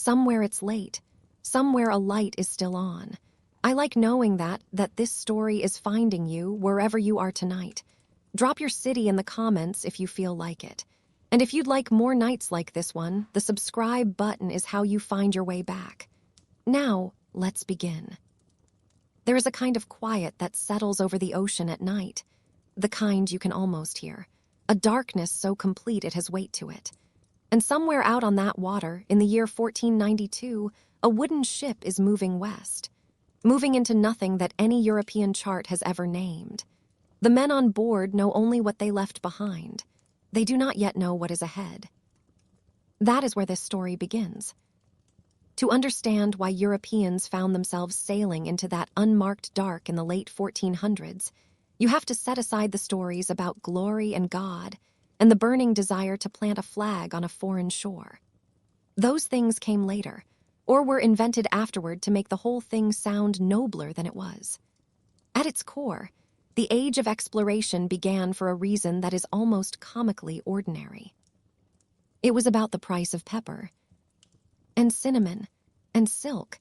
Somewhere it's late. Somewhere a light is still on. I like knowing that this story is finding you wherever you are tonight. Drop your city in the comments if you feel like it. And if you'd like more nights like this one, the subscribe button is how you find your way back. Now, let's begin. There is a kind of quiet that settles over the ocean at night, the kind you can almost hear, a darkness so complete it has weight to it. And somewhere out on that water, in the year 1492, a wooden ship is moving west, moving into nothing that any European chart has ever named. The men on board know only what they left behind. They do not yet know what is ahead. That is where this story begins. To understand why Europeans found themselves sailing into that unmarked dark in the late 1400s, you have to set aside the stories about glory and God and the burning desire to plant a flag on a foreign shore. Those things came later, or were invented afterward to make the whole thing sound nobler than it was. At its core, the age of exploration began for a reason that is almost comically ordinary. It was about the price of pepper, and cinnamon, and silk,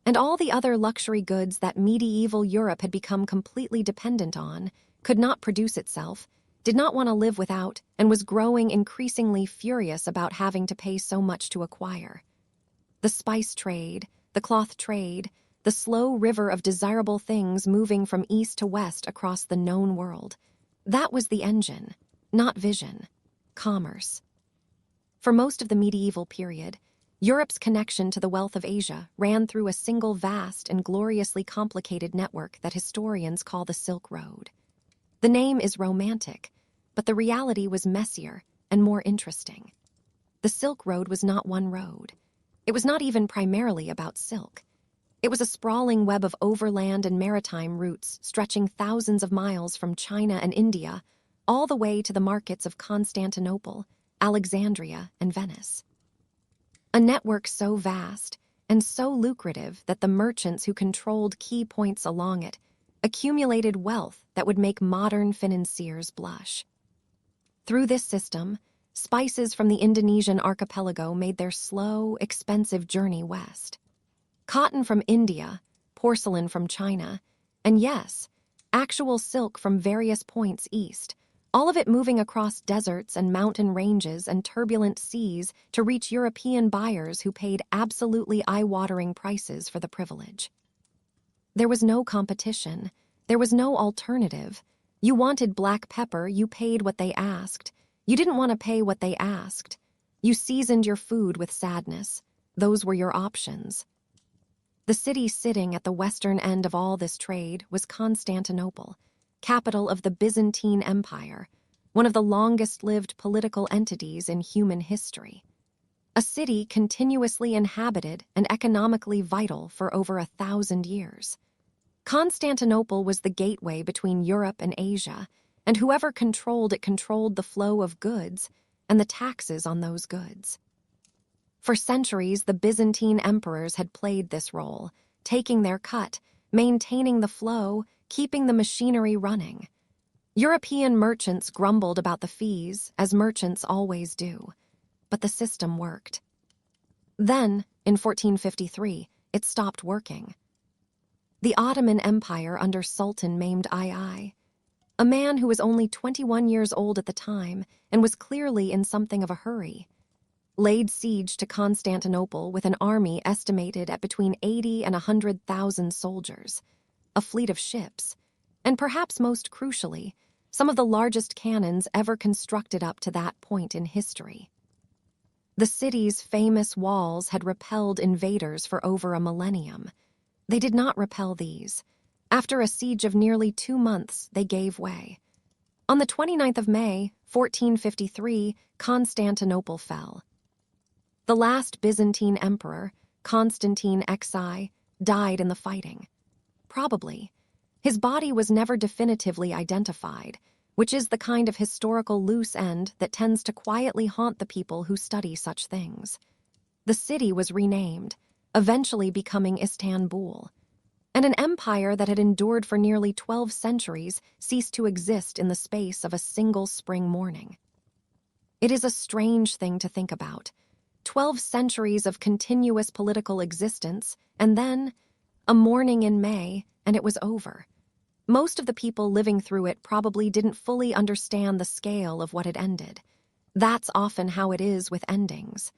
and all the other luxury goods that medieval Europe had become completely dependent on, could not produce itself, did not want to live without, and was growing increasingly furious about having to pay so much to acquire. The spice trade, the cloth trade, the slow river of desirable things moving from east to west across the known world. That was the engine, not vision, commerce. For most of the medieval period, Europe's connection to the wealth of Asia ran through a single vast and gloriously complicated network that historians call the Silk Road. The name is romantic, but the reality was messier and more interesting. The Silk Road was not one road. It was not even primarily about silk. It was a sprawling web of overland and maritime routes stretching thousands of miles from China and India all the way to the markets of Constantinople, Alexandria, and Venice. A network so vast and so lucrative that the merchants who controlled key points along it accumulated wealth that would make modern financiers blush. Through this system, spices from the Indonesian archipelago made their slow, expensive journey west. Cotton from India, porcelain from China, and yes, actual silk from various points east, all of it moving across deserts and mountain ranges and turbulent seas to reach European buyers who paid absolutely eye-watering prices for the privilege. There was no competition. There was no alternative. You wanted black pepper, you paid what they asked. You didn't want to pay what they asked. You seasoned your food with sadness. Those were your options. The city sitting at the western end of all this trade was Constantinople, capital of the Byzantine Empire, one of the longest-lived political entities in human history. A city continuously inhabited and economically vital for over 1,000 years. Constantinople was the gateway between Europe and Asia, and whoever controlled it controlled the flow of goods and the taxes on those goods. For centuries, the Byzantine emperors had played this role, taking their cut, maintaining the flow, keeping the machinery running. European merchants grumbled about the fees, as merchants always do, but the system worked. Then, in 1453, it stopped working. The Ottoman Empire under Sultan Mehmed II, a man who was only 21 years old at the time and was clearly in something of a hurry, laid siege to Constantinople with an army estimated at between 80 and 100,000 soldiers, a fleet of ships, and perhaps most crucially, some of the largest cannons ever constructed up to that point in history. The city's famous walls had repelled invaders for over a millennium. They did not repel these. After a siege of nearly 2 months, they gave way. On the 29th of May, 1453, Constantinople fell. The last Byzantine emperor, Constantine XI, died in the fighting. Probably. His body was never definitively identified, which is the kind of historical loose end that tends to quietly haunt the people who study such things. The city was renamed, eventually becoming Istanbul, and an empire that had endured for nearly 12 centuries ceased to exist in the space of a single spring morning. It is a strange thing to think about. 12 centuries of continuous political existence, and then a morning in May, and it was over. Most of the people living through it probably didn't fully understand the scale of what had ended. That's often how it is with endings.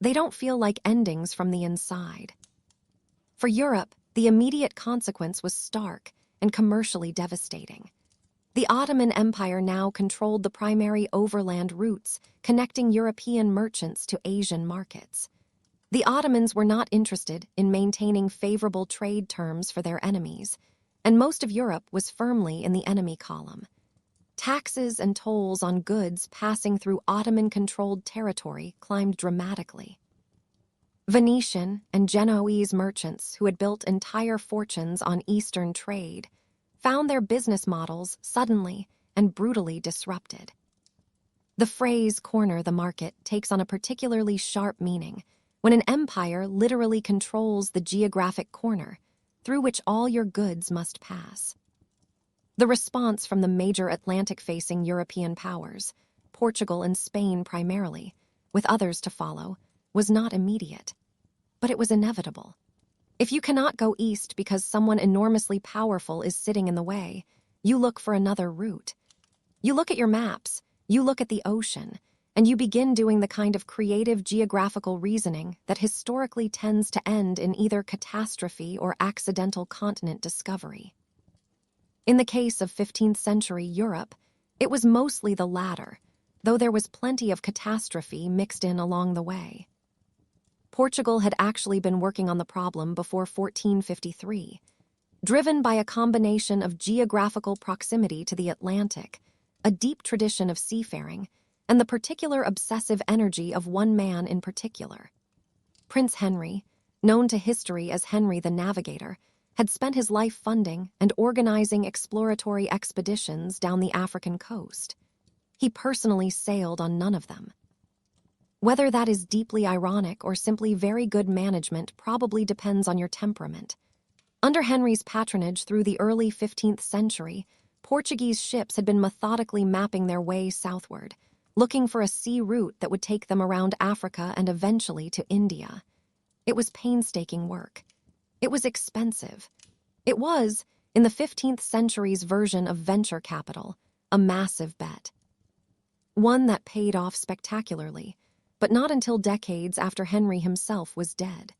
They don't feel like endings from the inside. For Europe, the immediate consequence was stark and commercially devastating. The Ottoman Empire now controlled the primary overland routes connecting European merchants to Asian markets. The Ottomans were not interested in maintaining favorable trade terms for their enemies, and most of Europe was firmly in the enemy column. Taxes and tolls on goods passing through Ottoman-controlled territory climbed dramatically. Venetian and Genoese merchants who had built entire fortunes on Eastern trade found their business models suddenly and brutally disrupted. The phrase "corner the market" takes on a particularly sharp meaning when an empire literally controls the geographic corner through which all your goods must pass. The response from the major Atlantic-facing European powers, Portugal and Spain primarily, with others to follow, was not immediate. But it was inevitable. If you cannot go east because someone enormously powerful is sitting in the way, you look for another route. You look at your maps, you look at the ocean, and you begin doing the kind of creative geographical reasoning that historically tends to end in either catastrophe or accidental continent discovery. In the case of 15th century Europe, it was mostly the latter, though there was plenty of catastrophe mixed in along the way. Portugal had actually been working on the problem before 1453. Driven by a combination of geographical proximity to the Atlantic, a deep tradition of seafaring, and the particular obsessive energy of one man in particular. Prince Henry, known to history as Henry the Navigator, had spent his life funding and organizing exploratory expeditions down the African coast. He personally sailed on none of them. Whether that is deeply ironic or simply very good management probably depends on your temperament. Under Henry's patronage through the early 15th century, Portuguese ships had been methodically mapping their way southward, looking for a sea route that would take them around Africa and eventually to India. It was painstaking work. It was expensive. It was, in the 15th century's version of venture capital, a massive bet. One that paid off spectacularly, but not until decades after Henry himself was dead.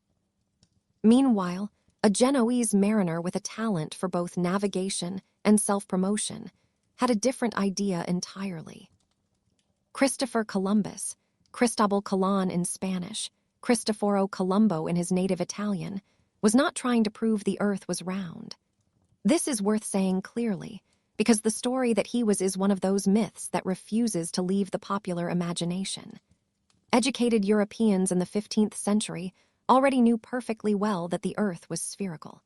Meanwhile, a Genoese mariner with a talent for both navigation and self-promotion had a different idea entirely. Christopher Columbus, Cristobal Colon in Spanish, Cristoforo Colombo in his native Italian, was not trying to prove the earth was round. This is worth saying clearly, because the story that he was is one of those myths that refuses to leave the popular imagination. Educated Europeans in the 15th century already knew perfectly well that the earth was spherical.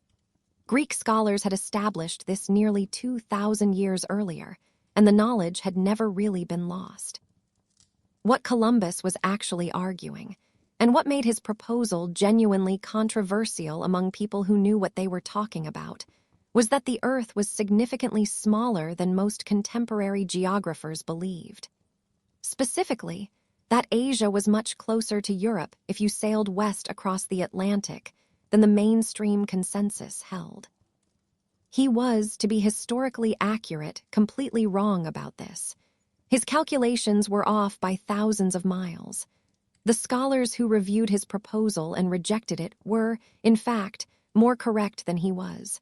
Greek scholars had established this nearly 2,000 years earlier, and the knowledge had never really been lost. What Columbus was actually arguing, and what made his proposal genuinely controversial among people who knew what they were talking about, was that the earth was significantly smaller than most contemporary geographers believed. Specifically, that Asia was much closer to Europe if you sailed west across the Atlantic than the mainstream consensus held. He was, to be historically accurate, completely wrong about this. His calculations were off by thousands of miles. The scholars who reviewed his proposal and rejected it were, in fact, more correct than he was.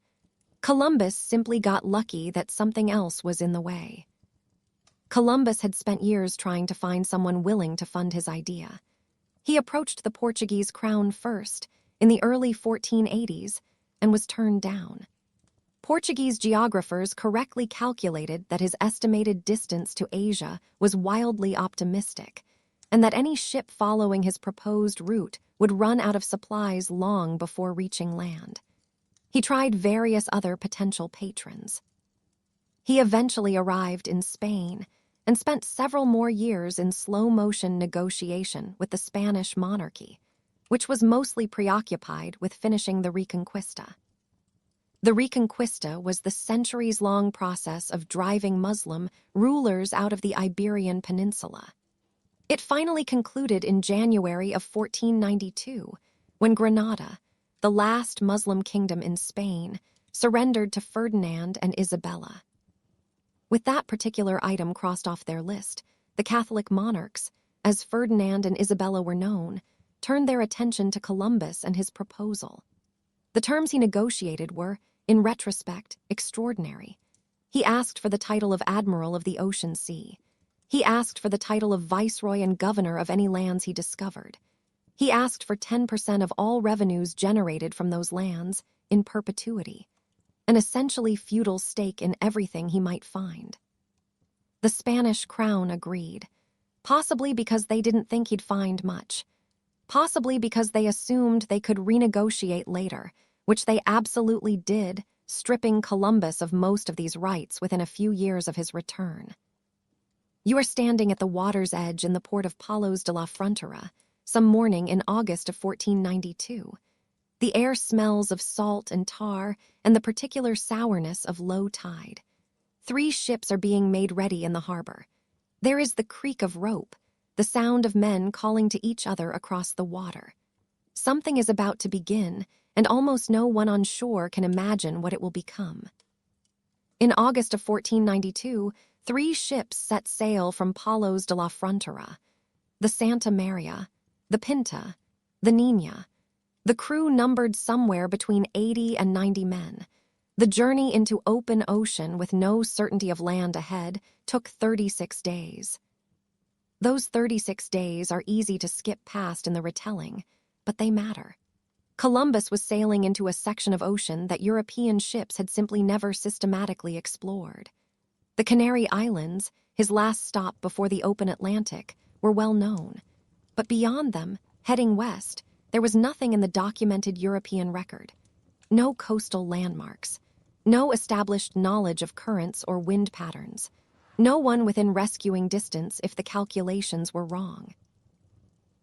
Columbus simply got lucky that something else was in the way. Columbus had spent years trying to find someone willing to fund his idea. He approached the Portuguese crown first, in the early 1480s, and was turned down. Portuguese geographers correctly calculated that his estimated distance to Asia was wildly optimistic, and that any ship following his proposed route would run out of supplies long before reaching land. He tried various other potential patrons. He eventually arrived in Spain and spent several more years in slow-motion negotiation with the Spanish monarchy, which was mostly preoccupied with finishing the Reconquista. The Reconquista was the centuries-long process of driving Muslim rulers out of the Iberian Peninsula. It finally concluded in January of 1492, when Granada, the last Muslim kingdom in Spain, surrendered to Ferdinand and Isabella. With that particular item crossed off their list, the Catholic monarchs, as Ferdinand and Isabella were known, turned their attention to Columbus and his proposal. The terms he negotiated were, in retrospect, extraordinary. He asked for the title of Admiral of the Ocean Sea. He asked for the title of Viceroy and Governor of any lands he discovered. He asked for 10% of all revenues generated from those lands in perpetuity, an essentially feudal stake in everything he might find. The Spanish crown agreed, possibly because they didn't think he'd find much, possibly because they assumed they could renegotiate later, which they absolutely did, stripping Columbus of most of these rights within a few years of his return. You are standing at the water's edge in the port of Palos de la Frontera, some morning in August of 1492. The air smells of salt and tar and the particular sourness of low tide. 3 ships are being made ready in the harbor. There is the creak of rope, the sound of men calling to each other across the water. Something is about to begin, and almost no one on shore can imagine what it will become. In August of 1492, 3 ships set sail from Palos de la Frontera: the Santa Maria, the Pinta, the Nina. The crew numbered somewhere between 80 and 90 men. The journey into open ocean with no certainty of land ahead took 36 days. Those 36 days are easy to skip past in the retelling, but they matter. Columbus was sailing into a section of ocean that European ships had simply never systematically explored. The Canary Islands, his last stop before the open Atlantic, were well known. But beyond them, heading west, there was nothing in the documented European record. No coastal landmarks. No established knowledge of currents or wind patterns. No one within rescuing distance if the calculations were wrong.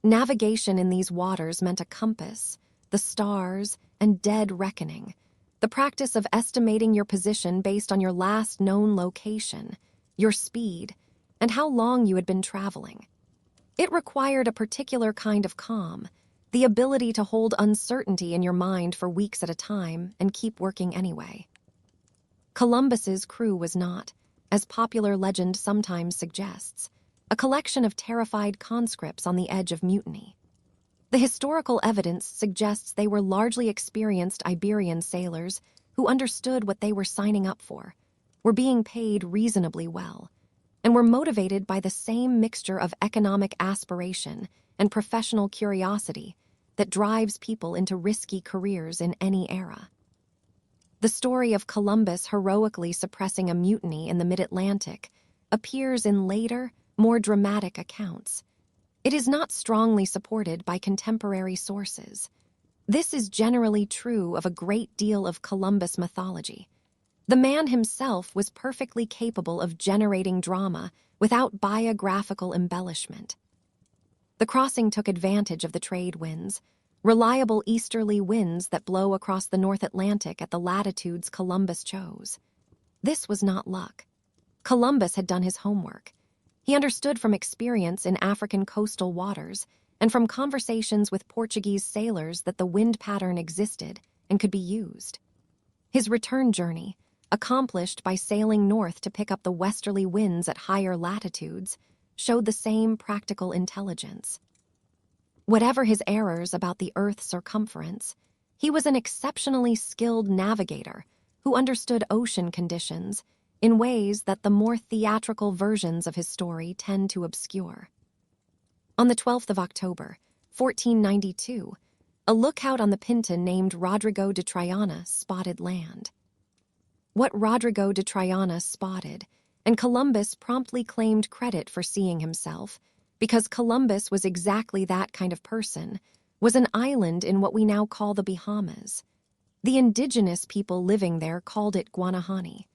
Navigation in these waters meant a compass, the stars, and dead reckoning. The practice of estimating your position based on your last known location, your speed, and how long you had been traveling. It required a particular kind of calm, the ability to hold uncertainty in your mind for weeks at a time and keep working anyway. Columbus's crew was not, as popular legend sometimes suggests, a collection of terrified conscripts on the edge of mutiny. The historical evidence suggests they were largely experienced Iberian sailors who understood what they were signing up for, were being paid reasonably well, and were motivated by the same mixture of economic aspiration and professional curiosity that drives people into risky careers in any era. The story of Columbus heroically suppressing a mutiny in the mid-Atlantic appears in later, more dramatic accounts. It is not strongly supported by contemporary sources. This is generally true of a great deal of Columbus mythology. The man himself was perfectly capable of generating drama without biographical embellishment. The crossing took advantage of the trade winds, reliable easterly winds that blow across the North Atlantic at the latitudes Columbus chose. This was not luck. Columbus had done his homework. He understood from experience in African coastal waters and from conversations with Portuguese sailors that the wind pattern existed and could be used. His return journey, accomplished by sailing north to pick up the westerly winds at higher latitudes, showed the same practical intelligence. Whatever his errors about the Earth's circumference, he was an exceptionally skilled navigator who understood ocean conditions in ways that the more theatrical versions of his story tend to obscure. On the 12th of October, 1492, a lookout on the Pinta named Rodrigo de Triana spotted land. What Rodrigo de Triana spotted, and Columbus promptly claimed credit for seeing himself, because Columbus was exactly that kind of person, was an island in what we now call the Bahamas. The indigenous people living there called it Guanahani.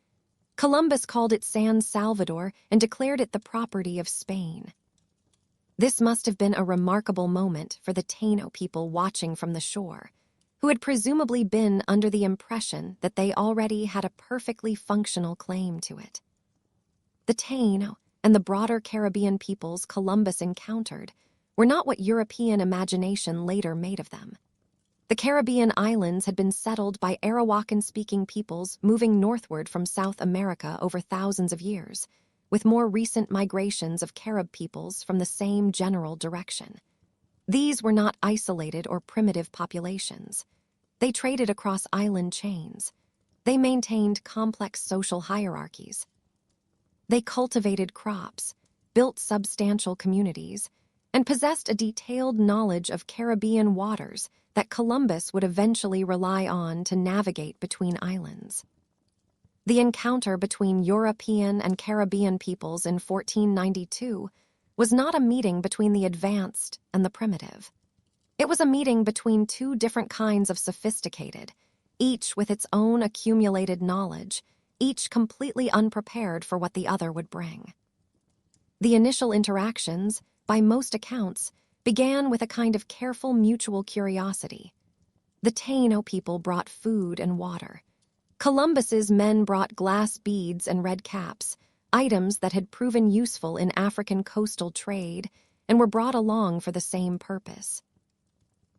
Columbus called it San Salvador and declared it the property of Spain. This must have been a remarkable moment for the Taino people watching from the shore, who had presumably been under the impression that they already had a perfectly functional claim to it. The Taino and the broader Caribbean peoples Columbus encountered were not what European imagination later made of them. The Caribbean islands had been settled by Arawakan-speaking peoples moving northward from South America over thousands of years, with more recent migrations of Carib peoples from the same general direction. These were not isolated or primitive populations. They traded across island chains. They maintained complex social hierarchies. They cultivated crops, built substantial communities, and possessed a detailed knowledge of Caribbean waters that Columbus would eventually rely on to navigate between islands. The encounter between European and Caribbean peoples in 1492 was not a meeting between the advanced and the primitive. It was a meeting between two different kinds of sophisticated, each with its own accumulated knowledge, each completely unprepared for what the other would bring. The initial interactions, by most accounts, began with a kind of careful mutual curiosity. The Taino people brought food and water. Columbus's men brought glass beads and red caps, items that had proven useful in African coastal trade and were brought along for the same purpose.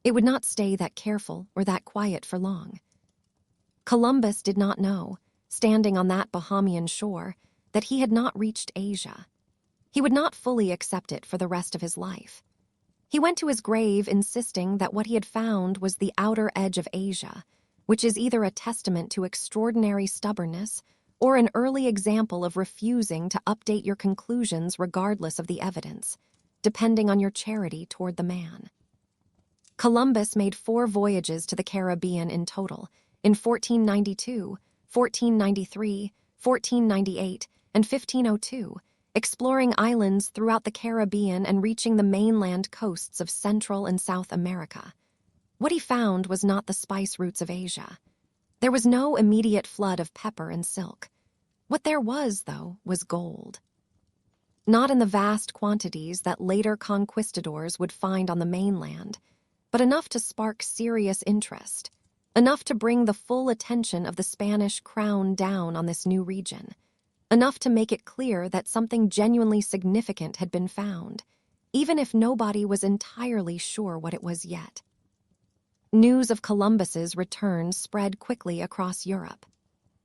It would not stay that careful or that quiet for long. Columbus did not know, standing on that Bahamian shore, that he had not reached Asia. He would not fully accept it for the rest of his life. He went to his grave insisting that what he had found was the outer edge of Asia, which is either a testament to extraordinary stubbornness or an early example of refusing to update your conclusions regardless of the evidence, depending on your charity toward the man. Columbus made 4 voyages to the Caribbean in total, in 1492, 1493, 1498, and 1502, exploring islands throughout the Caribbean and reaching the mainland coasts of Central and South America. What he found was not the spice routes of Asia. There was no immediate flood of pepper and silk. What there was, though, was gold. Not in the vast quantities that later conquistadors would find on the mainland, but enough to spark serious interest, enough to bring the full attention of the Spanish crown down on this new region, enough to make it clear that something genuinely significant had been found, even if nobody was entirely sure what it was yet. News of Columbus's return spread quickly across Europe.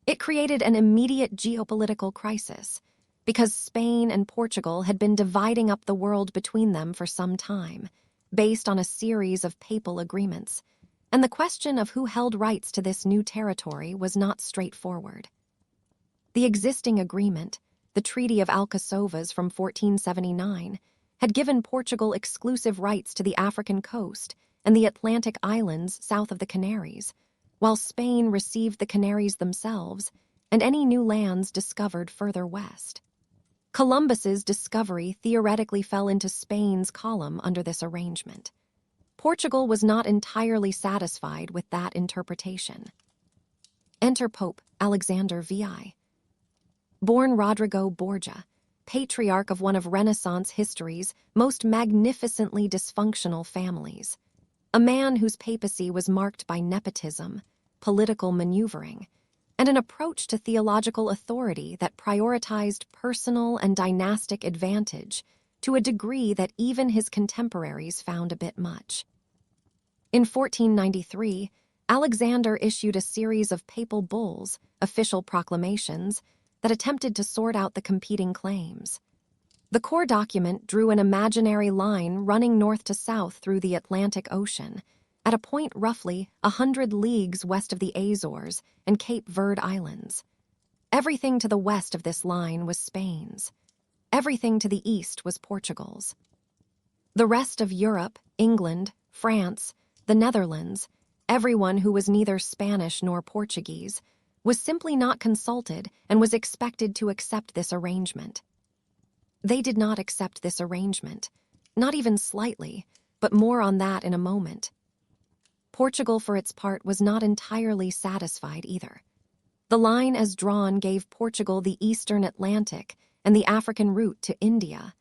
It created an immediate geopolitical crisis, because Spain and Portugal had been dividing up the world between them for some time, based on a series of papal agreements, and the question of who held rights to this new territory was not straightforward. The existing agreement, the Treaty of Alcasovas from 1479, had given Portugal exclusive rights to the African coast and the Atlantic islands south of the Canaries, while Spain received the Canaries themselves and any new lands discovered further west. Columbus's discovery theoretically fell into Spain's column under this arrangement. Portugal was not entirely satisfied with that interpretation. Enter Pope Alexander VI. Born Rodrigo Borgia, patriarch of one of Renaissance history's most magnificently dysfunctional families, a man whose papacy was marked by nepotism, political maneuvering, and an approach to theological authority that prioritized personal and dynastic advantage to a degree that even his contemporaries found a bit much. In 1493, Alexander issued a series of papal bulls, official proclamations, that attempted to sort out the competing claims. The core document drew an imaginary line running north to south through the Atlantic Ocean, at a point roughly 100 leagues west of the Azores and Cape Verde Islands. Everything to the west of this line was Spain's. Everything to the east was Portugal's. The rest of Europe, England, France, the Netherlands, everyone who was neither Spanish nor Portuguese, was simply not consulted and was expected to accept this arrangement. They did not accept this arrangement, not even slightly, but more on that in a moment. Portugal, for its part, was not entirely satisfied either. The line as drawn gave Portugal the eastern Atlantic and the African route to India,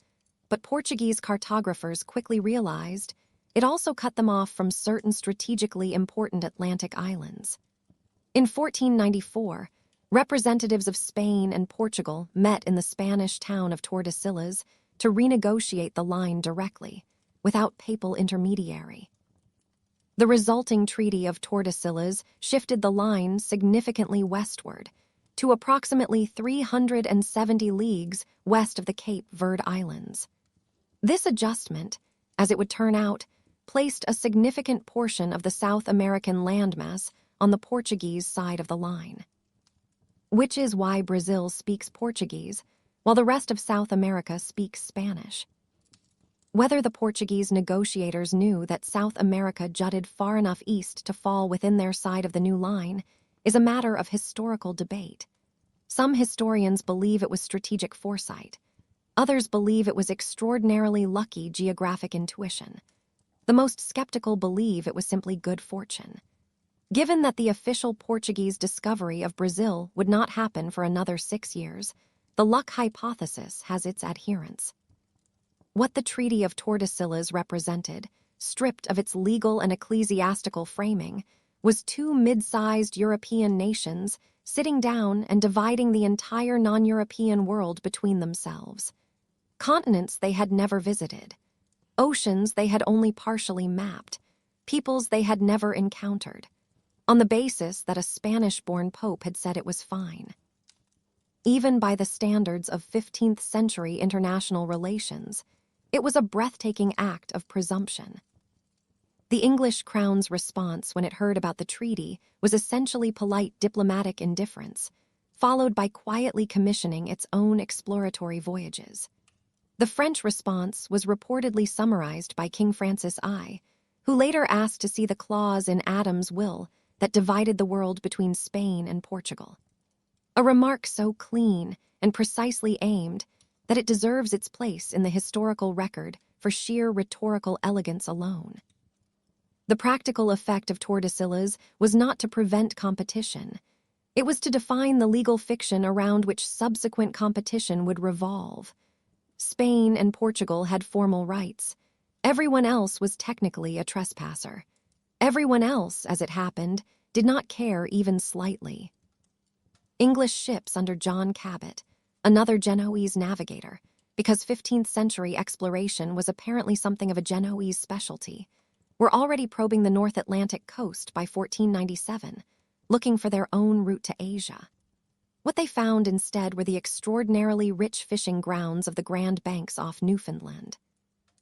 but Portuguese cartographers quickly realized it also cut them off from certain strategically important Atlantic islands. In 1494, Representatives of Spain and Portugal met in the Spanish town of Tordesillas to renegotiate the line directly, without papal intermediary. The resulting Treaty of Tordesillas shifted the line significantly westward, to approximately 370 leagues west of the Cape Verde Islands. This adjustment, as it would turn out, placed a significant portion of the South American landmass on the Portuguese side of the line. Which is why Brazil speaks Portuguese, while the rest of South America speaks Spanish. Whether the Portuguese negotiators knew that South America jutted far enough east to fall within their side of the new line is a matter of historical debate. Some historians believe it was strategic foresight. Others believe it was extraordinarily lucky geographic intuition. The most skeptical believe it was simply good fortune. Given that the official Portuguese discovery of Brazil would not happen for another 6 years, the luck hypothesis has its adherents. What the Treaty of Tordesillas represented, stripped of its legal and ecclesiastical framing, was two mid-sized European nations sitting down and dividing the entire non-European world between themselves. Continents they had never visited, oceans they had only partially mapped, peoples they had never encountered, on the basis that a Spanish-born pope had said it was fine. Even by the standards of 15th century international relations, it was a breathtaking act of presumption. The English crown's response when it heard about the treaty was essentially polite diplomatic indifference, followed by quietly commissioning its own exploratory voyages. The French response was reportedly summarized by King Francis I, who later asked to see the clause in Adam's will that divided the world between Spain and Portugal. A remark so clean and precisely aimed that it deserves its place in the historical record for sheer rhetorical elegance alone. The practical effect of Tordesillas was not to prevent competition. It was to define the legal fiction around which subsequent competition would revolve. Spain and Portugal had formal rights. Everyone else was technically a trespasser. Everyone else, as it happened, did not care even slightly. English ships under John Cabot, another Genoese navigator, because 15th century exploration was apparently something of a Genoese specialty, were already probing the North Atlantic coast by 1497, looking for their own route to Asia. What they found instead were the extraordinarily rich fishing grounds of the Grand Banks off Newfoundland.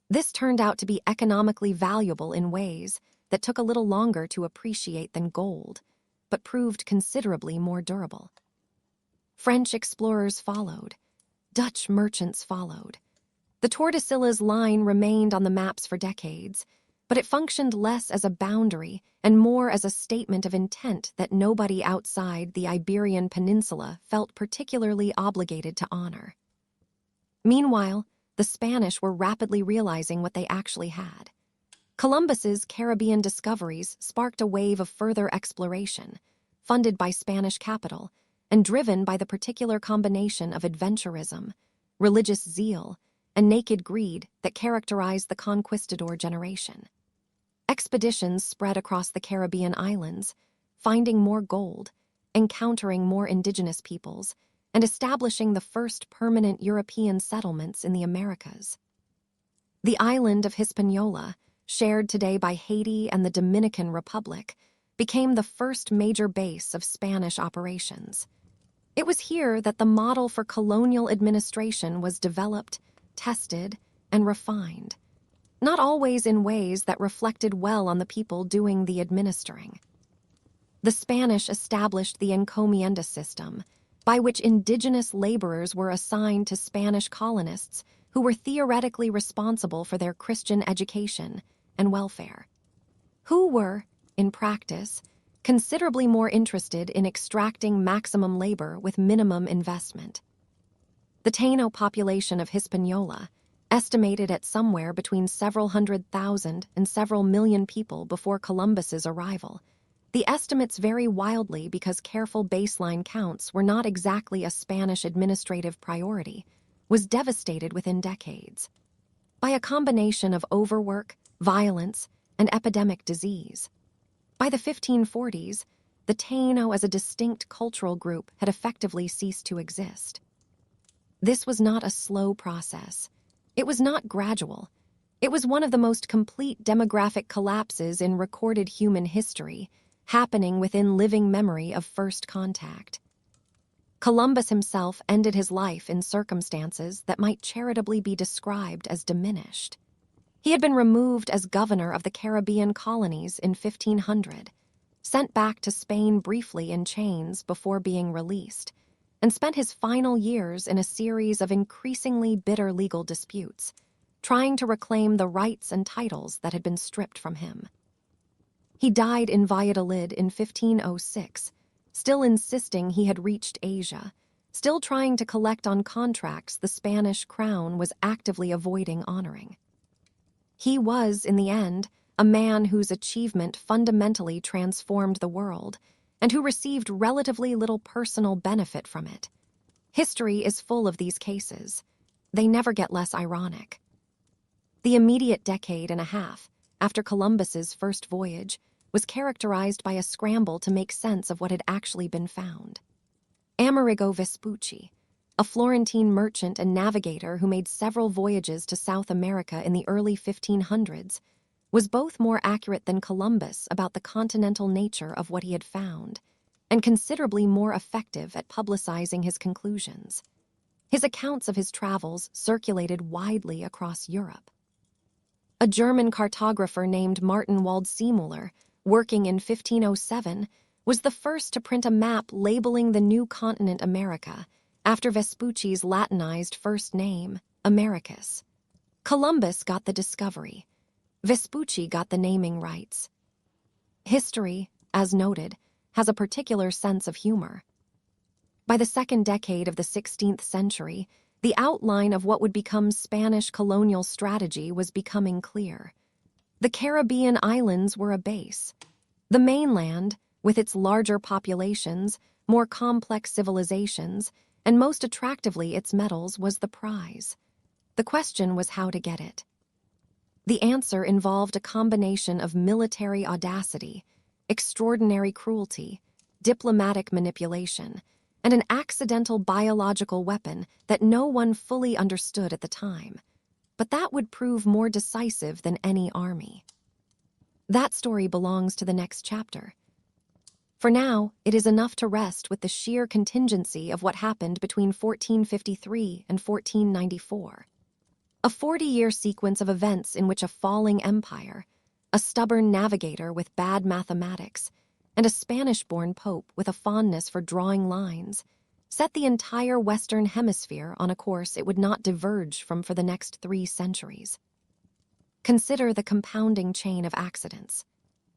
This turned out to be economically valuable in ways that took a little longer to appreciate than gold, but proved considerably more durable. French explorers followed. Dutch merchants followed. The Tordesillas line remained on the maps for decades, but it functioned less as a boundary and more as a statement of intent that nobody outside the Iberian Peninsula felt particularly obligated to honor. Meanwhile, the Spanish were rapidly realizing what they actually had. Columbus's Caribbean discoveries sparked a wave of further exploration, funded by Spanish capital and driven by the particular combination of adventurism, religious zeal, and naked greed that characterized the conquistador generation. Expeditions spread across the Caribbean islands, finding more gold, encountering more indigenous peoples, and establishing the first permanent European settlements in the Americas. The island of Hispaniola, shared today by Haiti and the Dominican Republic, became the first major base of Spanish operations. It was here that the model for colonial administration was developed, tested, and refined, not always in ways that reflected well on the people doing the administering. The Spanish established the encomienda system, by which indigenous laborers were assigned to Spanish colonists who were theoretically responsible for their Christian education and welfare, who were, in practice, considerably more interested in extracting maximum labor with minimum investment. The Taino population of Hispaniola, estimated at somewhere between several 100,000 and several million people before Columbus's arrival, the estimates vary wildly because careful baseline counts were not exactly a Spanish administrative priority, was devastated within decades by a combination of overwork, violence, and epidemic disease. By the 1540s, the Taino as a distinct cultural group had effectively ceased to exist. This was not a slow process. It was not gradual. It was one of the most complete demographic collapses in recorded human history, happening within living memory of first contact. Columbus himself ended his life in circumstances that might charitably be described as diminished. He had been removed as governor of the Caribbean colonies in 1500, sent back to Spain briefly in chains before being released, and spent his final years in a series of increasingly bitter legal disputes, trying to reclaim the rights and titles that had been stripped from him. He died in Valladolid in 1506, still insisting he had reached Asia, still trying to collect on contracts the Spanish crown was actively avoiding honoring. He was, in the end, a man whose achievement fundamentally transformed the world, and who received relatively little personal benefit from it. History is full of these cases. They never get less ironic. The immediate decade and a half, after Columbus's first voyage, was characterized by a scramble to make sense of what had actually been found. Amerigo Vespucci, a Florentine merchant and navigator who made several voyages to South America in the early 1500s, was both more accurate than Columbus about the continental nature of what he had found, and considerably more effective at publicizing his conclusions. His accounts of his travels circulated widely across Europe. A German cartographer named Martin Waldseemüller, working in 1507, was the first to print a map labeling the new continent America, after Vespucci's Latinized first name, Americus. Columbus got the discovery. Vespucci got the naming rights. History, as noted, has a particular sense of humor. By the second decade of the 16th century, the outline of what would become Spanish colonial strategy was becoming clear. The Caribbean islands were a base. The mainland, with its larger populations, more complex civilizations, and most attractively its metals, was the prize. The question was how to get it. The answer involved a combination of military audacity, extraordinary cruelty, diplomatic manipulation, and an accidental biological weapon that no one fully understood at the time, but that would prove more decisive than any army. That story belongs to the next chapter. For now, it is enough to rest with the sheer contingency of what happened between 1453 and 1494. A 40-year sequence of events in which a falling empire, a stubborn navigator with bad mathematics, and a Spanish-born pope with a fondness for drawing lines set the entire Western Hemisphere on a course it would not diverge from for the next 3 centuries. Consider the compounding chain of accidents.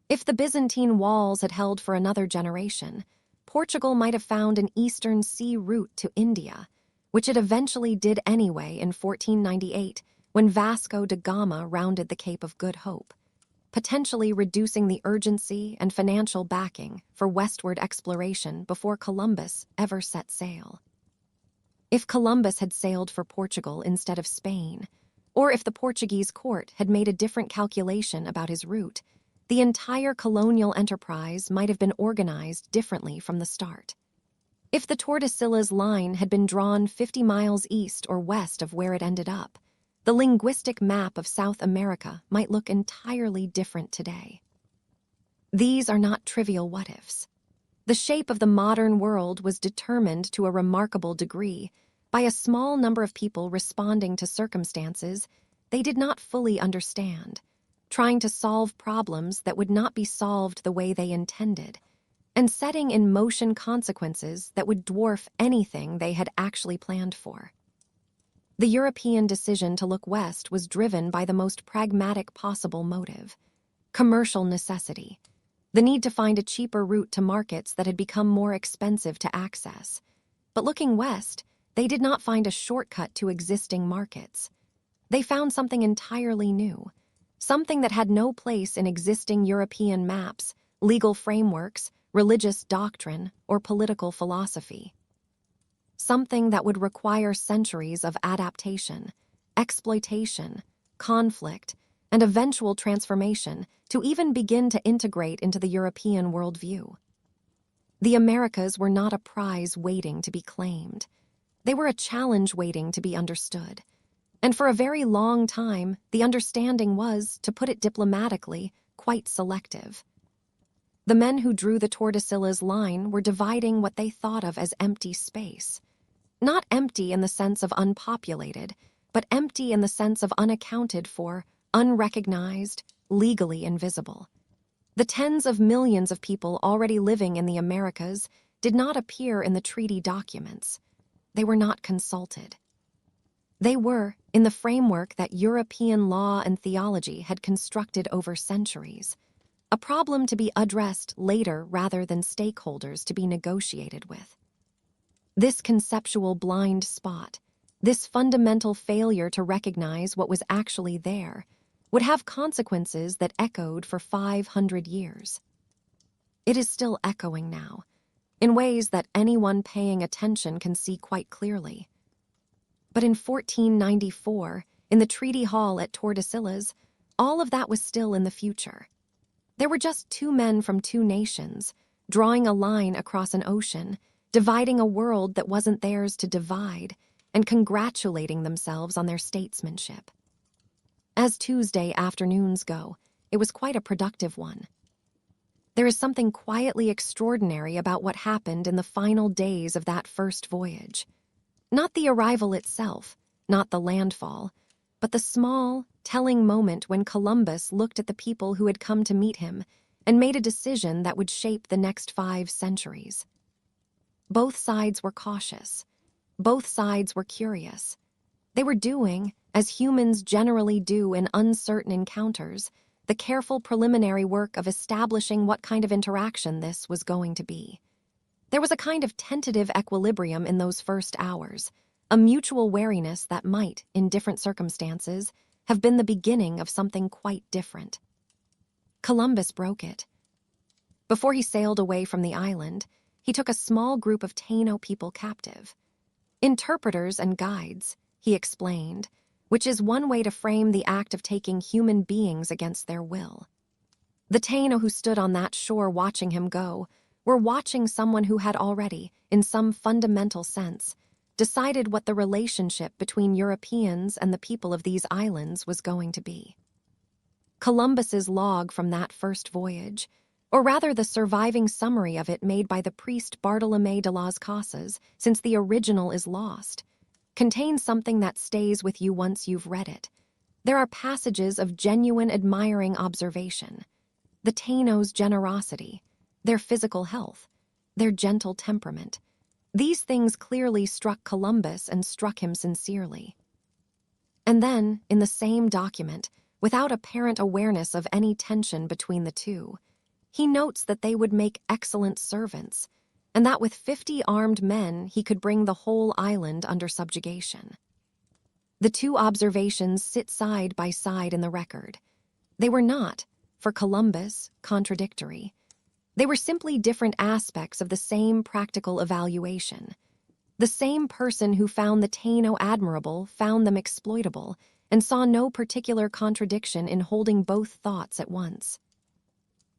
If the Byzantine walls had held for another generation, Portugal might have found an eastern sea route to India, which it eventually did anyway in 1498 when Vasco da Gama rounded the Cape of Good Hope, potentially reducing the urgency and financial backing for westward exploration before Columbus ever set sail. If Columbus had sailed for Portugal instead of Spain, or if the Portuguese court had made a different calculation about his route, the entire colonial enterprise might have been organized differently from the start. If the Tordesillas line had been drawn 50 miles east or west of where it ended up, the linguistic map of South America might look entirely different today. These are not trivial what-ifs. The shape of the modern world was determined to a remarkable degree by a small number of people responding to circumstances they did not fully understand, trying to solve problems that would not be solved the way they intended, and setting in motion consequences that would dwarf anything they had actually planned for. The European decision to look west was driven by the most pragmatic possible motive: commercial necessity, the need to find a cheaper route to markets that had become more expensive to access. But looking west, they did not find a shortcut to existing markets. They found something entirely new, something that had no place in existing European maps, legal frameworks, religious doctrine, or political philosophy. Something that would require centuries of adaptation, exploitation, conflict, and eventual transformation to even begin to integrate into the European worldview. The Americas were not a prize waiting to be claimed. They were a challenge waiting to be understood. And for a very long time, the understanding was, to put it diplomatically, quite selective. The men who drew the Tordesillas line were dividing what they thought of as empty space. Not empty in the sense of unpopulated, but empty in the sense of unaccounted for, unrecognized, legally invisible. The tens of millions of people already living in the Americas did not appear in the treaty documents. They were not consulted. They were, in the framework that European law and theology had constructed over centuries, a problem to be addressed later rather than stakeholders to be negotiated with. This conceptual blind spot, this fundamental failure to recognize what was actually there, would have consequences that echoed for 500 years. It is still echoing now, in ways that anyone paying attention can see quite clearly. But in 1494, in the Treaty Hall at Tordesillas, all of that was still in the future. There were just two men from two nations, drawing a line across an ocean, dividing a world that wasn't theirs to divide, and congratulating themselves on their statesmanship. As Tuesday afternoons go, it was quite a productive one. There is something quietly extraordinary about what happened in the final days of that first voyage. Not the arrival itself, not the landfall, but the small, telling moment when Columbus looked at the people who had come to meet him and made a decision that would shape the next 5 centuries. Both sides were cautious. Both sides were curious. They were doing, as humans generally do in uncertain encounters, the careful preliminary work of establishing what kind of interaction this was going to be. There was a kind of tentative equilibrium in those first hours, a mutual wariness that might, in different circumstances, have been the beginning of something quite different. Columbus broke it. Before he sailed away from the island, he took a small group of Taino people captive. Interpreters and guides, he explained, which is one way to frame the act of taking human beings against their will. The Taino who stood on that shore watching him go were watching someone who had already, in some fundamental sense, decided what the relationship between Europeans and the people of these islands was going to be. Columbus's log from that first voyage, or rather the surviving summary of it made by the priest Bartolomé de las Casas, since the original is lost, contains something that stays with you once you've read it. There are passages of genuine admiring observation. The Taino's generosity, their physical health, their gentle temperament. These things clearly struck Columbus and struck him sincerely. And then, in the same document, without apparent awareness of any tension between the two, he notes that they would make excellent servants, and that with 50 armed men he could bring the whole island under subjugation. The two observations sit side by side in the record. They were not, for Columbus, contradictory. They were simply different aspects of the same practical evaluation. The same person who found the Taino admirable found them exploitable and saw no particular contradiction in holding both thoughts at once.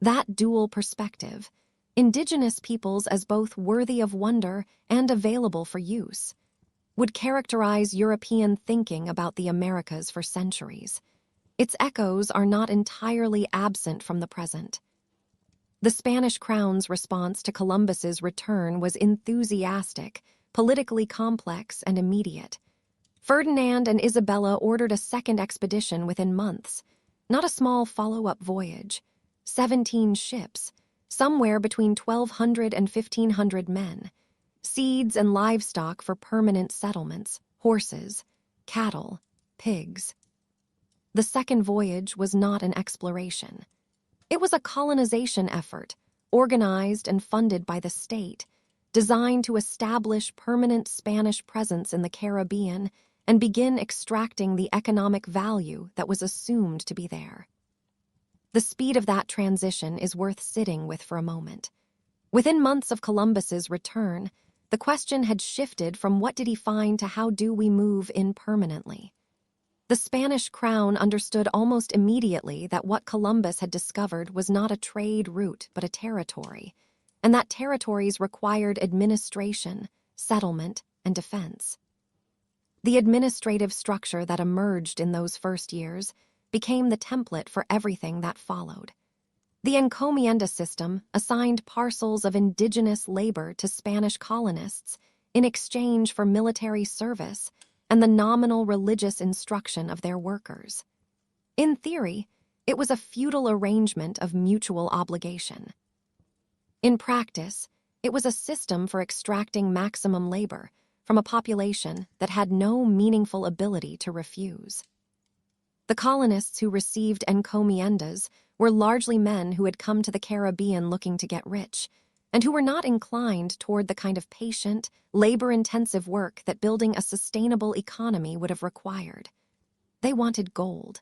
That dual perspective, indigenous peoples as both worthy of wonder and available for use, would characterize European thinking about the Americas for centuries. Its echoes are not entirely absent from the present. The Spanish crown's response to Columbus's return was enthusiastic, politically complex, and immediate. Ferdinand and Isabella ordered a second expedition within months, not a small follow-up voyage. 17 ships, somewhere between 1,200 and 1,500 men, seeds and livestock for permanent settlements, horses, cattle, pigs. The second voyage was not an exploration. It was a colonization effort, organized and funded by the state, designed to establish permanent Spanish presence in the Caribbean and begin extracting the economic value that was assumed to be there. The speed of that transition is worth sitting with for a moment. Within months of Columbus's return, the question had shifted from what did he find to how do we move in permanently. The Spanish crown understood almost immediately that what Columbus had discovered was not a trade route but a territory, and that territories required administration, settlement, and defense. The administrative structure that emerged in those first years became the template for everything that followed. The encomienda system assigned parcels of indigenous labor to Spanish colonists in exchange for military service and the nominal religious instruction of their workers. In theory, it was a feudal arrangement of mutual obligation. In practice, it was a system for extracting maximum labor from a population that had no meaningful ability to refuse. The colonists who received encomiendas were largely men who had come to the Caribbean looking to get rich, and who were not inclined toward the kind of patient, labor-intensive work that building a sustainable economy would have required. They wanted gold.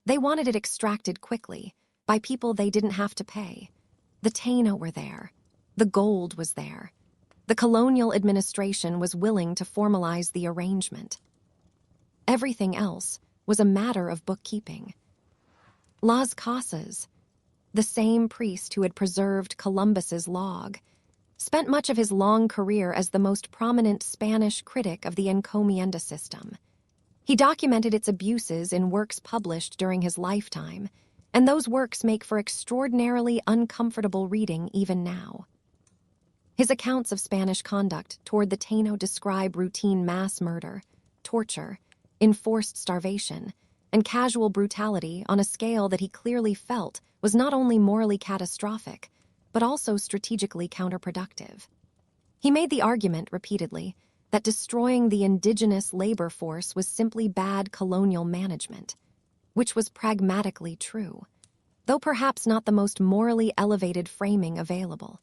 They wanted it extracted quickly, by people they didn't have to pay. The Taino were there. The gold was there. The colonial administration was willing to formalize the arrangement. Everything else was a matter of bookkeeping. Las Casas, the same priest who had preserved Columbus's log, spent much of his long career as the most prominent Spanish critic of the encomienda system. He documented its abuses in works published during his lifetime, and those works make for extraordinarily uncomfortable reading even now. His accounts of Spanish conduct toward the Taino describe routine mass murder, torture, enforced starvation, and casual brutality on a scale that he clearly felt was not only morally catastrophic, but also strategically counterproductive. He made the argument repeatedly that destroying the indigenous labor force was simply bad colonial management, which was pragmatically true, though perhaps not the most morally elevated framing available.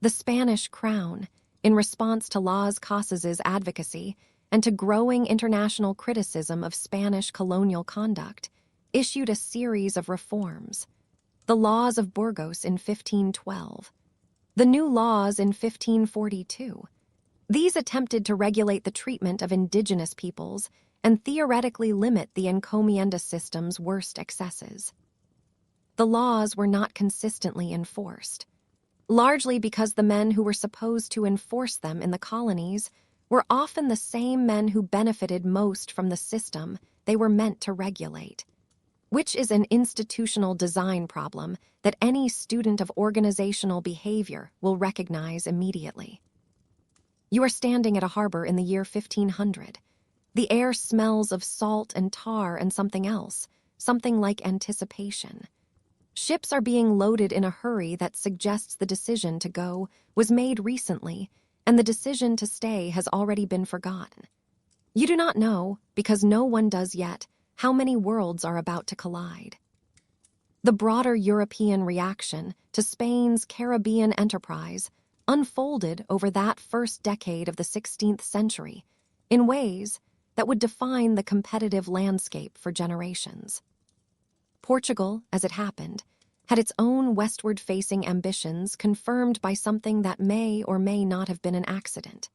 The Spanish crown, in response to Las Casas's advocacy and to growing international criticism of Spanish colonial conduct, issued a series of reforms. The Laws of Burgos in 1512. The New Laws in 1542. These attempted to regulate the treatment of indigenous peoples and theoretically limit the encomienda system's worst excesses. The laws were not consistently enforced, largely because the men who were supposed to enforce them in the colonies were often the same men who benefited most from the system they were meant to regulate, which is an institutional design problem that any student of organizational behavior will recognize immediately. You are standing at a harbor in the year 1500. The air smells of salt and tar and something else, something like anticipation. Ships are being loaded in a hurry that suggests the decision to go was made recently, and the decision to stay has already been forgotten. You do not know, because no one does yet, how many worlds are about to collide. The broader European reaction to Spain's Caribbean enterprise unfolded over that first decade of the 16th century in ways that would define the competitive landscape for generations. Portugal, as it happened, had its own westward-facing ambitions confirmed by something that may or may not have been an accident.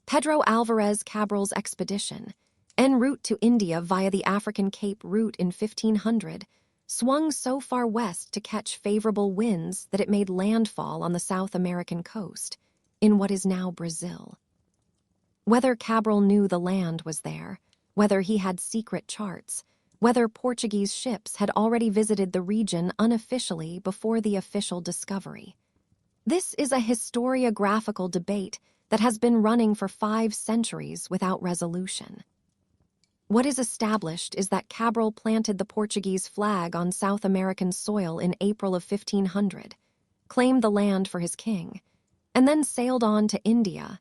Pedro Alvarez Cabral's expedition, en route to India via the African Cape route in 1500, swung so far west to catch favorable winds that it made landfall on the South American coast, in what is now Brazil. Whether Cabral knew the land was there, whether he had secret charts, whether Portuguese ships had already visited the region unofficially before the official discovery. This is a historiographical debate that has been running for 5 centuries without resolution. What is established is that Cabral planted the Portuguese flag on South American soil in April of 1500, claimed the land for his king, and then sailed on to India,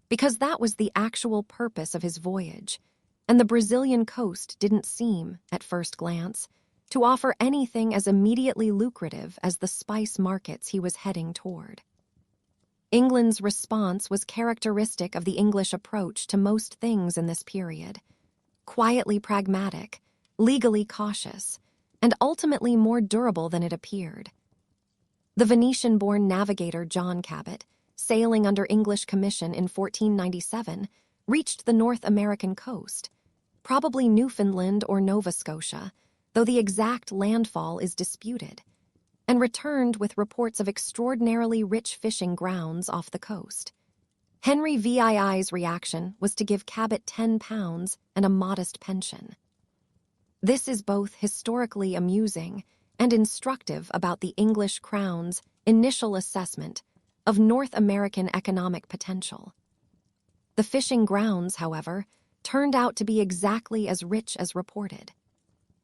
because that was the actual purpose of his voyage, and the Brazilian coast didn't seem, at first glance, to offer anything as immediately lucrative as the spice markets he was heading toward. England's response was characteristic of the English approach to most things in this period: quietly pragmatic, legally cautious, and ultimately more durable than it appeared. The Venetian-born navigator John Cabot, sailing under English commission in 1497, reached the North American coast, probably Newfoundland or Nova Scotia, though the exact landfall is disputed. and returned with reports of extraordinarily rich fishing grounds off the coast. Henry VII's reaction was to give Cabot £10 and a modest pension. This is both historically amusing and instructive about the English Crown's initial assessment of North American economic potential. The fishing grounds, however, turned out to be exactly as rich as reported.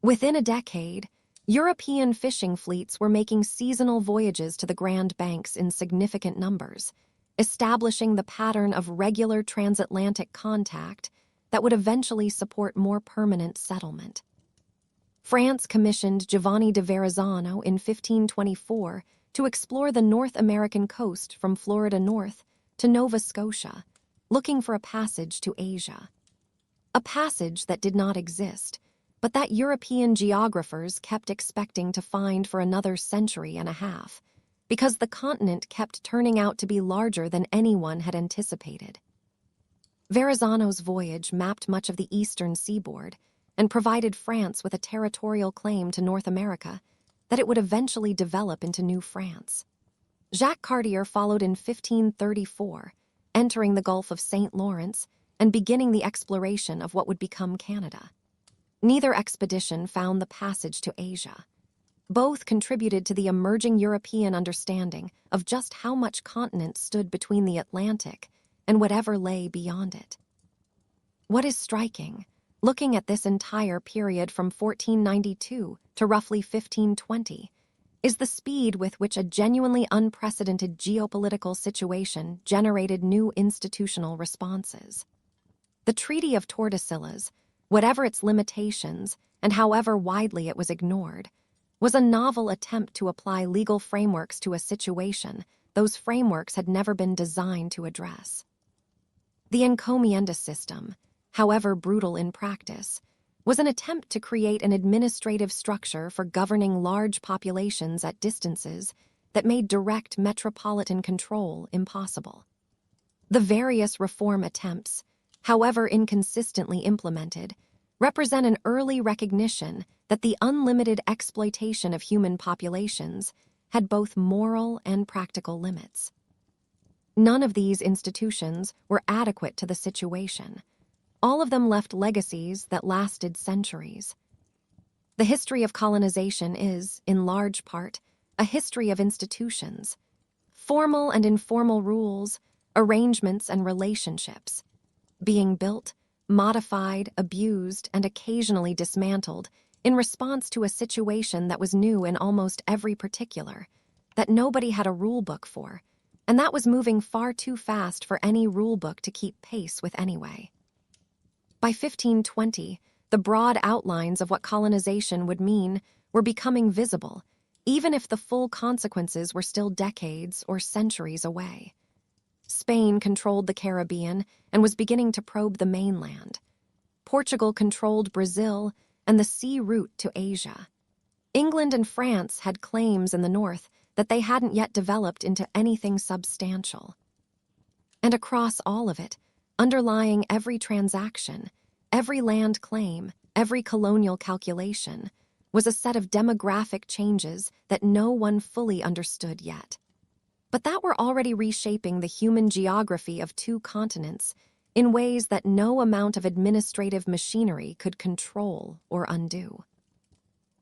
Within a decade, European fishing fleets were making seasonal voyages to the Grand Banks in significant numbers, establishing the pattern of regular transatlantic contact that would eventually support more permanent settlement. France commissioned Giovanni de Verrazzano in 1524 to explore the North American coast from Florida north to Nova Scotia, looking for a passage to Asia. A passage that did not exist, but that European geographers kept expecting to find for another century and a half, because the continent kept turning out to be larger than anyone had anticipated. Verrazzano's voyage mapped much of the eastern seaboard and provided France with a territorial claim to North America that it would eventually develop into New France. Jacques Cartier followed in 1534, entering the Gulf of St. Lawrence and beginning the exploration of what would become Canada. Neither expedition found the passage to Asia. Both contributed to the emerging European understanding of just how much continent stood between the Atlantic and whatever lay beyond it. What is striking, looking at this entire period from 1492 to roughly 1520, is the speed with which a genuinely unprecedented geopolitical situation generated new institutional responses. The Treaty of Tordesillas, whatever its limitations and however widely it was ignored, was a novel attempt to apply legal frameworks to a situation those frameworks had never been designed to address. The encomienda system, however brutal in practice, was an attempt to create an administrative structure for governing large populations at distances that made direct metropolitan control impossible. The various reform attempts, however inconsistently implemented, represent an early recognition that the unlimited exploitation of human populations had both moral and practical limits. None of these institutions were adequate to the situation. All of them left legacies that lasted centuries. The history of colonization is, in large part, a history of institutions. Formal and informal rules, arrangements, and relationships, being built, modified, abused, and occasionally dismantled in response to a situation that was new in almost every particular, that nobody had a rule book for, and that was moving far too fast for any rule book to keep pace with anyway. By 1520, the broad outlines of what colonization would mean were becoming visible, even if the full consequences were still decades or centuries away. Spain controlled the Caribbean and was beginning to probe the mainland. Portugal controlled Brazil and the sea route to Asia. England and France had claims in the north that they hadn't yet developed into anything substantial. And across all of it, underlying every transaction, every land claim, every colonial calculation, was a set of demographic changes that no one fully understood yet, but that were already reshaping the human geography of two continents in ways that no amount of administrative machinery could control or undo.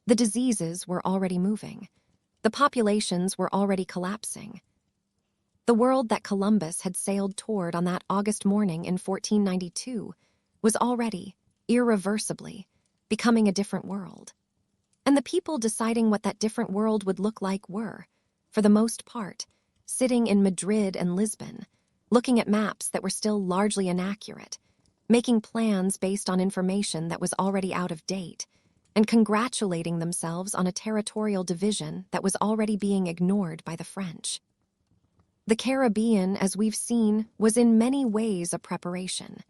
The diseases were already moving. The populations were already collapsing. The world that Columbus had sailed toward on that August morning in 1492 was already, irreversibly, becoming a different world. And the people deciding what that different world would look like were, for the most part, sitting in Madrid and Lisbon, looking at maps that were still largely inaccurate, making plans based on information that was already out of date, and congratulating themselves on a territorial division that was already being ignored by the French. The Caribbean, as we've seen, was in many ways a preparation.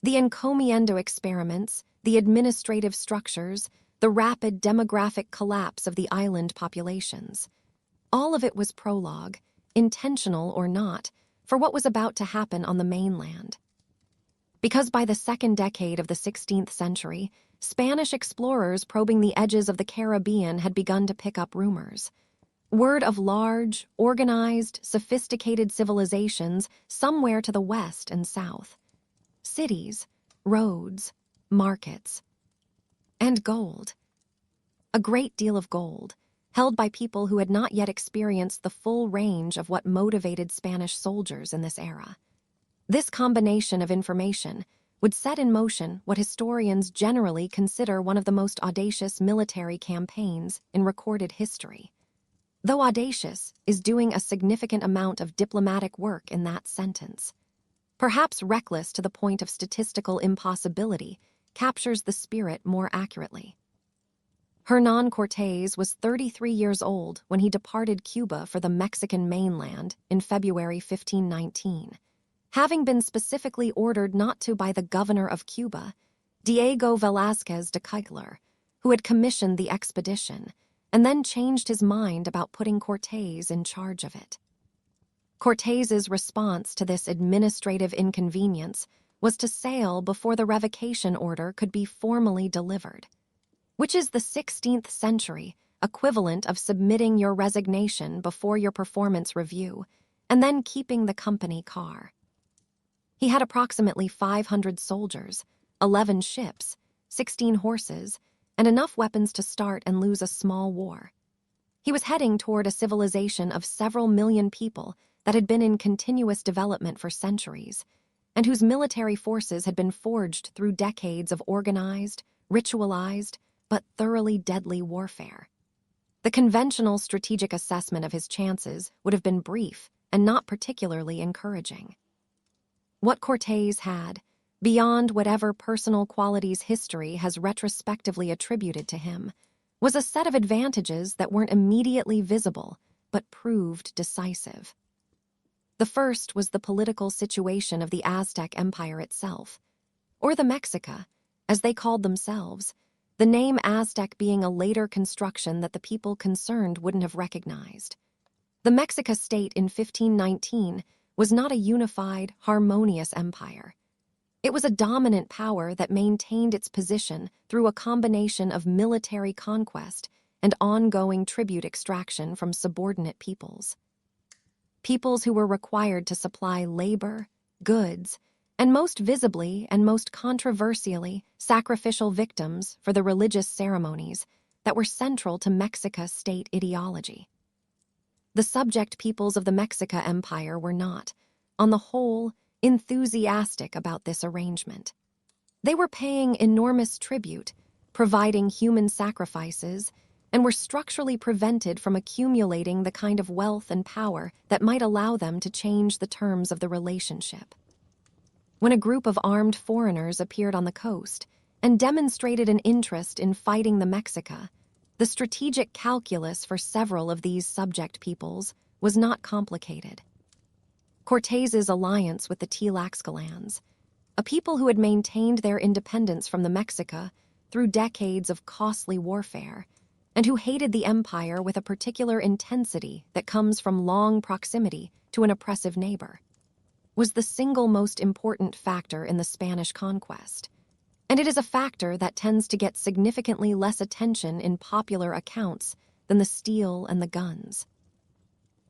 The encomiendo experiments, the administrative structures, the rapid demographic collapse of the island populations. All of it was prologue, intentional or not, for what was about to happen on the mainland. Because by the second decade of the 16th century, Spanish explorers probing the edges of the Caribbean had begun to pick up rumors. Word of large, organized, sophisticated civilizations somewhere to the west and south. Cities, roads, markets. And gold. A great deal of gold, held by people who had not yet experienced the full range of what motivated Spanish soldiers in this era. This combination of information would set in motion what historians generally consider one of the most audacious military campaigns in recorded history. Though audacious is doing a significant amount of diplomatic work in that sentence. Perhaps reckless to the point of statistical impossibility captures the spirit more accurately. Hernán Cortés was 33 years old when he departed Cuba for the Mexican mainland in February 1519, having been specifically ordered not to by the governor of Cuba, Diego Velázquez de Cuyler, who had commissioned the expedition, and then changed his mind about putting Cortés in charge of it. Cortés's response to this administrative inconvenience was to sail before the revocation order could be formally delivered, which is the 16th century equivalent of submitting your resignation before your performance review and then keeping the company car. He had approximately 500 soldiers, 11 ships, 16 horses, and enough weapons to start and lose a small war. He was heading toward a civilization of several million people that had been in continuous development for centuries, and whose military forces had been forged through decades of organized, ritualized, but thoroughly deadly warfare. The conventional strategic assessment of his chances would have been brief and not particularly encouraging. What Cortés had, beyond whatever personal qualities history has retrospectively attributed to him, was a set of advantages that weren't immediately visible but proved decisive. The first was the political situation of the Aztec Empire itself, or the Mexica, as they called themselves, the name Aztec being a later construction that the people concerned wouldn't have recognized. The Mexica state in 1519 was not a unified, harmonious empire. It was a dominant power that maintained its position through a combination of military conquest and ongoing tribute extraction from subordinate peoples. Peoples who were required to supply labor, goods, and most visibly and most controversially, sacrificial victims for the religious ceremonies that were central to Mexica's state ideology. The subject peoples of the Mexica Empire were not, on the whole, enthusiastic about this arrangement. They were paying enormous tribute, providing human sacrifices, and were structurally prevented from accumulating the kind of wealth and power that might allow them to change the terms of the relationship. When a group of armed foreigners appeared on the coast and demonstrated an interest in fighting the Mexica, the strategic calculus for several of these subject peoples was not complicated. Cortés's alliance with the Tlaxcalans, a people who had maintained their independence from the Mexica through decades of costly warfare, and who hated the empire with a particular intensity that comes from long proximity to an oppressive neighbor, was the single most important factor in the Spanish conquest, and it is a factor that tends to get significantly less attention in popular accounts than the steel and the guns.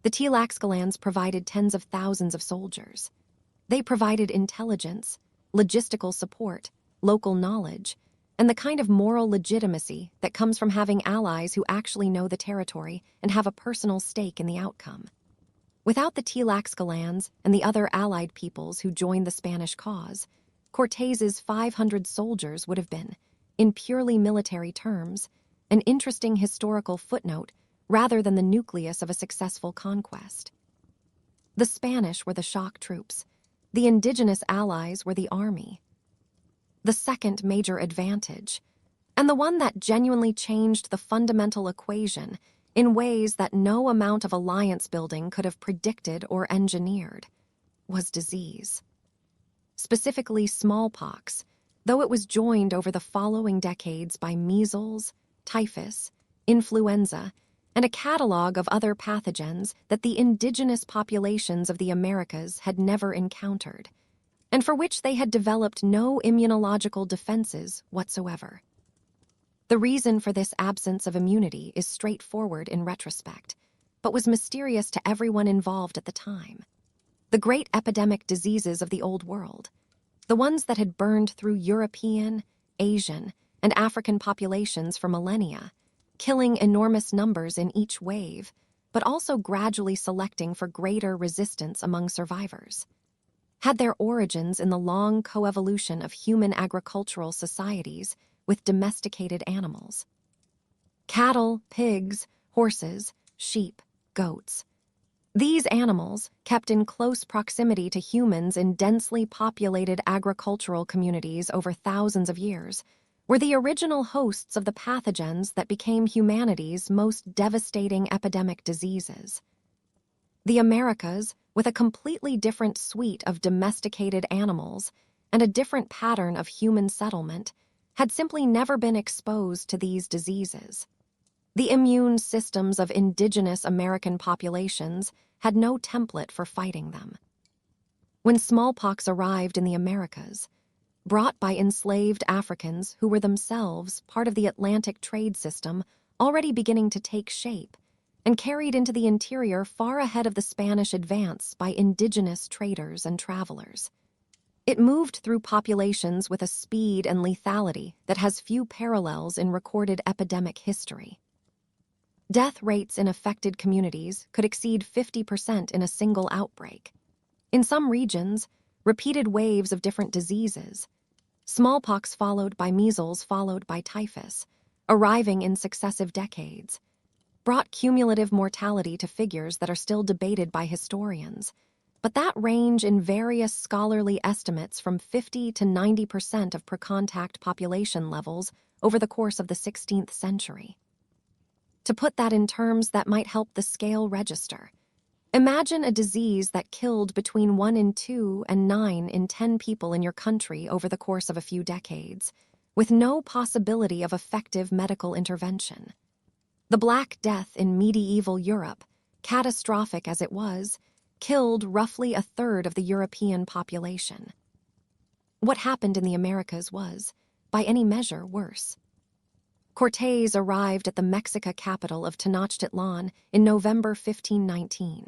The Tlaxcalans provided tens of thousands of soldiers. They provided intelligence, logistical support, local knowledge, and the kind of moral legitimacy that comes from having allies who actually know the territory and have a personal stake in the outcome. Without the Tlaxcalans and the other allied peoples who joined the Spanish cause, Cortés's 500 soldiers would have been, in purely military terms, an interesting historical footnote rather than the nucleus of a successful conquest. The Spanish were the shock troops. The indigenous allies were the army. The second major advantage, and the one that genuinely changed the fundamental equation in ways that no amount of alliance building could have predicted or engineered, was disease. Specifically smallpox, though it was joined over the following decades by measles, typhus, influenza, and a catalog of other pathogens that the indigenous populations of the Americas had never encountered, and for which they had developed no immunological defenses whatsoever. The reason for this absence of immunity is straightforward in retrospect. but was mysterious to everyone involved at the time. The great epidemic diseases of the Old World, the ones that had burned through European, Asian, and African populations for millennia, killing enormous numbers in each wave, but also gradually selecting for greater resistance among survivors, had their origins in the long coevolution of human agricultural societies with domesticated animals. Cattle, pigs, horses, sheep, goats. These animals, kept in close proximity to humans in densely populated agricultural communities over thousands of years, were the original hosts of the pathogens that became humanity's most devastating epidemic diseases. The Americas, with a completely different suite of domesticated animals and a different pattern of human settlement, had simply never been exposed to these diseases. The immune systems of indigenous American populations had no template for fighting them. When smallpox arrived in the Americas, brought by enslaved Africans who were themselves part of the Atlantic trade system already beginning to take shape, and carried into the interior far ahead of the Spanish advance by indigenous traders and travelers. It moved through populations with a speed and lethality that has few parallels in recorded epidemic history. Death rates in affected communities could exceed 50% in a single outbreak. In some regions, repeated waves of different diseases, smallpox followed by measles followed by typhus, arriving in successive decades, brought cumulative mortality to figures that are still debated by historians, but that range in various scholarly estimates from 50 to 90% of per-contact population levels over the course of the 16th century. To put that in terms that might help the scale register, imagine a disease that killed between 1 in 2 and 9 in 10 people in your country over the course of a few decades, with no possibility of effective medical intervention. The Black Death in medieval Europe, catastrophic as it was, killed roughly a third of the European population. What happened in the Americas was, by any measure, worse. Cortés arrived at the Mexica capital of Tenochtitlan in November 1519.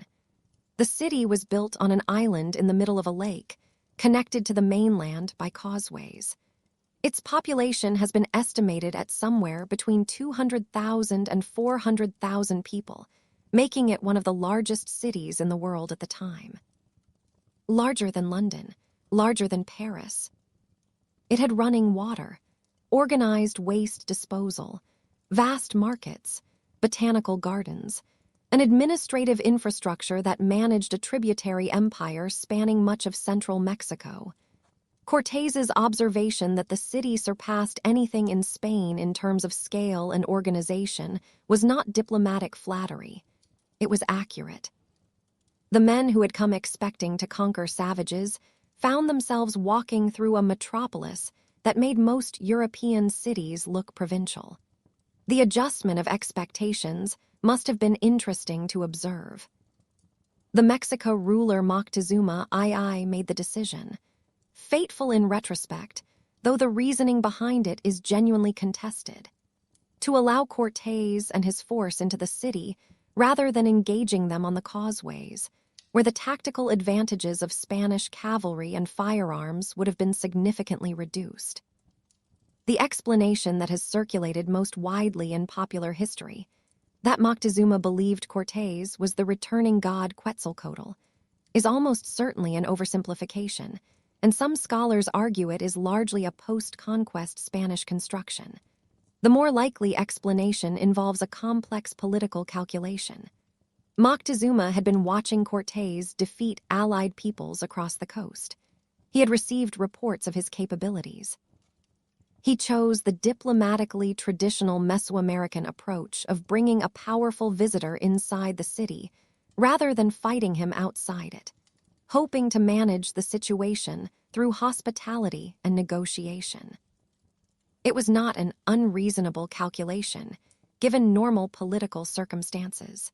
The city was built on an island in the middle of a lake, connected to the mainland by causeways. Its population has been estimated at somewhere between 200,000 and 400,000 people, making it one of the largest cities in the world at the time. Larger than London, larger than Paris. It had running water, organized waste disposal, vast markets, botanical gardens, an administrative infrastructure that managed a tributary empire spanning much of central Mexico. Cortés's observation that the city surpassed anything in Spain in terms of scale and organization was not diplomatic flattery. It was accurate. The men who had come expecting to conquer savages found themselves walking through a metropolis that made most European cities look provincial. The adjustment of expectations must have been interesting to observe. The Mexico ruler Moctezuma II made the decision. Fateful in retrospect, though the reasoning behind it is genuinely contested. To allow Cortés and his force into the city rather than engaging them on the causeways, where the tactical advantages of Spanish cavalry and firearms would have been significantly reduced. The explanation that has circulated most widely in popular history, that Moctezuma believed Cortés was the returning god Quetzalcoatl, is almost certainly an oversimplification, and some scholars argue it is largely a post-conquest Spanish construction. The more likely explanation involves a complex political calculation. Moctezuma had been watching Cortés defeat allied peoples across the coast. He had received reports of his capabilities. He chose the diplomatically traditional Mesoamerican approach of bringing a powerful visitor inside the city rather than fighting him outside it, hoping to manage the situation through hospitality and negotiation. It was not an unreasonable calculation, given normal political circumstances.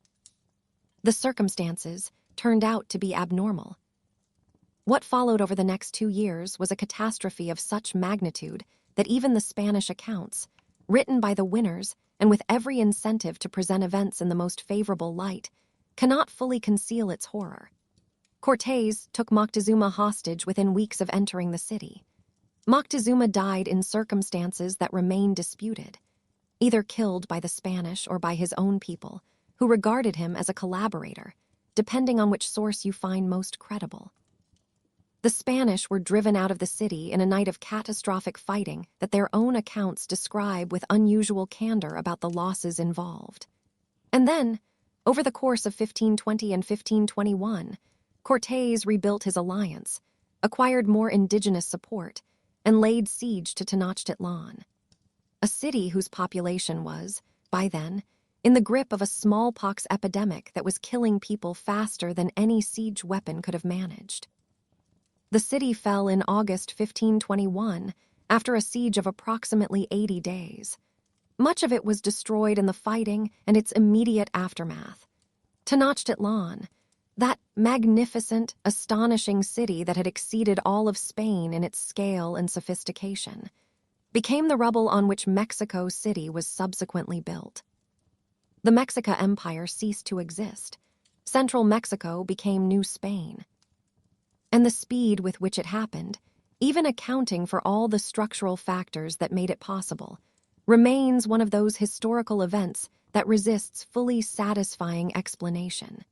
The circumstances turned out to be abnormal. What followed over the next 2 years was a catastrophe of such magnitude that even the Spanish accounts, written by the winners and with every incentive to present events in the most favorable light, cannot fully conceal its horror. Cortés took Moctezuma hostage within weeks of entering the city. Moctezuma died in circumstances that remain disputed, either killed by the Spanish or by his own people, who regarded him as a collaborator, depending on which source you find most credible. The Spanish were driven out of the city in a night of catastrophic fighting that their own accounts describe with unusual candor about the losses involved. And then, over the course of 1520 and 1521, Cortés rebuilt his alliance, acquired more indigenous support, and laid siege to Tenochtitlan, a city whose population was, by then, in the grip of a smallpox epidemic that was killing people faster than any siege weapon could have managed. The city fell in August 1521 after a siege of approximately 80 days. Much of it was destroyed in the fighting and its immediate aftermath. Tenochtitlan, that magnificent, astonishing city that had exceeded all of Spain in its scale and sophistication, became the rubble on which Mexico City was subsequently built. The Mexica Empire ceased to exist. Central Mexico became New Spain. And the speed with which it happened, even accounting for all the structural factors that made it possible, remains one of those historical events that resists fully satisfying explanation.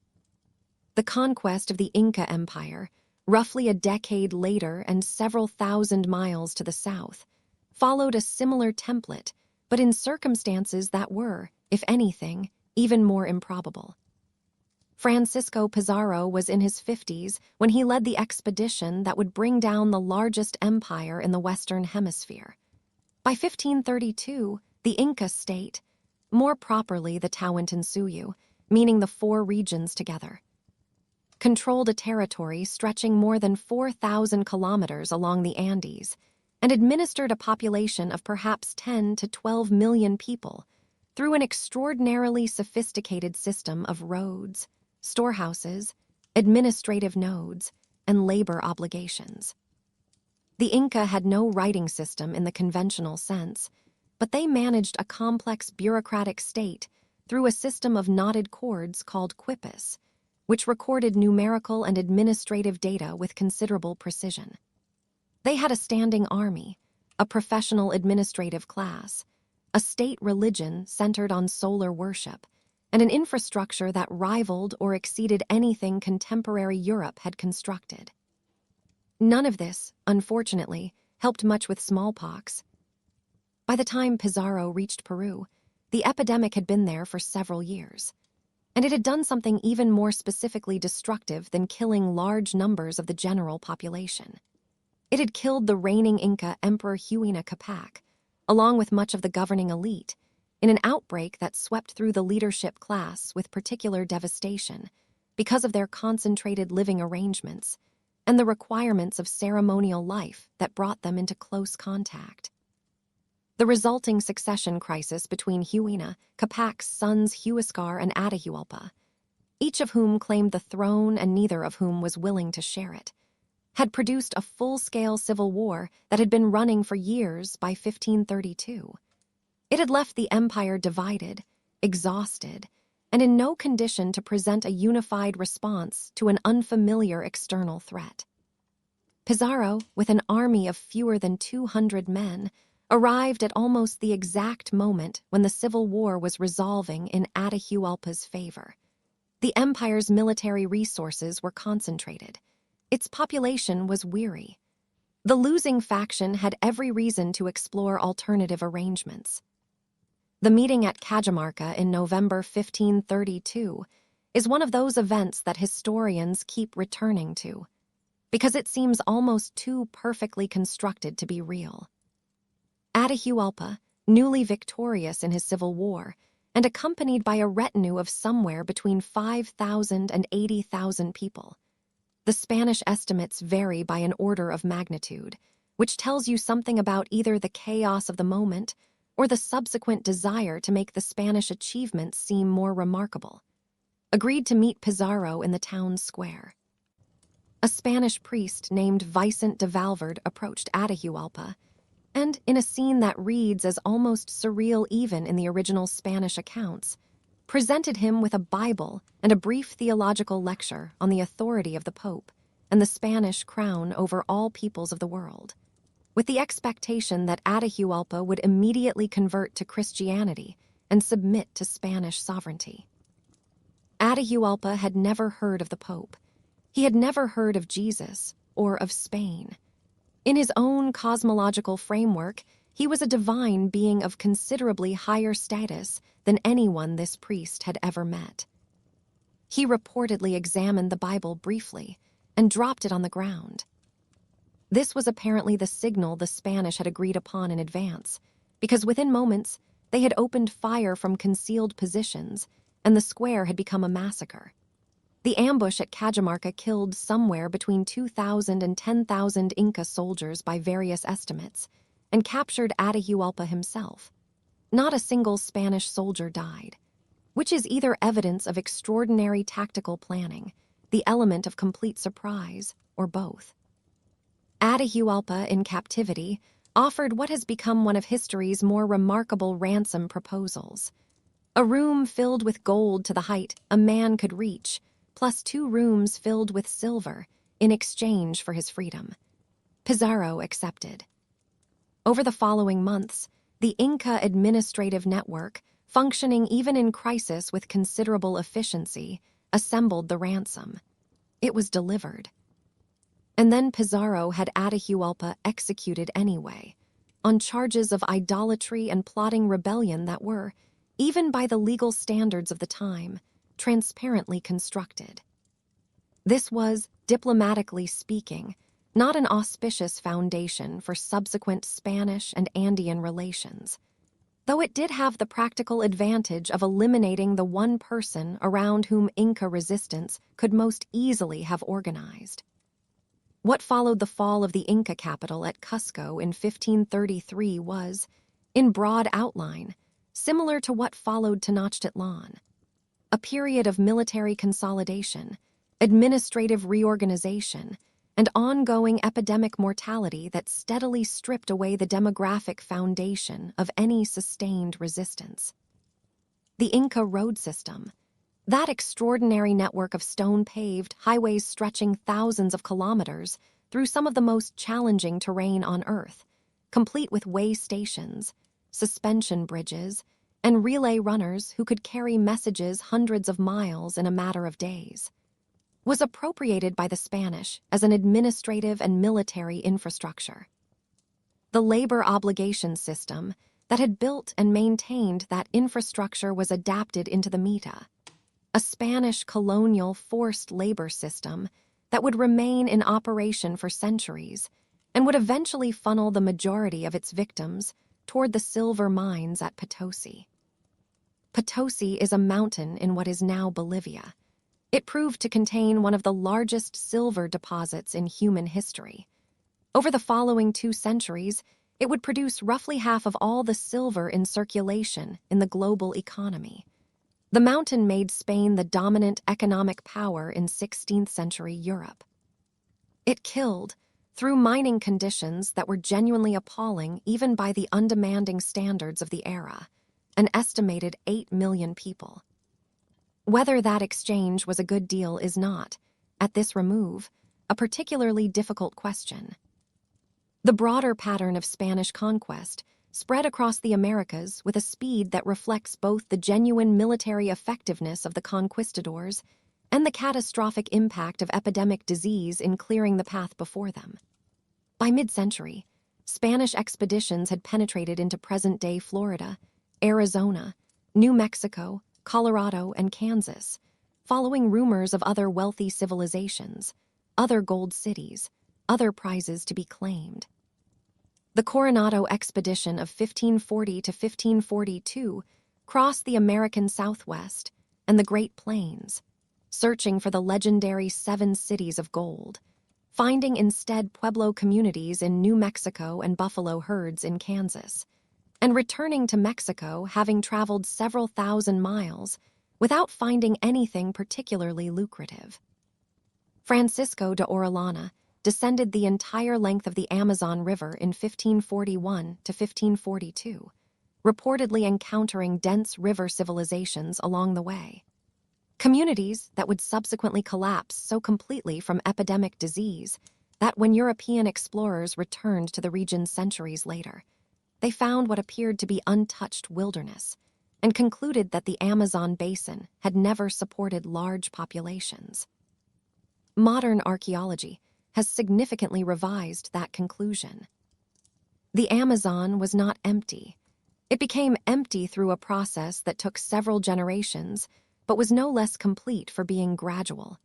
The conquest of the Inca Empire, roughly a decade later and several thousand miles to the south, followed a similar template, but in circumstances that were, if anything, even more improbable. Francisco Pizarro was in his 50s when he led the expedition that would bring down the largest empire in the Western Hemisphere. By 1532, the Inca state, more properly the Tawantinsuyu, meaning the four regions together, controlled a territory stretching more than 4,000 kilometers along the Andes and administered a population of perhaps 10 to 12 million people through an extraordinarily sophisticated system of roads, storehouses, administrative nodes, and labor obligations. The Inca had no writing system in the conventional sense, but they managed a complex bureaucratic state through a system of knotted cords called quipus, which recorded numerical and administrative data with considerable precision. They had a standing army, a professional administrative class, a state religion centered on solar worship, and an infrastructure that rivaled or exceeded anything contemporary Europe had constructed. None of this, unfortunately, helped much with smallpox. By the time Pizarro reached Peru, the epidemic had been there for several years, and it had done something even more specifically destructive than killing large numbers of the general population. It had killed the reigning Inca Emperor Huayna Capac, along with much of the governing elite, in an outbreak that swept through the leadership class with particular devastation because of their concentrated living arrangements and the requirements of ceremonial life that brought them into close contact. The resulting succession crisis between Huayna Capac's sons Huascar and Atahualpa, each of whom claimed the throne and neither of whom was willing to share it, had produced a full-scale civil war that had been running for years by 1532. It had left the empire divided, exhausted, and in no condition to present a unified response to an unfamiliar external threat. Pizarro, with an army of fewer than 200 men, arrived at almost the exact moment when the civil war was resolving in Atahualpa's favor. The empire's military resources were concentrated. Its population was weary. The losing faction had every reason to explore alternative arrangements. The meeting at Cajamarca in November 1532 is one of those events that historians keep returning to, because it seems almost too perfectly constructed to be real. Atahualpa, newly victorious in his civil war, and accompanied by a retinue of somewhere between 5,000 and 80,000 people. The Spanish estimates vary by an order of magnitude, which tells you something about either the chaos of the moment or the subsequent desire to make the Spanish achievements seem more remarkable, agreed to meet Pizarro in the town square. A Spanish priest named Vicente de Valverde approached Atahualpa, and, in a scene that reads as almost surreal even in the original Spanish accounts, presented him with a Bible and a brief theological lecture on the authority of the Pope and the Spanish crown over all peoples of the world, with the expectation that Atahualpa would immediately convert to Christianity and submit to Spanish sovereignty. Atahualpa had never heard of the Pope. He had never heard of Jesus or of Spain. In his own cosmological framework, he was a divine being of considerably higher status than anyone this priest had ever met. He reportedly examined the Bible briefly and dropped it on the ground. This was apparently the signal the Spanish had agreed upon in advance, because within moments they had opened fire from concealed positions and the square had become a massacre. The ambush at Cajamarca killed somewhere between 2,000 and 10,000 Inca soldiers by various estimates, and captured Atahualpa himself. Not a single Spanish soldier died, which is either evidence of extraordinary tactical planning, the element of complete surprise, or both. Atahualpa, in captivity, offered what has become one of history's more remarkable ransom proposals: a room filled with gold to the height a man could reach, plus 2 rooms filled with silver in exchange for his freedom. Pizarro accepted. Over the following months, the Inca administrative network, functioning even in crisis with considerable efficiency, assembled the ransom. It was delivered. And then Pizarro had Atahualpa executed anyway, on charges of idolatry and plotting rebellion that were, even by the legal standards of the time, transparently constructed. This was, diplomatically speaking, not an auspicious foundation for subsequent Spanish and Andean relations, though it did have the practical advantage of eliminating the one person around whom Inca resistance could most easily have organized. What followed the fall of the Inca capital at Cusco in 1533 was, in broad outline, similar to what followed Tenochtitlan: a period of military consolidation, administrative reorganization, and ongoing epidemic mortality that steadily stripped away the demographic foundation of any sustained resistance. The Inca road system, that extraordinary network of stone-paved highways stretching thousands of kilometers through some of the most challenging terrain on Earth, complete with way stations, suspension bridges, and relay runners who could carry messages hundreds of miles in a matter of days, was appropriated by the Spanish as an administrative and military infrastructure. The labor obligation system that had built and maintained that infrastructure was adapted into the Mita, a Spanish colonial forced labor system that would remain in operation for centuries and would eventually funnel the majority of its victims toward the silver mines at Potosi. Potosi is a mountain in what is now Bolivia. It proved to contain one of the largest silver deposits in human history. Over the following 2 centuries, it would produce roughly half of all the silver in circulation in the global economy. The mountain made Spain the dominant economic power in 16th century Europe. It killed, through mining conditions that were genuinely appalling even by the undemanding standards of the era, an estimated 8 million people. Whether that exchange was a good deal is not, at this remove, a particularly difficult question. The broader pattern of Spanish conquest spread across the Americas with a speed that reflects both the genuine military effectiveness of the conquistadors and the catastrophic impact of epidemic disease in clearing the path before them. By mid-century, Spanish expeditions had penetrated into present-day Florida, Arizona, New Mexico, Colorado, and Kansas, following rumors of other wealthy civilizations, other gold cities, other prizes to be claimed. The Coronado expedition of 1540 to 1542 crossed the American Southwest and the Great Plains, searching for the legendary 7 cities of gold, finding instead Pueblo communities in New Mexico and buffalo herds in Kansas, and returning to Mexico having traveled several thousand miles without finding anything particularly lucrative. Francisco de Orellana descended the entire length of the Amazon River in 1541 to 1542, reportedly encountering dense river civilizations along the way. Communities that would subsequently collapse so completely from epidemic disease that when European explorers returned to the region centuries later, they found what appeared to be untouched wilderness and concluded that the Amazon basin had never supported large populations. Modern archaeology has significantly revised that conclusion. The Amazon was not empty. It became empty through a process that took several generations, but was no less complete for being gradual.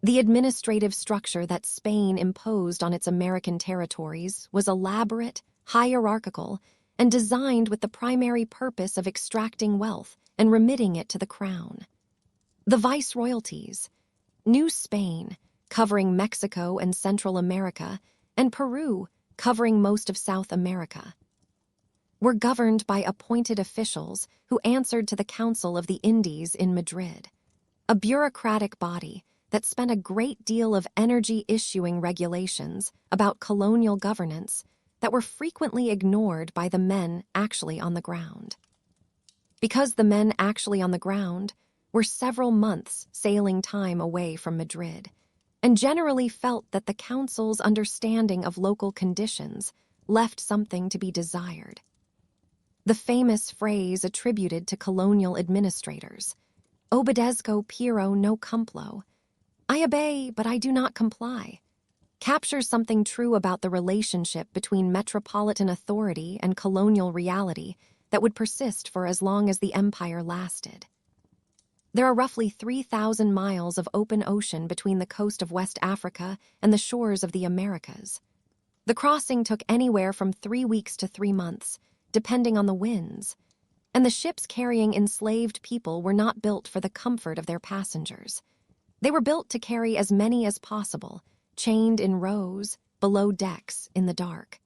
The administrative structure that Spain imposed on its American territories was elaborate, hierarchical, and designed with the primary purpose of extracting wealth and remitting it to the crown. The viceroyalties, New Spain, covering Mexico and Central America, and Peru, covering most of South America, were governed by appointed officials who answered to the Council of the Indies in Madrid, a bureaucratic body that spent a great deal of energy issuing regulations about colonial governance that were frequently ignored by the men actually on the ground. Because the men actually on the ground were several months sailing time away from Madrid, and generally felt that the council's understanding of local conditions left something to be desired. The famous phrase attributed to colonial administrators, "Obedezco pero no cumplo," I obey but I do not comply, captures something true about the relationship between metropolitan authority and colonial reality that would persist for as long as the empire lasted. There are roughly 3,000 miles of open ocean between the coast of West Africa and the shores of the Americas. The crossing took anywhere from 3 weeks to 3 months, depending on the winds, and the ships carrying enslaved people were not built for the comfort of their passengers. They were built to carry as many as possible, chained in rows, below decks, in the dark.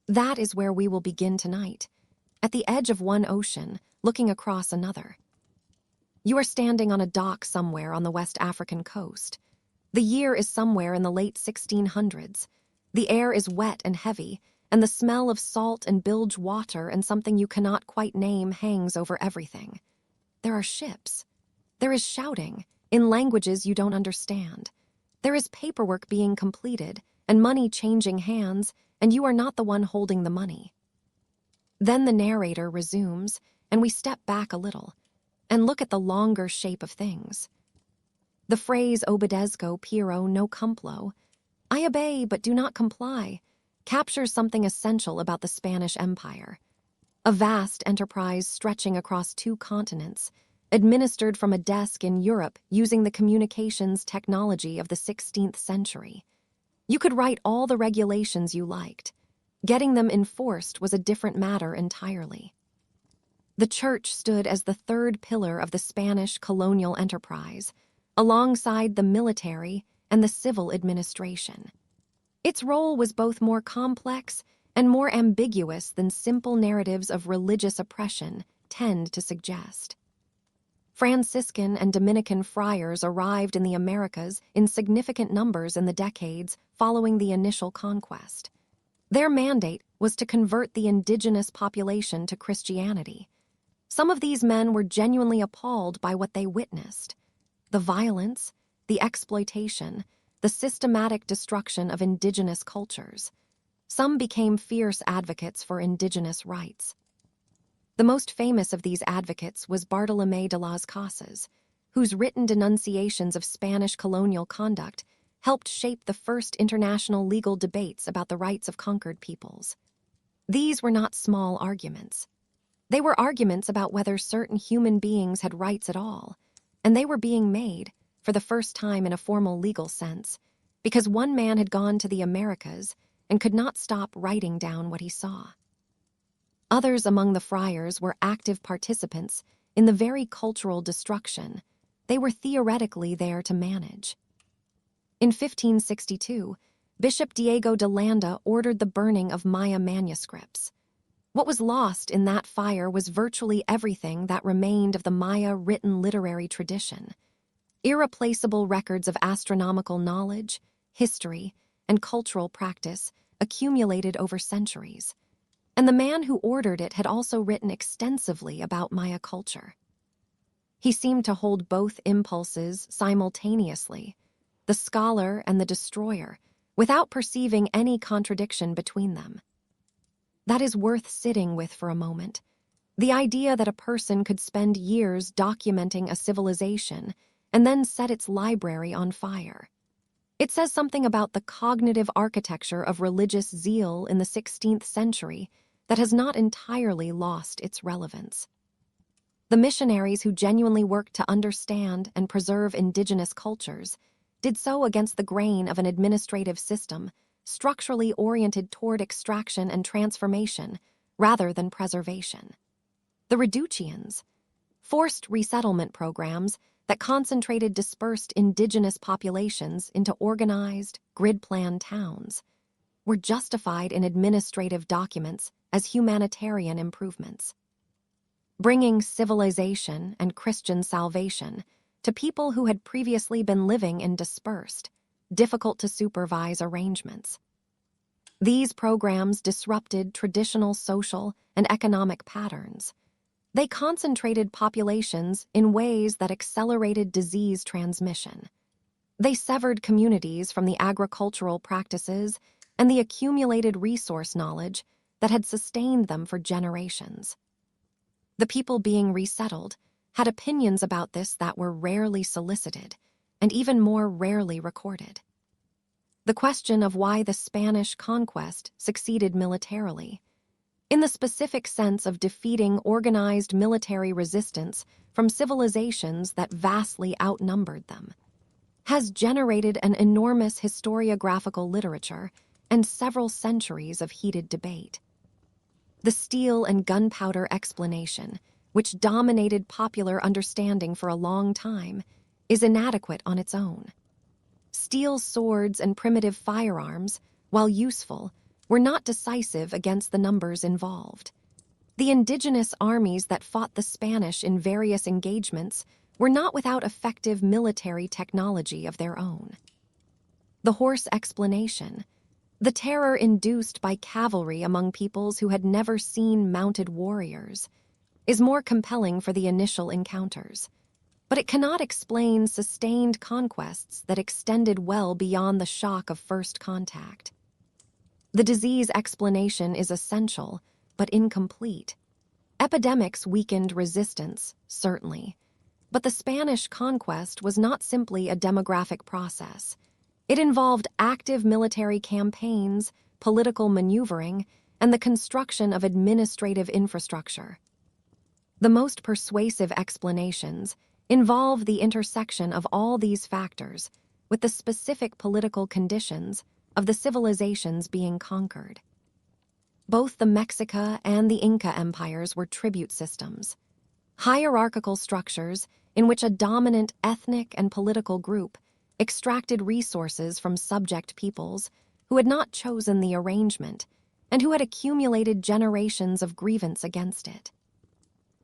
That is where we will begin tonight, at the edge of one ocean, looking across another. You are standing on a dock somewhere on the West African coast. The year is somewhere in the late 1600s. The air is wet and heavy, and the smell of salt and bilge water and something you cannot quite name hangs over everything. There are ships. There is shouting, in languages you don't understand. There is paperwork being completed, and money changing hands, and you are not the one holding the money. Then the narrator resumes, and we step back a little, and look at the longer shape of things. The phrase "Obedezco pero no cumplo," I obey but do not comply, captures something essential about the Spanish Empire. A vast enterprise stretching across 2 continents, administered from a desk in Europe using the communications technology of the 16th century. You could write all the regulations you liked. Getting them enforced was a different matter entirely. The church stood as the 3rd pillar of the Spanish colonial enterprise, alongside the military and the civil administration. Its role was both more complex and more ambiguous than simple narratives of religious oppression tend to suggest. Franciscan and Dominican friars arrived in the Americas in significant numbers in the decades following the initial conquest. Their mandate was to convert the indigenous population to Christianity. Some of these men were genuinely appalled by what they witnessed: the violence, the exploitation, the systematic destruction of indigenous cultures. Some became fierce advocates for indigenous rights. The most famous of these advocates was Bartolomé de las Casas, whose written denunciations of Spanish colonial conduct helped shape the first international legal debates about the rights of conquered peoples. These were not small arguments. They were arguments about whether certain human beings had rights at all, and they were being made, for the first time in a formal legal sense, because one man had gone to the Americas and could not stop writing down what he saw. Others among the friars were active participants in the very cultural destruction they were theoretically there to manage. In 1562, Bishop Diego de Landa ordered the burning of Maya manuscripts. What was lost in that fire was virtually everything that remained of the Maya written literary tradition. Irreplaceable records of astronomical knowledge, history, and cultural practice accumulated over centuries. and the man who ordered it had also written extensively about Maya culture. He seemed to hold both impulses simultaneously, the scholar and the destroyer, without perceiving any contradiction between them. That is worth sitting with for a moment. The idea that a person could spend years documenting a civilization and then set its library on fire. It says something about the cognitive architecture of religious zeal in the 16th century that has not entirely lost its relevance. The missionaries who genuinely worked to understand and preserve indigenous cultures did so against the grain of an administrative system structurally oriented toward extraction and transformation rather than preservation. The Reductians, forced resettlement programs that concentrated dispersed indigenous populations into organized, grid-planned towns, were justified in administrative documents as humanitarian improvements. Bringing civilization and Christian salvation to people who had previously been living in dispersed, difficult-to-supervise arrangements. These programs disrupted traditional social and economic patterns. They concentrated populations in ways that accelerated disease transmission. They severed communities from the agricultural practices and the accumulated resource knowledge that had sustained them for generations. The people being resettled had opinions about this that were rarely solicited and even more rarely recorded. The question of why the Spanish conquest succeeded militarily, in the specific sense of defeating organized military resistance from civilizations that vastly outnumbered them, has generated an enormous historiographical literature and several centuries of heated debate. The steel and gunpowder explanation, which dominated popular understanding for a long time, is inadequate on its own. Steel swords and primitive firearms, while useful, were not decisive against the numbers involved. The indigenous armies that fought the Spanish in various engagements were not without effective military technology of their own. The horse explanation, the terror induced by cavalry among peoples who had never seen mounted warriors, is more compelling for the initial encounters, but it cannot explain sustained conquests that extended well beyond the shock of first contact. The disease explanation is essential, but incomplete. Epidemics weakened resistance, certainly, but the Spanish conquest was not simply a demographic process. It involved active military campaigns, political maneuvering, and the construction of administrative infrastructure. The most persuasive explanations involve the intersection of all these factors with the specific political conditions of the civilizations being conquered. Both the Mexica and the Inca empires were tribute systems, hierarchical structures in which a dominant ethnic and political group extracted resources from subject peoples who had not chosen the arrangement and who had accumulated generations of grievance against it.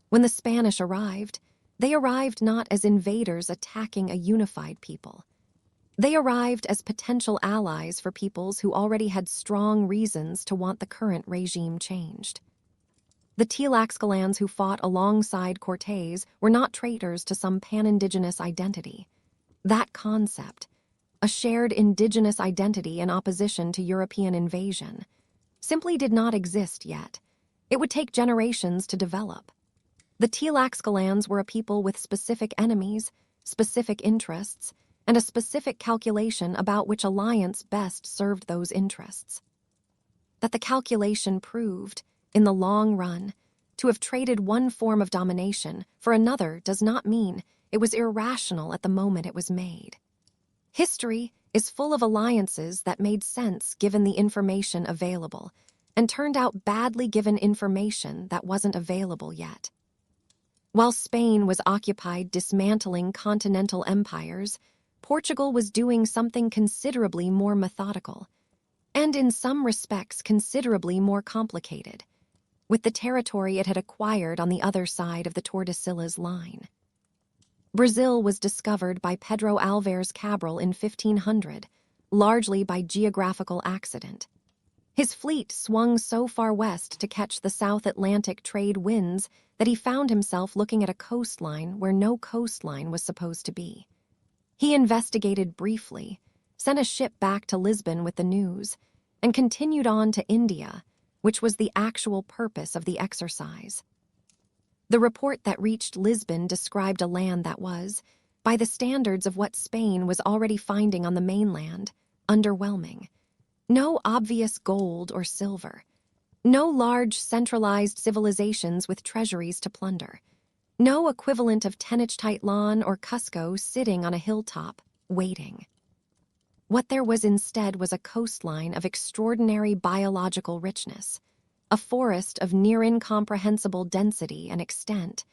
When the Spanish arrived, they arrived not as invaders attacking a unified people. They arrived as potential allies for peoples who already had strong reasons to want the current regime changed. The Tlaxcalans who fought alongside Cortés were not traitors to some pan-indigenous identity. That concept, a shared indigenous identity in opposition to European invasion, simply did not exist yet. It would take generations to develop. The Tlaxcalans were a people with specific enemies, specific interests, and a specific calculation about which alliance best served those interests. That the calculation proved, in the long run, to have traded one form of domination for another does not mean it was irrational at the moment it was made. History is full of alliances that made sense given the information available, and turned out badly given information that wasn't available yet. While Spain was occupied dismantling continental empires, Portugal was doing something considerably more methodical, and in some respects considerably more complicated, with the territory it had acquired on the other side of the Tordesillas line. Brazil was discovered by Pedro Álvares Cabral in 1500, largely by geographical accident. His fleet swung so far west to catch the South Atlantic trade winds that he found himself looking at a coastline where no coastline was supposed to be. He investigated briefly, sent a ship back to Lisbon with the news, and continued on to India, which was the actual purpose of the exercise. The report that reached Lisbon described a land that was, by the standards of what Spain was already finding on the mainland, underwhelming. No obvious gold or silver. No large centralized civilizations with treasuries to plunder. No equivalent of Tenochtitlan or Cusco sitting on a hilltop, waiting. What there was instead was a coastline of extraordinary biological richness, a forest of near-incomprehensible density and extent,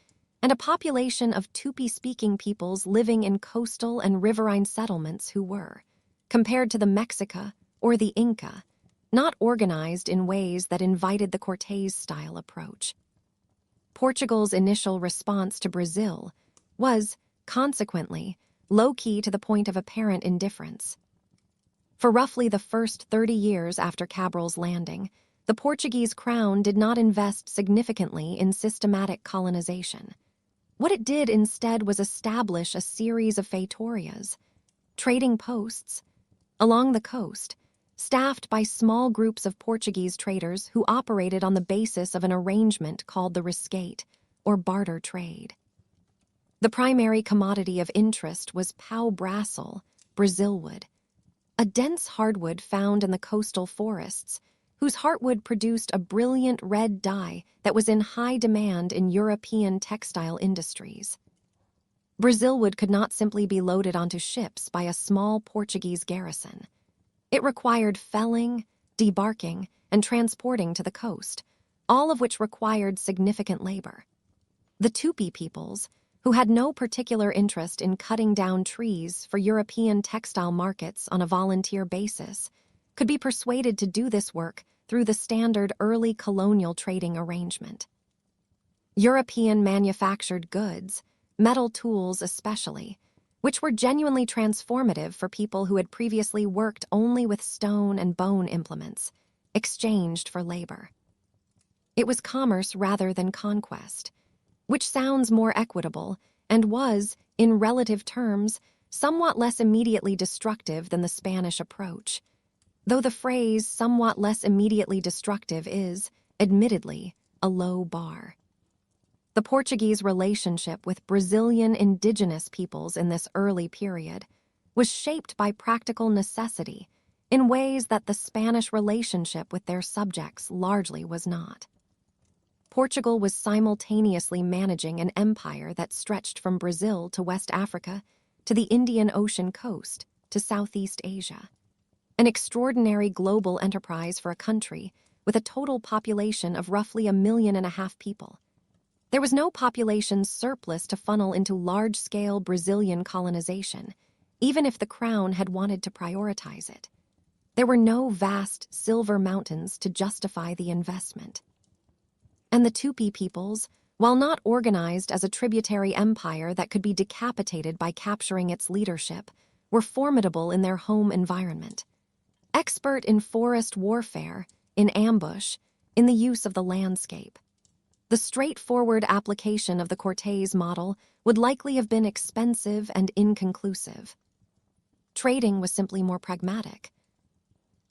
and a population of Tupi-speaking peoples living in coastal and riverine settlements who were, compared to the Mexica or the Inca, not organized in ways that invited the Cortés-style approach. Portugal's initial response to Brazil was, consequently, low-key to the point of apparent indifference. For roughly the first 30 years after Cabral's landing, the Portuguese crown did not invest significantly in systematic colonization. What it did instead was establish a series of feitorias, trading posts, along the coast, staffed by small groups of Portuguese traders who operated on the basis of an arrangement called the resgate, or barter trade. The primary commodity of interest was pau-brasil, Brazilwood, a dense hardwood found in the coastal forests, whose heartwood produced a brilliant red dye that was in high demand in European textile industries. Brazilwood could not simply be loaded onto ships by a small Portuguese garrison. It required felling, debarking, and transporting to the coast, all of which required significant labor. The Tupi peoples, who had no particular interest in cutting down trees for European textile markets on a volunteer basis, could be persuaded to do this work through the standard early colonial trading arrangement. European manufactured goods, metal tools especially, which were genuinely transformative for people who had previously worked only with stone and bone implements, exchanged for labor. It was commerce rather than conquest, which sounds more equitable and was, in relative terms, somewhat less immediately destructive than the Spanish approach, though the phrase somewhat less immediately destructive is, admittedly, a low bar. The Portuguese relationship with Brazilian indigenous peoples in this early period was shaped by practical necessity in ways that the Spanish relationship with their subjects largely was not. Portugal was simultaneously managing an empire that stretched from Brazil to West Africa, to the Indian Ocean coast, to Southeast Asia. An extraordinary global enterprise for a country with a total population of roughly 1.5 million people. There was no population surplus to funnel into large-scale Brazilian colonization, even if the crown had wanted to prioritize it. There were no vast silver mountains to justify the investment. And the Tupi peoples, while not organized as a tributary empire that could be decapitated by capturing its leadership, were formidable in their home environment. Expert in forest warfare, in ambush, in the use of the landscape. The straightforward application of the Cortés model would likely have been expensive and inconclusive. Trading was simply more pragmatic.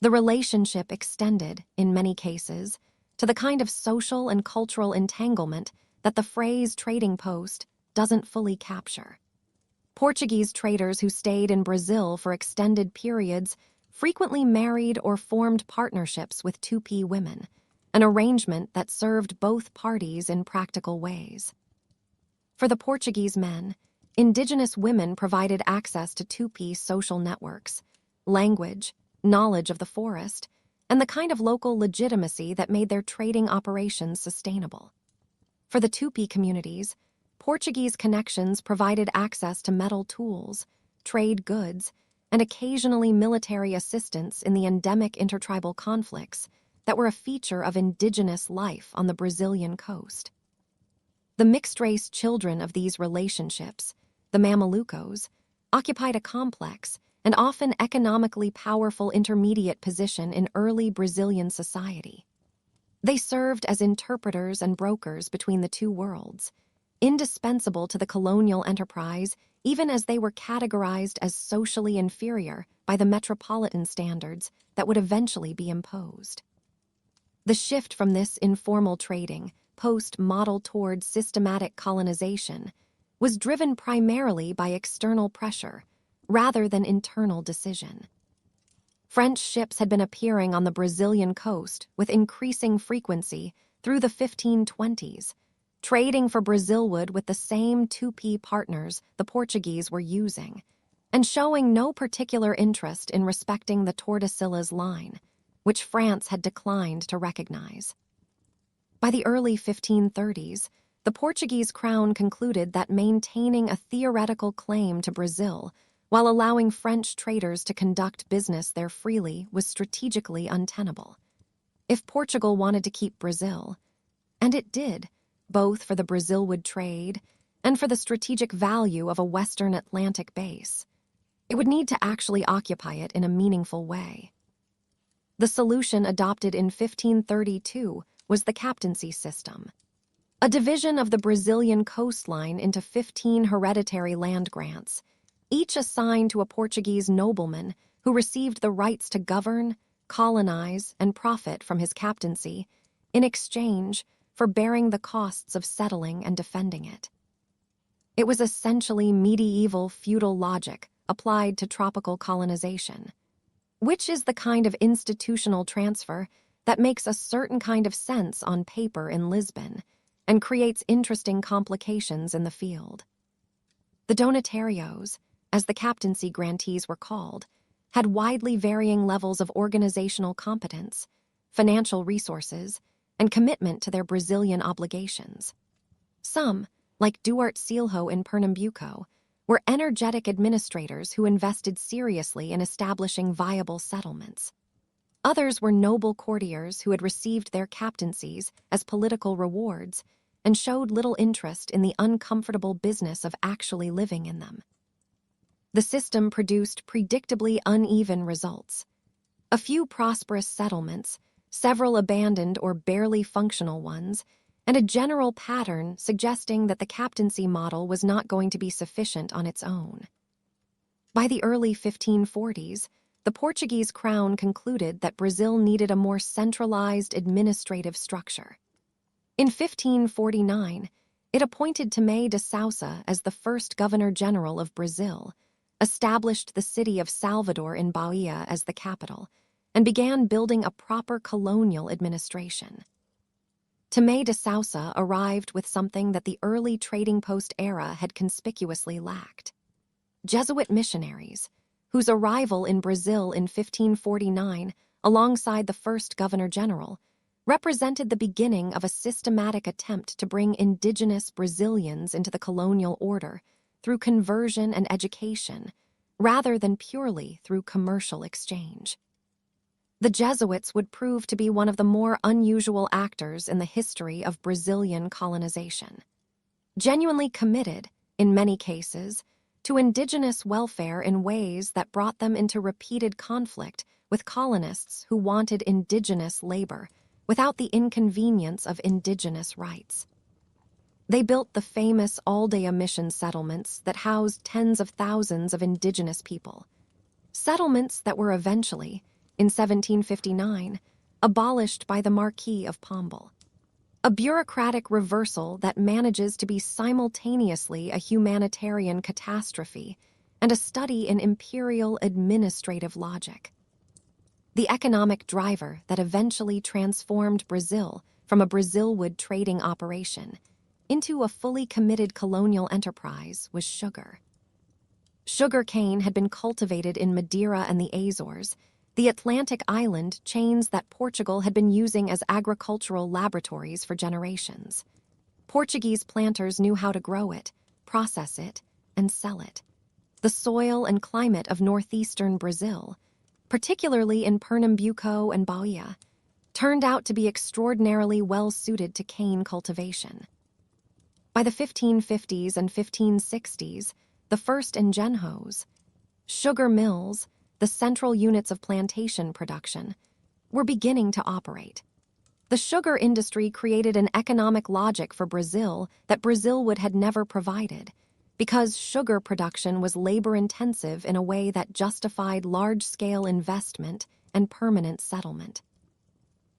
The relationship extended, in many cases, to the kind of social and cultural entanglement that the phrase trading post doesn't fully capture. Portuguese traders who stayed in Brazil for extended periods frequently married or formed partnerships with Tupi women, an arrangement that served both parties in practical ways. For the Portuguese men, indigenous women provided access to Tupi social networks, language, knowledge of the forest, and the kind of local legitimacy that made their trading operations sustainable. For the Tupi communities, Portuguese connections provided access to metal tools, trade goods, and occasionally military assistance in the endemic intertribal conflicts that were a feature of indigenous life on the Brazilian coast. The mixed-race children of these relationships, the Mamelucos, occupied a complex and often economically powerful intermediate position in early Brazilian society. They served as interpreters and brokers between the two worlds, indispensable to the colonial enterprise even as they were categorized as socially inferior by the metropolitan standards that would eventually be imposed. The shift from this informal trading post-model toward systematic colonization was driven primarily by external pressure rather than internal decision. French ships had been appearing on the Brazilian coast with increasing frequency through the 1520s, trading for Brazilwood with the same Tupi partners the Portuguese were using, and showing no particular interest in respecting the Tordesillas line, which France had declined to recognize. By the early 1530s, the Portuguese crown concluded that maintaining a theoretical claim to Brazil while allowing French traders to conduct business there freely was strategically untenable. If Portugal wanted to keep Brazil, and it did, both for the Brazilwood trade and for the strategic value of a Western Atlantic base, it would need to actually occupy it in a meaningful way. The solution adopted in 1532 was the captaincy system, a division of the Brazilian coastline into 15 hereditary land grants, each assigned to a Portuguese nobleman who received the rights to govern, colonize, and profit from his captaincy in exchange for bearing the costs of settling and defending it. It was essentially medieval feudal logic applied to tropical colonization, which is the kind of institutional transfer that makes a certain kind of sense on paper in Lisbon and creates interesting complications in the field. The donatarios, as the captaincy grantees were called, had widely varying levels of organizational competence, financial resources, and commitment to their Brazilian obligations. Some, like Duarte Silho in Pernambuco, were energetic administrators who invested seriously in establishing viable settlements. Others were noble courtiers who had received their captaincies as political rewards and showed little interest in the uncomfortable business of actually living in them. The system produced predictably uneven results. A few prosperous settlements, several abandoned or barely functional ones, and a general pattern suggesting that the captaincy model was not going to be sufficient on its own. By the early 1540s, the Portuguese crown concluded that Brazil needed a more centralized administrative structure. In 1549, it appointed Tomé de Sousa as the first governor-general of Brazil, established the city of Salvador in Bahia as the capital, and began building a proper colonial administration. Tomé de Sousa arrived with something that the early trading post era had conspicuously lacked: Jesuit missionaries, whose arrival in Brazil in 1549, alongside the first governor-general, represented the beginning of a systematic attempt to bring indigenous Brazilians into the colonial order through conversion and education, rather than purely through commercial exchange. The Jesuits would prove to be one of the more unusual actors in the history of Brazilian colonization. Genuinely committed, in many cases, to indigenous welfare in ways that brought them into repeated conflict with colonists who wanted indigenous labor without the inconvenience of indigenous rights. They built the famous Aldeia mission settlements that housed tens of thousands of indigenous people, settlements that were eventually, in 1759, abolished by the Marquis of Pombal. A bureaucratic reversal that manages to be simultaneously a humanitarian catastrophe and a study in imperial administrative logic. The economic driver that eventually transformed Brazil from a Brazilwood trading operation into a fully committed colonial enterprise was sugar. Sugar cane had been cultivated in Madeira and the Azores, the Atlantic island chains that Portugal had been using as agricultural laboratories for generations. Portuguese planters knew how to grow it, process it, and sell it. The soil and climate of northeastern Brazil, particularly in Pernambuco and Bahia, turned out to be extraordinarily well-suited to cane cultivation. By the 1550s and 1560s, the first engenhos, Sugar mills, the central units of plantation production, were beginning to operate. The sugar industry created an economic logic for Brazil that Brazilwood had never provided, because sugar production was labor-intensive in a way that justified large-scale investment and permanent settlement.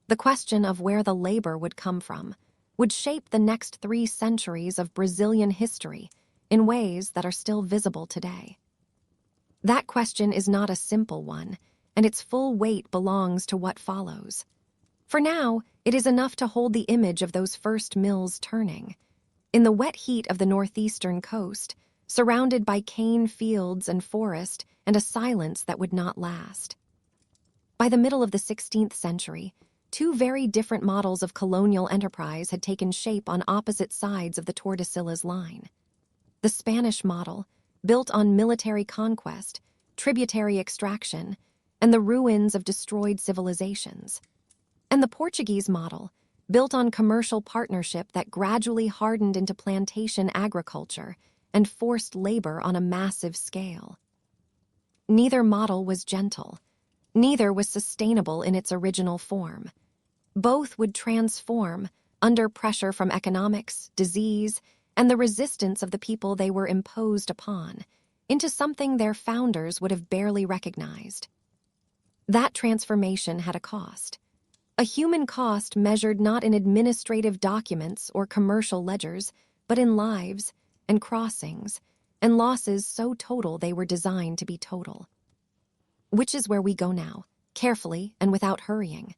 The question of where the labor would come from would shape the next 3 centuries of Brazilian history in ways that are still visible today. That question is not a simple one, and its full weight belongs to what follows. For now, it is enough to hold the image of those first mills turning. In the wet heat of the northeastern coast, surrounded by cane fields and forest and a silence that would not last. By the middle of the 16th century, 2 very different models of colonial enterprise had taken shape on opposite sides of the Tordesillas line. The Spanish model, built on military conquest, tributary extraction, and the ruins of destroyed civilizations. And the Portuguese model, built on commercial partnership that gradually hardened into plantation agriculture and forced labor on a massive scale. Neither model was gentle. Neither was sustainable in its original form. Both would transform under pressure from economics, disease, and the resistance of the people they were imposed upon into something their founders would have barely recognized. That transformation had a cost. A human cost measured not in administrative documents or commercial ledgers, but in lives and crossings, and losses so total they were designed to be total. Which is where we go now, carefully and without hurrying.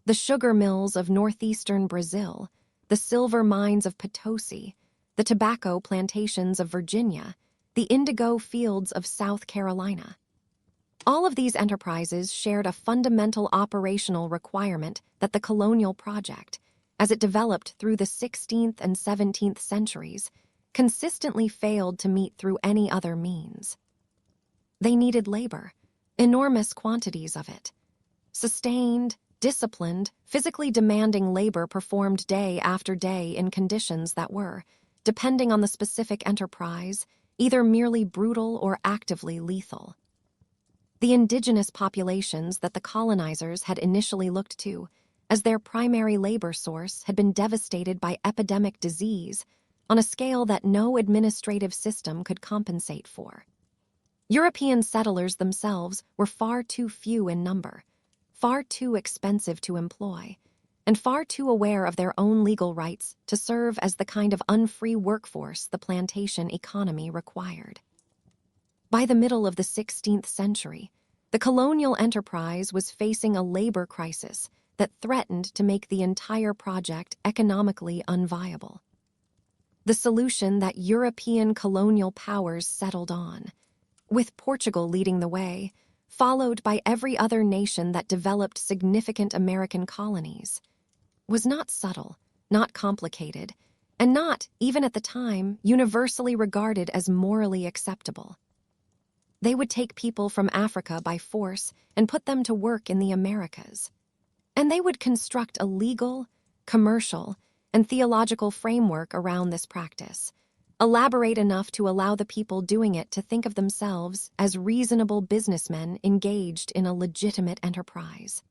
The sugar mills of northeastern Brazil, the silver mines of Potosi, the tobacco plantations of Virginia, the indigo fields of South Carolina. All of these enterprises shared a fundamental operational requirement that the colonial project, as it developed through the 16th and 17th centuries, consistently failed to meet through any other means. They needed labor, enormous quantities of it. Sustained, disciplined, physically demanding labor performed day after day in conditions that were, depending on the specific enterprise, either merely brutal or actively lethal. The indigenous populations that the colonizers had initially looked to as their primary labor source had been devastated by epidemic disease on a scale that no administrative system could compensate for. European settlers themselves were far too few in number, far too expensive to employ, and far too aware of their own legal rights to serve as the kind of unfree workforce the plantation economy required. By the middle of the 16th century, the colonial enterprise was facing a labor crisis that threatened to make the entire project economically unviable. The solution that European colonial powers settled on, with Portugal leading the way, followed by every other nation that developed significant American colonies, was not subtle, not complicated, and not, even at the time, universally regarded as morally acceptable. They would take people from Africa by force and put them to work in the Americas. And they would construct a legal, commercial, and theological framework around this practice, elaborate enough to allow the people doing it to think of themselves as reasonable businessmen engaged in a legitimate enterprise.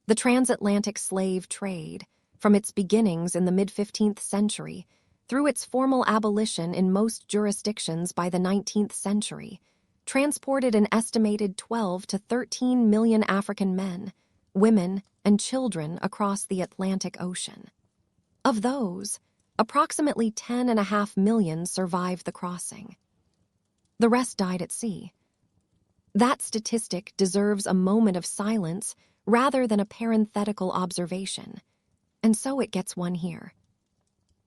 The transatlantic slave trade, from its beginnings in the mid-15th century through its formal abolition in most jurisdictions by the 19th century, transported an estimated 12 to 13 million African men, women, and children across the Atlantic Ocean. Of those, approximately 10.5 million survived the crossing. The rest died at sea. That statistic deserves a moment of silence rather than a parenthetical observation, and so it gets one here.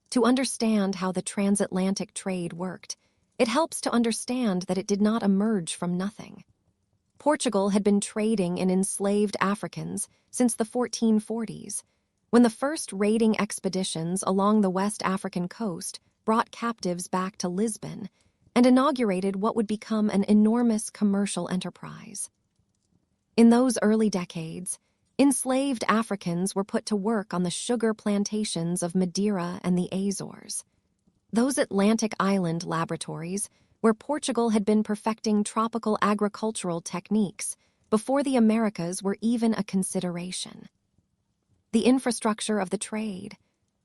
To understand how the transatlantic trade worked, it helps to understand that it did not emerge from nothing. Portugal had been trading in enslaved Africans since the 1440s, when the first raiding expeditions along the West African coast brought captives back to Lisbon and inaugurated what would become an enormous commercial enterprise. In those early decades, enslaved Africans were put to work on the sugar plantations of Madeira and the Azores. Those Atlantic island laboratories where Portugal had been perfecting tropical agricultural techniques before the Americas were even a consideration. The infrastructure of the trade,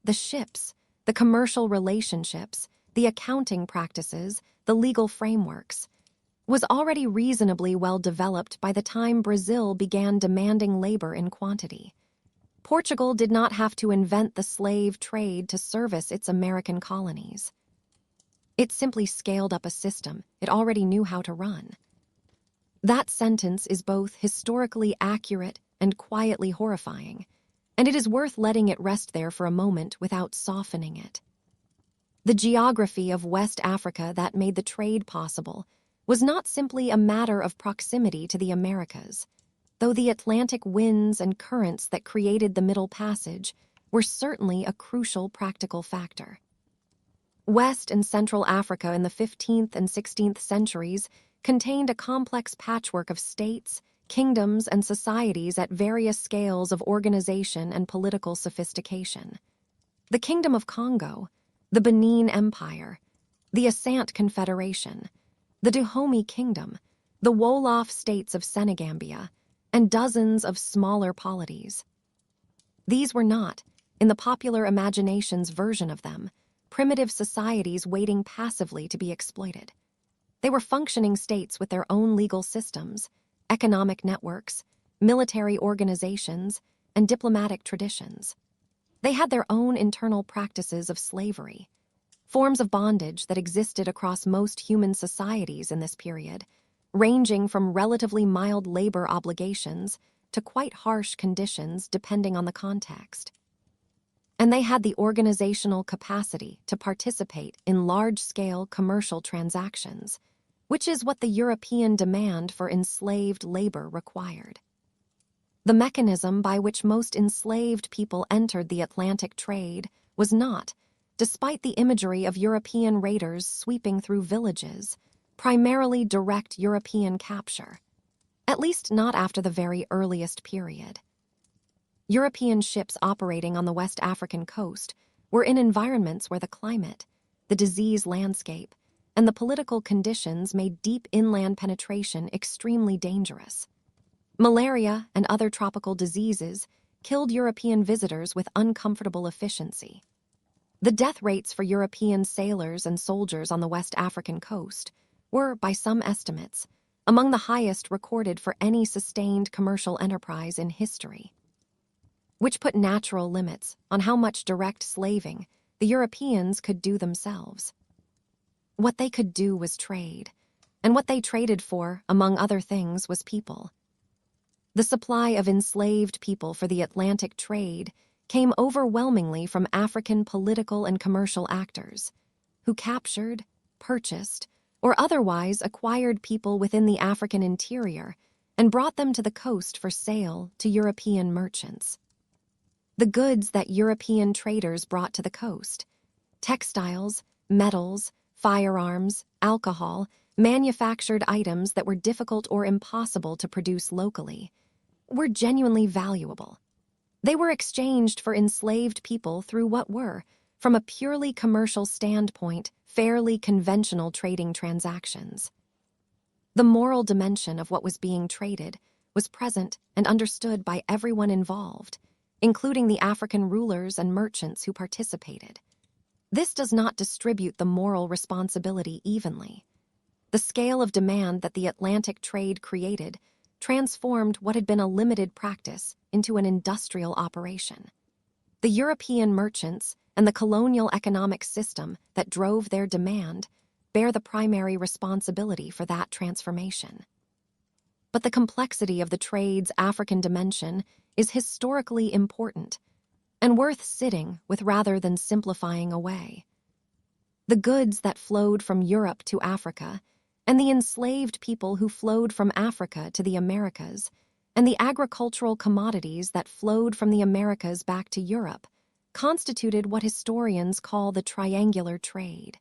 the ships, the commercial relationships, the accounting practices, the legal frameworks, was already reasonably well developed by the time Brazil began demanding labor in quantity. Portugal did not have to invent the slave trade to service its American colonies. It simply scaled up a system it already knew how to run. That sentence is both historically accurate and quietly horrifying, and it is worth letting it rest there for a moment without softening it. The geography of West Africa that made the trade possible was not simply a matter of proximity to the Americas, though the Atlantic winds and currents that created the Middle Passage were certainly a crucial practical factor. West and Central Africa in the 15th and 16th centuries contained a complex patchwork of states, kingdoms, and societies at various scales of organization and political sophistication. The Kingdom of Congo, the Benin Empire, the Asante Confederation, the Dahomey Kingdom, the Wolof states of Senegambia, and dozens of smaller polities. These were not, in the popular imagination's version of them, primitive societies waiting passively to be exploited. They were functioning states with their own legal systems, economic networks, military organizations, and diplomatic traditions. They had their own internal practices of slavery, forms of bondage that existed across most human societies in this period, ranging from relatively mild labor obligations to quite harsh conditions depending on the context. And they had the organizational capacity to participate in large-scale commercial transactions, which is what the European demand for enslaved labor required. The mechanism by which most enslaved people entered the Atlantic trade was not, despite the imagery of European raiders sweeping through villages, primarily direct European capture, at least not after the very earliest period. European ships operating on the West African coast were in environments where the climate, the disease landscape, and the political conditions made deep inland penetration extremely dangerous. Malaria and other tropical diseases killed European visitors with uncomfortable efficiency. The death rates for European sailors and soldiers on the West African coast were, by some estimates, among the highest recorded for any sustained commercial enterprise in history, which put natural limits on how much direct slaving the Europeans could do themselves. What they could do was trade, and what they traded for, among other things, was people. The supply of enslaved people for the Atlantic trade came overwhelmingly from African political and commercial actors, who captured, purchased, or otherwise acquired people within the African interior and brought them to the coast for sale to European merchants. The goods that European traders brought to the coast, textiles, metals, firearms, alcohol, manufactured items that were difficult or impossible to produce locally, were genuinely valuable. They were exchanged for enslaved people through what were, from a purely commercial standpoint, fairly conventional trading transactions. The moral dimension of what was being traded was present and understood by everyone involved, including the African rulers and merchants who participated. This does not distribute the moral responsibility evenly. The scale of demand that the Atlantic trade created transformed what had been a limited practice into an industrial operation. The European merchants and the colonial economic system that drove their demand bear the primary responsibility for that transformation. But the complexity of the trade's African dimension is historically important and worth sitting with rather than simplifying away. The goods that flowed from Europe to Africa, and the enslaved people who flowed from Africa to the Americas, and the agricultural commodities that flowed from the Americas back to Europe, constituted what historians call the triangular trade,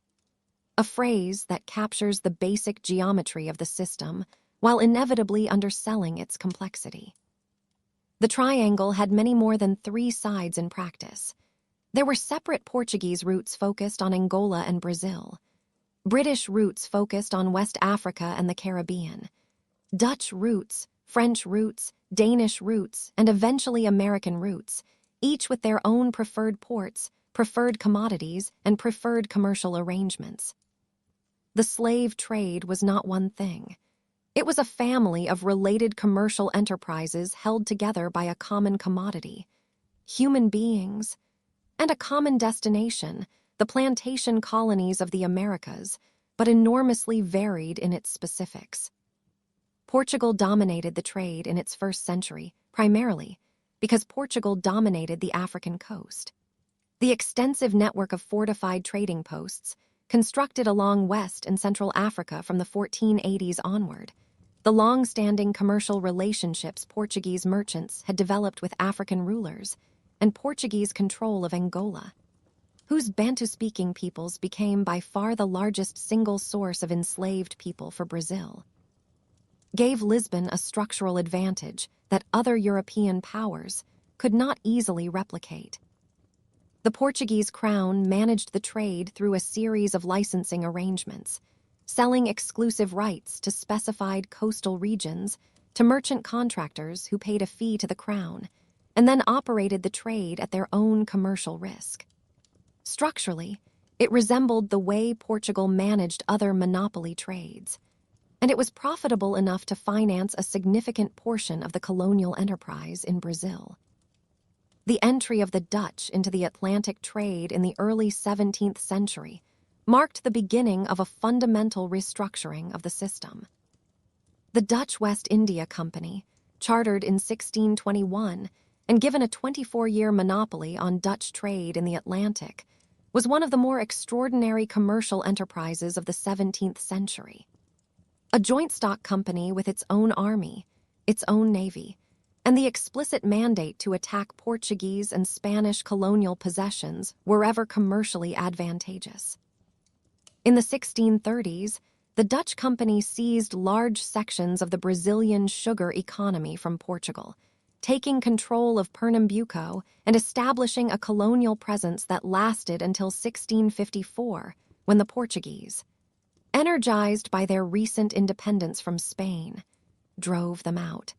a phrase that captures the basic geometry of the system while inevitably underselling its complexity. The triangle had many more than 3 sides in practice. There were separate Portuguese routes focused on Angola and Brazil, British routes focused on West Africa and the Caribbean. Dutch routes, French routes, Danish routes, and eventually American routes, each with their own preferred ports, preferred commodities, and preferred commercial arrangements. The slave trade was not one thing. It was a family of related commercial enterprises held together by a common commodity, human beings, and a common destination, the plantation colonies of the Americas, but enormously varied in its specifics. Portugal dominated the trade in its first century, primarily because Portugal dominated the African coast. The extensive network of fortified trading posts, constructed along West and Central Africa from the 1480s onward, the long-standing commercial relationships Portuguese merchants had developed with African rulers, and Portuguese control of Angola, whose Bantu-speaking peoples became by far the largest single source of enslaved people for Brazil, gave Lisbon a structural advantage that other European powers could not easily replicate. The Portuguese crown managed the trade through a series of licensing arrangements, selling exclusive rights to specified coastal regions to merchant contractors who paid a fee to the crown, and then operated the trade at their own commercial risk. Structurally, it resembled the way Portugal managed other monopoly trades, and it was profitable enough to finance a significant portion of the colonial enterprise in Brazil. The entry of the Dutch into the Atlantic trade in the early 17th century marked the beginning of a fundamental restructuring of the system. The Dutch West India Company, chartered in 1621 and given a 24-year monopoly on Dutch trade in the Atlantic, was one of the more extraordinary commercial enterprises of the 17th century. A joint stock company with its own army, its own navy, and the explicit mandate to attack Portuguese and Spanish colonial possessions wherever commercially advantageous. In the 1630s, the Dutch company seized large sections of the Brazilian sugar economy from Portugal, taking control of Pernambuco and establishing a colonial presence that lasted until 1654, when the Portuguese, energized by their recent independence from Spain, drove them out.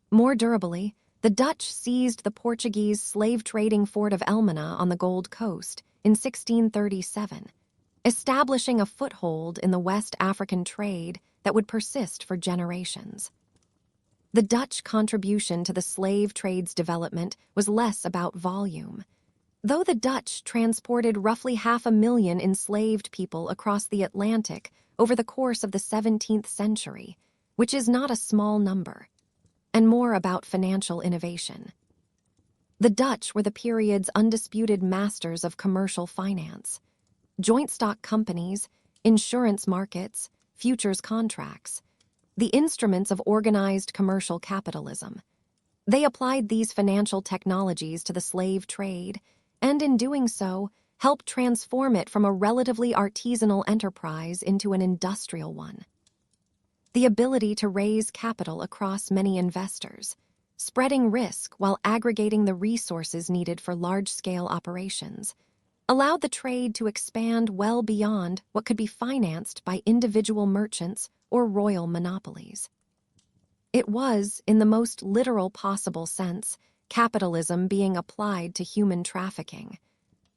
More durably, the Dutch seized the Portuguese slave-trading fort of Elmina on the Gold Coast in 1637, establishing a foothold in the West African trade that would persist for generations. The Dutch contribution to the slave trade's development was less about volume. Though the Dutch transported roughly 500,000 enslaved people across the Atlantic over the course of the 17th century, which is not a small number, and more about financial innovation. The Dutch were the period's undisputed masters of commercial finance. Joint stock companies, insurance markets, futures contracts, the instruments of organized commercial capitalism. They applied these financial technologies to the slave trade, and in doing so, helped transform it from a relatively artisanal enterprise into an industrial one. The ability to raise capital across many investors, spreading risk while aggregating the resources needed for large-scale operations, allowed the trade to expand well beyond what could be financed by individual merchants or royal monopolies. It was, in the most literal possible sense, capitalism being applied to human trafficking.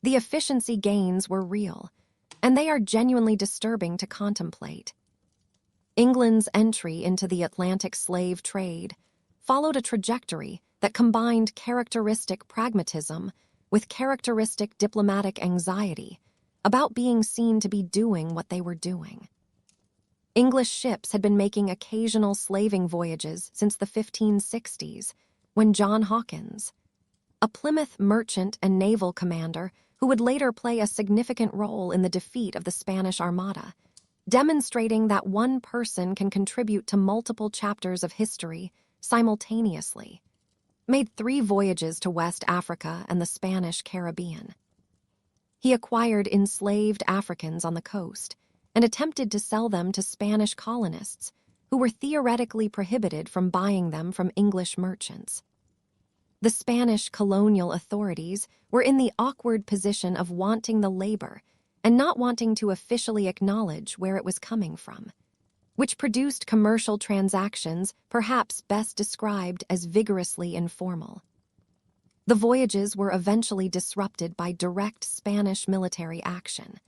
The efficiency gains were real, and they are genuinely disturbing to contemplate. England's entry into the Atlantic slave trade followed a trajectory that combined characteristic pragmatism with characteristic diplomatic anxiety about being seen to be doing what they were doing. English ships had been making occasional slaving voyages since the 1560s, when John Hawkins, a Plymouth merchant and naval commander who would later play a significant role in the defeat of the Spanish Armada, demonstrating that one person can contribute to multiple chapters of history simultaneously, made 3 voyages to West Africa and the Spanish Caribbean. He acquired enslaved Africans on the coast and attempted to sell them to Spanish colonists who were theoretically prohibited from buying them from English merchants. The Spanish colonial authorities were in the awkward position of wanting the labor and not wanting to officially acknowledge where it was coming from, which produced commercial transactions perhaps best described as vigorously informal. The voyages were eventually disrupted by direct Spanish military action,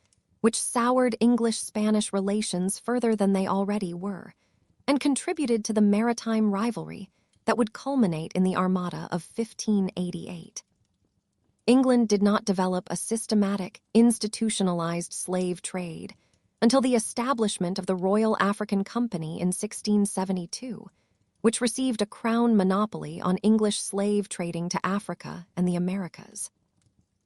which soured English-Spanish relations further than they already were, and contributed to the maritime rivalry that would culminate in the Armada of 1588. England did not develop a systematic, institutionalized slave trade until the establishment of the Royal African Company in 1672, which received a crown monopoly on English slave trading to Africa and the Americas.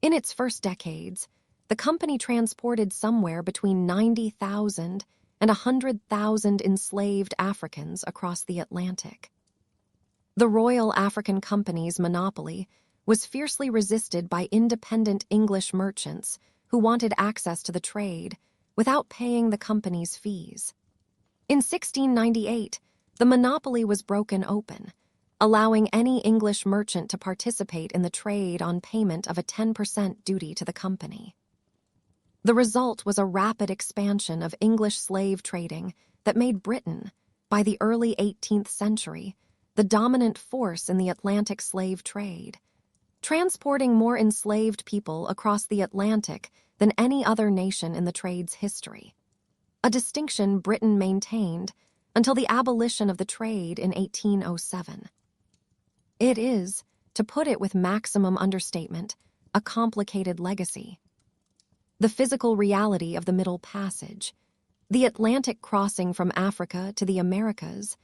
In its first decades, the company transported somewhere between 90,000 and 100,000 enslaved Africans across the Atlantic. The Royal African Company's monopoly was fiercely resisted by independent English merchants who wanted access to the trade without paying the company's fees. In 1698, the monopoly was broken open, allowing any English merchant to participate in the trade on payment of a 10% duty to the company. The result was a rapid expansion of English slave trading that made Britain, by the early 18th century, the dominant force in the Atlantic slave trade, transporting more enslaved people across the Atlantic than any other nation in the trade's history, a distinction Britain maintained until the abolition of the trade in 1807. It is, to put it with maximum understatement, a complicated legacy. The physical reality of the Middle Passage, the Atlantic crossing from Africa to the Americas,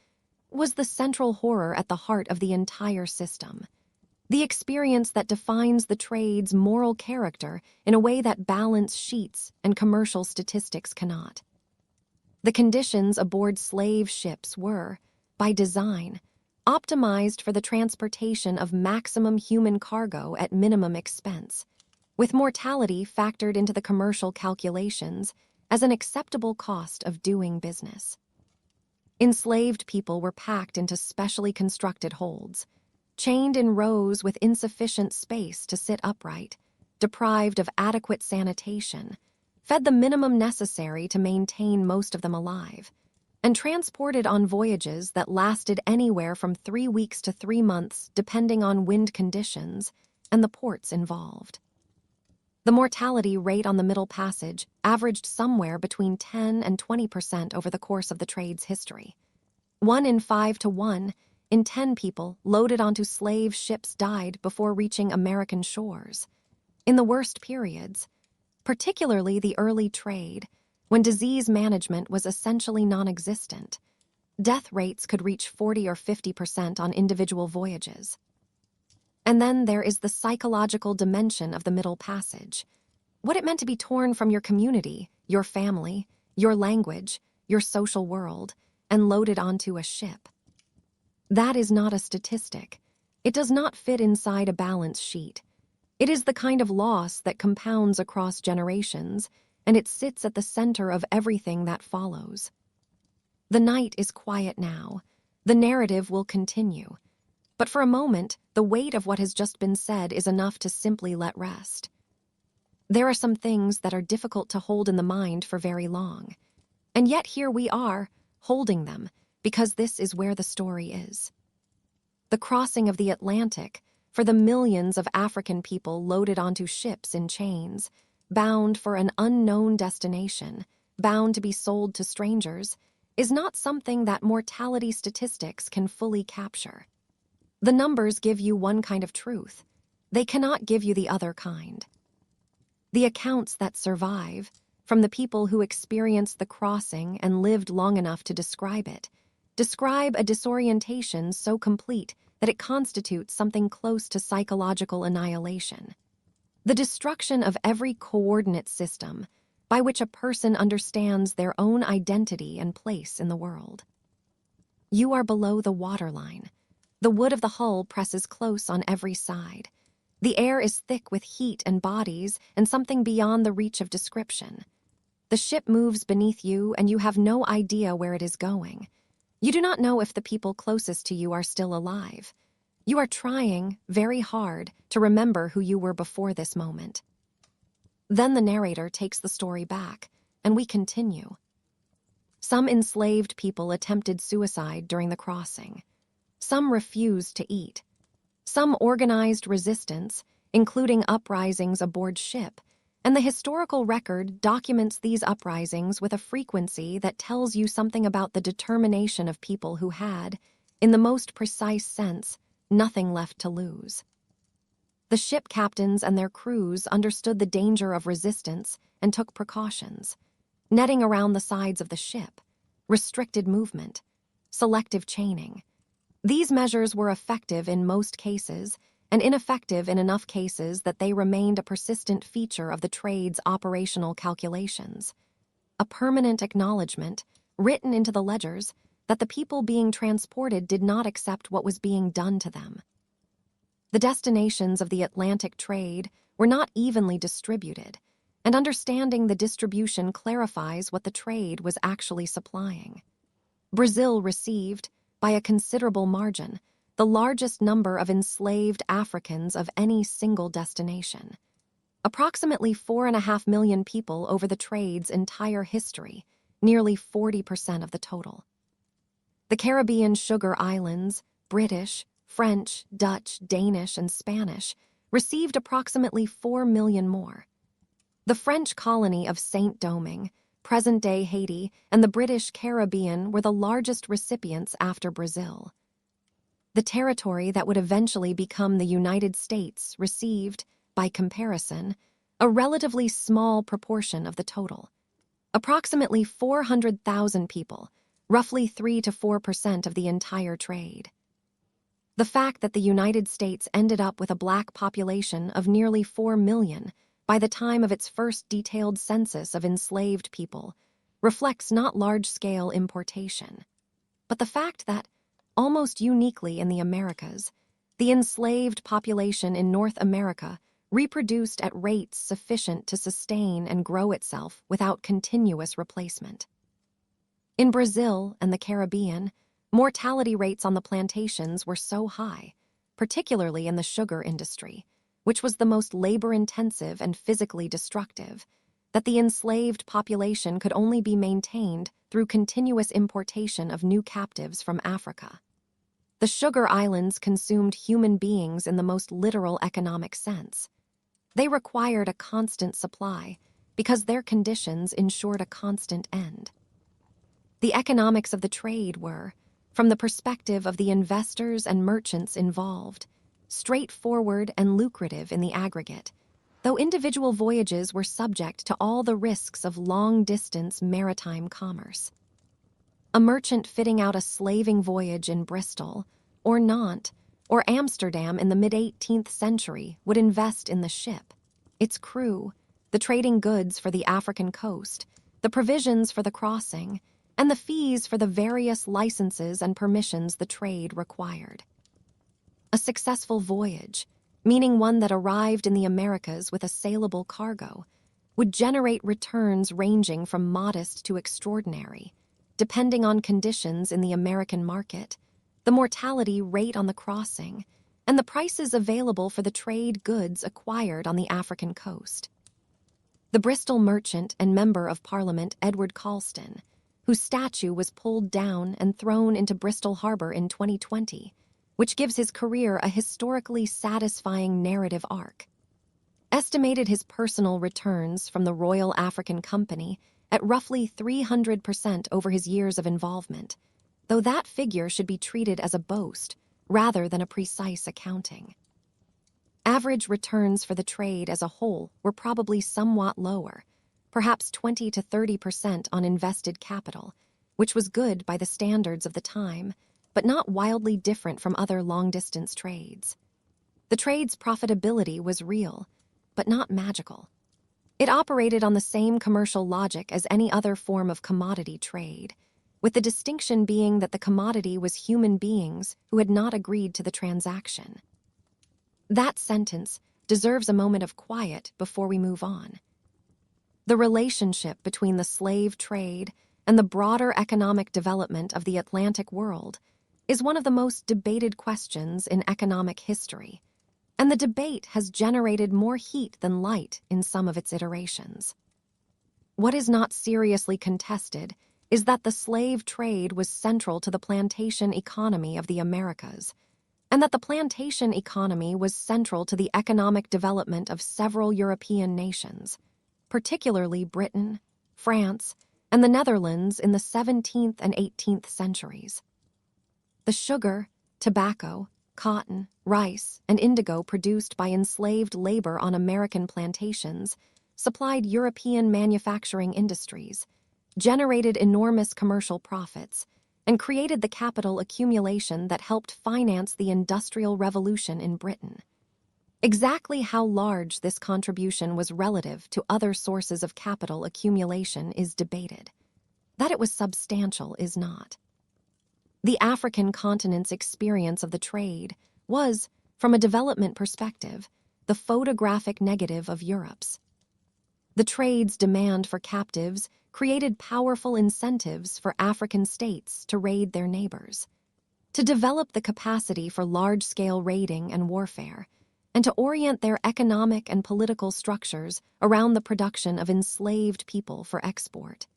was the central horror at the heart of the entire system, the experience that defines the trade's moral character in a way that balance sheets and commercial statistics cannot. The conditions aboard slave ships were, by design, optimized for the transportation of maximum human cargo at minimum expense, with mortality factored into the commercial calculations as an acceptable cost of doing business. Enslaved people were packed into specially constructed holds, chained in rows with insufficient space to sit upright, deprived of adequate sanitation, fed the minimum necessary to maintain most of them alive, and transported on voyages that lasted anywhere from 3 weeks to 3 months depending on wind conditions and the ports involved. The mortality rate on the Middle Passage averaged somewhere between 10 and 20% over the course of the trade's history. 1 in 5 to 1 in 10 people loaded onto slave ships died before reaching American shores. In the worst periods, particularly the early trade, when disease management was essentially non-existent, death rates could reach 40 or 50% on individual voyages. And then there is the psychological dimension of the Middle Passage, what it meant to be torn from your community, your family, your language, your social world, and loaded onto a ship. That is not a statistic. It does not fit inside a balance sheet. It is the kind of loss that compounds across generations, and it sits at the center of everything that follows. The night is quiet now. The narrative will continue. But for a moment, the weight of what has just been said is enough to simply let rest. There are some things that are difficult to hold in the mind for very long. And yet here we are, holding them, because this is where the story is. The crossing of the Atlantic, for the millions of African people loaded onto ships in chains, bound for an unknown destination, bound to be sold to strangers, is not something that mortality statistics can fully capture. The numbers give you one kind of truth. They cannot give you the other kind. The accounts that survive, from the people who experienced the crossing and lived long enough to describe it, describe a disorientation so complete that it constitutes something close to psychological annihilation. The destruction of every coordinate system by which a person understands their own identity and place in the world. You are below the waterline. The wood of the hull presses close on every side. The air is thick with heat and bodies and something beyond the reach of description. The ship moves beneath you and you have no idea where it is going. You do not know if the people closest to you are still alive. You are trying, very hard, to remember who you were before this moment. Then the narrator takes the story back, and we continue. Some enslaved people attempted suicide during the crossing. Some refused to eat. Some organized resistance, including uprisings aboard ship, and the historical record documents these uprisings with a frequency that tells you something about the determination of people who had, in the most precise sense, nothing left to lose. The ship captains and their crews understood the danger of resistance and took precautions, netting around the sides of the ship, restricted movement, selective chaining. These measures were effective in most cases and ineffective in enough cases that they remained a persistent feature of the trade's operational calculations. A permanent acknowledgement, written into the ledgers, that the people being transported did not accept what was being done to them. The destinations of the Atlantic trade were not evenly distributed, and understanding the distribution clarifies what the trade was actually supplying. Brazil received, by a considerable margin, the largest number of enslaved Africans of any single destination. Approximately 4.5 million people over the trade's entire history, nearly 40% of the total. The Caribbean sugar islands, British, French, Dutch, Danish, and Spanish, received approximately 4 million more. The French colony of Saint-Domingue, present-day Haiti, and the British Caribbean were the largest recipients after Brazil. The territory that would eventually become the United States received, by comparison, a relatively small proportion of the total. Approximately 400,000 people, roughly 3 to 4% of the entire trade. The fact that the United States ended up with a black population of nearly 4 million by the time of its first detailed census of enslaved people reflects not large-scale importation, but the fact that, almost uniquely in the Americas, the enslaved population in North America reproduced at rates sufficient to sustain and grow itself without continuous replacement. In Brazil and the Caribbean, mortality rates on the plantations were so high, particularly in the sugar industry, which was the most labor-intensive and physically destructive, that the enslaved population could only be maintained through continuous importation of new captives from Africa. The sugar islands consumed human beings in the most literal economic sense. They required a constant supply because their conditions ensured a constant end. The economics of the trade were, from the perspective of the investors and merchants involved, straightforward and lucrative in the aggregate, though individual voyages were subject to all the risks of long-distance maritime commerce. A merchant fitting out a slaving voyage in Bristol, or Nantes, or Amsterdam in the mid-18th century would invest in the ship, its crew, the trading goods for the African coast, the provisions for the crossing, and the fees for the various licenses and permissions the trade required. A successful voyage, meaning one that arrived in the Americas with a saleable cargo, would generate returns ranging from modest to extraordinary, depending on conditions in the American market, the mortality rate on the crossing, and the prices available for the trade goods acquired on the African coast. The Bristol merchant and member of Parliament Edward Colston, whose statue was pulled down and thrown into Bristol Harbor in 2020, which gives his career a historically satisfying narrative arc, estimated his personal returns from the Royal African Company at roughly 300% over his years of involvement, though that figure should be treated as a boast rather than a precise accounting. Average returns for the trade as a whole were probably somewhat lower, perhaps 20 to 30% on invested capital, which was good by the standards of the time, but not wildly different from other long-distance trades. The trade's profitability was real, but not magical. It operated on the same commercial logic as any other form of commodity trade, with the distinction being that the commodity was human beings who had not agreed to the transaction. That sentence deserves a moment of quiet before we move on. The relationship between the slave trade and the broader economic development of the Atlantic world is one of the most debated questions in economic history, and the debate has generated more heat than light in some of its iterations. What is not seriously contested is that the slave trade was central to the plantation economy of the Americas, and that the plantation economy was central to the economic development of several European nations, particularly Britain, France, and the Netherlands in the 17th and 18th centuries. The sugar, tobacco, cotton, rice, and indigo produced by enslaved labor on American plantations supplied European manufacturing industries, generated enormous commercial profits, and created the capital accumulation that helped finance the Industrial Revolution in Britain. Exactly how large this contribution was relative to other sources of capital accumulation is debated. That it was substantial is not. The African continent's experience of the trade was, from a development perspective, the photographic negative of Europe's. The trade's demand for captives created powerful incentives for African states to raid their neighbors, to develop the capacity for large-scale raiding and warfare, and to orient their economic and political structures around the production of enslaved people for export.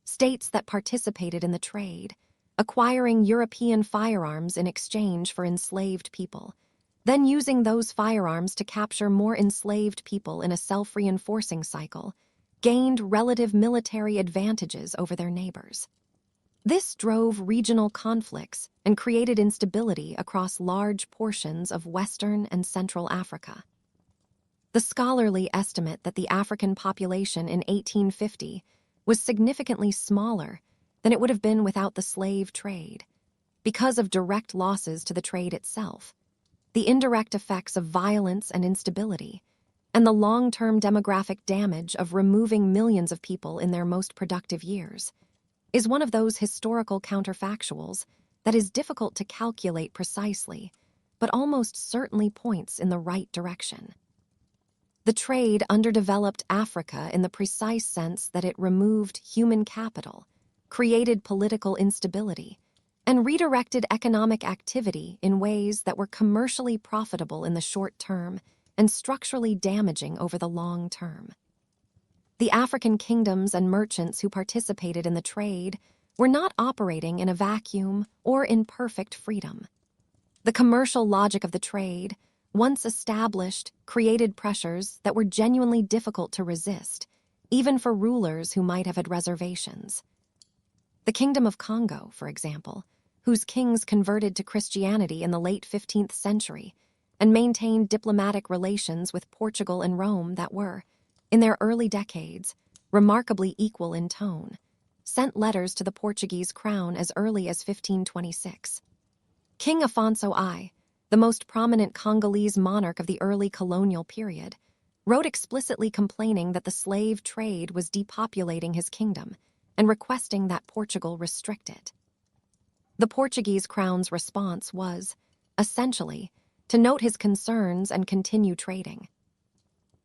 States that participated in the trade, acquiring European firearms in exchange for enslaved people, then using those firearms to capture more enslaved people in a self-reinforcing cycle, gained relative military advantages over their neighbors. This drove regional conflicts and created instability across large portions of Western and Central Africa. The scholarly estimate that the African population in 1850 was significantly smaller than it would have been without the slave trade, because of direct losses to the trade itself, the indirect effects of violence and instability, and the long-term demographic damage of removing millions of people in their most productive years, is one of those historical counterfactuals that is difficult to calculate precisely, but almost certainly points in the right direction. The trade underdeveloped Africa in the precise sense that it removed human capital, created political instability, and redirected economic activity in ways that were commercially profitable in the short term and structurally damaging over the long term. The African kingdoms and merchants who participated in the trade were not operating in a vacuum or in perfect freedom. The commercial logic of the trade, once established, created pressures that were genuinely difficult to resist, even for rulers who might have had reservations. The Kingdom of Congo, for example, whose kings converted to Christianity in the late 15th century and maintained diplomatic relations with Portugal and Rome that were, in their early decades, remarkably equal in tone, sent letters to the Portuguese crown as early as 1526. King Afonso I, the most prominent Congolese monarch of the early colonial period, wrote explicitly complaining that the slave trade was depopulating his kingdom and requesting that Portugal restrict it. The Portuguese crown's response was, essentially, to note his concerns and continue trading.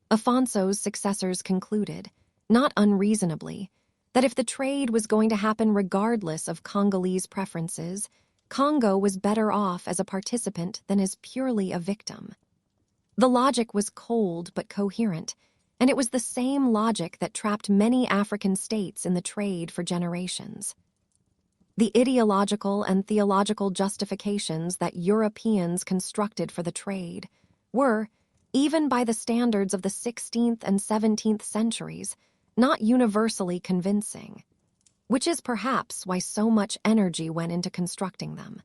Afonso's successors concluded, not unreasonably, that if the trade was going to happen regardless of Congolese preferences, Congo was better off as a participant than as purely a victim. The logic was cold but coherent, and it was the same logic that trapped many African states in the trade for generations. The ideological and theological justifications that Europeans constructed for the trade were, even by the standards of the 16th and 17th centuries, not universally convincing, which is perhaps why so much energy went into constructing them.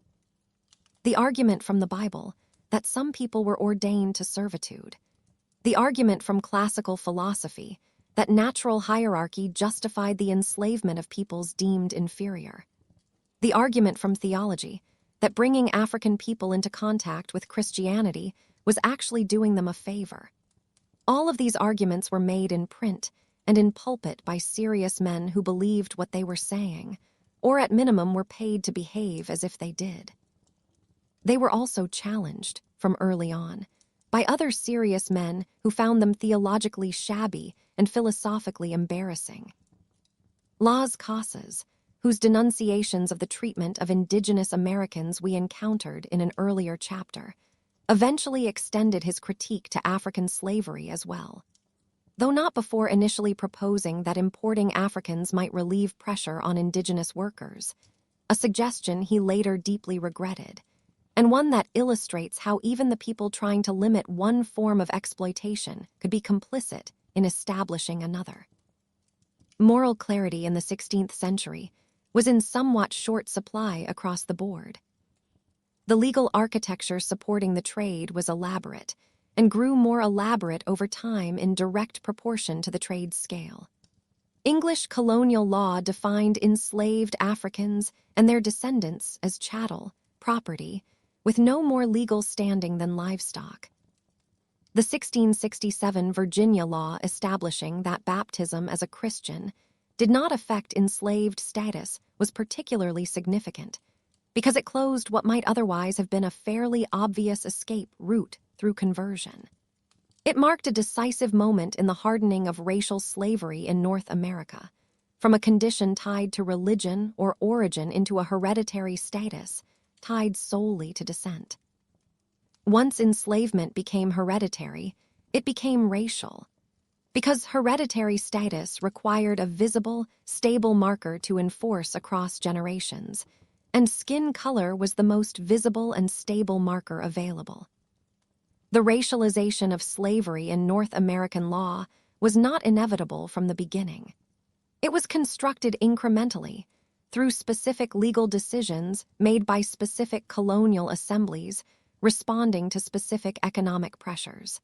The argument from the Bible that some people were ordained to servitude, the argument from classical philosophy that natural hierarchy justified the enslavement of peoples deemed inferior, the argument from theology that bringing African people into contact with Christianity was actually doing them a favor. All of these arguments were made in print and in pulpit by serious men who believed what they were saying, or at minimum were paid to behave as if they did. They were also challenged, from early on, by other serious men who found them theologically shabby and philosophically embarrassing. Las Casas, whose denunciations of the treatment of indigenous Americans we encountered in an earlier chapter, eventually extended his critique to African slavery as well, though not before initially proposing that importing Africans might relieve pressure on indigenous workers, a suggestion he later deeply regretted, and one that illustrates how even the people trying to limit one form of exploitation could be complicit in establishing another. Moral clarity in the 16th century was in somewhat short supply across the board. The legal architecture supporting the trade was elaborate, and grew more elaborate over time in direct proportion to the trade's scale. English colonial law defined enslaved Africans and their descendants as chattel, property, with no more legal standing than livestock. The 1667 Virginia law establishing that baptism as a Christian did not affect enslaved status was particularly significant, because it closed what might otherwise have been a fairly obvious escape route through conversion. It marked a decisive moment in the hardening of racial slavery in North America, from a condition tied to religion or origin into a hereditary status tied solely to descent. Once enslavement became hereditary, it became racial, because hereditary status required a visible, stable marker to enforce across generations, and skin color was the most visible and stable marker available. The racialization of slavery in North American law was not inevitable from the beginning. It was constructed incrementally, through specific legal decisions made by specific colonial assemblies responding to specific economic pressures.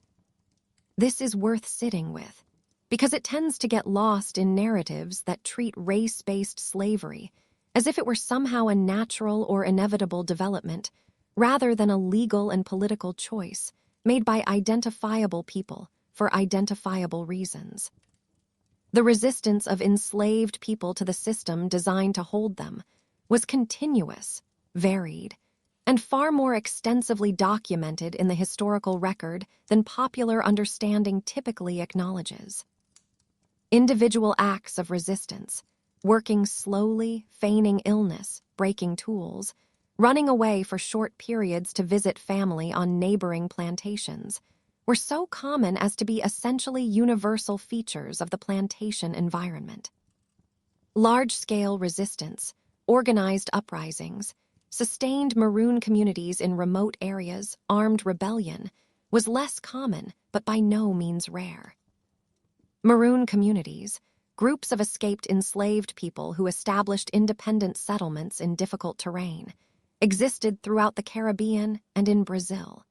This is worth sitting with, because it tends to get lost in narratives that treat race-based slavery as if it were somehow a natural or inevitable development, rather than a legal and political choice made by identifiable people for identifiable reasons. The resistance of enslaved people to the system designed to hold them was continuous, varied, and far more extensively documented in the historical record than popular understanding typically acknowledges. Individual acts of resistance, working slowly, feigning illness, breaking tools, running away for short periods to visit family on neighboring plantations, were so common as to be essentially universal features of the plantation environment. Large-scale resistance, organized uprisings, sustained maroon communities in remote areas, armed rebellion, was less common but by no means rare. Maroon communities, groups of escaped enslaved people who established independent settlements in difficult terrain, existed throughout the Caribbean and in Brazil.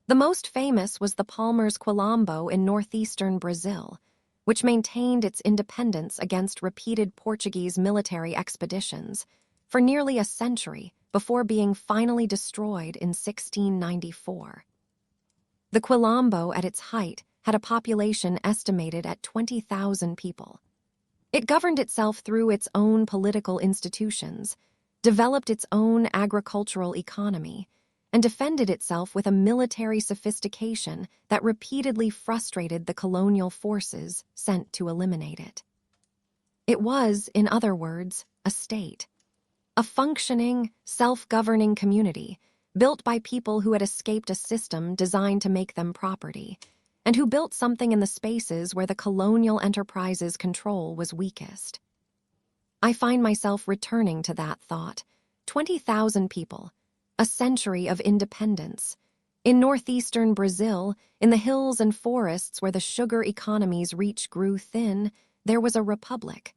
The most famous was the Palmers Quilombo in northeastern Brazil, which maintained its independence against repeated Portuguese military expeditions for nearly a century before being finally destroyed in 1694. The Quilombo at its height had a population estimated at 20,000 people. It governed itself through its own political institutions, developed its own agricultural economy, and defended itself with a military sophistication that repeatedly frustrated the colonial forces sent to eliminate it. It was, in other words, a state, a functioning, self-governing community built by people who had escaped a system designed to make them property, and who built something in the spaces where the colonial enterprise's control was weakest. I find myself returning to that thought. 20,000 people, a century of independence. In northeastern Brazil, in the hills and forests where the sugar economy's reach grew thin, there was a republic,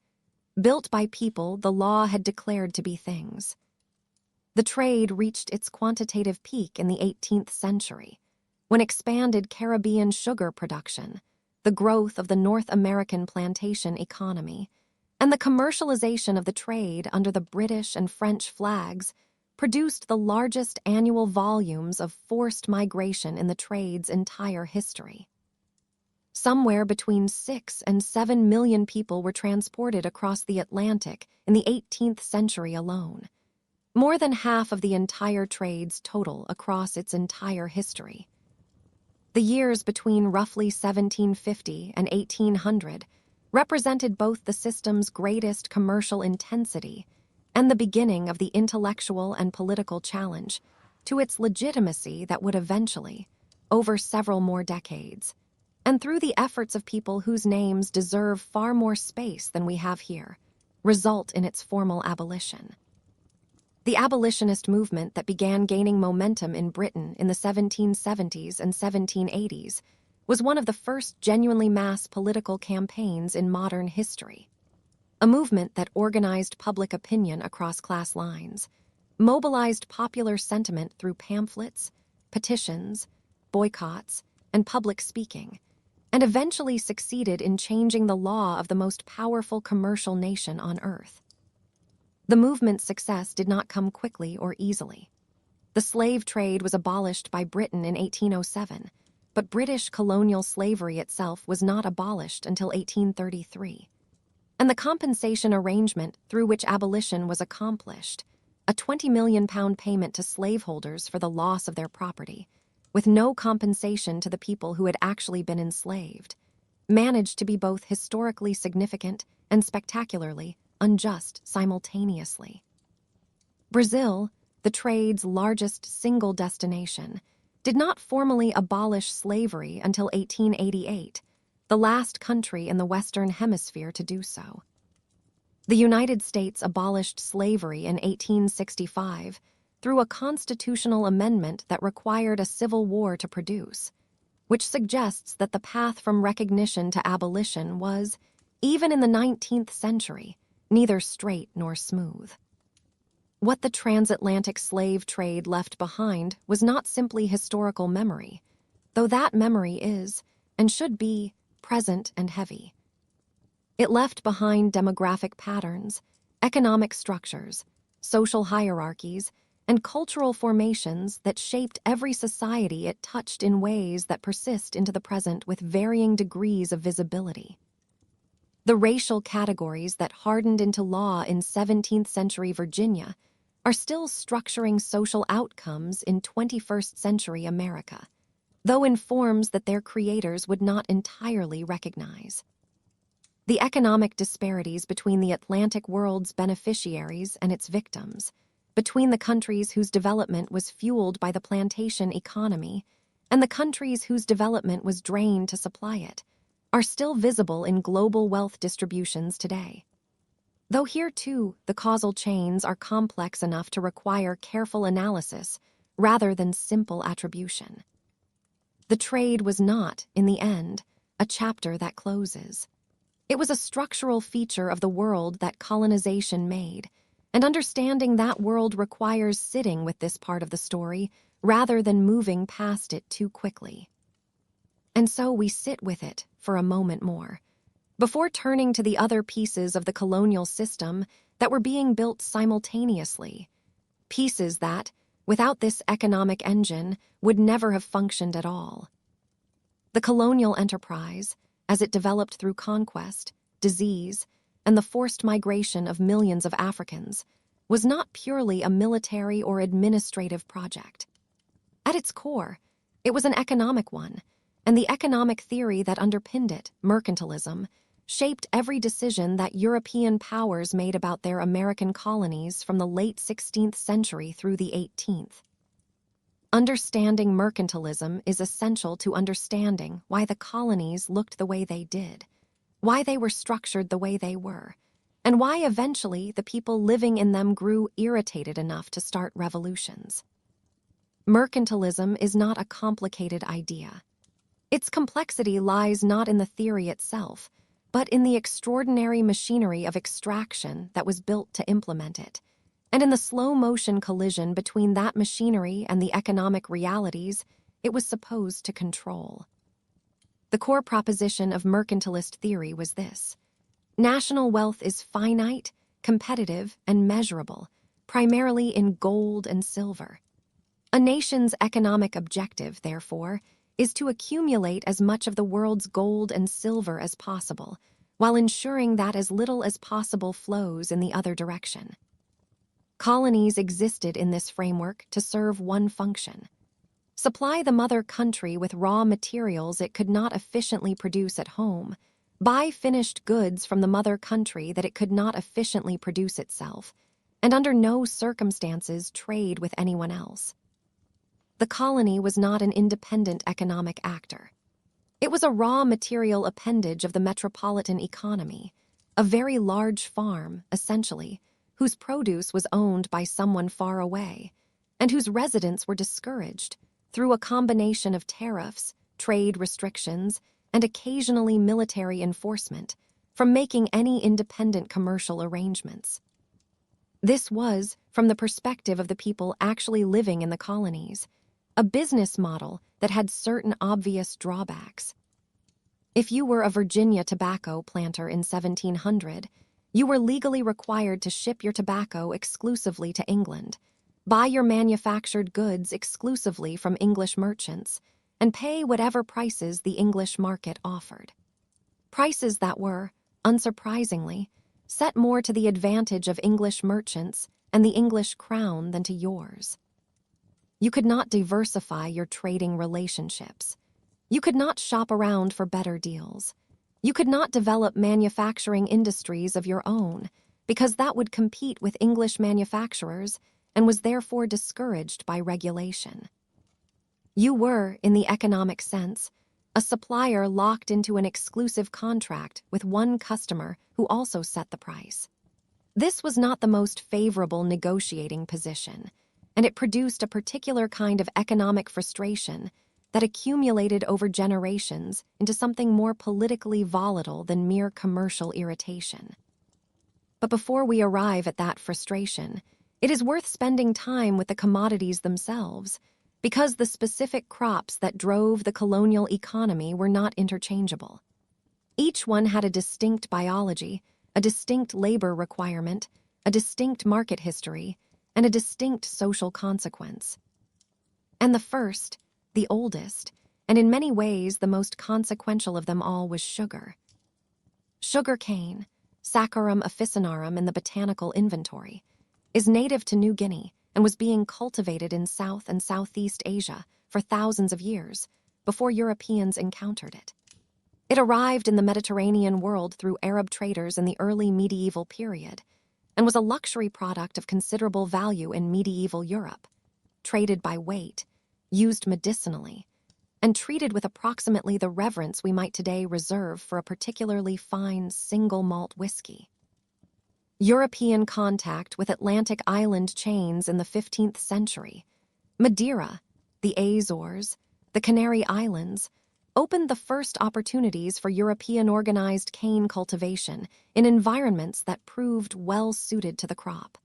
built by people the law had declared to be things. The trade reached its quantitative peak in the 18th century, when expanded Caribbean sugar production, the growth of the North American plantation economy, and the commercialization of the trade under the British and French flags produced the largest annual volumes of forced migration in the trade's entire history. Somewhere between 6 and 7 million people were transported across the Atlantic in the 18th century alone, more than half of the entire trade's total across its entire history. The years between roughly 1750 and 1800 represented both the system's greatest commercial intensity and the beginning of the intellectual and political challenge, to its legitimacy that would eventually, over several more decades, and through the efforts of people whose names deserve far more space than we have here, result in its formal abolition. The abolitionist movement that began gaining momentum in Britain in the 1770s and 1780s was one of the first genuinely mass political campaigns in modern history. A movement that organized public opinion across class lines, mobilized popular sentiment through pamphlets, petitions, boycotts, and public speaking, and eventually succeeded in changing the law of the most powerful commercial nation on earth. The movement's success did not come quickly or easily. The slave trade was abolished by Britain in 1807, but British colonial slavery itself was not abolished until 1833. And the compensation arrangement through which abolition was accomplished, a £20 million payment to slaveholders for the loss of their property, with no compensation to the people who had actually been enslaved, managed to be both historically significant and spectacularly unjust simultaneously. Brazil, the trade's largest single destination, did not formally abolish slavery until 1888, the last country in the Western Hemisphere to do so. The United States abolished slavery in 1865 through a constitutional amendment that required a civil war to produce, which suggests that the path from recognition to abolition was, even in the 19th century, neither straight nor smooth. What the transatlantic slave trade left behind was not simply historical memory, though that memory is, and should be, present and heavy. It left behind demographic patterns, economic structures, social hierarchies, and cultural formations that shaped every society it touched in ways that persist into the present with varying degrees of visibility. The racial categories that hardened into law in 17th century Virginia are still structuring social outcomes in 21st century America, though in forms that their creators would not entirely recognize. The economic disparities between the Atlantic world's beneficiaries and its victims, between the countries whose development was fueled by the plantation economy and the countries whose development was drained to supply it, are still visible in global wealth distributions today. Though here, too, the causal chains are complex enough to require careful analysis rather than simple attribution. The trade was not, in the end, a chapter that closes. It was a structural feature of the world that colonization made, and understanding that world requires sitting with this part of the story rather than moving past it too quickly. And so we sit with it for a moment more, before turning to the other pieces of the colonial system that were being built simultaneously, pieces that, without this economic engine, would never have functioned at all. The colonial enterprise, as it developed through conquest, disease, and the forced migration of millions of Africans, was not purely a military or administrative project. At its core, it was an economic one, and the economic theory that underpinned it, mercantilism, shaped every decision that European powers made about their American colonies from the late 16th century through the 18th. Understanding mercantilism is essential to understanding why the colonies looked the way they did, why they were structured the way they were, and why eventually the people living in them grew irritated enough to start revolutions. Mercantilism is not a complicated idea. Its complexity lies not in the theory itself, but in the extraordinary machinery of extraction that was built to implement it, and in the slow-motion collision between that machinery and the economic realities it was supposed to control. The core proposition of mercantilist theory was this: national wealth is finite, competitive, and measurable, primarily in gold and silver. A nation's economic objective, therefore, is to accumulate as much of the world's gold and silver as possible, while ensuring that as little as possible flows in the other direction. Colonies existed in this framework to serve one function: supply the mother country with raw materials it could not efficiently produce at home, buy finished goods from the mother country that it could not efficiently produce itself, and under no circumstances trade with anyone else. the colony was not an independent economic actor. It was a raw material appendage of the metropolitan economy, a very large farm, essentially, whose produce was owned by someone far away, and whose residents were discouraged, through a combination of tariffs, trade restrictions, and occasionally military enforcement, from making any independent commercial arrangements. This was, from the perspective of the people actually living in the colonies, a business model that had certain obvious drawbacks. If you were a Virginia tobacco planter in 1700, you were legally required to ship your tobacco exclusively to England, buy your manufactured goods exclusively from English merchants, and pay whatever prices the English market offered. Prices that were, unsurprisingly, set more to the advantage of English merchants and the English crown than to yours. You could not diversify your trading relationships. You could not shop around for better deals. You could not develop manufacturing industries of your own, because that would compete with English manufacturers and was therefore discouraged by regulation. You were, in the economic sense, a supplier locked into an exclusive contract with one customer who also set the price. This was not the most favorable negotiating position, and it produced a particular kind of economic frustration that accumulated over generations into something more politically volatile than mere commercial irritation. But before we arrive at that frustration, it is worth spending time with the commodities themselves, because the specific crops that drove the colonial economy were not interchangeable. Each one had a distinct biology, a distinct labor requirement, a distinct market history, and a distinct social consequence. And the first, the oldest, and in many ways the most consequential of them all was sugar. Sugar cane, Saccharum officinarum in the botanical inventory, is native to New Guinea and was being cultivated in South and Southeast Asia for thousands of years before Europeans encountered it. It arrived in the Mediterranean world through Arab traders in the early medieval period and was a luxury product of considerable value in medieval Europe, traded by weight, used medicinally, and treated with approximately the reverence we might today reserve for a particularly fine single malt whiskey. European contact with Atlantic island chains in the 15th century, Madeira, the Azores, the Canary Islands, opened the first opportunities for European organized cane cultivation in environments that proved well suited to the crop.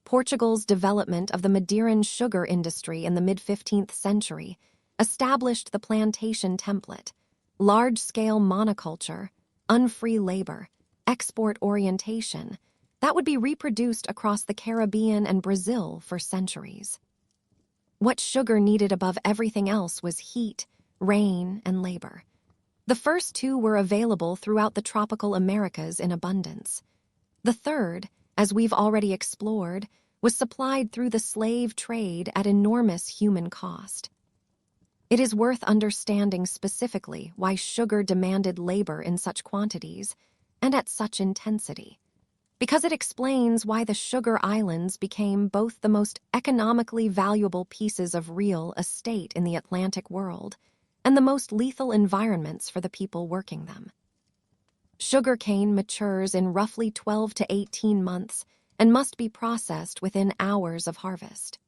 Portugal's development of the Madeiran sugar industry in the mid-15th century established the plantation template, large-scale monoculture, unfree labor, export orientation, that would be reproduced across the Caribbean and Brazil for centuries. What sugar needed above everything else was heat, rain, and labor. The first two were available throughout the tropical Americas in abundance. The third, as we've already explored, was supplied through the slave trade at enormous human cost. It is worth understanding specifically why sugar demanded labor in such quantities and at such intensity, because it explains why the sugar islands became both the most economically valuable pieces of real estate in the Atlantic world and the most lethal environments for the people working them. Sugarcane matures in roughly 12 to 18 months and must be processed within hours of harvest.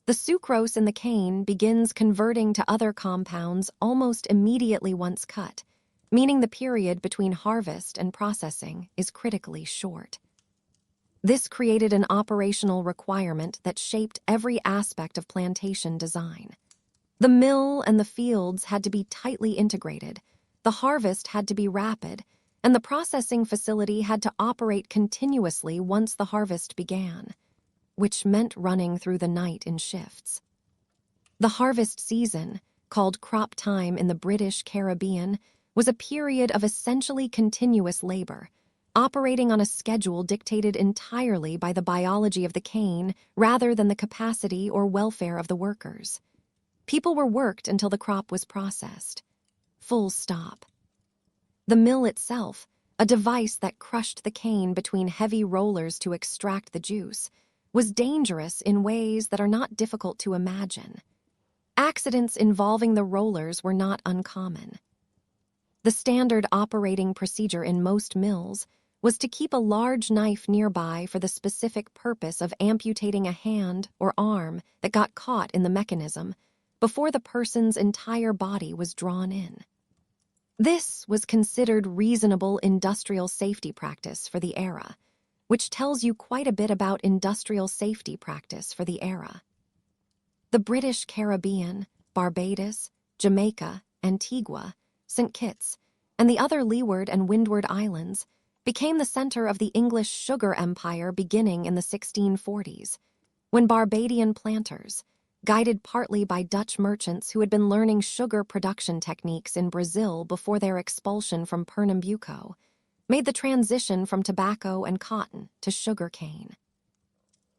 The sucrose in the cane begins converting to other compounds almost immediately once cut, meaning the period between harvest and processing is critically short. This created an operational requirement that shaped every aspect of plantation design. The mill and the fields had to be tightly integrated, the harvest had to be rapid, and the processing facility had to operate continuously once the harvest began, which meant running through the night in shifts. The harvest season, called crop time in the British Caribbean, was a period of essentially continuous labor, operating on a schedule dictated entirely by the biology of the cane rather than the capacity or welfare of the workers. People were worked until the crop was processed. Full stop. The mill itself, a device that crushed the cane between heavy rollers to extract the juice, was dangerous in ways that are not difficult to imagine. accidents involving the rollers were not uncommon. The standard operating procedure in most mills was to keep a large knife nearby for the specific purpose of amputating a hand or arm that got caught in the mechanism before the person's entire body was drawn in. This was considered reasonable industrial safety practice for the era, which tells you quite a bit about industrial safety practice for the era. The British Caribbean, Barbados, Jamaica, Antigua, St. Kitts, and the other Leeward and Windward Islands became the center of the English sugar empire beginning in the 1640s, when Barbadian planters, guided partly by Dutch merchants who had been learning sugar production techniques in Brazil before their expulsion from Pernambuco, made the transition from tobacco and cotton to sugar cane.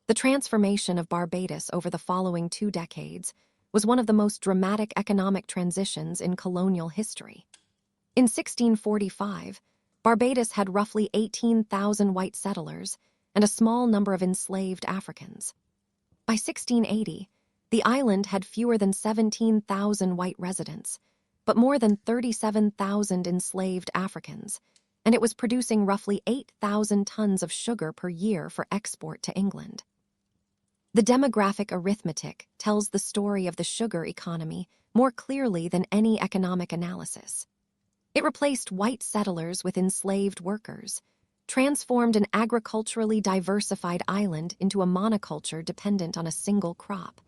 The transformation of Barbados over the following 2 decades was one of the most dramatic economic transitions in colonial history. In 1645, Barbados had roughly 18,000 white settlers and a small number of enslaved Africans. By 1680, the island had fewer than 17,000 white residents, but more than 37,000 enslaved Africans, and it was producing roughly 8,000 tons of sugar per year for export to England. The demographic arithmetic tells the story of the sugar economy more clearly than any economic analysis. It replaced white settlers with enslaved workers, transformed an agriculturally diversified island into a monoculture dependent on a single crop,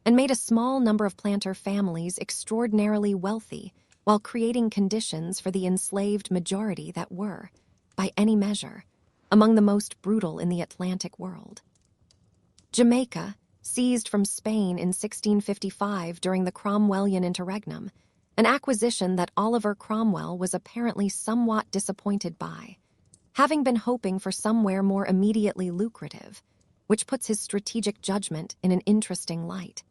and made a small number of planter families extraordinarily wealthy while creating conditions for the enslaved majority that were, by any measure, among the most brutal in the Atlantic world. Jamaica, seized from Spain in 1655 during the Cromwellian interregnum, an acquisition that Oliver Cromwell was apparently somewhat disappointed by, having been hoping for somewhere more immediately lucrative, which puts his strategic judgment in an interesting light,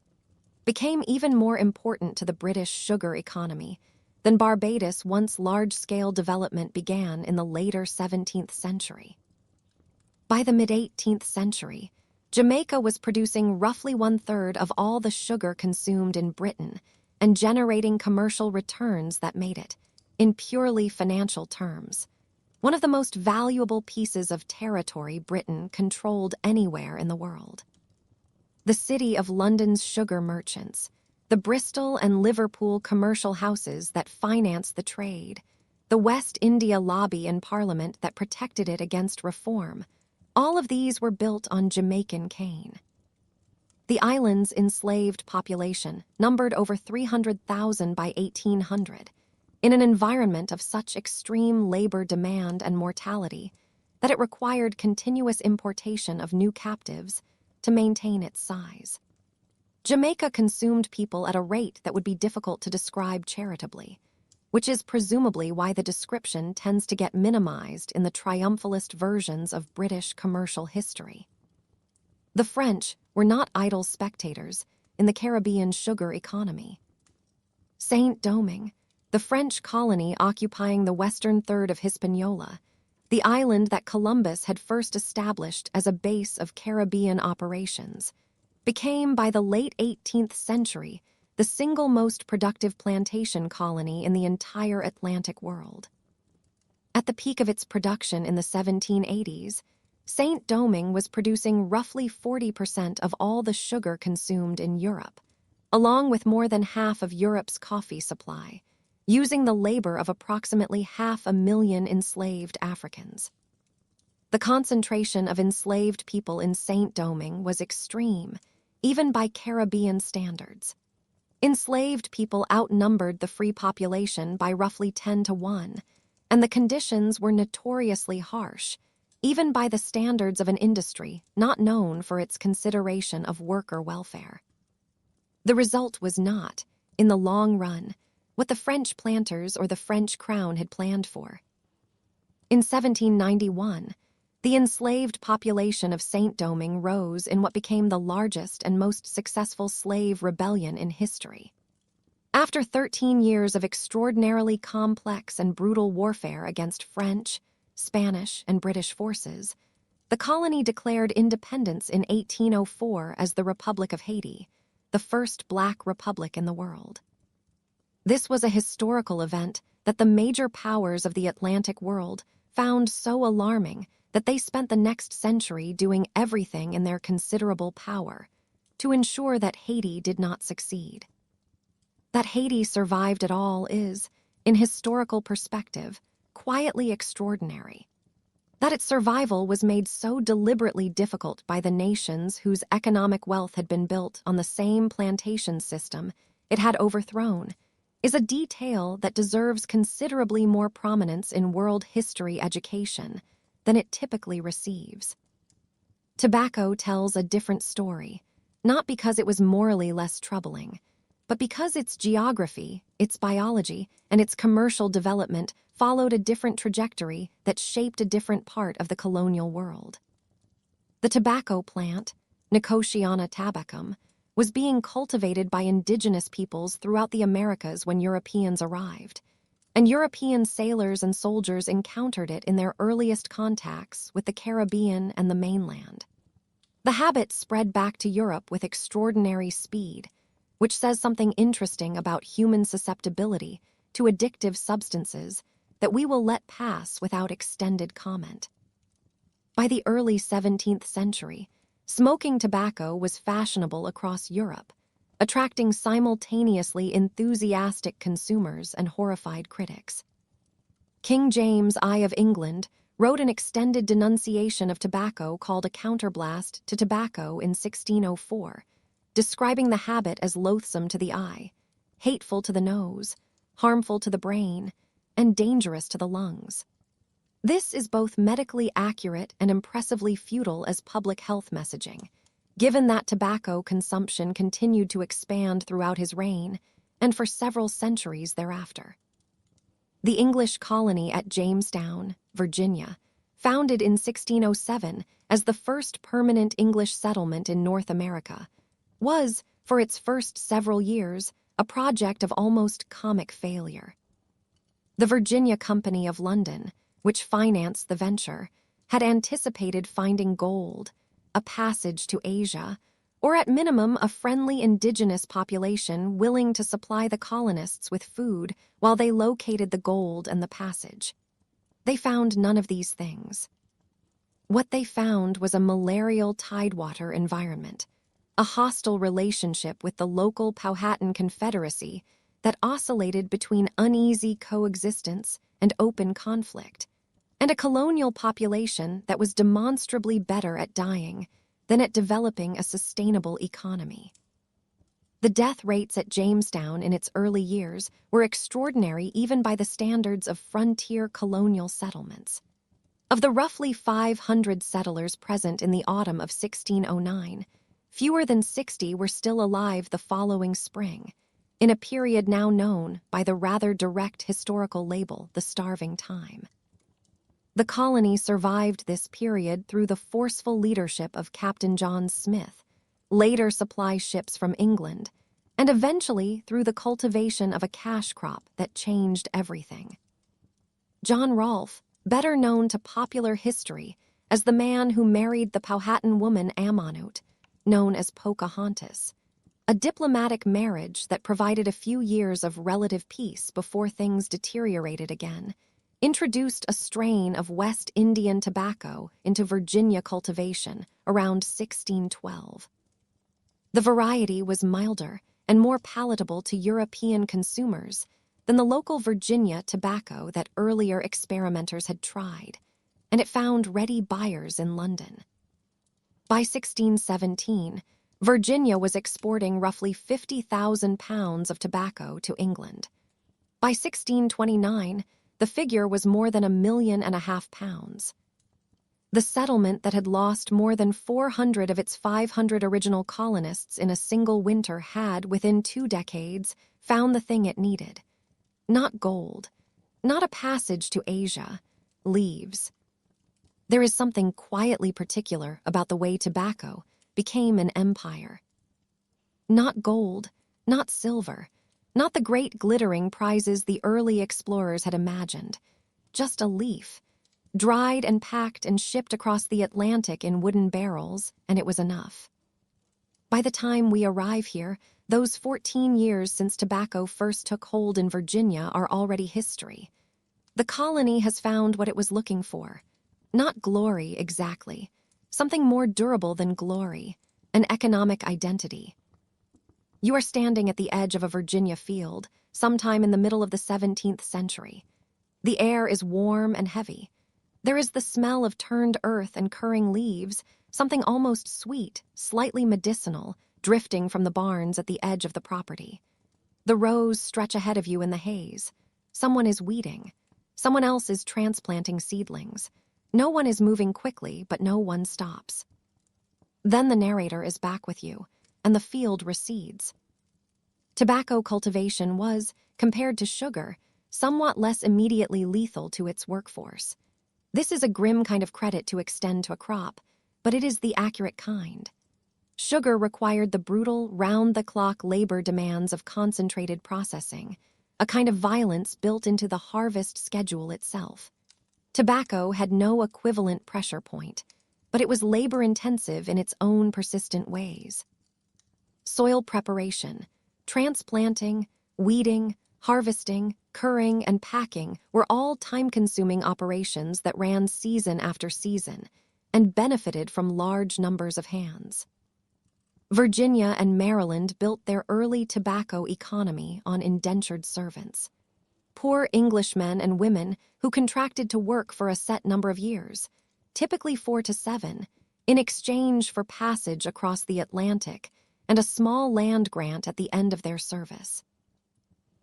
became even more important to the British sugar economy than Barbados' once large-scale development began in the later 17th century. By the mid-18th century, Jamaica was producing roughly 1/3 of all the sugar consumed in Britain and generating commercial returns that made it, in purely financial terms, one of the most valuable pieces of territory Britain controlled anywhere in the world. The City of London's sugar merchants, the Bristol and Liverpool commercial houses that financed the trade, the West India lobby in Parliament that protected it against reform, all of these were built on Jamaican cane. The island's enslaved population numbered over 300,000 by 1800, in an environment of such extreme labor demand and mortality that it required continuous importation of new captives to maintain its size. Jamaica consumed people at a rate that would be difficult to describe charitably, which is presumably why the description tends to get minimized in the triumphalist versions of British commercial history. The French were not idle spectators in the Caribbean sugar economy. Saint-Domingue, the French colony occupying the western third of Hispaniola, the island that Columbus had first established as a base of Caribbean operations, became by the late 18th century the single most productive plantation colony in the entire Atlantic world. At the peak of its production in the 1780s, Saint-Domingue was producing roughly 40% of all the sugar consumed in Europe, along with more than half of Europe's coffee supply, using the labor of approximately 500,000 enslaved Africans. The concentration of enslaved people in Saint-Domingue was extreme, even by Caribbean standards. Enslaved people outnumbered the free population by roughly 10-1, and the conditions were notoriously harsh, even by the standards of an industry not known for its consideration of worker welfare. The result was not, in the long run, what the French planters or the French crown had planned for. In 1791, the enslaved population of Saint-Domingue rose in what became the largest and most successful slave rebellion in history. After 13 years of extraordinarily complex and brutal warfare against French, Spanish, and British forces, the colony declared independence in 1804 as the Republic of Haiti, the first Black republic in the world. This was a historical event that the major powers of the Atlantic world found so alarming that they spent the next century doing everything in their considerable power to ensure that Haiti did not succeed. That Haiti survived at all is, in historical perspective, quietly extraordinary. That its survival was made so deliberately difficult by the nations whose economic wealth had been built on the same plantation system it had overthrown is a detail that deserves considerably more prominence in world history education than it typically receives. Tobacco tells a different story, not because it was morally less troubling, but because its geography, its biology, and its commercial development followed a different trajectory that shaped a different part of the colonial world. The tobacco plant, Nicotiana tabacum, was being cultivated by indigenous peoples throughout the Americas when Europeans arrived, and European sailors and soldiers encountered it in their earliest contacts with the Caribbean and the mainland. The habit spread back to Europe with extraordinary speed, which says something interesting about human susceptibility to addictive substances that we will let pass without extended comment. By the early 17th century, smoking tobacco was fashionable across Europe, attracting simultaneously enthusiastic consumers and horrified critics. King James I of England wrote an extended denunciation of tobacco called A Counterblast to Tobacco in 1604, describing the habit as loathsome to the eye, hateful to the nose, harmful to the brain, and dangerous to the lungs. This is both medically accurate and impressively futile as public health messaging, given that tobacco consumption continued to expand throughout his reign and for several centuries thereafter. The English colony at Jamestown, Virginia, founded in 1607 as the first permanent English settlement in North America, was, for its first several years, a project of almost comic failure. The Virginia Company of London, which financed the venture, had anticipated finding gold, a passage to Asia, or at minimum a friendly indigenous population willing to supply the colonists with food while they located the gold and the passage. They found none of these things. What they found was a malarial tidewater environment, a hostile relationship with the local Powhatan Confederacy that oscillated between uneasy coexistence and open conflict, and a colonial population that was demonstrably better at dying than at developing a sustainable economy. The death rates at Jamestown in its early years were extraordinary even by the standards of frontier colonial settlements. Of the roughly 500 settlers present in the autumn of 1609, fewer than 60 were still alive the following spring, in a period now known by the rather direct historical label, the Starving Time. The colony survived this period through the forceful leadership of Captain John Smith, later supply ships from England, and eventually through the cultivation of a cash crop that changed everything. John Rolfe, better known to popular history as the man who married the Powhatan woman Amonute, known as Pocahontas, a diplomatic marriage that provided a few years of relative peace before things deteriorated again, introduced a strain of West Indian tobacco into Virginia cultivation around 1612. The variety was milder and more palatable to European consumers than the local Virginia tobacco that earlier experimenters had tried, and it found ready buyers in London. By 1617, Virginia was exporting roughly 50,000 pounds of tobacco to England. By 1629, the figure was more than 1.5 million pounds. The settlement that had lost more than 400 of its 500 original colonists in a single winter had, within 2 decades, found the thing it needed. Not gold, not a passage to Asia, leaves. There is something quietly particular about the way tobacco became an empire. Not gold, not silver, not the great glittering prizes the early explorers had imagined, just a leaf, dried and packed and shipped across the Atlantic in wooden barrels, and it was enough. By the time we arrive here, those 14 years since tobacco first took hold in Virginia are already history. The colony has found what it was looking for. Not glory, exactly. Something more durable than glory, an economic identity. You are standing at the edge of a Virginia field, sometime in the middle of the 17th century. The air is warm and heavy. There is the smell of turned earth and curring leaves, something almost sweet, slightly medicinal, drifting from the barns at the edge of the property. The rows stretch ahead of you in the haze. Someone is weeding. Someone else is transplanting seedlings. No one is moving quickly, but no one stops. Then the narrator is back with you, and the field recedes. Tobacco cultivation was, compared to sugar, somewhat less immediately lethal to its workforce. This is a grim kind of credit to extend to a crop, but it is the accurate kind. Sugar required the brutal, round-the-clock labor demands of concentrated processing, a kind of violence built into the harvest schedule itself. Tobacco had no equivalent pressure point, but it was labor-intensive in its own persistent ways. Soil preparation, transplanting, weeding, harvesting, curring, and packing were all time-consuming operations that ran season after season and benefited from large numbers of hands. Virginia and Maryland built their early tobacco economy on indentured servants. Poor Englishmen and women who contracted to work for a set number of years, typically 4 to 7, in exchange for passage across the Atlantic and a small land grant at the end of their service.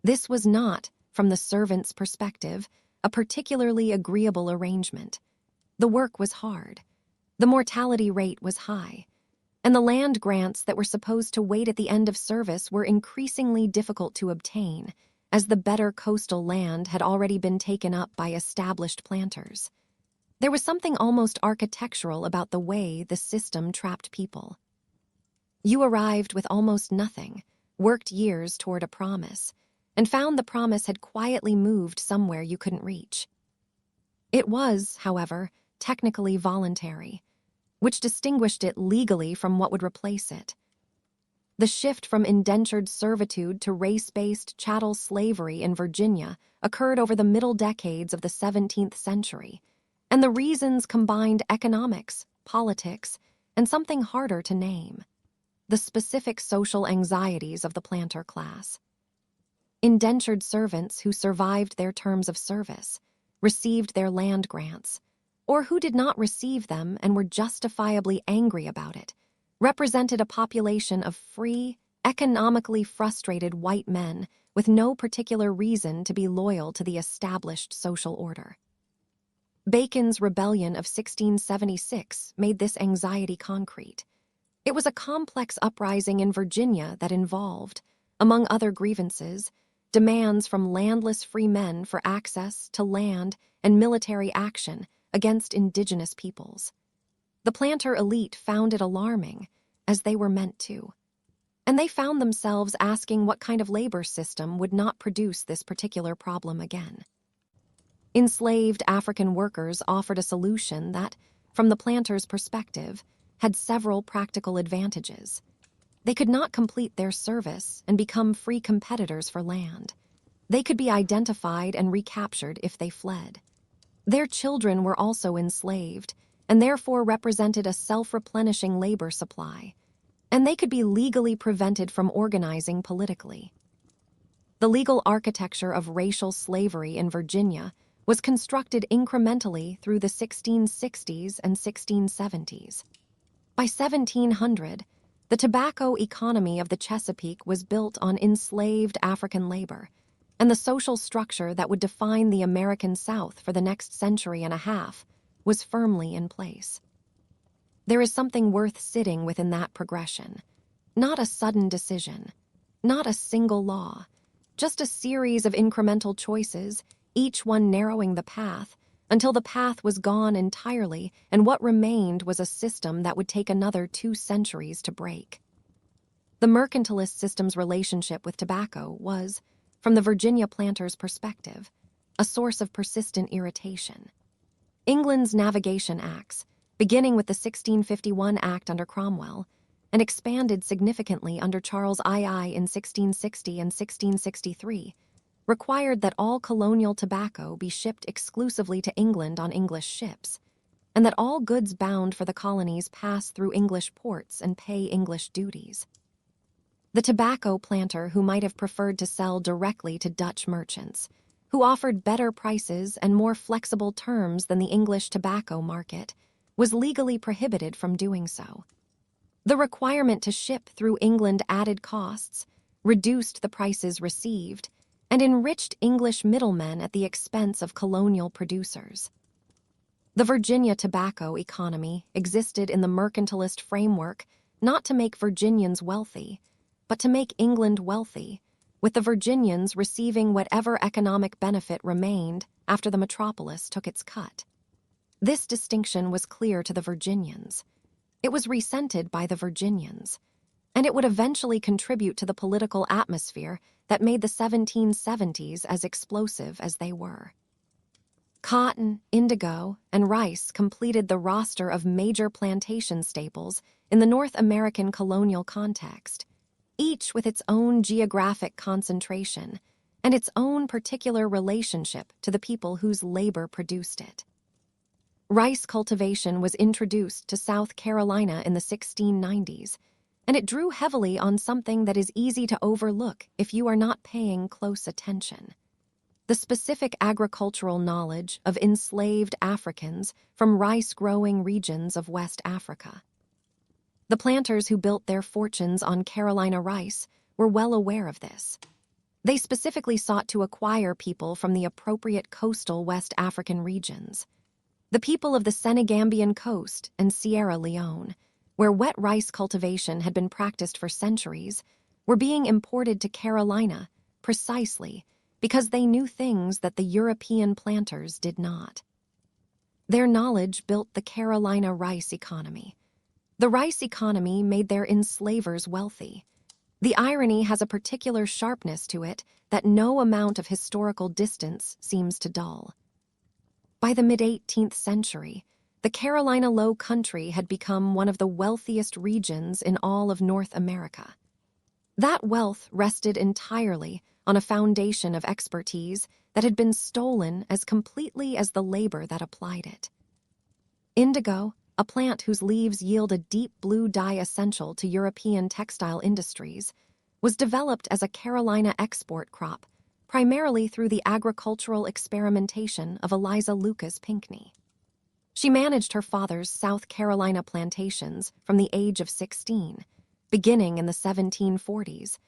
This was not, from the servant's perspective, a particularly agreeable arrangement. The work was hard. The mortality rate was high. And the land grants that were supposed to wait at the end of service were increasingly difficult to obtain, as the better coastal land had already been taken up by established planters. There was something almost architectural about the way the system trapped people. You arrived with almost nothing, worked years toward a promise, and found the promise had quietly moved somewhere you couldn't reach. It was, however, technically voluntary, which distinguished it legally from what would replace it. The shift from indentured servitude to race-based chattel slavery in Virginia occurred over the middle decades of the 17th century, and the reasons combined economics, politics, and something harder to name: the specific social anxieties of the planter class. Indentured servants who survived their terms of service, received their land grants, or who did not receive them and were justifiably angry about it, represented a population of free, economically frustrated white men with no particular reason to be loyal to the established social order. Bacon's Rebellion of 1676 made this anxiety concrete. It was a complex uprising in Virginia that involved, among other grievances, demands from landless free men for access to land and military action against indigenous peoples. The planter elite found it alarming, as they were meant to. And they found themselves asking what kind of labor system would not produce this particular problem again. Enslaved African workers offered a solution that, from the planter's perspective, had several practical advantages. They could not complete their service and become free competitors for land. They could be identified and recaptured if they fled. Their children were also enslaved, and therefore represented a self-replenishing labor supply, and they could be legally prevented from organizing politically. The legal architecture of racial slavery in Virginia was constructed incrementally through the 1660s and 1670s. By 1700, the tobacco economy of the Chesapeake was built on enslaved African labor, and the social structure that would define the American South for the next century and a half was firmly in place. There is something worth sitting within that progression. Not a sudden decision, not a single law, just a series of incremental choices, each one narrowing the path, until the path was gone entirely and what remained was a system that would take another 2 centuries to break. The mercantilist system's relationship with tobacco was, from the Virginia planter's perspective, a source of persistent irritation. England's Navigation Acts, beginning with the 1651 Act under Cromwell, and expanded significantly under Charles II in 1660 and 1663, required that all colonial tobacco be shipped exclusively to England on English ships, and that all goods bound for the colonies pass through English ports and pay English duties. The tobacco planter who might have preferred to sell directly to Dutch merchants, who offered better prices and more flexible terms than the English tobacco market, was legally prohibited from doing so. The requirement to ship through England added costs, reduced the prices received, and enriched English middlemen at the expense of colonial producers. The Virginia tobacco economy existed in the mercantilist framework not to make Virginians wealthy, but to make England wealthy, with the Virginians receiving whatever economic benefit remained after the metropolis took its cut. This distinction was clear to the Virginians. It was resented by the Virginians, and it would eventually contribute to the political atmosphere that made the 1770s as explosive as they were. Cotton, indigo, and rice completed the roster of major plantation staples in the North American colonial context, each with its own geographic concentration and its own particular relationship to the people whose labor produced it. Rice cultivation was introduced to South Carolina in the 1690s, and it drew heavily on something that is easy to overlook if you are not paying close attention: the specific agricultural knowledge of enslaved Africans from rice-growing regions of West Africa. The planters who built their fortunes on Carolina rice were well aware of this. They specifically sought to acquire people from the appropriate coastal West African regions. The people of the Senegambian coast and Sierra Leone, where wet rice cultivation had been practiced for centuries, were being imported to Carolina precisely because they knew things that the European planters did not. Their knowledge built the Carolina rice economy. The rice economy made their enslavers wealthy. The irony has a particular sharpness to it that no amount of historical distance seems to dull. By the mid-18th century, the Carolina Low Country had become one of the wealthiest regions in all of North America. That wealth rested entirely on a foundation of expertise that had been stolen as completely as the labor that applied it. Indigo, a plant whose leaves yield a deep blue dye essential to European textile industries, was developed as a Carolina export crop, primarily through the agricultural experimentation of Eliza Lucas Pinckney. She managed her father's South Carolina plantations from the age of 16, beginning in the 1740s,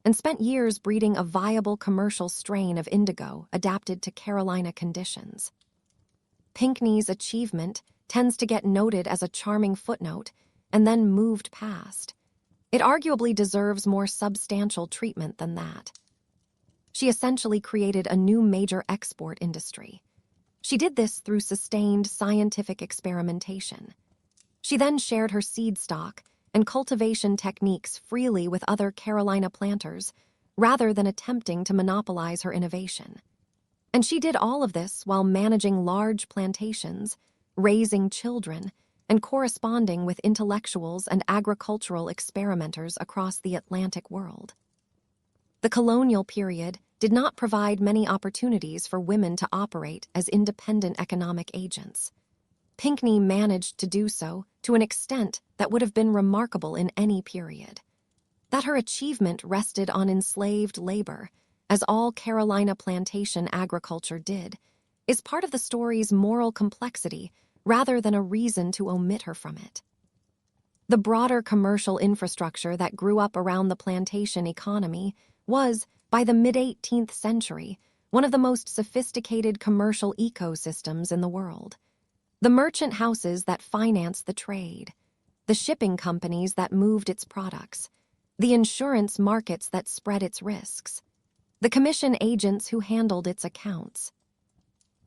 and spent years breeding a viable commercial strain of indigo adapted to Carolina conditions. Pinckney's achievement tends to get noted as a charming footnote and then moved past. It arguably deserves more substantial treatment than that. She essentially created a new major export industry. She did this through sustained scientific experimentation. She then shared her seed stock and cultivation techniques freely with other Carolina planters, rather than attempting to monopolize her innovation. And she did all of this while managing large plantations, raising children, and corresponding with intellectuals and agricultural experimenters across the Atlantic world. The colonial period did not provide many opportunities for women to operate as independent economic agents. Pinckney managed to do so to an extent that would have been remarkable in any period. That her achievement rested on enslaved labor, as all Carolina plantation agriculture did, is part of the story's moral complexity rather than a reason to omit her from it. The broader commercial infrastructure that grew up around the plantation economy was, by the mid-18th century, one of the most sophisticated commercial ecosystems in the world. The merchant houses that financed the trade, the shipping companies that moved its products, the insurance markets that spread its risks, the commission agents who handled its accounts.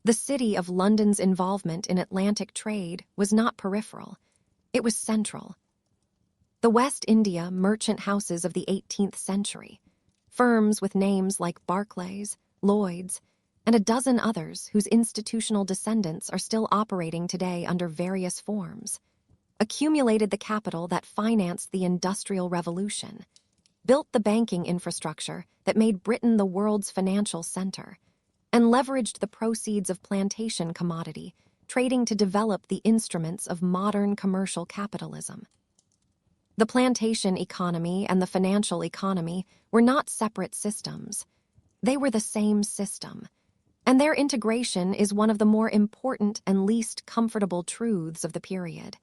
The City of London's involvement in Atlantic trade was not peripheral, it was central. The West India merchant houses of the 18th century, firms with names like Barclays, Lloyd's, and a dozen others whose institutional descendants are still operating today under various forms, accumulated the capital that financed the Industrial Revolution, built the banking infrastructure that made Britain the world's financial center, and leveraged the proceeds of plantation commodity trading to develop the instruments of modern commercial capitalism. The plantation economy and the financial economy were not separate systems. They were the same system, and their integration is one of the more important and least comfortable truths of the period.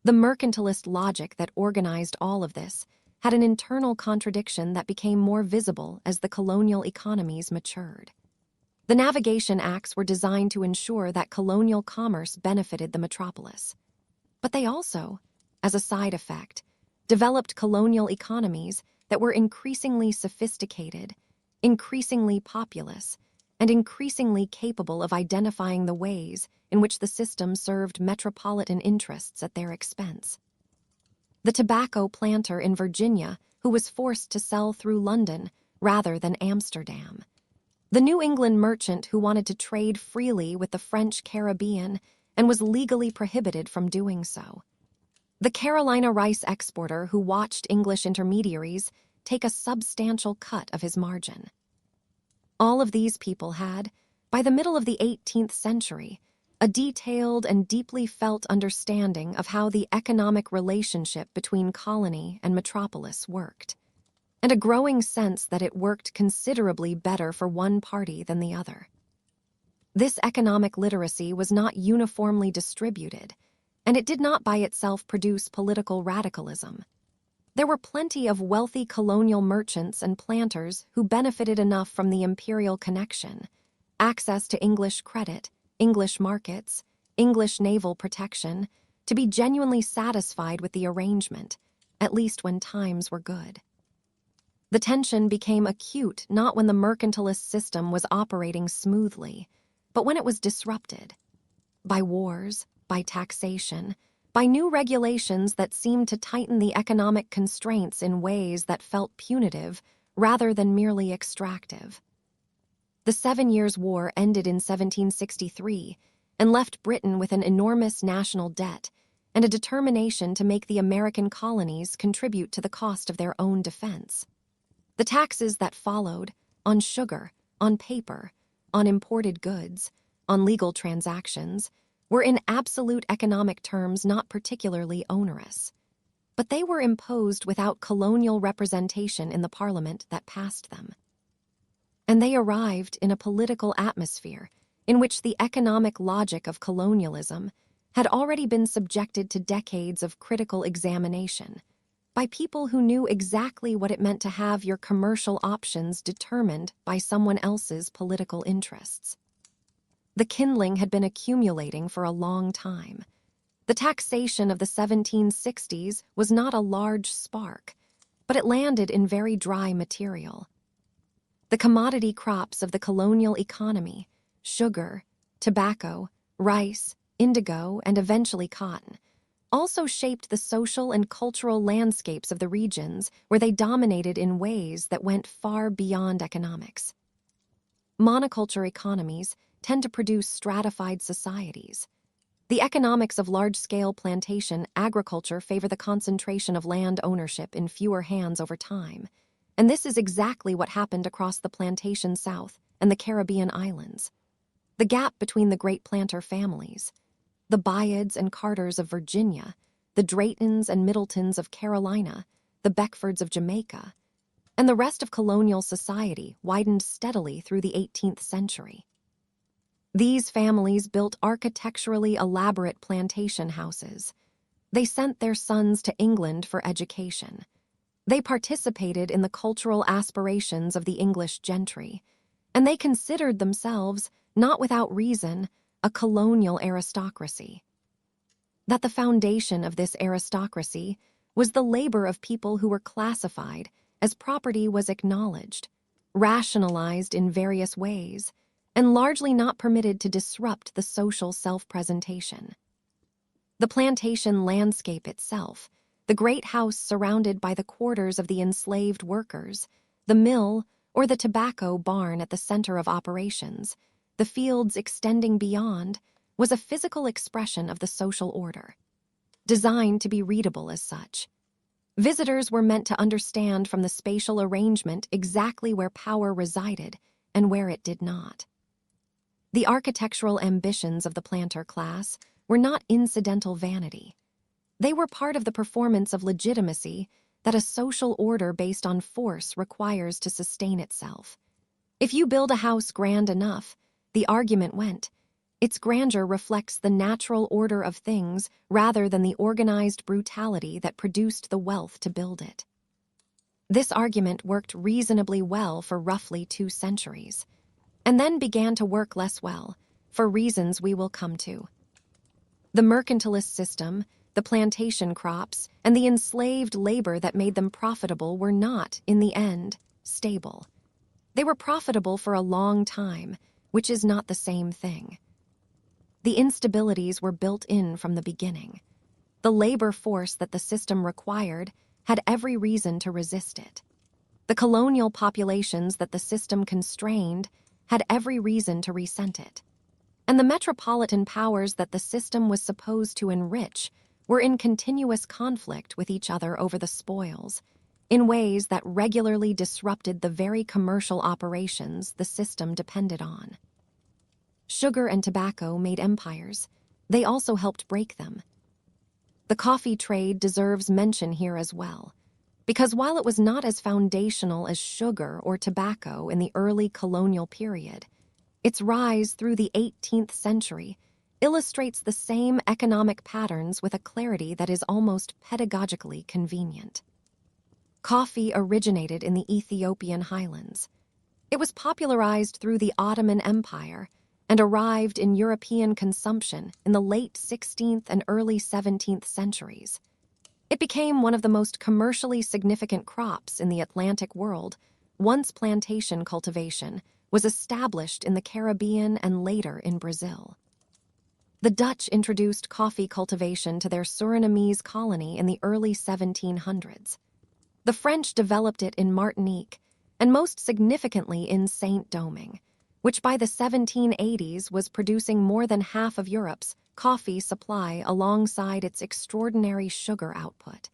The mercantilist logic that organized all of this had an internal contradiction that became more visible as the colonial economies matured. The Navigation Acts were designed to ensure that colonial commerce benefited the metropolis. But they also, as a side effect, developed colonial economies that were increasingly sophisticated, increasingly populous, and increasingly capable of identifying the ways in which the system served metropolitan interests at their expense. The tobacco planter in Virginia who was forced to sell through London rather than Amsterdam. The New England merchant who wanted to trade freely with the French Caribbean and was legally prohibited from doing so. The Carolina rice exporter who watched English intermediaries take a substantial cut of his margin. All of these people had, by the middle of the 18th century, a detailed and deeply felt understanding of how the economic relationship between colony and metropolis worked, and a growing sense that it worked considerably better for one party than the other. This economic literacy was not uniformly distributed, and it did not by itself produce political radicalism. There were plenty of wealthy colonial merchants and planters who benefited enough from the imperial connection, access to English credit, English markets, English naval protection, to be genuinely satisfied with the arrangement, at least when times were good. The tension became acute not when the mercantilist system was operating smoothly, but when it was disrupted. By wars, by taxation, by new regulations that seemed to tighten the economic constraints in ways that felt punitive rather than merely extractive. The 7 Years' War ended in 1763 and left Britain with an enormous national debt and a determination to make the American colonies contribute to the cost of their own defense. The taxes that followed, on sugar, on paper, on imported goods, on legal transactions, were in absolute economic terms not particularly onerous. But they were imposed without colonial representation in the parliament that passed them. And they arrived in a political atmosphere in which the economic logic of colonialism had already been subjected to decades of critical examination by people who knew exactly what it meant to have your commercial options determined by someone else's political interests. The kindling had been accumulating for a long time. The taxation of the 1760s was not a large spark, but it landed in very dry material. The commodity crops of the colonial economy, sugar, tobacco, rice, indigo, and eventually cotton, also shaped the social and cultural landscapes of the regions where they dominated in ways that went far beyond economics. Monoculture economies tend to produce stratified societies. The economics of large-scale plantation agriculture favor the concentration of land ownership in fewer hands over time, and this is exactly what happened across the plantation South and the Caribbean islands. The gap between the great planter families, the Byards and Carters of Virginia, the Draytons and Middletons of Carolina, the Beckfords of Jamaica, and the rest of colonial society widened steadily through the 18th century. These families built architecturally elaborate plantation houses. They sent their sons to England for education. They participated in the cultural aspirations of the English gentry, and they considered themselves, not without reason, a colonial aristocracy. That the foundation of this aristocracy was the labor of people who were classified as property was acknowledged, rationalized in various ways, and largely not permitted to disrupt the social self-presentation. The plantation landscape itself, the great house surrounded by the quarters of the enslaved workers, the mill or the tobacco barn at the center of operations, the fields extending beyond, was a physical expression of the social order. designed to be readable as such. Visitors were meant to understand from the spatial arrangement exactly where power resided and where it did not. The architectural ambitions of the planter class were not incidental vanity. They were part of the performance of legitimacy that a social order based on force requires to sustain itself. If you build a house grand enough, the argument went, its grandeur reflects the natural order of things rather than the organized brutality that produced the wealth to build it. This argument worked reasonably well for roughly 2 centuries, and then began to work less well, for reasons we will come to. The mercantilist system, the plantation crops, and the enslaved labor that made them profitable were not, in the end, stable. They were profitable for a long time, which is not the same thing. The instabilities were built in from the beginning. The labor force that the system required had every reason to resist it. The colonial populations that the system constrained had every reason to resent it. And the metropolitan powers that the system was supposed to enrich were in continuous conflict with each other over the spoils, in ways that regularly disrupted the very commercial operations the system depended on. Sugar and tobacco made empires. They also helped break them. The coffee trade deserves mention here as well, because while it was not as foundational as sugar or tobacco in the early colonial period, its rise through the 18th century illustrates the same economic patterns with a clarity that is almost pedagogically convenient. Coffee originated in the Ethiopian highlands. It was popularized through the Ottoman Empire and arrived in European consumption in the late 16th and early 17th centuries. It became one of the most commercially significant crops in the Atlantic world once plantation cultivation was established in the Caribbean and later in Brazil. The Dutch introduced coffee cultivation to their Surinamese colony in the early 1700s. The French developed it in Martinique, and most significantly in Saint-Domingue, which by the 1780s was producing more than half of Europe's coffee supply alongside its extraordinary sugar output.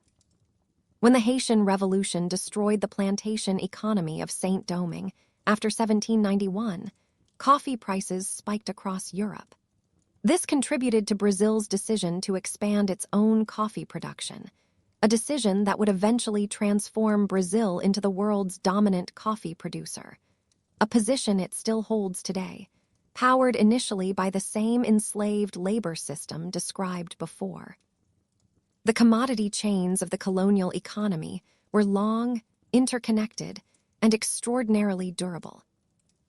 When the Haitian Revolution destroyed the plantation economy of Saint-Domingue after 1791, coffee prices spiked across Europe. This contributed to Brazil's decision to expand its own coffee production, a decision that would eventually transform Brazil into the world's dominant coffee producer, a position it still holds today, powered initially by the same enslaved labor system described before. The commodity chains of the colonial economy were long, interconnected, and extraordinarily durable.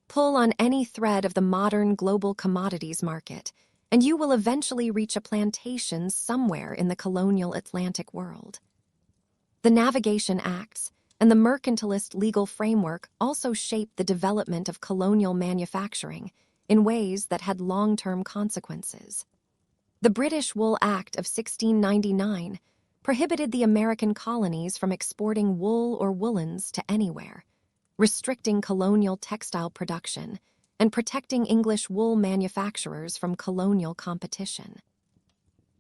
Pull on any thread of the modern global commodities market, and you will eventually reach a plantation somewhere in the colonial Atlantic world. The Navigation Acts and the mercantilist legal framework also shaped the development of colonial manufacturing in ways that had long-term consequences. The British Wool Act of 1699 prohibited the American colonies from exporting wool or woolens to anywhere, restricting colonial textile production and protecting English wool manufacturers from colonial competition.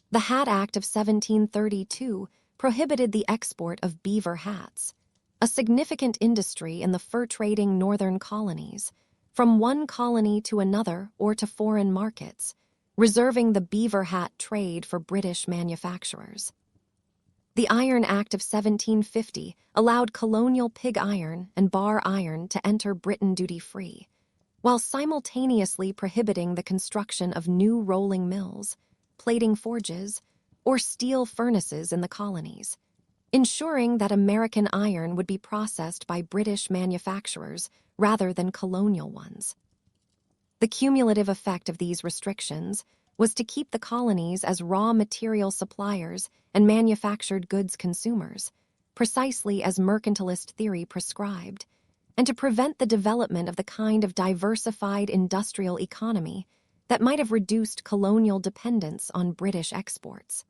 The Hat Act of 1732 prohibited the export of beaver hats, a significant industry in the fur-trading northern colonies, from one colony to another or to foreign markets, reserving the beaver hat trade for British manufacturers. The Iron Act of 1750 allowed colonial pig iron and bar iron to enter Britain duty-free, while simultaneously prohibiting the construction of new rolling mills, plating forges, or steel furnaces in the colonies, ensuring that American iron would be processed by British manufacturers rather than colonial ones. The cumulative effect of these restrictions was to keep the colonies as raw material suppliers and manufactured goods consumers, precisely as mercantilist theory prescribed, and to prevent the development of the kind of diversified industrial economy that might have reduced colonial dependence on British exports.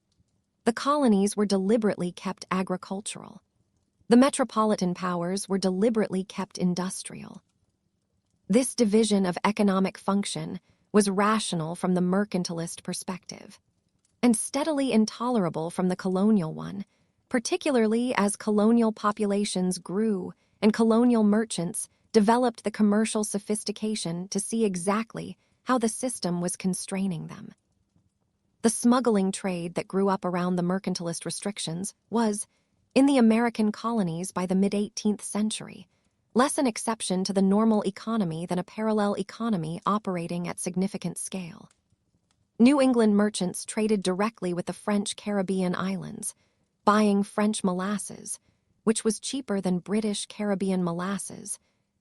The colonies were deliberately kept agricultural. The metropolitan powers were deliberately kept industrial. This division of economic function was rational from the mercantilist perspective. and steadily intolerable from the colonial one, particularly as colonial populations grew and colonial merchants developed the commercial sophistication to see exactly how the system was constraining them. The smuggling trade that grew up around the mercantilist restrictions was, in the American colonies by the mid-18th century, less an exception to the normal economy than a parallel economy operating at significant scale. New England merchants traded directly with the French Caribbean islands, buying French molasses, which was cheaper than British Caribbean molasses,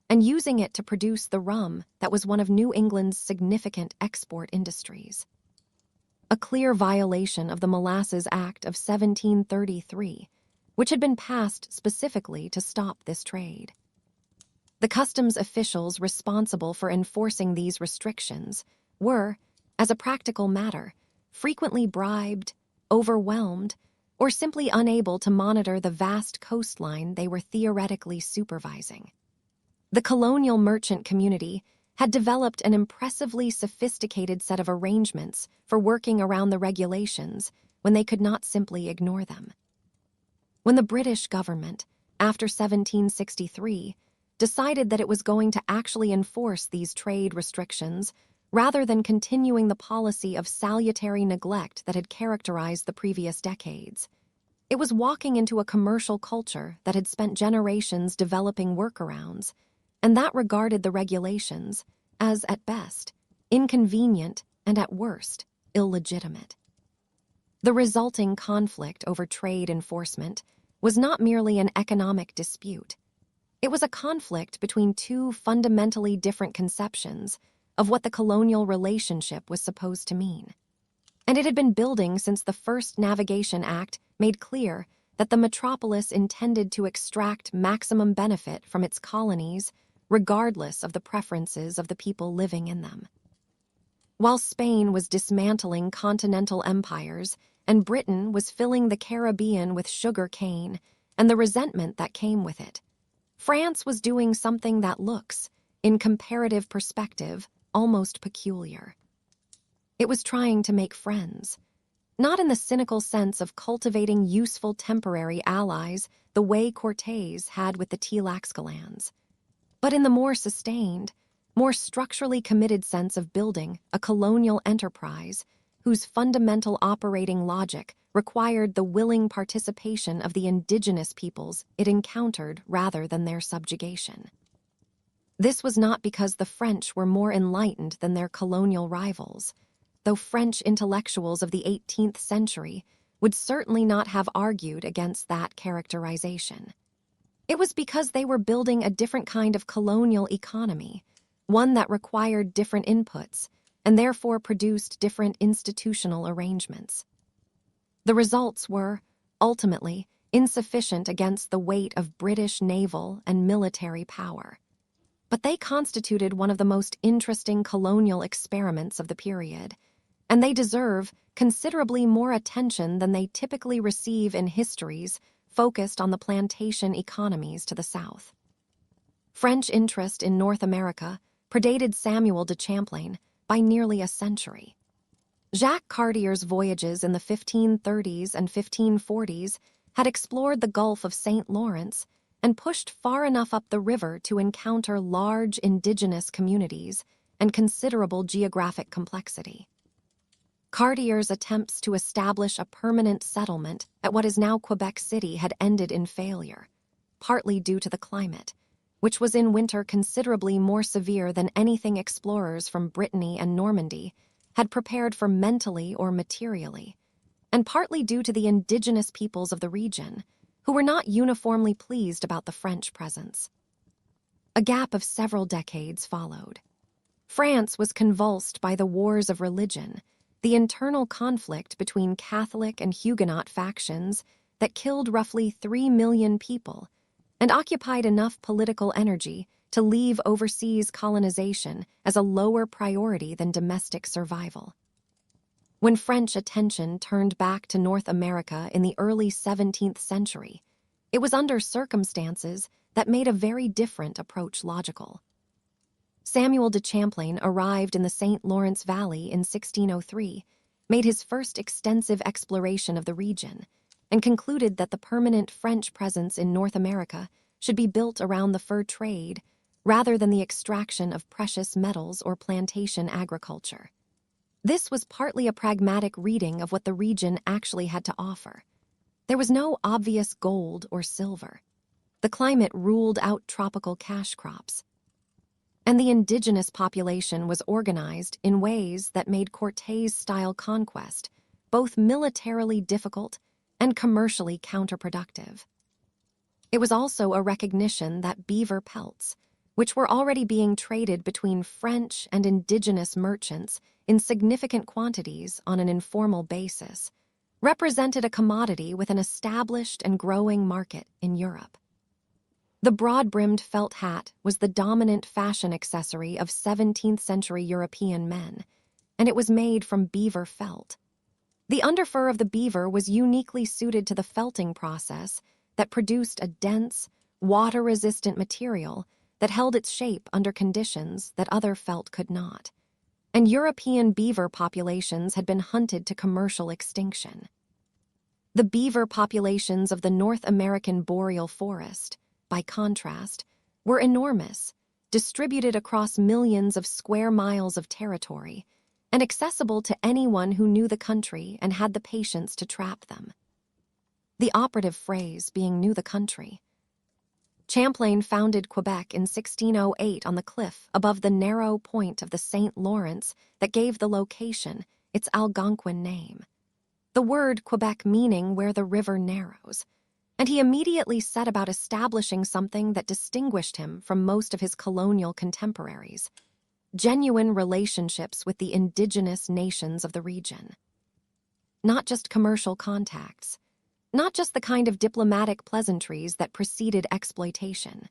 and using it to produce the rum that was one of New England's significant export industries. A clear violation of the Molasses Act of 1733, which had been passed specifically to stop this trade. The customs officials responsible for enforcing these restrictions were, as a practical matter, frequently bribed, overwhelmed, or simply unable to monitor the vast coastline they were theoretically supervising. The colonial merchant community had developed an impressively sophisticated set of arrangements for working around the regulations when they could not simply ignore them. When the British government, after 1763, decided that it was going to actually enforce these trade restrictions rather than continuing the policy of salutary neglect that had characterized the previous decades, it was walking into a commercial culture that had spent generations developing workarounds, and that regarded the regulations as, at best, inconvenient and at worst, illegitimate. The resulting conflict over trade enforcement was not merely an economic dispute. It was a conflict between two fundamentally different conceptions of what the colonial relationship was supposed to mean. And it had been building since the first Navigation Act made clear that the metropolis intended to extract maximum benefit from its colonies regardless of the preferences of the people living in them. While Spain was dismantling continental empires and Britain was filling the Caribbean with sugar cane and the resentment that came with it, France was doing something that looks, in comparative perspective, almost peculiar. It was trying to make friends, not in the cynical sense of cultivating useful temporary allies the way Cortés had with the Tlaxcalans, but in the more sustained, more structurally committed sense of building a colonial enterprise whose fundamental operating logic required the willing participation of the indigenous peoples it encountered rather than their subjugation. This was not because the French were more enlightened than their colonial rivals, though French intellectuals of the 18th century would certainly not have argued against that characterization. It was because they were building a different kind of colonial economy, one that required different inputs and therefore produced different institutional arrangements. The results were, ultimately, insufficient against the weight of British naval and military power. But they constituted one of the most interesting colonial experiments of the period, and they deserve considerably more attention than they typically receive in histories focused on the plantation economies to the south. French interest in North America predated Samuel de Champlain by nearly a century. Jacques Cartier's voyages in the 1530s and 1540s had explored the Gulf of St. Lawrence and pushed far enough up the river to encounter large indigenous communities and considerable geographic complexity. Cartier's attempts to establish a permanent settlement at what is now Quebec City had ended in failure, partly due to the climate, which was in winter considerably more severe than anything explorers from Brittany and Normandy had prepared for mentally or materially, and partly due to the indigenous peoples of the region, who were not uniformly pleased about the French presence. A gap of several decades followed. France was convulsed by the wars of religion, the internal conflict between Catholic and Huguenot factions that killed roughly 3 million people and occupied enough political energy to leave overseas colonization as a lower priority than domestic survival. When French attention turned back to North America in the early 17th century, it was under circumstances that made a very different approach logical. Samuel de Champlain arrived in the St. Lawrence Valley in 1603, made his first extensive exploration of the region, and concluded that the permanent French presence in North America should be built around the fur trade rather than the extraction of precious metals or plantation agriculture. This was partly a pragmatic reading of what the region actually had to offer. There was no obvious gold or silver. The climate ruled out tropical cash crops, and the indigenous population was organized in ways that made Cortés-style conquest both militarily difficult and commercially counterproductive. It was also a recognition that beaver pelts, which were already being traded between French and indigenous merchants in significant quantities on an informal basis, represented a commodity with an established and growing market in Europe. The broad-brimmed felt hat was the dominant fashion accessory of 17th-century European men, and it was made from beaver felt. The underfur of the beaver was uniquely suited to the felting process that produced a dense, water-resistant material that held its shape under conditions that other felt could not. And European beaver populations had been hunted to commercial extinction. The beaver populations of the North American boreal forest, by contrast, were enormous, distributed across millions of square miles of territory, and accessible to anyone who knew the country and had the patience to trap them. The operative phrase being knew the country. Champlain founded Quebec in 1608 on the cliff above the narrow point of the St. Lawrence that gave the location its Algonquin name, the word Quebec meaning where the river narrows, and he immediately set about establishing something that distinguished him from most of his colonial contemporaries: genuine relationships with the indigenous nations of the region. Not just commercial contacts, not just the kind of diplomatic pleasantries that preceded exploitation.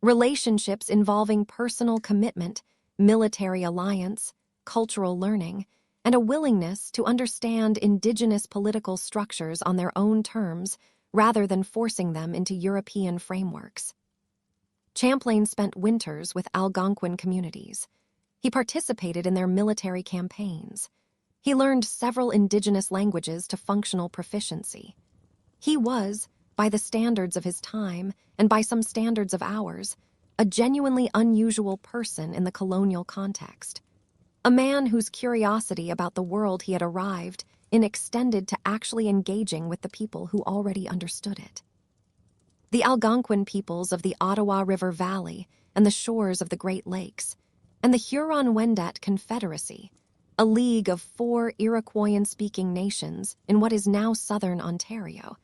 Relationships involving personal commitment, military alliance, cultural learning, and a willingness to understand indigenous political structures on their own terms rather than forcing them into European frameworks. Champlain spent winters with Algonquin communities. He participated in their military campaigns. He learned several indigenous languages to functional proficiency. He was, by the standards of his time and by some standards of ours, a genuinely unusual person in the colonial context. A man whose curiosity about the world he had arrived in extended to actually engaging with the people who already understood it. The Algonquin peoples of the Ottawa River Valley and the shores of the Great Lakes, and the Huron-Wendat Confederacy, a league of 4 Iroquoian-speaking nations in what is now southern Ontario,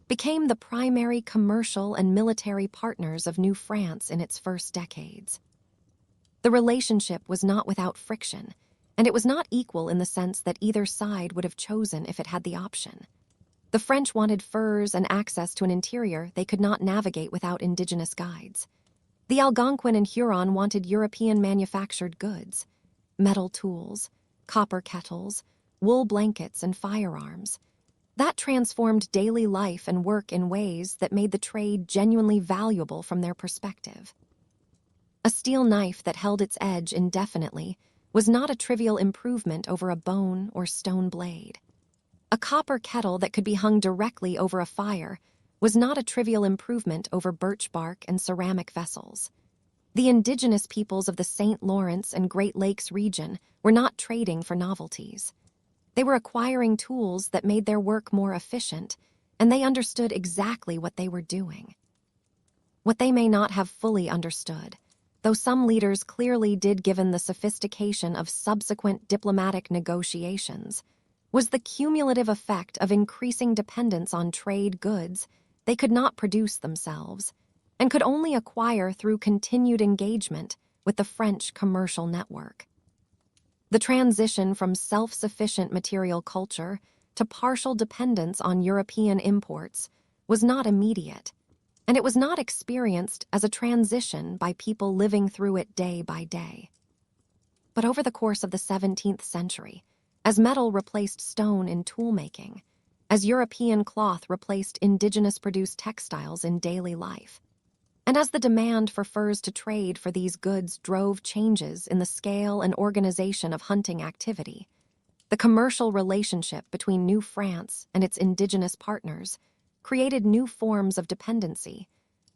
became the primary commercial and military partners of New France in its first decades. The relationship was not without friction, and it was not equal in the sense that either side would have chosen if it had the option. The French wanted furs and access to an interior they could not navigate without indigenous guides. The Algonquin and Huron wanted European manufactured goods, metal tools, copper kettles, wool blankets, and firearms. That transformed daily life and work in ways that made the trade genuinely valuable from their perspective. A steel knife that held its edge indefinitely was not a trivial improvement over a bone or stone blade. A copper kettle that could be hung directly over a fire was not a trivial improvement over birch bark and ceramic vessels. The indigenous peoples of the St. Lawrence and Great Lakes region were not trading for novelties. They were acquiring tools that made their work more efficient, and they understood exactly what they were doing. What they may not have fully understood, though some leaders clearly did given the sophistication of subsequent diplomatic negotiations, was the cumulative effect of increasing dependence on trade goods they could not produce themselves, and could only acquire through continued engagement with the French commercial network. The transition from self-sufficient material culture to partial dependence on European imports was not immediate, and it was not experienced as a transition by people living through it day by day. But over the course of the 17th century, as metal replaced stone in tool-making, as European cloth replaced indigenous-produced textiles in daily life, and as the demand for furs to trade for these goods drove changes in the scale and organization of hunting activity, The commercial relationship between New France and its indigenous partners created new forms of dependency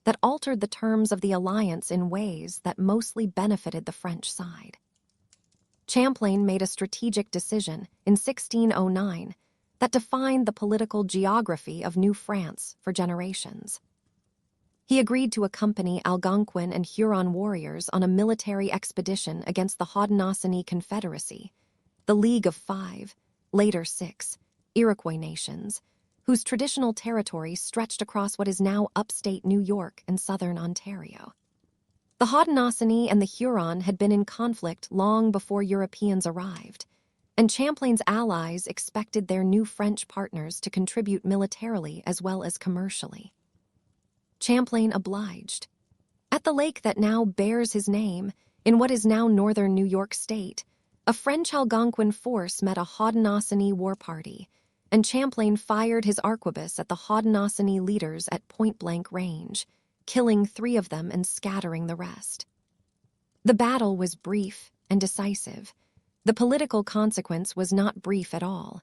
that altered the terms of the alliance in ways that mostly benefited the French side. Champlain made a strategic decision in 1609 that defined the political geography of New France for generations. He agreed to accompany Algonquin and Huron warriors on a military expedition against the Haudenosaunee Confederacy, the League of Five, later Six, Iroquois nations, whose traditional territory stretched across what is now upstate New York and southern Ontario. The Haudenosaunee and the Huron had been in conflict long before Europeans arrived, and Champlain's allies expected their new French partners to contribute militarily as well as commercially. Champlain obliged. At the lake that now bears his name, in what is now northern New York State, a French Algonquin force met a Haudenosaunee war party, and Champlain fired his arquebus at the Haudenosaunee leaders at point-blank range, killing 3 of them and scattering the rest. The battle was brief and decisive. The political consequence was not brief at all.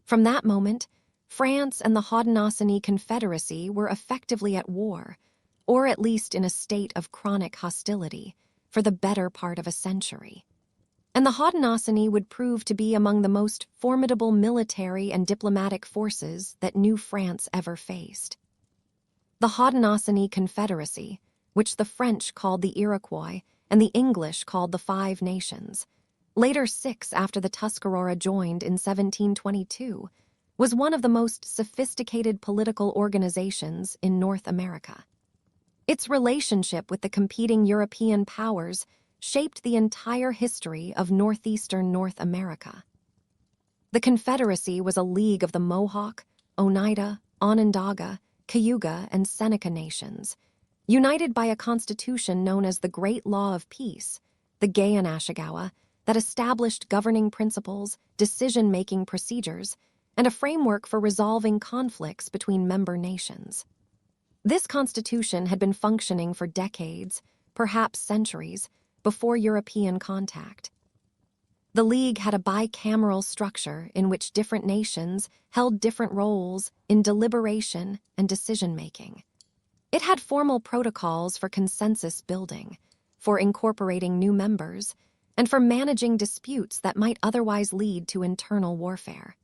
From that moment, France and the Haudenosaunee Confederacy were effectively at war, or at least in a state of chronic hostility, for the better part of a century. And the Haudenosaunee would prove to be among the most formidable military and diplomatic forces that New France ever faced. The Haudenosaunee Confederacy, which the French called the Iroquois and the English called the Five Nations, later 6 after the Tuscarora joined in 1722, was one of the most sophisticated political organizations in North America. Its relationship with the competing European powers shaped the entire history of northeastern North America. The Confederacy was a league of the Mohawk, Oneida, Onondaga, Cayuga, and Seneca nations, united by a constitution known as the Great Law of Peace, the Gayanashagawa, that established governing principles, decision-making procedures, and a framework for resolving conflicts between member nations. This constitution had been functioning for decades, perhaps centuries, before European contact. The League had a bicameral structure in which different nations held different roles in deliberation and decision-making. It had formal protocols for consensus building, for incorporating new members, and for managing disputes that might otherwise lead to internal warfare.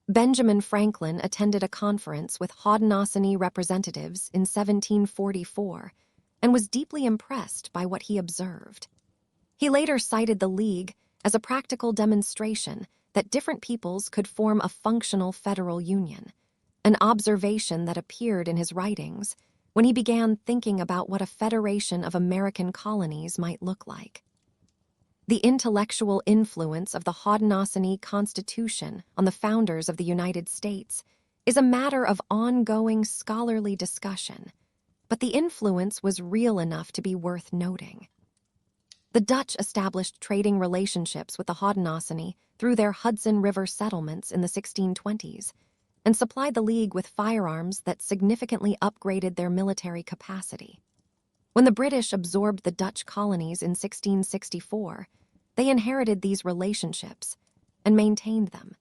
Benjamin Franklin attended a conference with Haudenosaunee representatives in 1744 and was deeply impressed by what he observed. He later cited the League as a practical demonstration that different peoples could form a functional federal union, an observation that appeared in his writings when he began thinking about what a federation of American colonies might look like. The intellectual influence of the Haudenosaunee Constitution on the founders of the United States is a matter of ongoing scholarly discussion, but the influence was real enough to be worth noting. The Dutch established trading relationships with the Haudenosaunee through their Hudson River settlements in the 1620s and supplied the League with firearms that significantly upgraded their military capacity. When the British absorbed the Dutch colonies in 1664, they inherited these relationships and maintained them,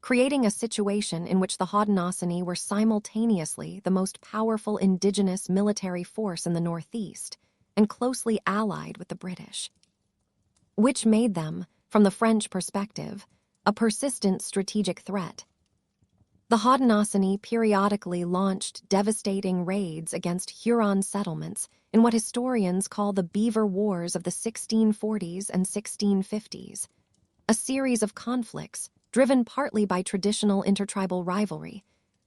creating a situation in which the Haudenosaunee were simultaneously the most powerful indigenous military force in the Northeast and closely allied with the British, which made them, from the French perspective, a persistent strategic threat. The Haudenosaunee periodically launched devastating raids against Huron settlements in what historians call the Beaver Wars of the 1640s and 1650s, a series of conflicts driven partly by traditional intertribal rivalry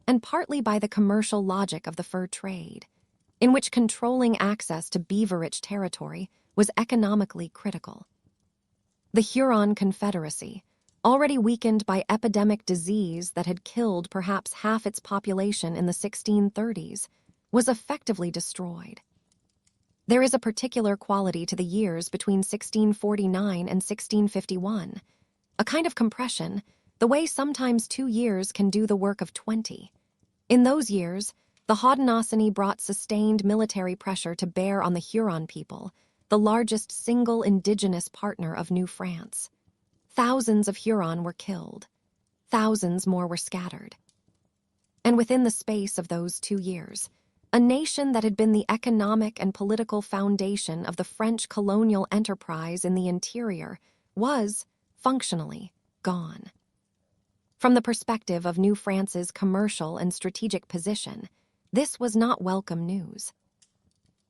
and partly by the commercial logic of the fur trade, in which controlling access to beaver-rich territory was economically critical. The Huron Confederacy, already weakened by epidemic disease that had killed perhaps half its population in the 1630s, was effectively destroyed. There is a particular quality to the years between 1649 and 1651, a kind of compression, the way sometimes 2 years can do the work of 20. In those years, the Haudenosaunee brought sustained military pressure to bear on the Huron people, the largest single indigenous partner of New France. Thousands of Huron were killed. Thousands more were scattered. And within the space of those 2 years, a nation that had been the economic and political foundation of the French colonial enterprise in the interior was, functionally, gone. From the perspective of New France's commercial and strategic position, this was not welcome news.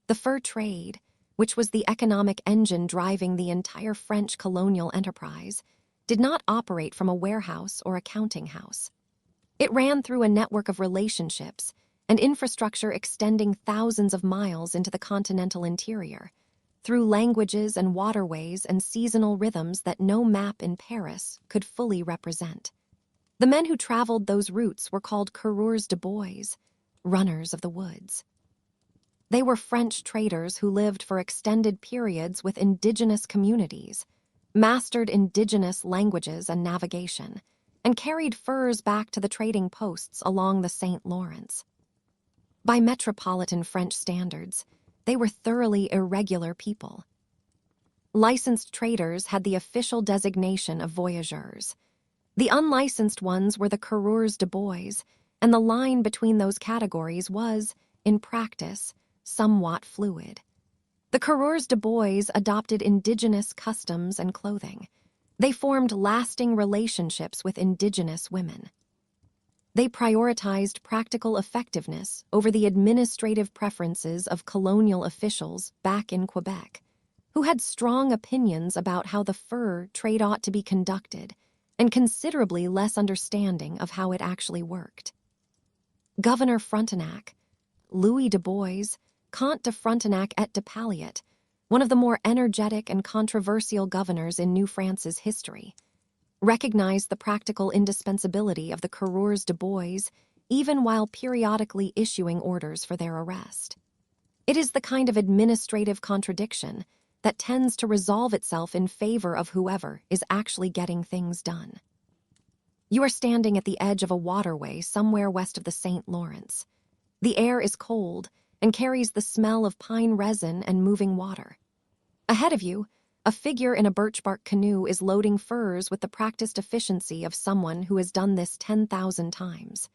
The fur trade, which was the economic engine driving the entire French colonial enterprise, did not operate from a warehouse or a counting house. It ran through a network of relationships and infrastructure extending thousands of miles into the continental interior, through languages and waterways and seasonal rhythms that no map in Paris could fully represent. The men who traveled those routes were called coureurs de bois, runners of the woods. They were French traders who lived for extended periods with indigenous communities, mastered indigenous languages and navigation, and carried furs back to the trading posts along the St. Lawrence. By metropolitan French standards, they were thoroughly irregular people. Licensed traders had the official designation of voyageurs. The unlicensed ones were the coureurs de bois, and the line between those categories was, in practice, somewhat fluid. The coureurs de bois adopted indigenous customs and clothing. They formed lasting relationships with indigenous women. They prioritized practical effectiveness over the administrative preferences of colonial officials back in Quebec, who had strong opinions about how the fur trade ought to be conducted and considerably less understanding of how it actually worked. Governor Frontenac, Louis de Bois, Comte de Frontenac et de Palliot, one of the more energetic and controversial governors in New France's history, recognized the practical indispensability of the coureurs de bois even while periodically issuing orders for their arrest. It is the kind of administrative contradiction that tends to resolve itself in favor of whoever is actually getting things done. You are standing at the edge of a waterway somewhere west of the St. Lawrence. The air is cold and carries the smell of pine resin and moving water. Ahead of you, a figure in a birch bark canoe is loading furs with the practiced efficiency of someone who has done this 10,000 times.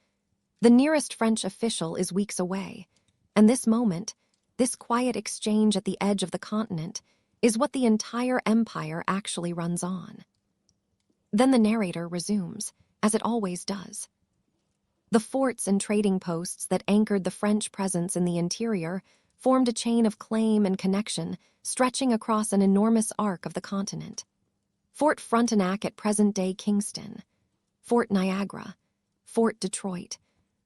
The nearest French official is weeks away, and this moment, this quiet exchange at the edge of the continent, is what the entire empire actually runs on. Then the narrator resumes, as it always does. The forts and trading posts that anchored the French presence in the interior formed a chain of claim and connection stretching across an enormous arc of the continent. Fort Frontenac at present-day Kingston, Fort Niagara, Fort Detroit,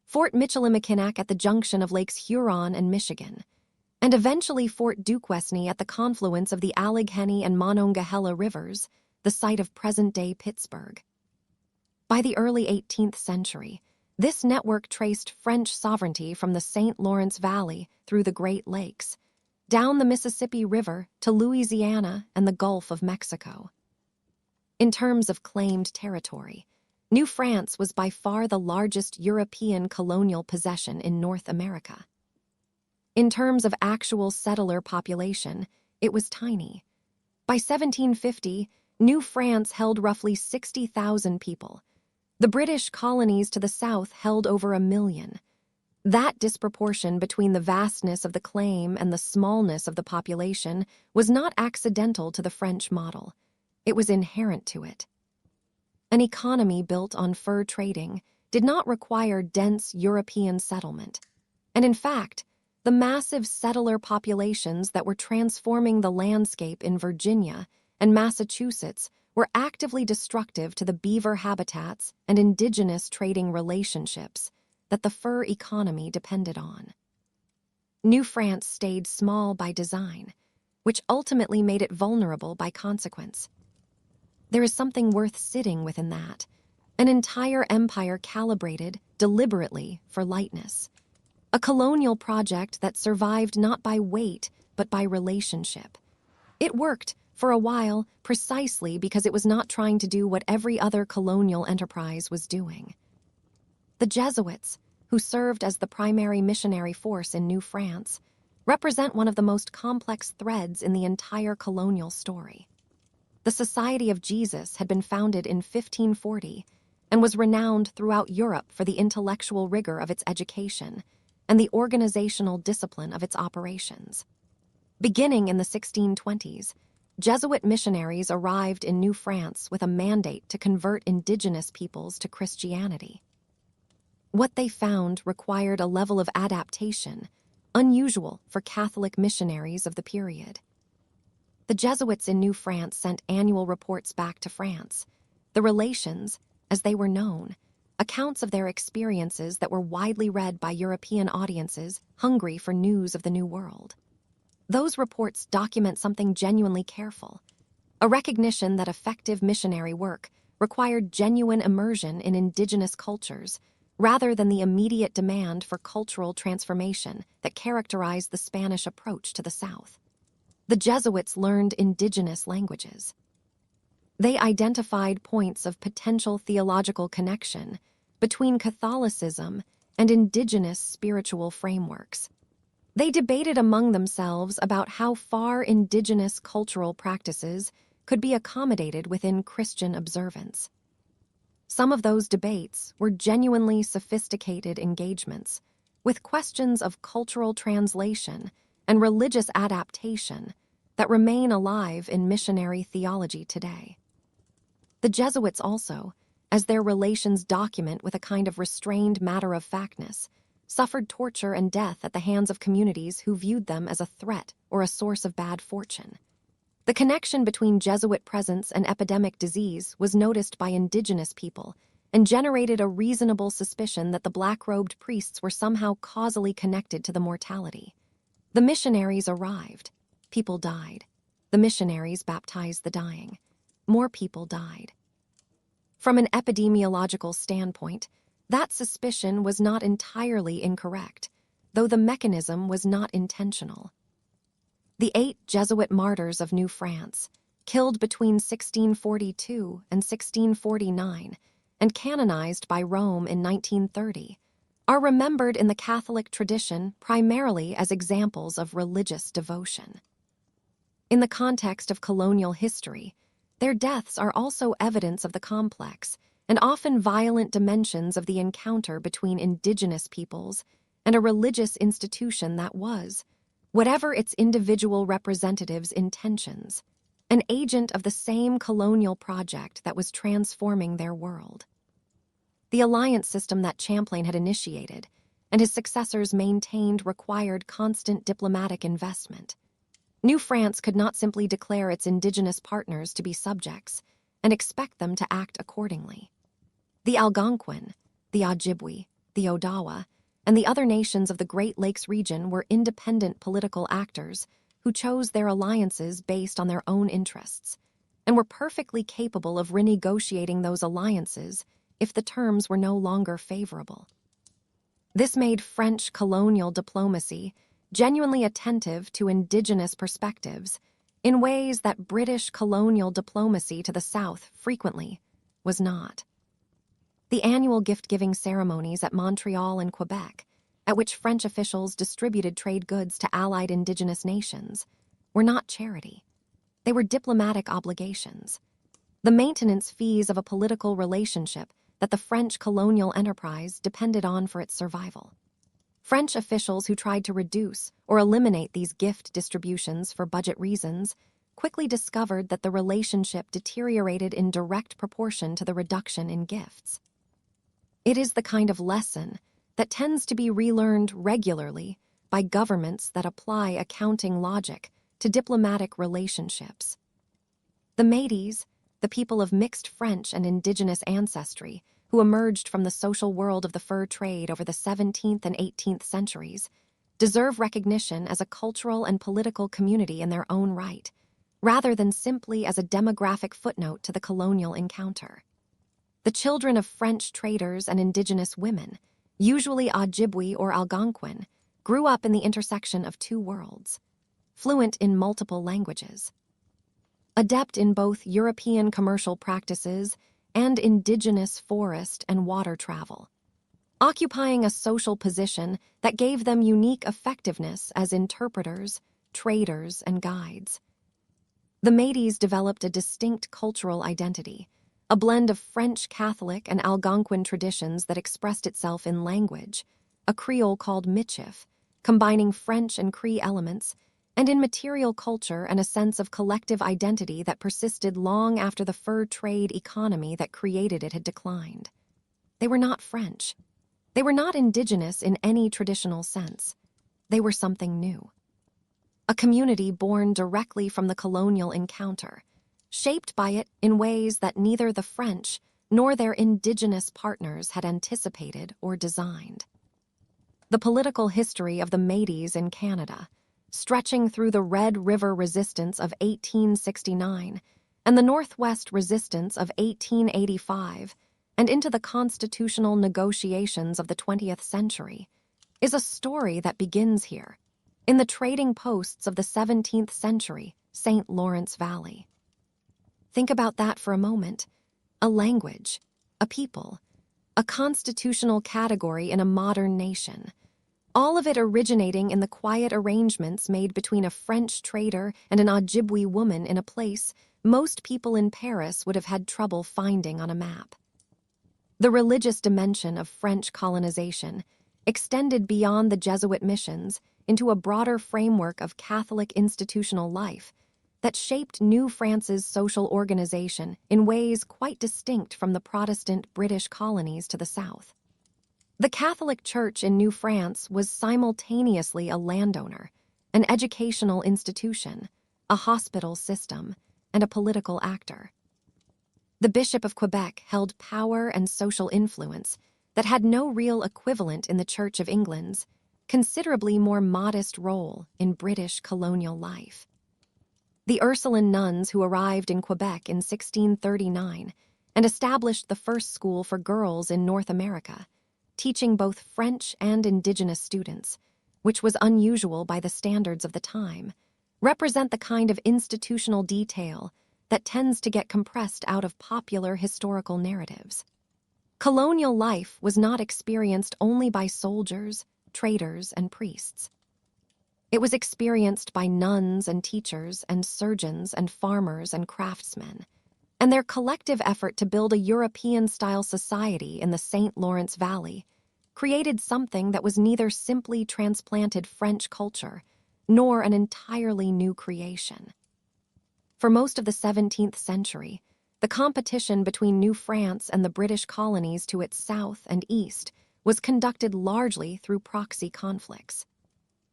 Fort Michilimackinac at the junction of Lakes Huron and Michigan, and eventually Fort Duquesne at the confluence of the Allegheny and Monongahela rivers, the site of present-day Pittsburgh. By the early 18th century, this network traced French sovereignty from the St. Lawrence Valley through the Great Lakes, down the Mississippi River to Louisiana and the Gulf of Mexico. In terms of claimed territory, New France was by far the largest European colonial possession in North America. In terms of actual settler population, it was tiny. By 1750, New France held roughly 60,000 people. The British colonies to the south held over 1 million. That disproportion between the vastness of the claim and the smallness of the population was not accidental to the French model. It was inherent to it. An economy built on fur trading did not require dense European settlement. And in fact, the massive settler populations that were transforming the landscape in Virginia and Massachusetts were actively destructive to the beaver habitats and indigenous trading relationships that the fur economy depended on. New France stayed small by design, which ultimately made it vulnerable by consequence. There is something worth sitting within that, an entire empire calibrated deliberately for lightness, a colonial project that survived not by weight but by relationship. It worked, for a while, precisely because it was not trying to do what every other colonial enterprise was doing. The Jesuits, who served as the primary missionary force in New France, represent one of the most complex threads in the entire colonial story. The Society of Jesus had been founded in 1540 and was renowned throughout Europe for the intellectual rigor of its education and the organizational discipline of its operations. Beginning in the 1620s, Jesuit missionaries arrived in New France with a mandate to convert indigenous peoples to Christianity. What they found required a level of adaptation unusual for Catholic missionaries of the period. The Jesuits in New France sent annual reports back to France. The Relations, as they were known, accounts of their experiences that were widely read by European audiences hungry for news of the New World. Those reports document something genuinely careful, a recognition that effective missionary work required genuine immersion in indigenous cultures rather than the immediate demand for cultural transformation that characterized the Spanish approach to the South. The Jesuits learned indigenous languages. They identified points of potential theological connection between Catholicism and indigenous spiritual frameworks. They debated among themselves about how far indigenous cultural practices could be accommodated within Christian observance. Some of those debates were genuinely sophisticated engagements, with questions of cultural translation and religious adaptation that remain alive in missionary theology today. The Jesuits also, as their Relations document with a kind of restrained matter-of-factness, suffered torture and death at the hands of communities who viewed them as a threat or a source of bad fortune. The connection between Jesuit presence and epidemic disease was noticed by indigenous people and generated a reasonable suspicion that the black-robed priests were somehow causally connected to the mortality. The missionaries arrived. People died. The missionaries baptized the dying. More people died. From an epidemiological standpoint, that suspicion was not entirely incorrect, though the mechanism was not intentional. The 8 Jesuit martyrs of New France, killed between 1642 and 1649 and canonized by Rome in 1930, are remembered in the Catholic tradition primarily as examples of religious devotion. In the context of colonial history, their deaths are also evidence of the complex and often violent dimensions of the encounter between indigenous peoples and a religious institution that was, whatever its individual representatives' intentions, an agent of the same colonial project that was transforming their world. The alliance system that Champlain had initiated and his successors maintained required constant diplomatic investment. New France could not simply declare its indigenous partners to be subjects and expect them to act accordingly. The Algonquin, the Ojibwe, the Odawa, and the other nations of the Great Lakes region were independent political actors who chose their alliances based on their own interests, and were perfectly capable of renegotiating those alliances if the terms were no longer favorable. This made French colonial diplomacy genuinely attentive to indigenous perspectives in ways that British colonial diplomacy to the South frequently was not. The annual gift-giving ceremonies at Montreal and Quebec, at which French officials distributed trade goods to allied indigenous nations, were not charity. They were diplomatic obligations, the maintenance fees of a political relationship that the French colonial enterprise depended on for its survival. French officials who tried to reduce or eliminate these gift distributions for budget reasons quickly discovered that the relationship deteriorated in direct proportion to the reduction in gifts. It is the kind of lesson that tends to be relearned regularly by governments that apply accounting logic to diplomatic relationships. The Métis, the people of mixed French and indigenous ancestry who emerged from the social world of the fur trade over the 17th and 18th centuries, deserve recognition as a cultural and political community in their own right, rather than simply as a demographic footnote to the colonial encounter. The children of French traders and indigenous women, usually Ojibwe or Algonquin, grew up in the intersection of two worlds, fluent in multiple languages. Adept in both European commercial practices and indigenous forest and water travel, occupying a social position that gave them unique effectiveness as interpreters, traders, and guides. The Métis developed a distinct cultural identity, a blend of French Catholic and Algonquin traditions that expressed itself in language, a Creole called Michif, combining French and Cree elements, and in material culture and a sense of collective identity that persisted long after the fur trade economy that created it had declined. They were not French. They were not indigenous in any traditional sense. They were something new. A community born directly from the colonial encounter, shaped by it in ways that neither the French nor their indigenous partners had anticipated or designed. The political history of the Métis in Canada, stretching through the Red River Resistance of 1869 and the Northwest Resistance of 1885 and into the constitutional negotiations of the 20th century, is a story that begins here, in the trading posts of the 17th century St. Lawrence Valley. Think about that for a moment. A language, a people, a constitutional category in a modern nation. All of it originating in the quiet arrangements made between a French trader and an Ojibwe woman in a place most people in Paris would have had trouble finding on a map. The religious dimension of French colonization extended beyond the Jesuit missions into a broader framework of Catholic institutional life that shaped New France's social organization in ways quite distinct from the Protestant British colonies to the south. The Catholic Church in New France was simultaneously a landowner, an educational institution, a hospital system, and a political actor. The Bishop of Quebec held power and social influence that had no real equivalent in the Church of England's considerably more modest role in British colonial life. The Ursuline nuns who arrived in Quebec in 1639 and established the first school for girls in North America, teaching both French and Indigenous students, which was unusual by the standards of the time, represent the kind of institutional detail that tends to get compressed out of popular historical narratives. Colonial life was not experienced only by soldiers, traders, and priests. It was experienced by nuns and teachers and surgeons and farmers and craftsmen, and their collective effort to build a European-style society in the St. Lawrence Valley created something that was neither simply transplanted French culture nor an entirely new creation. For most of the 17th century, the competition between New France and the British colonies to its south and east was conducted largely through proxy conflicts.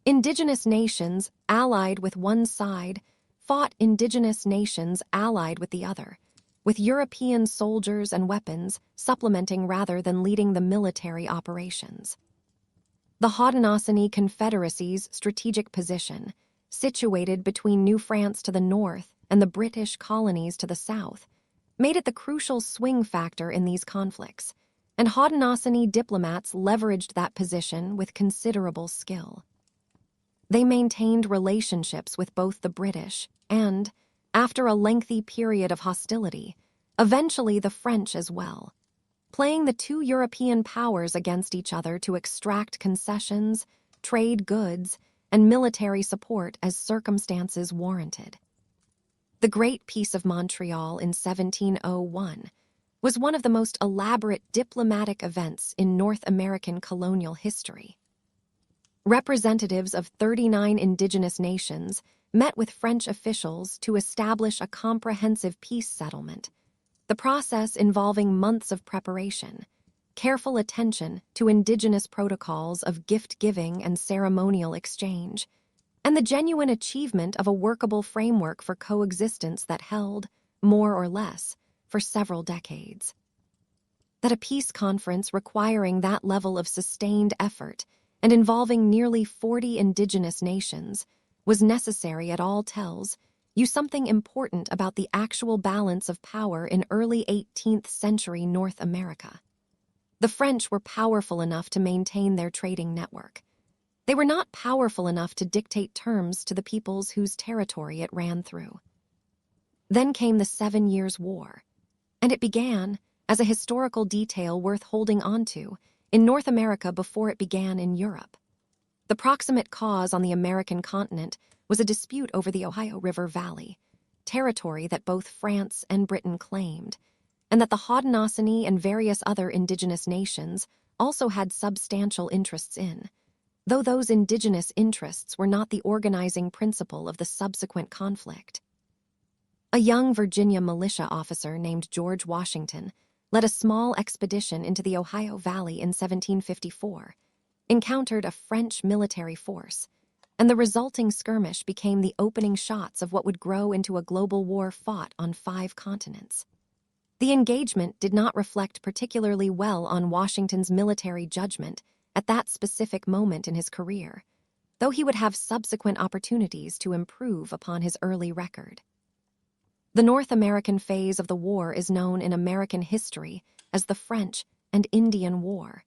Indigenous nations allied with one side fought indigenous nations allied with the other, with European soldiers and weapons supplementing rather than leading the military operations. The Haudenosaunee Confederacy's strategic position, situated between New France to the north and the British colonies to the south, made it the crucial swing factor in these conflicts, and Haudenosaunee diplomats leveraged that position with considerable skill. They maintained relationships with both the British and, after a lengthy period of hostility, eventually the French as well, playing the two European powers against each other to extract concessions, trade goods, and military support as circumstances warranted. The Great Peace of Montreal in 1701 was one of the most elaborate diplomatic events in North American colonial history. Representatives of 39 indigenous nations met with French officials to establish a comprehensive peace settlement, the process involving months of preparation, careful attention to indigenous protocols of gift-giving and ceremonial exchange, and the genuine achievement of a workable framework for coexistence that held, more or less, for several decades. That a peace conference requiring that level of sustained effort and involving nearly 40 indigenous nations was necessary at all tells you something important about the actual balance of power in early 18th century North America. The French were powerful enough to maintain their trading network. They were not powerful enough to dictate terms to the peoples whose territory it ran through. Then came the 7 Years' War, and it began, as a historical detail worth holding onto, in North America before it began in Europe. The proximate cause on the American continent was a dispute over the Ohio River Valley, territory that both France and Britain claimed, and that the Haudenosaunee and various other indigenous nations also had substantial interests in, though those indigenous interests were not the organizing principle of the subsequent conflict. A young Virginia militia officer named George Washington led a small expedition into the Ohio Valley in 1754, encountered a French military force, and the resulting skirmish became the opening shots of what would grow into a global war fought on 5 continents. The engagement did not reflect particularly well on Washington's military judgment at that specific moment in his career, though he would have subsequent opportunities to improve upon his early record. The North American phase of the war is known in American history as the French and Indian War.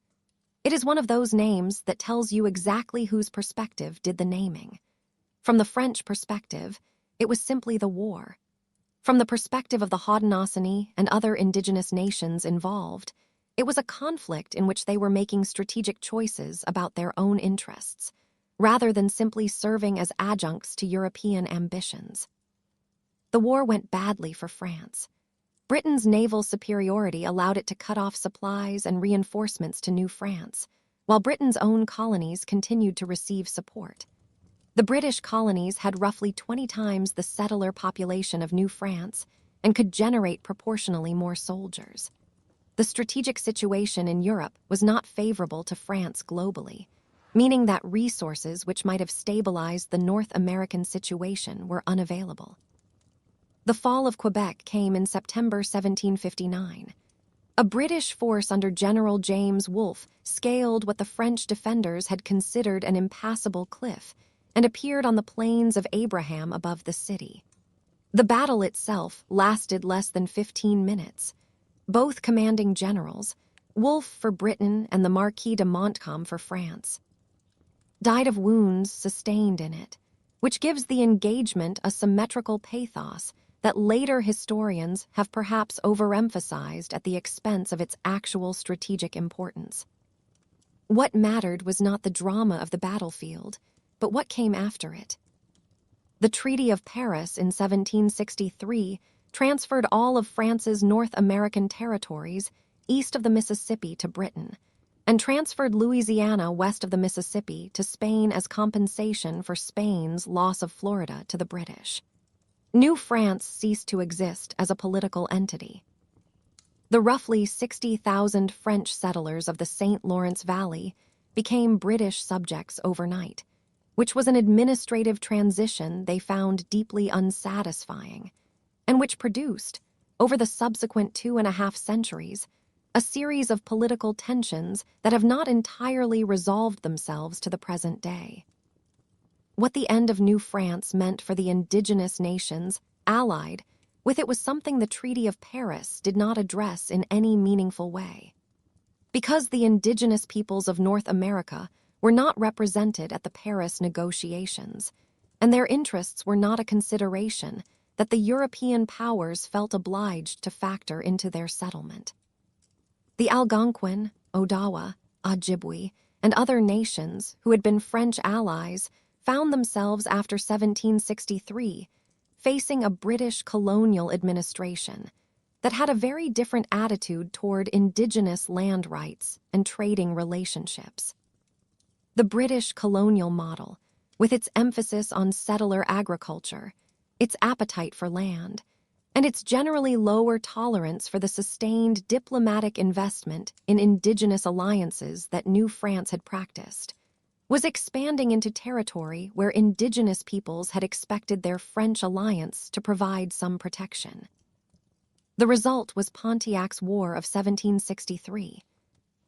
It is one of those names that tells you exactly whose perspective did the naming. From the French perspective, it was simply the war. From the perspective of the Haudenosaunee and other indigenous nations involved, it was a conflict in which they were making strategic choices about their own interests, rather than simply serving as adjuncts to European ambitions. The war went badly for France. Britain's naval superiority allowed it to cut off supplies and reinforcements to New France, while Britain's own colonies continued to receive support. The British colonies had roughly 20 times the settler population of New France and could generate proportionally more soldiers. The strategic situation in Europe was not favorable to France globally, meaning that resources which might have stabilized the North American situation were unavailable. The fall of Quebec came in September 1759. A British force under General James Wolfe scaled what the French defenders had considered an impassable cliff and appeared on the plains of Abraham above the city. The battle itself lasted less than 15 minutes. Both commanding generals, Wolfe for Britain and the Marquis de Montcalm for France, died of wounds sustained in it, which gives the engagement a symmetrical pathos that later historians have perhaps overemphasized at the expense of its actual strategic importance. What mattered was not the drama of the battlefield, but what came after it. The Treaty of Paris in 1763 transferred all of France's North American territories east of the Mississippi to Britain, and transferred Louisiana west of the Mississippi to Spain as compensation for Spain's loss of Florida to the British. New France ceased to exist as a political entity. The roughly 60,000 French settlers of the St. Lawrence Valley became British subjects overnight, which was an administrative transition they found deeply unsatisfying, and which produced, over the subsequent 2.5 centuries, a series of political tensions that have not entirely resolved themselves to the present day. What the end of New France meant for the indigenous nations allied with it was something the Treaty of Paris did not address in any meaningful way. Because the indigenous peoples of North America were not represented at the Paris negotiations, and their interests were not a consideration that the European powers felt obliged to factor into their settlement. The Algonquin, Odawa, Ojibwe, and other nations who had been French allies found themselves after 1763 facing a British colonial administration that had a very different attitude toward indigenous land rights and trading relationships. The British colonial model, with its emphasis on settler agriculture, its appetite for land, and its generally lower tolerance for the sustained diplomatic investment in indigenous alliances that New France had practiced, was expanding into territory where indigenous peoples had expected their French alliance to provide some protection. The result was Pontiac's War of 1763.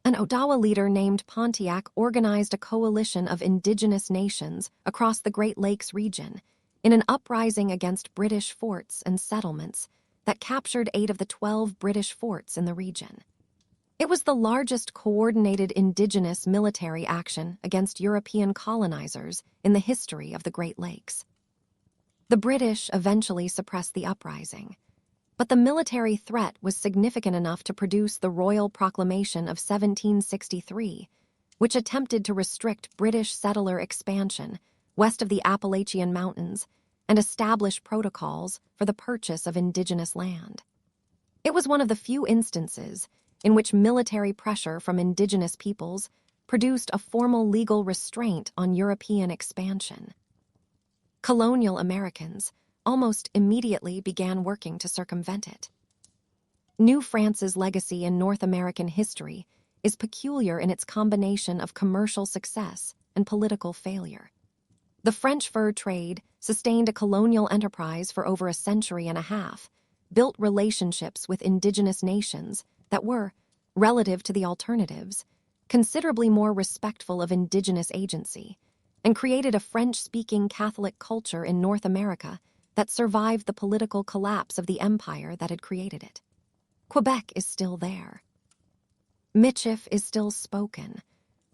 An Odawa leader named Pontiac organized a coalition of indigenous nations across the Great Lakes region in an uprising against British forts and settlements that captured 8 of the 12 British forts in the region. It was the largest coordinated indigenous military action against European colonizers in the history of the Great Lakes. The British eventually suppressed the uprising, but the military threat was significant enough to produce the Royal Proclamation of 1763, which attempted to restrict British settler expansion west of the Appalachian Mountains and establish protocols for the purchase of indigenous land. It was one of the few instances in which military pressure from indigenous peoples produced a formal legal restraint on European expansion. Colonial Americans almost immediately began working to circumvent it. New France's legacy in North American history is peculiar in its combination of commercial success and political failure. The French fur trade sustained a colonial enterprise for over a century and a half, built relationships with indigenous nations that were, relative to the alternatives, considerably more respectful of indigenous agency, and created a French-speaking Catholic culture in North America that survived the political collapse of the empire that had created it. Quebec is still there. Michif is still spoken.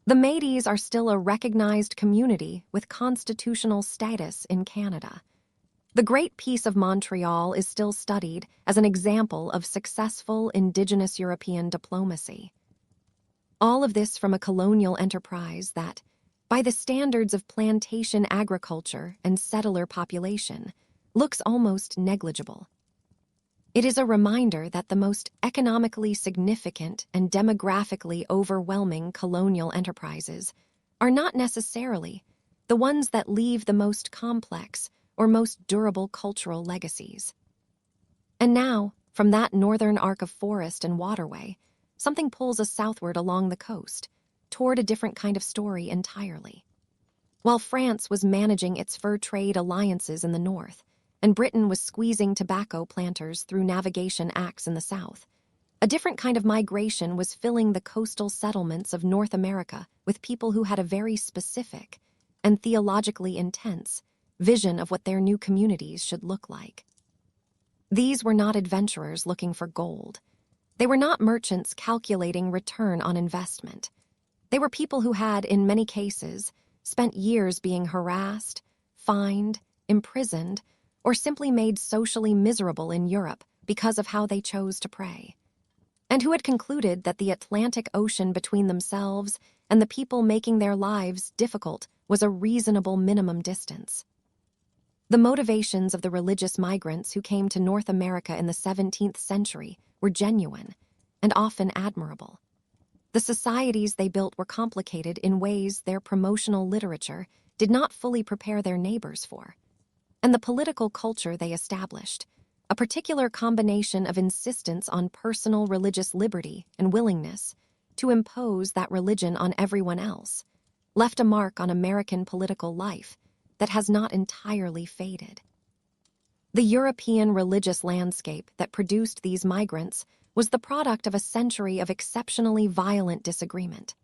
The Métis are still a recognized community with constitutional status in Canada. The Great Peace of Montreal is still studied as an example of successful Indigenous European diplomacy. All of this from a colonial enterprise that, by the standards of plantation agriculture and settler population, looks almost negligible. It is a reminder that the most economically significant and demographically overwhelming colonial enterprises are not necessarily the ones that leave the most complex or most durable cultural legacies. And now, from that northern arc of forest and waterway, something pulls us southward along the coast, toward a different kind of story entirely. While France was managing its fur trade alliances in the north, and Britain was squeezing tobacco planters through navigation acts in the south, a different kind of migration was filling the coastal settlements of North America with people who had a very specific and theologically intense vision of what their new communities should look like. These were not adventurers looking for gold. They were not merchants calculating return on investment. They were people who had, in many cases, spent years being harassed, fined, imprisoned, or simply made socially miserable in Europe because of how they chose to pray, and who had concluded that the Atlantic Ocean between themselves and the people making their lives difficult was a reasonable minimum distance. The motivations of the religious migrants who came to North America in the 17th century were genuine and often admirable. The societies they built were complicated in ways their promotional literature did not fully prepare their neighbors for. And the political culture they established, a particular combination of insistence on personal religious liberty and willingness to impose that religion on everyone else, left a mark on American political life that has not entirely faded. The European religious landscape that produced these migrants was the product of a century of exceptionally violent disagreement.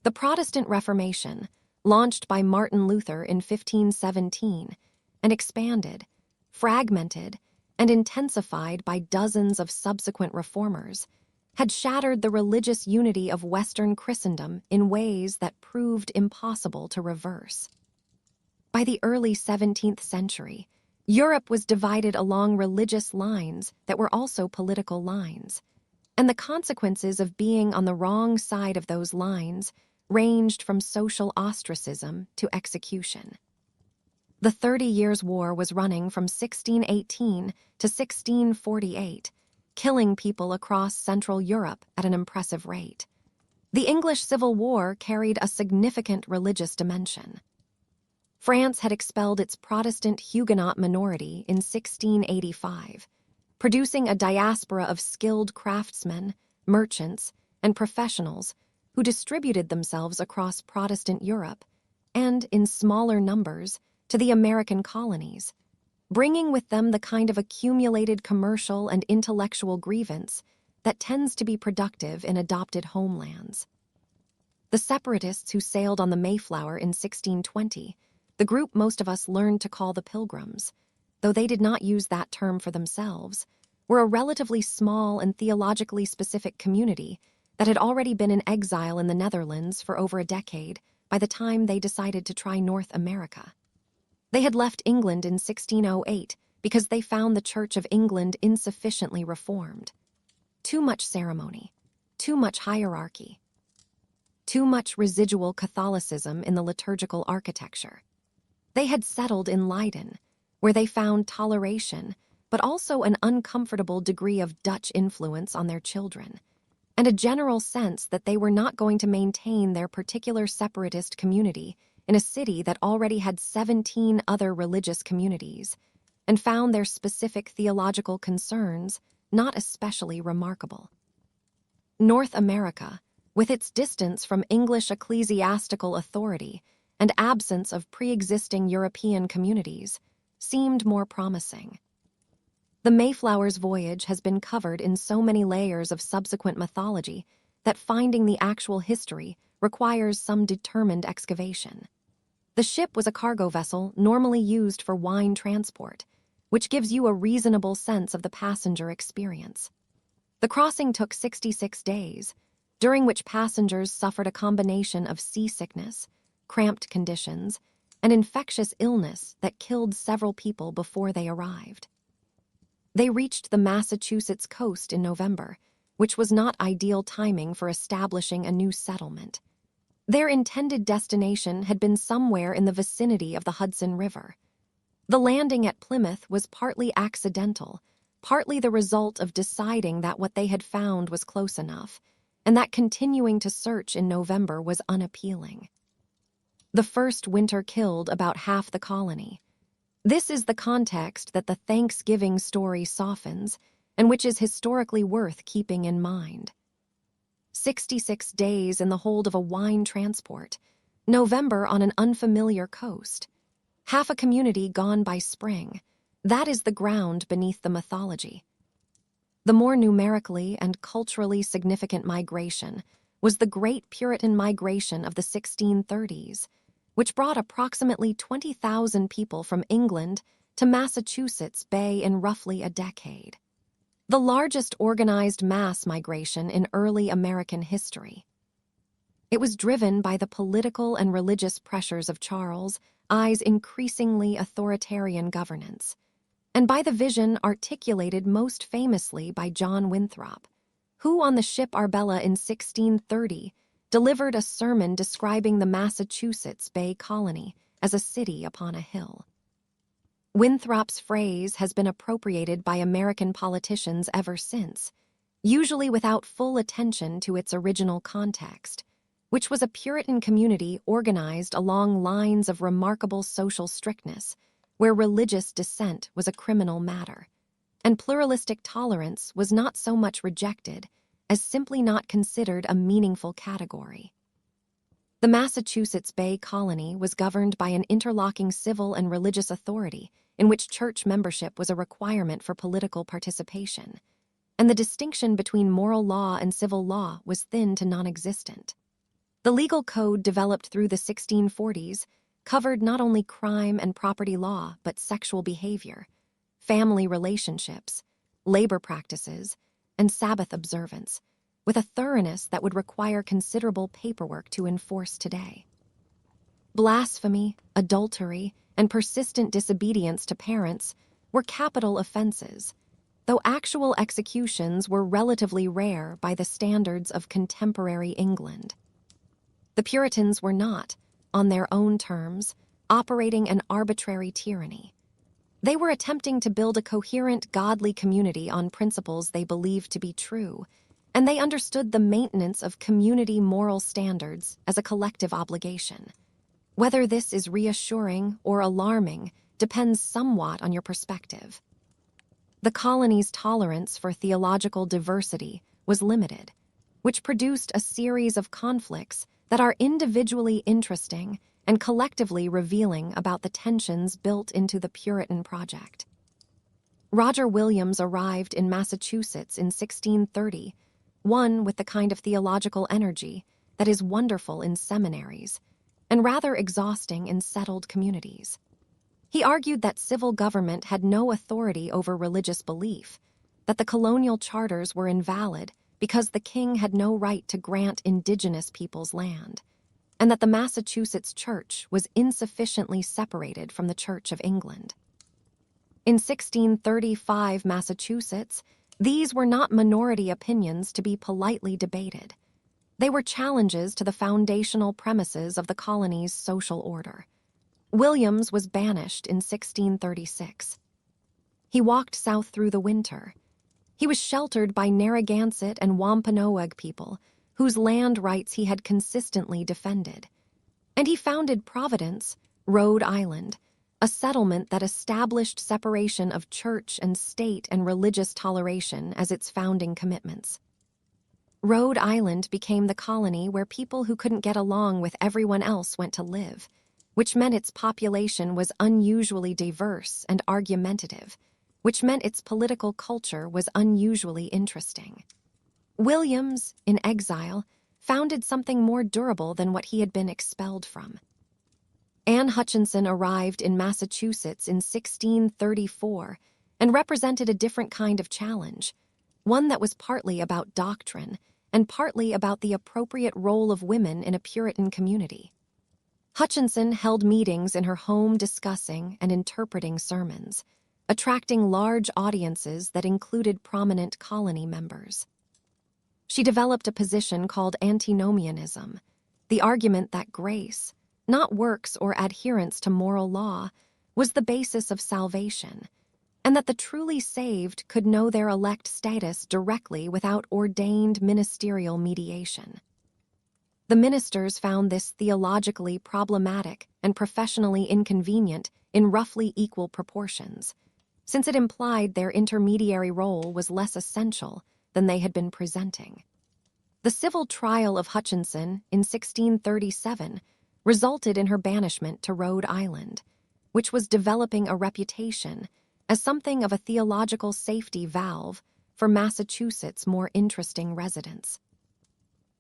The Protestant Reformation, launched by Martin Luther in 1517, and expanded, fragmented, and intensified by dozens of subsequent reformers, had shattered the religious unity of Western Christendom in ways that proved impossible to reverse. By the early 17th century, Europe was divided along religious lines that were also political lines, and the consequences of being on the wrong side of those lines ranged from social ostracism to execution. The 30 Years' War was running from 1618 to 1648, killing people across Central Europe at an impressive rate. The English Civil War carried a significant religious dimension. France had expelled its Protestant Huguenot minority in 1685, producing a diaspora of skilled craftsmen, merchants, and professionals who distributed themselves across Protestant Europe and, in smaller numbers, to the American colonies, bringing with them the kind of accumulated commercial and intellectual grievance that tends to be productive in adopted homelands. The separatists who sailed on the Mayflower in 1620, the group most of us learned to call the Pilgrims, though they did not use that term for themselves, were a relatively small and theologically specific community that had already been in exile in the Netherlands for over a decade by the time they decided to try North America. They had left England in 1608 because they found the Church of England insufficiently reformed. Too much ceremony, too much hierarchy, too much residual Catholicism in the liturgical architecture. They had settled in Leiden, where they found toleration, but also an uncomfortable degree of Dutch influence on their children, and a general sense that they were not going to maintain their particular separatist community in a city that already had 17 other religious communities, and found their specific theological concerns not especially remarkable. North America, with its distance from English ecclesiastical authority and absence of pre-existing European communities, seemed more promising. The Mayflower's voyage has been covered in so many layers of subsequent mythology that finding the actual history requires some determined excavation. The ship was a cargo vessel normally used for wine transport, which gives you a reasonable sense of the passenger experience. The crossing took 66 days, during which passengers suffered a combination of seasickness, cramped conditions, and infectious illness that killed several people before they arrived. They reached the Massachusetts coast in November, which was not ideal timing for establishing a new settlement. Their intended destination had been somewhere in the vicinity of the Hudson River. The landing at Plymouth was partly accidental, partly the result of deciding that what they had found was close enough, and that continuing to search in November was unappealing. The first winter killed about half the colony. This is the context that the Thanksgiving story softens, and which is historically worth keeping in mind. 66 days in the hold of a wine transport, November on an unfamiliar coast. Half a community gone by spring. That is the ground beneath the mythology. The more numerically and culturally significant migration was the Great Puritan Migration of the 1630s, which brought approximately 20,000 people from England to Massachusetts Bay in roughly a decade. The largest organized mass migration in early American history. It was driven by the political and religious pressures of Charles I's increasingly authoritarian governance, and by the vision articulated most famously by John Winthrop, who on the ship Arbella in 1630 delivered a sermon describing the Massachusetts Bay Colony as a city upon a hill. Winthrop's phrase has been appropriated by American politicians ever since, usually without full attention to its original context, which was a Puritan community organized along lines of remarkable social strictness, where religious dissent was a criminal matter, and pluralistic tolerance was not so much rejected as simply not considered a meaningful category. The Massachusetts Bay Colony was governed by an interlocking civil and religious authority in which church membership was a requirement for political participation, and the distinction between moral law and civil law was thin to non-existent. The legal code developed through the 1640s covered not only crime and property law but sexual behavior, family relationships, labor practices, and Sabbath observance, with a thoroughness that would require considerable paperwork to enforce today. Blasphemy, adultery, and persistent disobedience to parents were capital offenses, though actual executions were relatively rare by the standards of contemporary England. The Puritans were not, on their own terms, operating an arbitrary tyranny. They were attempting to build a coherent, godly community on principles they believed to be true, and they understood the maintenance of community moral standards as a collective obligation. Whether this is reassuring or alarming depends somewhat on your perspective. The colony's tolerance for theological diversity was limited, which produced a series of conflicts that are individually interesting and collectively revealing about the tensions built into the Puritan project. Roger Williams arrived in Massachusetts in 1630, one with the kind of theological energy that is wonderful in seminaries and rather exhausting in settled communities. He argued that civil government had no authority over religious belief, that the colonial charters were invalid because the king had no right to grant indigenous peoples land, and that the Massachusetts Church was insufficiently separated from the Church of England. In 1635 Massachusetts, these were not minority opinions to be politely debated. They were challenges to the foundational premises of the colony's social order. Williams was banished in 1636. He walked south through the winter. He was sheltered by Narragansett and Wampanoag people, whose land rights he had consistently defended. And he founded Providence, Rhode Island, a settlement that established separation of church and state and religious toleration as its founding commitments. Rhode Island became the colony where people who couldn't get along with everyone else went to live, which meant its population was unusually diverse and argumentative, which meant its political culture was unusually interesting. Williams, in exile, founded something more durable than what he had been expelled from. Anne Hutchinson arrived in Massachusetts in 1634 and represented a different kind of challenge, one that was partly about doctrine and partly about the appropriate role of women in a Puritan community. Hutchinson held meetings in her home discussing and interpreting sermons, attracting large audiences that included prominent colony members. She developed a position called antinomianism, the argument that grace, not works or adherence to moral law, was the basis of salvation, and that the truly saved could know their elect status directly without ordained ministerial mediation. The ministers found this theologically problematic and professionally inconvenient in roughly equal proportions, since it implied their intermediary role was less essential than they had been presenting. The civil trial of Hutchinson in 1637 resulted in her banishment to Rhode Island, which was developing a reputation as something of a theological safety valve for Massachusetts' more interesting residents.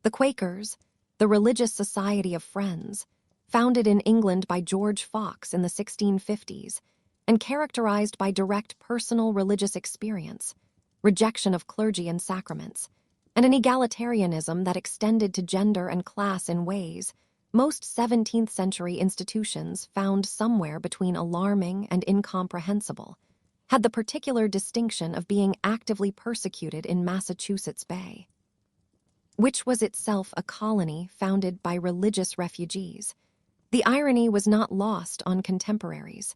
The Quakers, the Religious Society of Friends, founded in England by George Fox in the 1650s, and characterized by direct personal religious experience, rejection of clergy and sacraments, and an egalitarianism that extended to gender and class in ways most 17th-century institutions found somewhere between alarming and incomprehensible, had the particular distinction of being actively persecuted in Massachusetts Bay, which was itself a colony founded by religious refugees. The irony was not lost on contemporaries.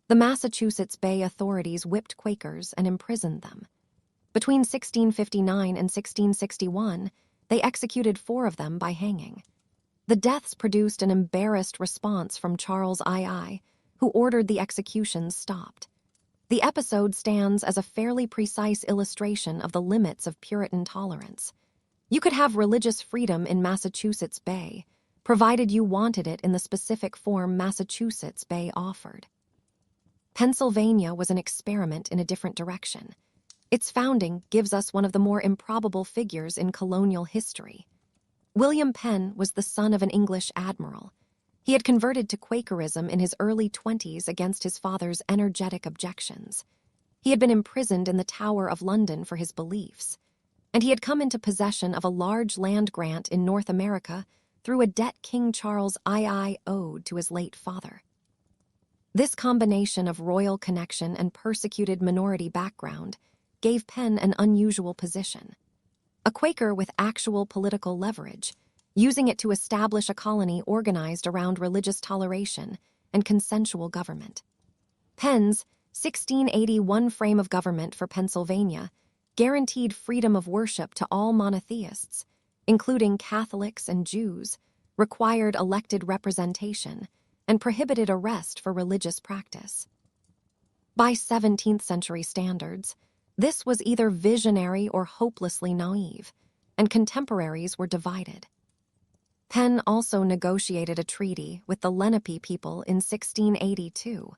The Massachusetts Bay authorities whipped Quakers and imprisoned them. Between 1659 and 1661, they executed 4 of them by hanging. The deaths produced an embarrassed response from Charles II, who ordered the executions stopped. The episode stands as a fairly precise illustration of the limits of Puritan tolerance. You could have religious freedom in Massachusetts Bay, provided you wanted it in the specific form Massachusetts Bay offered. Pennsylvania was an experiment in a different direction. Its founding gives us one of the more improbable figures in colonial history. William Penn was the son of an English admiral. He had converted to Quakerism in his early 20s against his father's energetic objections. He had been imprisoned in the Tower of London for his beliefs, and he had come into possession of a large land grant in North America through a debt King Charles II owed to his late father. This combination of royal connection and persecuted minority background gave Penn an unusual position. A Quaker with actual political leverage, using it to establish a colony organized around religious toleration and consensual government. Penn's 1681 frame of government for Pennsylvania guaranteed freedom of worship to all monotheists, including Catholics and Jews, required elected representation, and prohibited arrest for religious practice. By 17th-century standards, this was either visionary or hopelessly naive, and contemporaries were divided. Penn also negotiated a treaty with the Lenape people in 1682,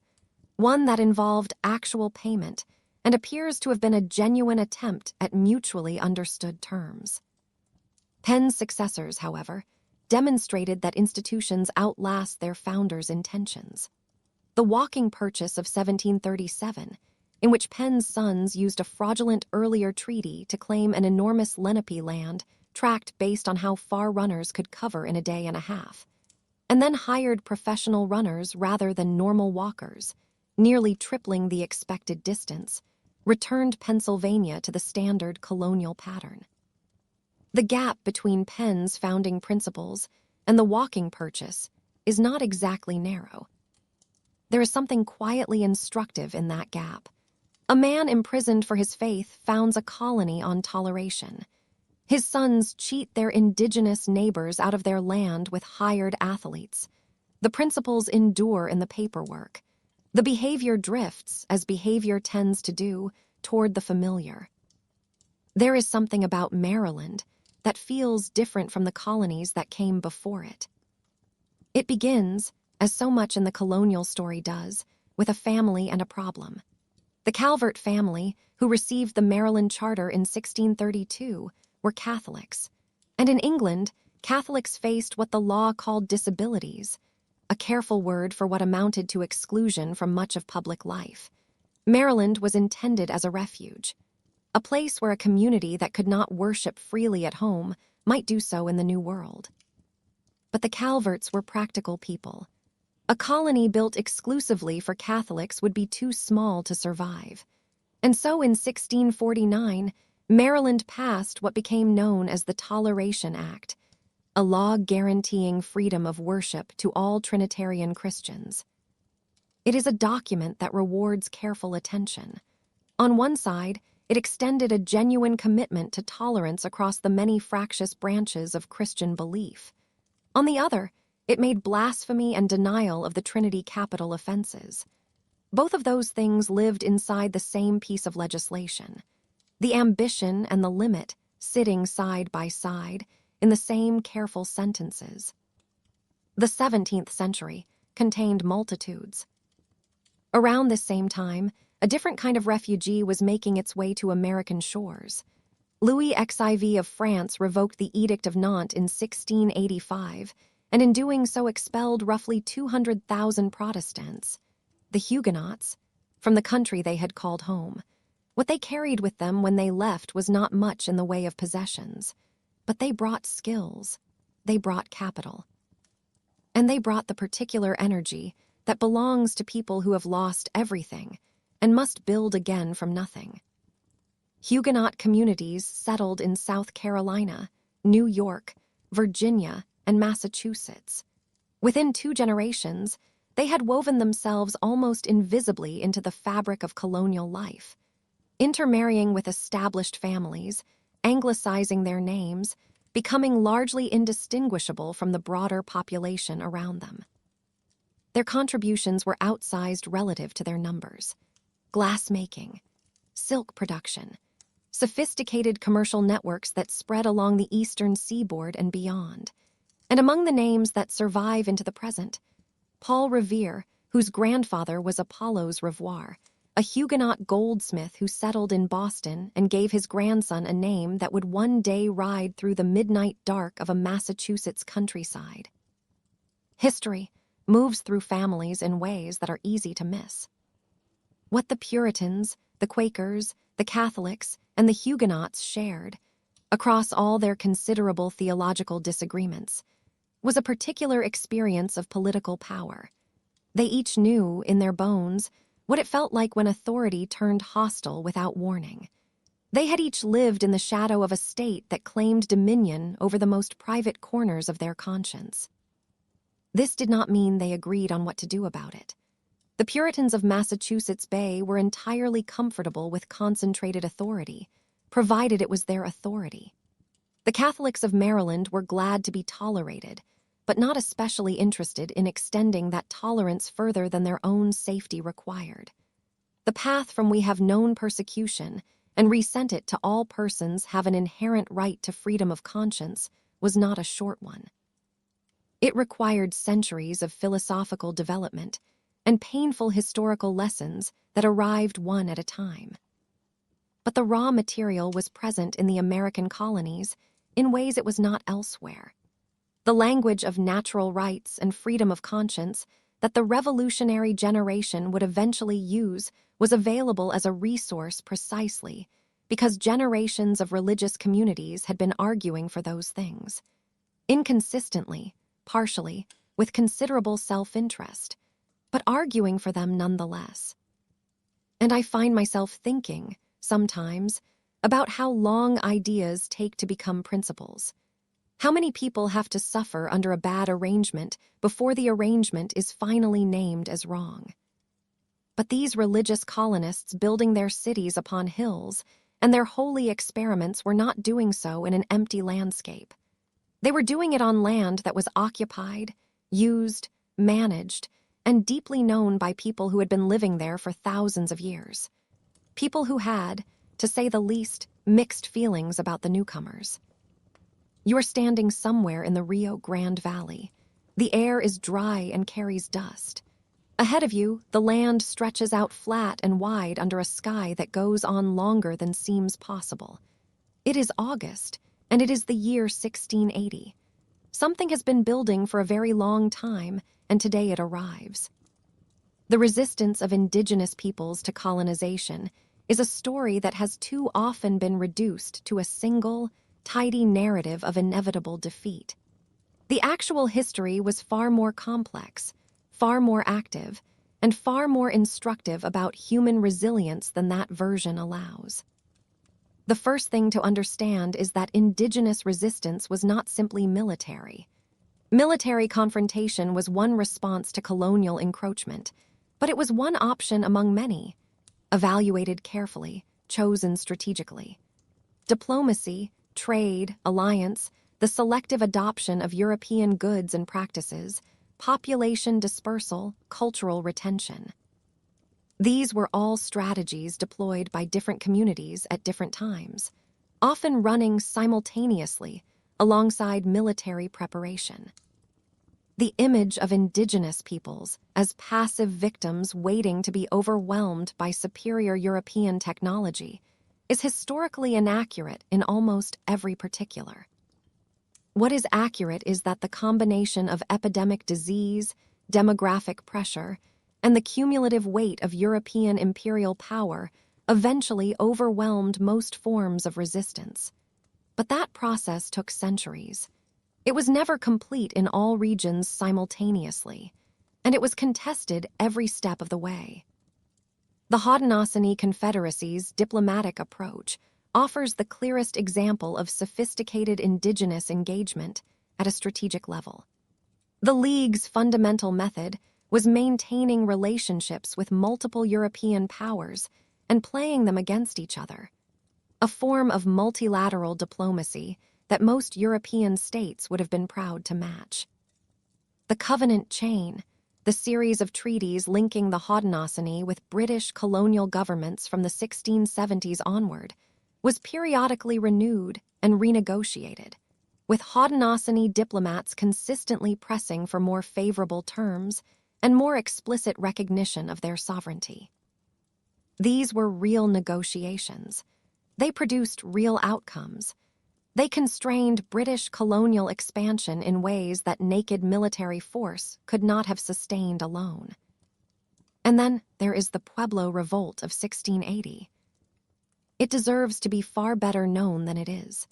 one that involved actual payment and appears to have been a genuine attempt at mutually understood terms. Penn's successors, however, demonstrated that institutions outlast their founders' intentions. The Walking Purchase of 1737, in which Penn's sons used a fraudulent earlier treaty to claim an enormous Lenape land tracked based on how far runners could cover in a day and a half, and then hired professional runners rather than normal walkers, nearly tripling the expected distance, returned Pennsylvania to the standard colonial pattern. The gap between Penn's founding principles and the Walking Purchase is not exactly narrow. There is something quietly instructive in that gap. A man imprisoned for his faith founds a colony on toleration. His sons cheat their indigenous neighbors out of their land with hired athletes. The principles endure in the paperwork. The behavior drifts, as behavior tends to do, toward the familiar. There is something about Maryland that feels different from the colonies that came before it. It begins, as so much in the colonial story does, with a family and a problem. The Calvert family, who received the Maryland Charter in 1632, were Catholics. And in England, Catholics faced what the law called disabilities, a careful word for what amounted to exclusion from much of public life. Maryland was intended as a refuge, a place where a community that could not worship freely at home might do so in the New World. But the Calverts were practical people. A colony built exclusively for Catholics would be too small to survive. And so in 1649, Maryland passed what became known as the Toleration Act, a law guaranteeing freedom of worship to all Trinitarian Christians. It is a document that rewards careful attention. On one side, it extended a genuine commitment to tolerance across the many fractious branches of Christian belief. On the other, it made blasphemy and denial of the Trinity capital offenses. Both of those things lived inside the same piece of legislation. The ambition and the limit sitting side by side in the same careful sentences. The 17th century contained multitudes. Around this same time, a different kind of refugee was making its way to American shores. Louis XIV of France revoked the Edict of Nantes in 1685, and in doing so expelled roughly 200,000 Protestants, the Huguenots, from the country they had called home. What they carried with them when they left was not much in the way of possessions, but they brought skills, they brought capital. And they brought the particular energy that belongs to people who have lost everything and must build again from nothing. Huguenot communities settled in South Carolina, New York, Virginia, and Massachusetts. Within 2 generations, they had woven themselves almost invisibly into the fabric of colonial life, intermarrying with established families, anglicizing their names, becoming largely indistinguishable from the broader population around them. Their contributions were outsized relative to their numbers. Glass-making, silk production, sophisticated commercial networks that spread along the eastern seaboard and beyond. And among the names that survive into the present, Paul Revere, whose grandfather was Apollo's Revoir, a Huguenot goldsmith who settled in Boston and gave his grandson a name that would one day ride through the midnight dark of a Massachusetts countryside. History moves through families in ways that are easy to miss. What the Puritans, the Quakers, the Catholics, and the Huguenots shared, across all their considerable theological disagreements, was a particular experience of political power. They each knew, in their bones, what it felt like when authority turned hostile without warning. They had each lived in the shadow of a state that claimed dominion over the most private corners of their conscience. This did not mean they agreed on what to do about it. The Puritans of Massachusetts Bay were entirely comfortable with concentrated authority, provided it was their authority. The Catholics of Maryland were glad to be tolerated, but not especially interested in extending that tolerance further than their own safety required. The path from we have known persecution and resent it to all persons have an inherent right to freedom of conscience was not a short one. It required centuries of philosophical development and painful historical lessons that arrived one at a time. But the raw material was present in the American colonies in ways it was not elsewhere. The language of natural rights and freedom of conscience that the revolutionary generation would eventually use was available as a resource precisely because generations of religious communities had been arguing for those things. Inconsistently, partially, with considerable self-interest, but arguing for them nonetheless. And I find myself thinking, sometimes, about how long ideas take to become principles. How many people have to suffer under a bad arrangement before the arrangement is finally named as wrong? But these religious colonists building their cities upon hills and their holy experiments were not doing so in an empty landscape. They were doing it on land that was occupied, used, managed, and deeply known by people who had been living there for thousands of years. People who had, to say the least, mixed feelings about the newcomers. You are standing somewhere in the Rio Grande Valley. The air is dry and carries dust. Ahead of you, the land stretches out flat and wide under a sky that goes on longer than seems possible. It is August, and it is the year 1680. Something has been building for a very long time, and today it arrives. The resistance of indigenous peoples to colonization is a story that has too often been reduced to a single, tidy narrative of inevitable defeat. The actual history was far more complex, far more active, and far more instructive about human resilience than that version allows. The first thing to understand is that indigenous resistance was not simply military. Military confrontation was one response to colonial encroachment, but it was one option among many, evaluated carefully, chosen strategically. Diplomacy, trade, alliance, the selective adoption of European goods and practices, population dispersal, cultural retention. These were all strategies deployed by different communities at different times, often running simultaneously alongside military preparation. The image of indigenous peoples as passive victims waiting to be overwhelmed by superior European technology is historically inaccurate in almost every particular. What is accurate is that the combination of epidemic disease, demographic pressure, and the cumulative weight of European imperial power eventually overwhelmed most forms of resistance. But that process took centuries. It was never complete in all regions simultaneously, and it was contested every step of the way. The Haudenosaunee Confederacy's diplomatic approach offers the clearest example of sophisticated indigenous engagement at a strategic level. The League's fundamental method was maintaining relationships with multiple European powers and playing them against each other, a form of multilateral diplomacy that most European states would have been proud to match. The Covenant Chain, the series of treaties linking the Haudenosaunee with British colonial governments from the 1670s onward, was periodically renewed and renegotiated, with Haudenosaunee diplomats consistently pressing for more favorable terms and more explicit recognition of their sovereignty. These were real negotiations. They produced real outcomes. They constrained British colonial expansion in ways that naked military force could not have sustained alone. And then there is the Pueblo Revolt of 1680. It deserves to be far better known than it is.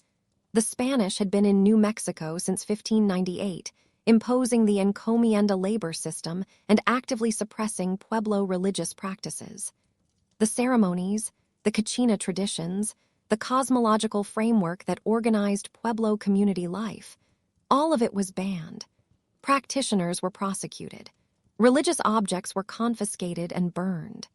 The Spanish had been in New Mexico since 1598, imposing the encomienda labor system and actively suppressing Pueblo religious practices. The ceremonies, the Kachina traditions, the cosmological framework that organized Pueblo community life, all of it was banned. Practitioners were prosecuted. Religious objects were confiscated and burned.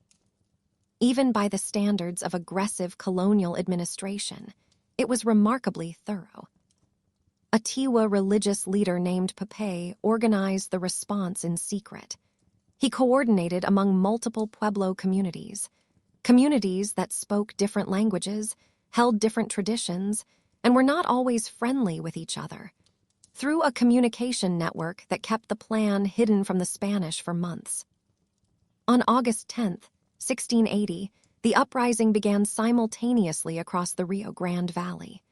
Even by the standards of aggressive colonial administration, it was remarkably thorough. A Tiwa religious leader named Pepe organized the response in secret. He coordinated among multiple Pueblo communities that spoke different languages, held different traditions, and were not always friendly with each other, through a communication network that kept the plan hidden from the Spanish for months. On August 10th, 1680, the uprising began simultaneously across the Rio Grande Valley.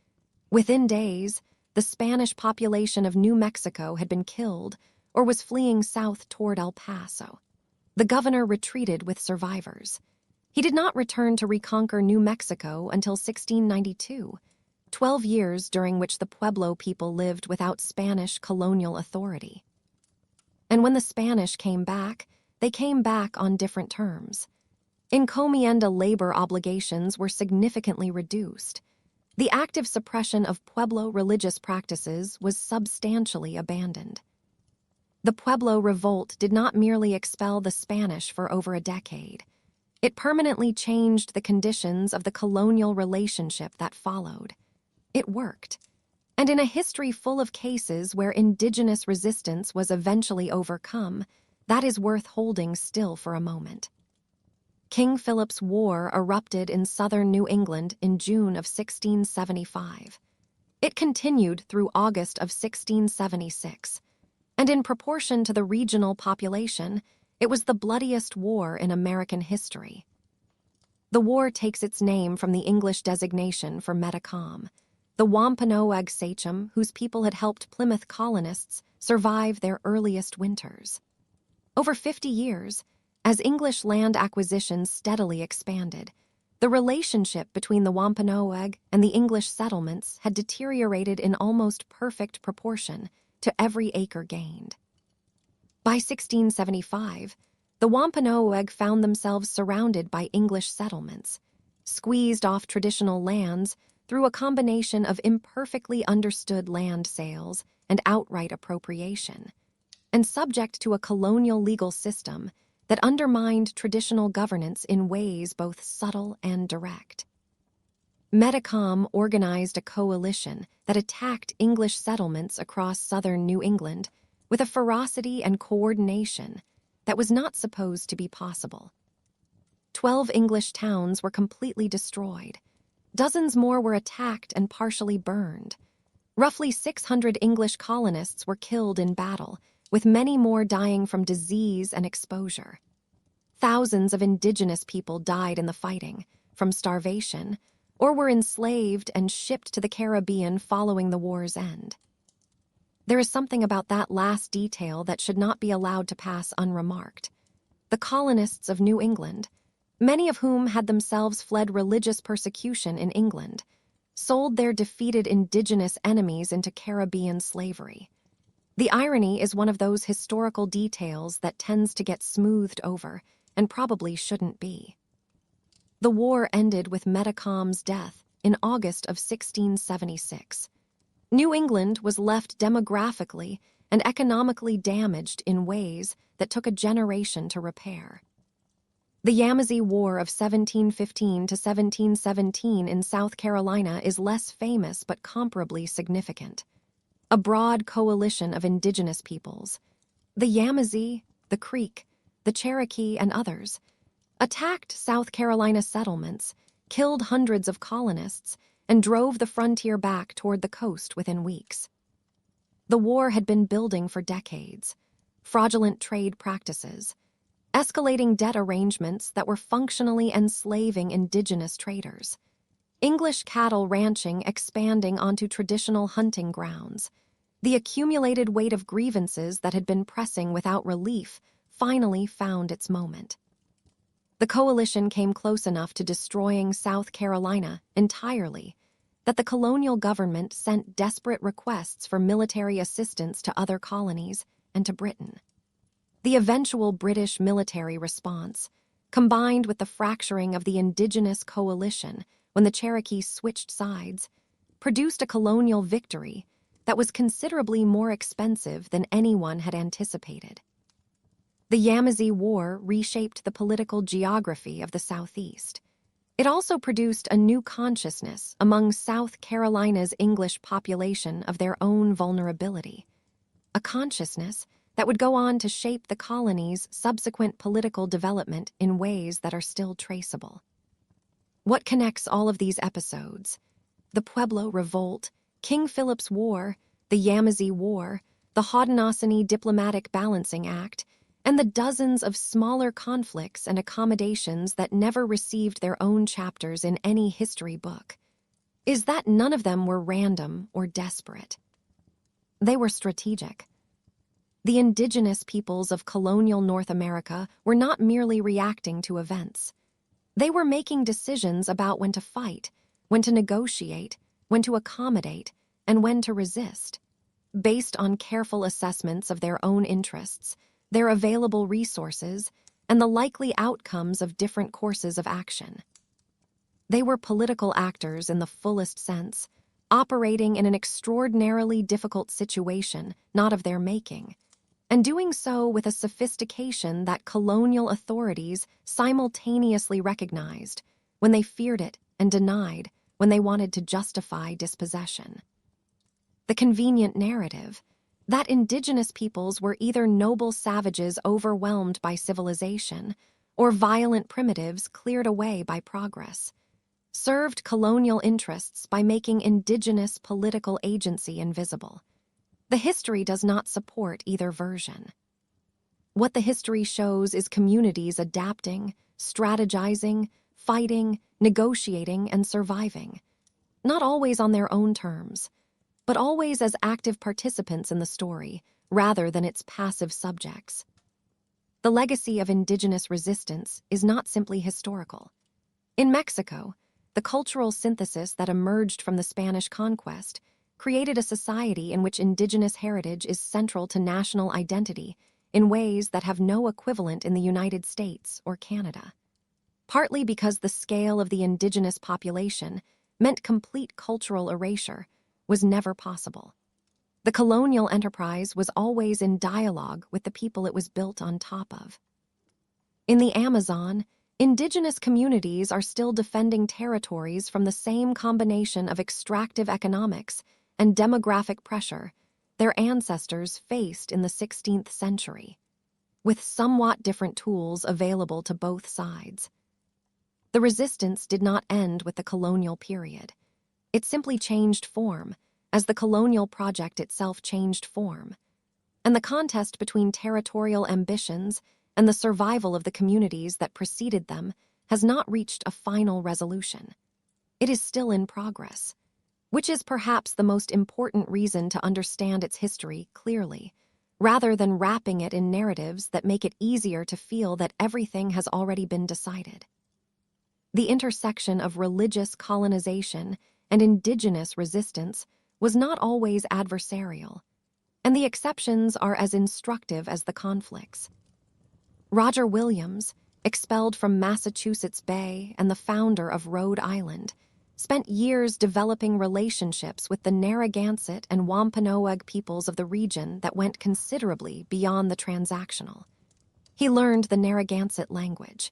Within days, the Spanish population of New Mexico had been killed or was fleeing south toward El Paso. The governor retreated with survivors. He did not return to reconquer New Mexico until 1692, 12 years during which the Pueblo people lived without Spanish colonial authority. And when the Spanish came back, they came back on different terms. Encomienda labor obligations were significantly reduced. The active suppression of Pueblo religious practices was substantially abandoned. The Pueblo revolt did not merely expel the Spanish for over a decade. It permanently changed the conditions of the colonial relationship that followed. It worked. And in a history full of cases where indigenous resistance was eventually overcome, that is worth holding still for a moment. King Philip's War erupted in southern New England in June of 1675. It continued through August of 1676, and in proportion to the regional population, it was the bloodiest war in American history. The war takes its name from the English designation for Metacom, the Wampanoag sachem whose people had helped Plymouth colonists survive their earliest winters. Over 50 years, as English land acquisition steadily expanded, the relationship between the Wampanoag and the English settlements had deteriorated in almost perfect proportion to every acre gained. By 1675, the Wampanoag found themselves surrounded by English settlements, squeezed off traditional lands through a combination of imperfectly understood land sales and outright appropriation, and subject to a colonial legal system that undermined traditional governance in ways both subtle and direct. Metacom organized a coalition that attacked English settlements across southern New England with a ferocity and coordination that was not supposed to be possible. 12 English towns were completely destroyed. Dozens more were attacked and partially burned. Roughly 600 English colonists were killed in battle, with many more dying from disease and exposure. Thousands of indigenous people died in the fighting, from starvation, or were enslaved and shipped to the Caribbean following the war's end. There is something about that last detail that should not be allowed to pass unremarked. The colonists of New England, many of whom had themselves fled religious persecution in England, sold their defeated indigenous enemies into Caribbean slavery. The irony is one of those historical details that tends to get smoothed over and probably shouldn't be. The war ended with Metacom's death in August of 1676. New England was left demographically and economically damaged in ways that took a generation to repair. The Yamasee War of 1715 to 1717 in South Carolina is less famous but comparably significant. A broad coalition of indigenous peoples, the Yamasee, the Creek, the Cherokee, and others, attacked South Carolina settlements, killed hundreds of colonists, and drove the frontier back toward the coast within weeks. The war had been building for decades. Fraudulent trade practices, escalating debt arrangements that were functionally enslaving indigenous traders, English cattle ranching expanding onto traditional hunting grounds. The accumulated weight of grievances that had been pressing without relief finally found its moment. The coalition came close enough to destroying South Carolina entirely that the colonial government sent desperate requests for military assistance to other colonies and to Britain. The eventual British military response, combined with the fracturing of the indigenous coalition when the Cherokee switched sides, produced a colonial victory that was considerably more expensive than anyone had anticipated. The Yamasee War reshaped the political geography of the Southeast. It also produced a new consciousness among South Carolina's English population of their own vulnerability, a consciousness that would go on to shape the colony's subsequent political development in ways that are still traceable. What connects all of these episodes? The Pueblo Revolt, King Philip's War, the Yamasee War, the Haudenosaunee Diplomatic Balancing Act, and the dozens of smaller conflicts and accommodations that never received their own chapters in any history book, is that none of them were random or desperate. They were strategic. The indigenous peoples of colonial North America were not merely reacting to events. They were making decisions about when to fight, when to negotiate, when to accommodate, and when to resist, based on careful assessments of their own interests, their available resources, and the likely outcomes of different courses of action. They were political actors in the fullest sense, operating in an extraordinarily difficult situation not of their making, and doing so with a sophistication that colonial authorities simultaneously recognized when they feared it and denied when they wanted to justify dispossession. The convenient narrative that indigenous peoples were either noble savages overwhelmed by civilization or violent primitives cleared away by progress served colonial interests by making indigenous political agency invisible. The history does not support either version. What the history shows is communities adapting, strategizing, fighting, negotiating, and surviving, not always on their own terms, but always as active participants in the story, rather than its passive subjects. The legacy of indigenous resistance is not simply historical. In Mexico, the cultural synthesis that emerged from the Spanish conquest created a society in which indigenous heritage is central to national identity in ways that have no equivalent in the United States or Canada. Partly because the scale of the indigenous population meant complete cultural erasure was never possible. The colonial enterprise was always in dialogue with the people it was built on top of. In the Amazon, indigenous communities are still defending territories from the same combination of extractive economics and demographic pressure their ancestors faced in the 16th century, with somewhat different tools available to both sides. The resistance did not end with the colonial period. It simply changed form, as the colonial project itself changed form. And the contest between territorial ambitions and the survival of the communities that preceded them has not reached a final resolution. It is still in progress, which is perhaps the most important reason to understand its history clearly, rather than wrapping it in narratives that make it easier to feel that everything has already been decided. The intersection of religious colonization and indigenous resistance was not always adversarial, and the exceptions are as instructive as the conflicts. Roger Williams, expelled from Massachusetts Bay and the founder of Rhode Island, spent years developing relationships with the Narragansett and Wampanoag peoples of the region that went considerably beyond the transactional. He learned the Narragansett language.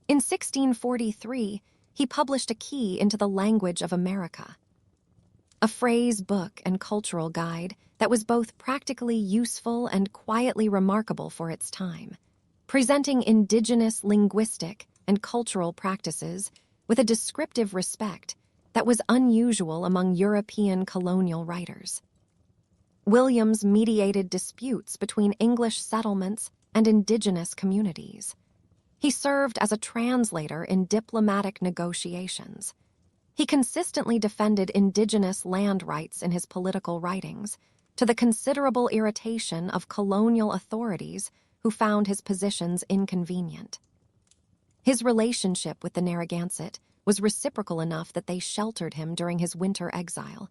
In 1643, he published a key into the language of America, a phrase book and cultural guide that was both practically useful and quietly remarkable for its time, presenting indigenous linguistic and cultural practices with a descriptive respect that was unusual among European colonial writers. Williams mediated disputes between English settlements and indigenous communities. He served as a translator in diplomatic negotiations. He consistently defended indigenous land rights in his political writings, to the considerable irritation of colonial authorities who found his positions inconvenient. His relationship with the Narragansett was reciprocal enough that they sheltered him during his winter exile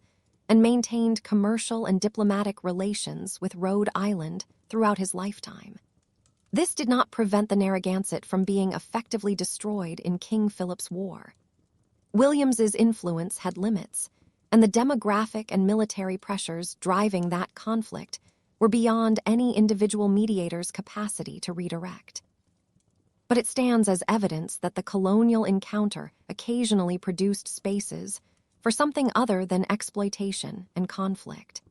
and maintained commercial and diplomatic relations with Rhode Island throughout his lifetime. This did not prevent the Narragansett from being effectively destroyed in King Philip's War. Williams's influence had limits, and the demographic and military pressures driving that conflict were beyond any individual mediator's capacity to redirect. But it stands as evidence that the colonial encounter occasionally produced spaces for something other than exploitation and conflict.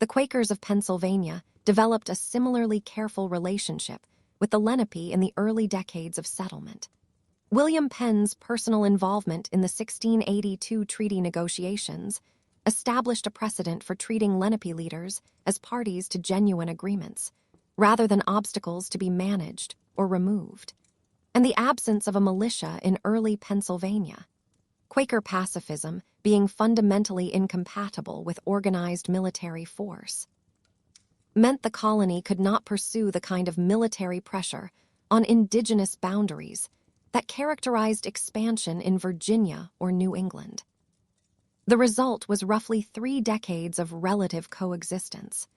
The Quakers of Pennsylvania developed a similarly careful relationship with the Lenape in the early decades of settlement. William Penn's personal involvement in the 1682 treaty negotiations established a precedent for treating Lenape leaders as parties to genuine agreements, rather than obstacles to be managed or removed. And the absence of a militia in early Pennsylvania, Quaker pacifism being fundamentally incompatible with organized military force, meant the colony could not pursue the kind of military pressure on indigenous boundaries that characterized expansion in Virginia or New England. The result was roughly 3 decades of relative coexistence,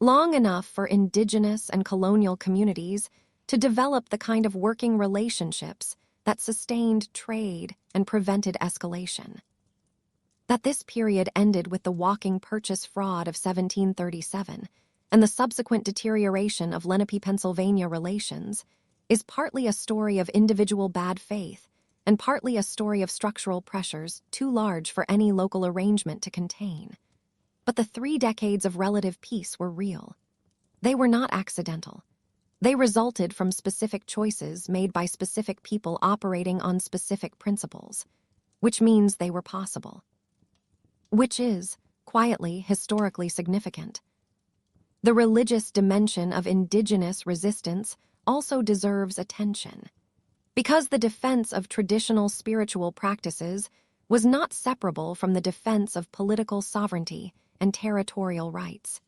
long enough for indigenous and colonial communities to develop the kind of working relationships that sustained trade and prevented escalation. That this period ended with the walking purchase fraud of 1737 and the subsequent deterioration of Lenape, Pennsylvania relations is partly a story of individual bad faith and partly a story of structural pressures too large for any local arrangement to contain. But the 3 decades of relative peace were real. They were not accidental. They resulted from specific choices made by specific people operating on specific principles, which means they were possible. Which is, quietly, historically significant. The religious dimension of indigenous resistance also deserves attention, because the defense of traditional spiritual practices was not separable from the defense of political sovereignty and territorial rights.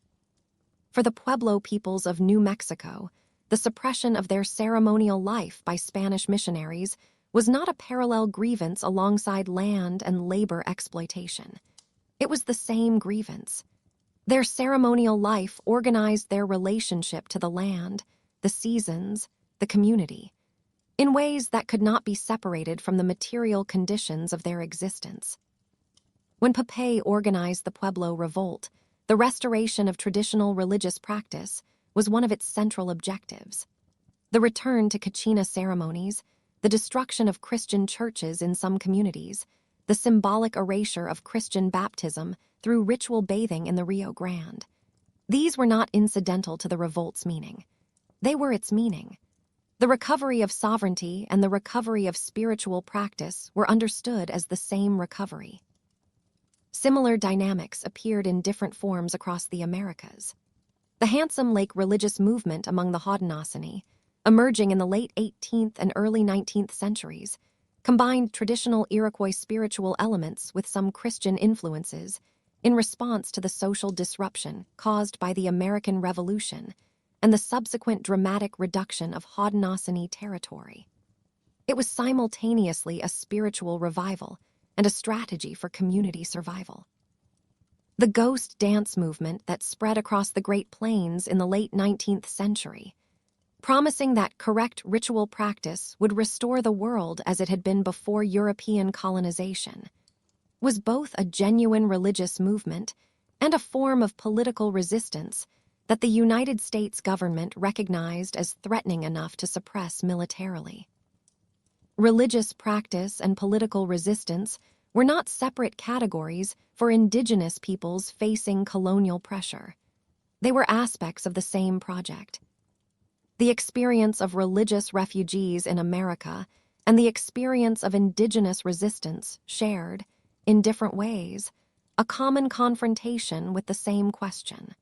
For the Pueblo peoples of New Mexico, the suppression of their ceremonial life by Spanish missionaries was not a parallel grievance alongside land and labor exploitation. It was the same grievance. Their ceremonial life organized their relationship to the land, the seasons, the community, in ways that could not be separated from the material conditions of their existence. When Papay organized the Pueblo Revolt, the restoration of traditional religious practice was one of its central objectives. The return to Kachina ceremonies, the destruction of Christian churches in some communities, the symbolic erasure of Christian baptism through ritual bathing in the Rio Grande. These were not incidental to the revolt's meaning. They were its meaning. The recovery of sovereignty and the recovery of spiritual practice were understood as the same recovery. Similar dynamics appeared in different forms across the Americas. The Handsome Lake religious movement among the Haudenosaunee, emerging in the late 18th and early 19th centuries, combined traditional Iroquois spiritual elements with some Christian influences in response to the social disruption caused by the American Revolution and the subsequent dramatic reduction of Haudenosaunee territory. It was simultaneously a spiritual revival and a strategy for community survival. The ghost dance movement that spread across the Great Plains in the late 19th century, promising that correct ritual practice would restore the world as it had been before European colonization, was both a genuine religious movement and a form of political resistance that the United States government recognized as threatening enough to suppress militarily. Religious practice and political resistance were not separate categories for indigenous peoples facing colonial pressure. They were aspects of the same project. The experience of religious refugees in America and the experience of indigenous resistance shared, in different ways, a common confrontation with the same question.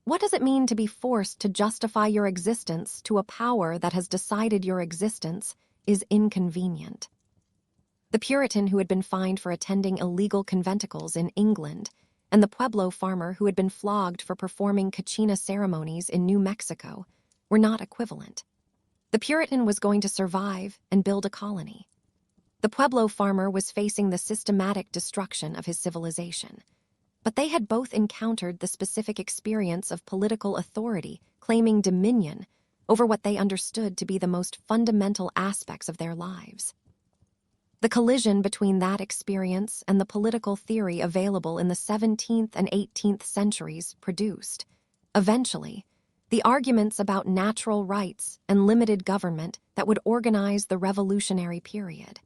What does it mean to be forced to justify your existence to a power that has decided your existence is inconvenient? The Puritan who had been fined for attending illegal conventicles in England and the Pueblo farmer who had been flogged for performing Kachina ceremonies in New Mexico were not equivalent. The Puritan was going to survive and build a colony. The Pueblo farmer was facing the systematic destruction of his civilization. But they had both encountered the specific experience of political authority claiming dominion over what they understood to be the most fundamental aspects of their lives. The collision between that experience and the political theory available in the 17th and 18th centuries produced, eventually, the arguments about natural rights and limited government that would organize the revolutionary period.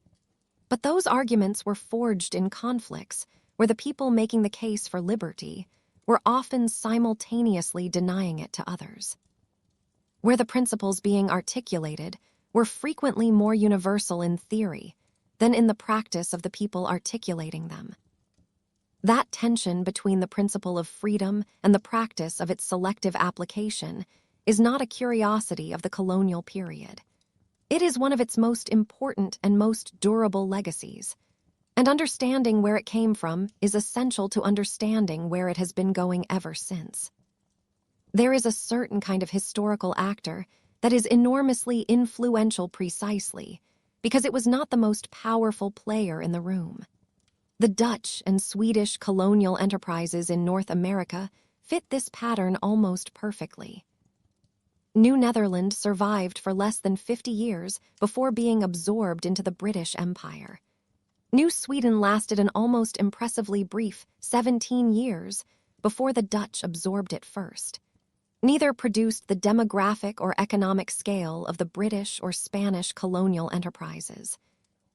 But those arguments were forged in conflicts where the people making the case for liberty were often simultaneously denying it to others. Where the principles being articulated were frequently more universal in theory than in the practice of the people articulating them. That tension between the principle of freedom and the practice of its selective application is not a curiosity of the colonial period. It is one of its most important and most durable legacies, and understanding where it came from is essential to understanding where it has been going ever since. There is a certain kind of historical actor that is enormously influential precisely because it was not the most powerful player in the room. The Dutch and Swedish colonial enterprises in North America fit this pattern almost perfectly. New Netherland survived for less than 50 years before being absorbed into the British Empire. New Sweden lasted an almost impressively brief 17 years before the Dutch absorbed it first. Neither produced the demographic or economic scale of the British or Spanish colonial enterprises.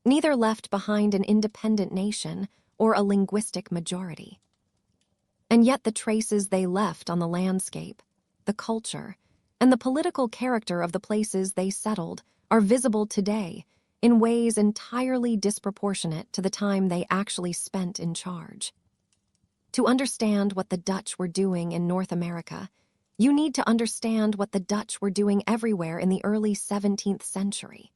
Neither left behind an independent nation or a linguistic majority. And yet the traces they left on the landscape, the culture, and the political character of the places they settled are visible today in ways entirely disproportionate to the time they actually spent in charge. To understand what the Dutch were doing in North America, you need to understand what the Dutch were doing everywhere in the early 17th century,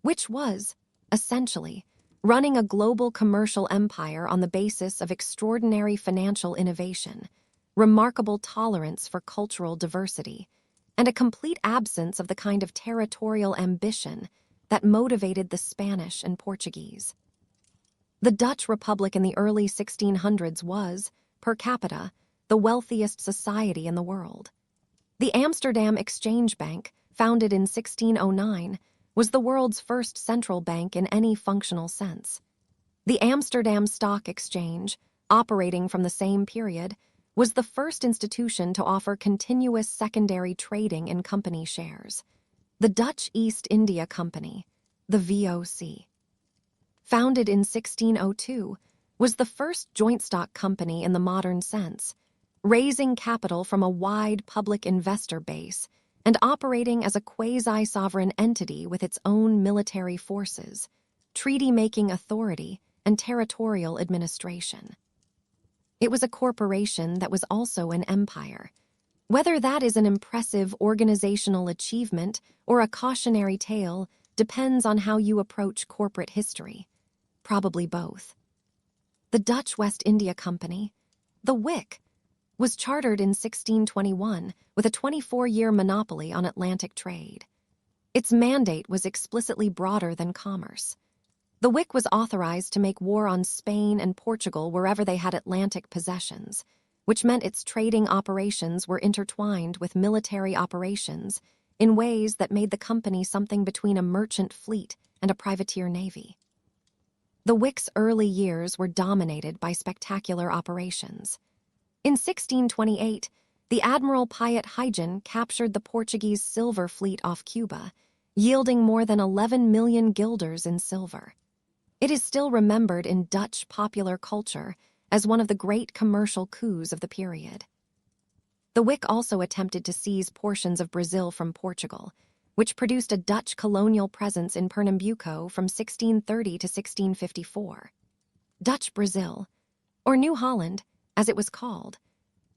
which was, essentially, running a global commercial empire on the basis of extraordinary financial innovation, remarkable tolerance for cultural diversity, and a complete absence of the kind of territorial ambition that motivated the Spanish and Portuguese. The Dutch Republic in the early 1600s was, per capita, the wealthiest society in the world. The Amsterdam Exchange Bank, founded in 1609, was the world's first central bank in any functional sense. The Amsterdam Stock Exchange, operating from the same period, was the first institution to offer continuous secondary trading in company shares. The Dutch East India Company, the VOC, founded in 1602, was the first joint stock company in the modern sense, raising capital from a wide public investor base and operating as a quasi-sovereign entity with its own military forces, treaty-making authority, and territorial administration. It was a corporation that was also an empire. Whether that is an impressive organizational achievement or a cautionary tale depends on how you approach corporate history. Probably both. The Dutch West India Company, the WIC, was chartered in 1621 with a 24-year monopoly on Atlantic trade. Its mandate was explicitly broader than commerce. The WIC was authorized to make war on Spain and Portugal wherever they had Atlantic possessions, which meant its trading operations were intertwined with military operations in ways that made the company something between a merchant fleet and a privateer navy. The WIC's early years were dominated by spectacular operations. In 1628, the Admiral Piet Huygens captured the Portuguese silver fleet off Cuba, yielding more than 11 million guilders in silver. It is still remembered in Dutch popular culture as one of the great commercial coups of the period. The WIC also attempted to seize portions of Brazil from Portugal, which produced a Dutch colonial presence in Pernambuco from 1630 to 1654. Dutch Brazil, or New Holland, as it was called,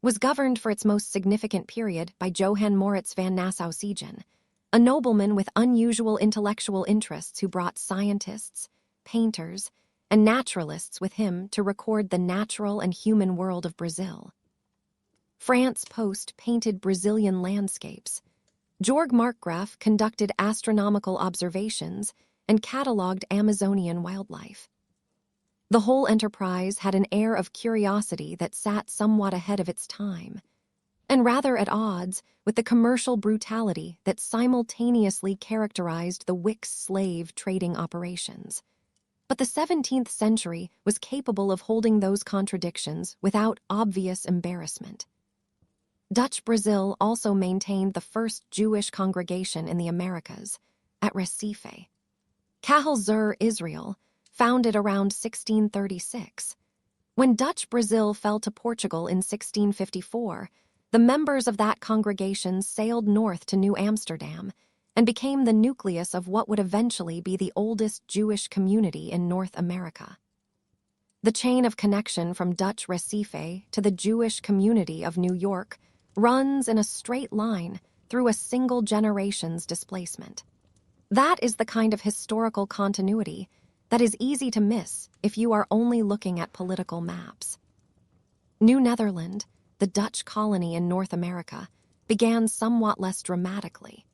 was governed for its most significant period by Johan Maurits van Nassau-Siegen, a nobleman with unusual intellectual interests who brought scientists, painters, and naturalists with him to record the natural and human world of Brazil. France Post painted Brazilian landscapes. Jorg Markgraf conducted astronomical observations and catalogued Amazonian wildlife. The whole enterprise had an air of curiosity that sat somewhat ahead of its time, and rather at odds with the commercial brutality that simultaneously characterized the WIC's slave trading operations. But the 17th century was capable of holding those contradictions without obvious embarrassment. Dutch Brazil also maintained the first Jewish congregation in the Americas, at Recife. Kahal Zur Israel, founded around 1636. When Dutch Brazil fell to Portugal in 1654, the members of that congregation sailed north to New Amsterdam and became the nucleus of what would eventually be the oldest Jewish community in North America. The chain of connection from Dutch Recife to the Jewish community of New York runs in a straight line through a single generation's displacement. That is the kind of historical continuity that is easy to miss if you are only looking at political maps. New Netherland, the Dutch colony in North America, began somewhat less dramatically.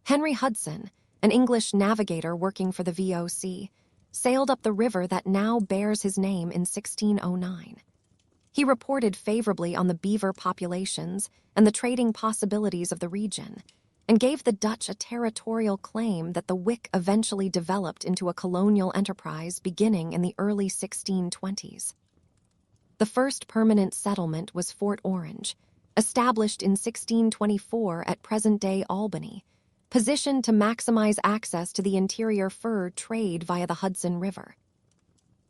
Henry Hudson, an English navigator working for the VOC, sailed up the river that now bears his name in 1609. He reported favorably on the beaver populations and the trading possibilities of the region, and gave the Dutch a territorial claim that the Wic eventually developed into a colonial enterprise beginning in the early 1620s. The first permanent settlement was Fort Orange, established in 1624 at present-day Albany, positioned to maximize access to the interior fur trade via the Hudson River.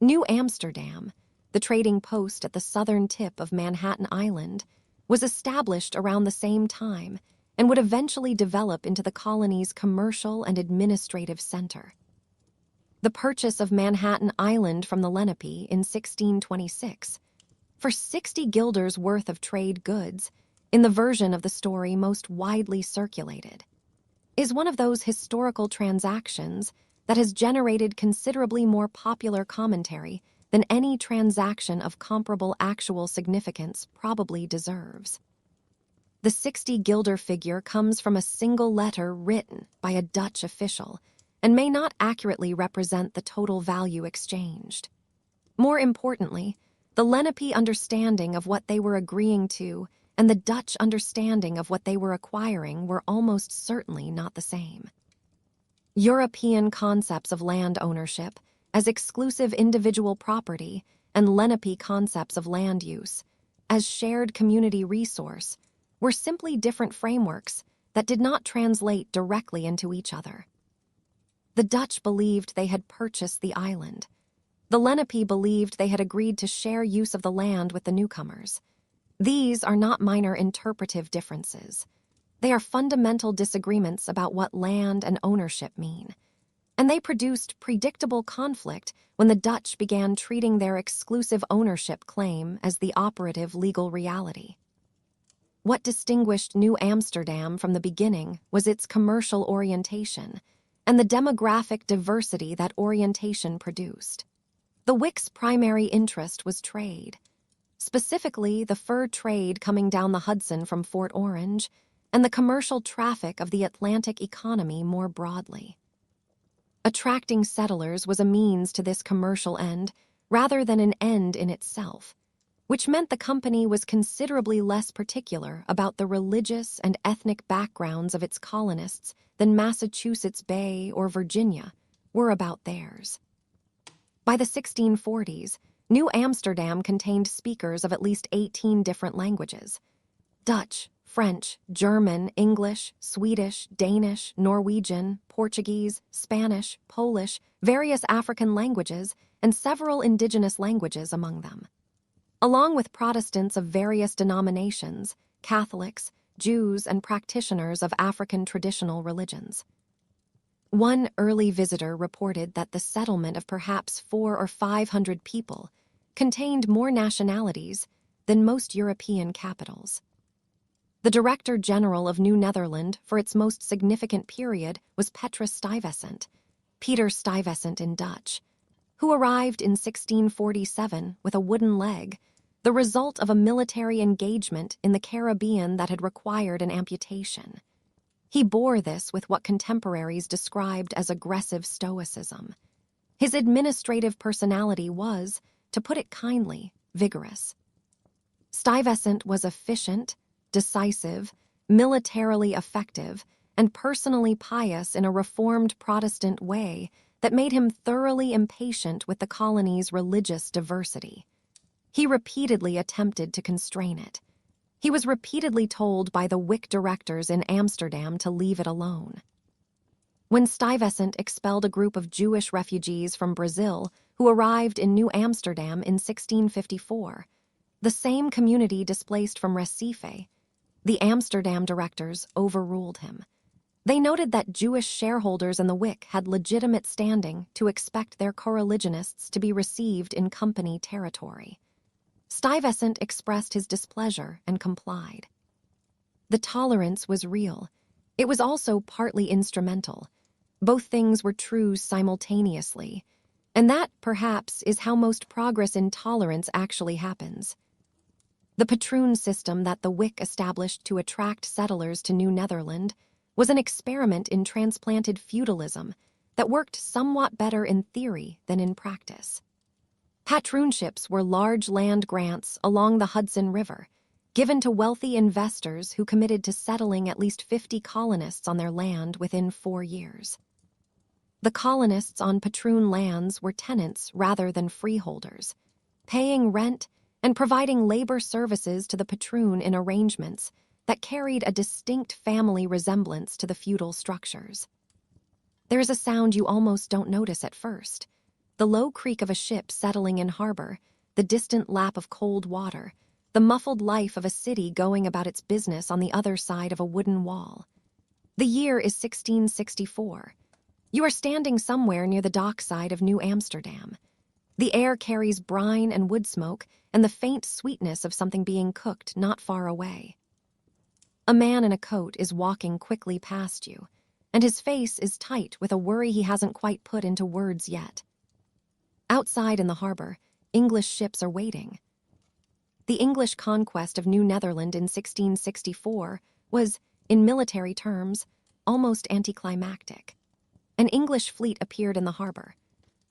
New Amsterdam, the trading post at the southern tip of Manhattan Island, was established around the same time and would eventually develop into the colony's commercial and administrative center. The purchase of Manhattan Island from the Lenape in 1626, for 60 guilders worth of trade goods, in the version of the story most widely circulated, is one of those historical transactions that has generated considerably more popular commentary than any transaction of comparable actual significance probably deserves. The 60 guilder figure comes from a single letter written by a Dutch official and may not accurately represent the total value exchanged. More importantly, the Lenape understanding of what they were agreeing to and the Dutch understanding of what they were acquiring were almost certainly not the same. European concepts of land ownership as exclusive individual property and Lenape concepts of land use as shared community resource were simply different frameworks that did not translate directly into each other. The Dutch believed they had purchased the island. The Lenape believed they had agreed to share use of the land with the newcomers. These are not minor interpretive differences. They are fundamental disagreements about what land and ownership mean. And they produced predictable conflict when the Dutch began treating their exclusive ownership claim as the operative legal reality. What distinguished New Amsterdam from the beginning was its commercial orientation and the demographic diversity that orientation produced. The Wic's primary interest was trade, specifically the fur trade coming down the Hudson from Fort Orange and the commercial traffic of the Atlantic economy more broadly. Attracting settlers was a means to this commercial end rather than an end in itself, which meant the company was considerably less particular about the religious and ethnic backgrounds of its colonists than Massachusetts Bay or Virginia were about theirs. By the 1640s, New Amsterdam contained speakers of at least 18 different languages: Dutch, French, German, English, Swedish, Danish, Norwegian, Portuguese, Spanish, Polish, various African languages, and several indigenous languages among them. Along with Protestants of various denominations, Catholics, Jews, and practitioners of African traditional religions. One early visitor reported that the settlement of perhaps 400 or 500 people contained more nationalities than most European capitals. The Director General of New Netherland for its most significant period was Petrus Stuyvesant, Peter Stuyvesant in Dutch, who arrived in 1647 with a wooden leg, the result of a military engagement in the Caribbean that had required an amputation. He bore this with what contemporaries described as aggressive stoicism. His administrative personality was, to put it kindly, vigorous. Stuyvesant was efficient, decisive, militarily effective, and personally pious in a reformed Protestant way that made him thoroughly impatient with the colony's religious diversity. He repeatedly attempted to constrain it. He was repeatedly told by the Wic directors in Amsterdam to leave it alone. When Stuyvesant expelled a group of Jewish refugees from Brazil who arrived in New Amsterdam in 1654, the same community displaced from Recife, the Amsterdam directors overruled him. They noted that Jewish shareholders in the Wic had legitimate standing to expect their coreligionists to be received in company territory. Stuyvesant expressed his displeasure and complied. The tolerance was real. It was also partly instrumental. Both things were true simultaneously, and that, perhaps, is how most progress in tolerance actually happens. The patroon system that the Wic established to attract settlers to New Netherland was an experiment in transplanted feudalism that worked somewhat better in theory than in practice. Patroonships were large land grants along the Hudson River, given to wealthy investors who committed to settling at least 50 colonists on their land within 4 years. The colonists on patroon lands were tenants rather than freeholders, paying rent and providing labor services to the patroon in arrangements that carried a distinct family resemblance to the feudal structures. There is a sound you almost don't notice at first: the low creak of a ship settling in harbor, the distant lap of cold water, the muffled life of a city going about its business on the other side of a wooden wall. The year is 1664. You are standing somewhere near the dockside of New Amsterdam. The air carries brine and wood smoke and the faint sweetness of something being cooked not far away. A man in a coat is walking quickly past you, and his face is tight with a worry he hasn't quite put into words yet. Outside in the harbor, English ships are waiting. The English conquest of New Netherland in 1664 was, in military terms, almost anticlimactic. An English fleet appeared in the harbor.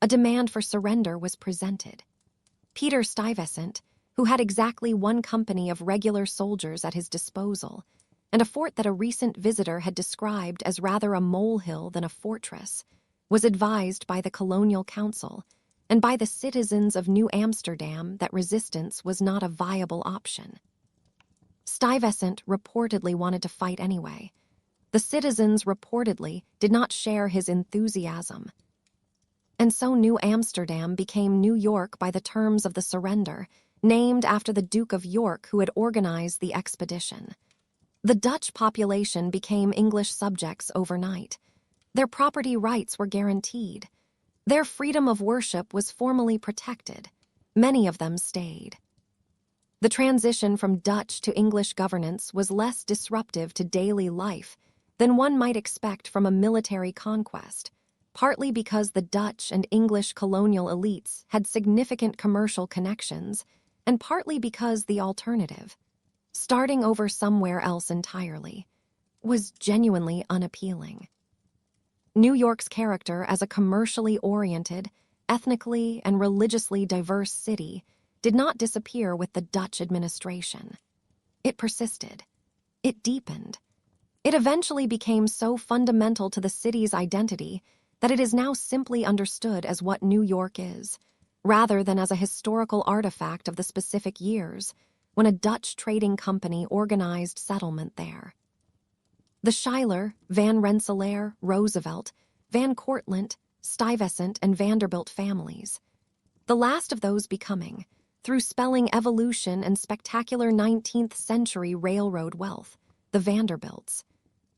A demand for surrender was presented. Peter Stuyvesant, who had exactly 1 company of regular soldiers at his disposal, and a fort that a recent visitor had described as rather a molehill than a fortress, was advised by the Colonial Council and by the citizens of New Amsterdam that resistance was not a viable option. Stuyvesant reportedly wanted to fight anyway. The citizens reportedly did not share his enthusiasm. And so New Amsterdam became New York by the terms of the surrender, named after the Duke of York who had organized the expedition. The Dutch population became English subjects overnight. Their property rights were guaranteed. Their freedom of worship was formally protected. Many of them stayed. The transition from Dutch to English governance was less disruptive to daily life than one might expect from a military conquest, partly because the Dutch and English colonial elites had significant commercial connections, and partly because the alternative, starting over somewhere else entirely, was genuinely unappealing. New York's character as a commercially oriented, ethnically and religiously diverse city did not disappear with the Dutch administration. It persisted. It deepened. It eventually became so fundamental to the city's identity that it is now simply understood as what New York is, rather than as a historical artifact of the specific years when a Dutch trading company organized settlement there. The Schuyler, Van Rensselaer, Roosevelt, Van Cortlandt, Stuyvesant, and Vanderbilt families, the last of those becoming, through spelling evolution and spectacular 19th century railroad wealth, the Vanderbilts,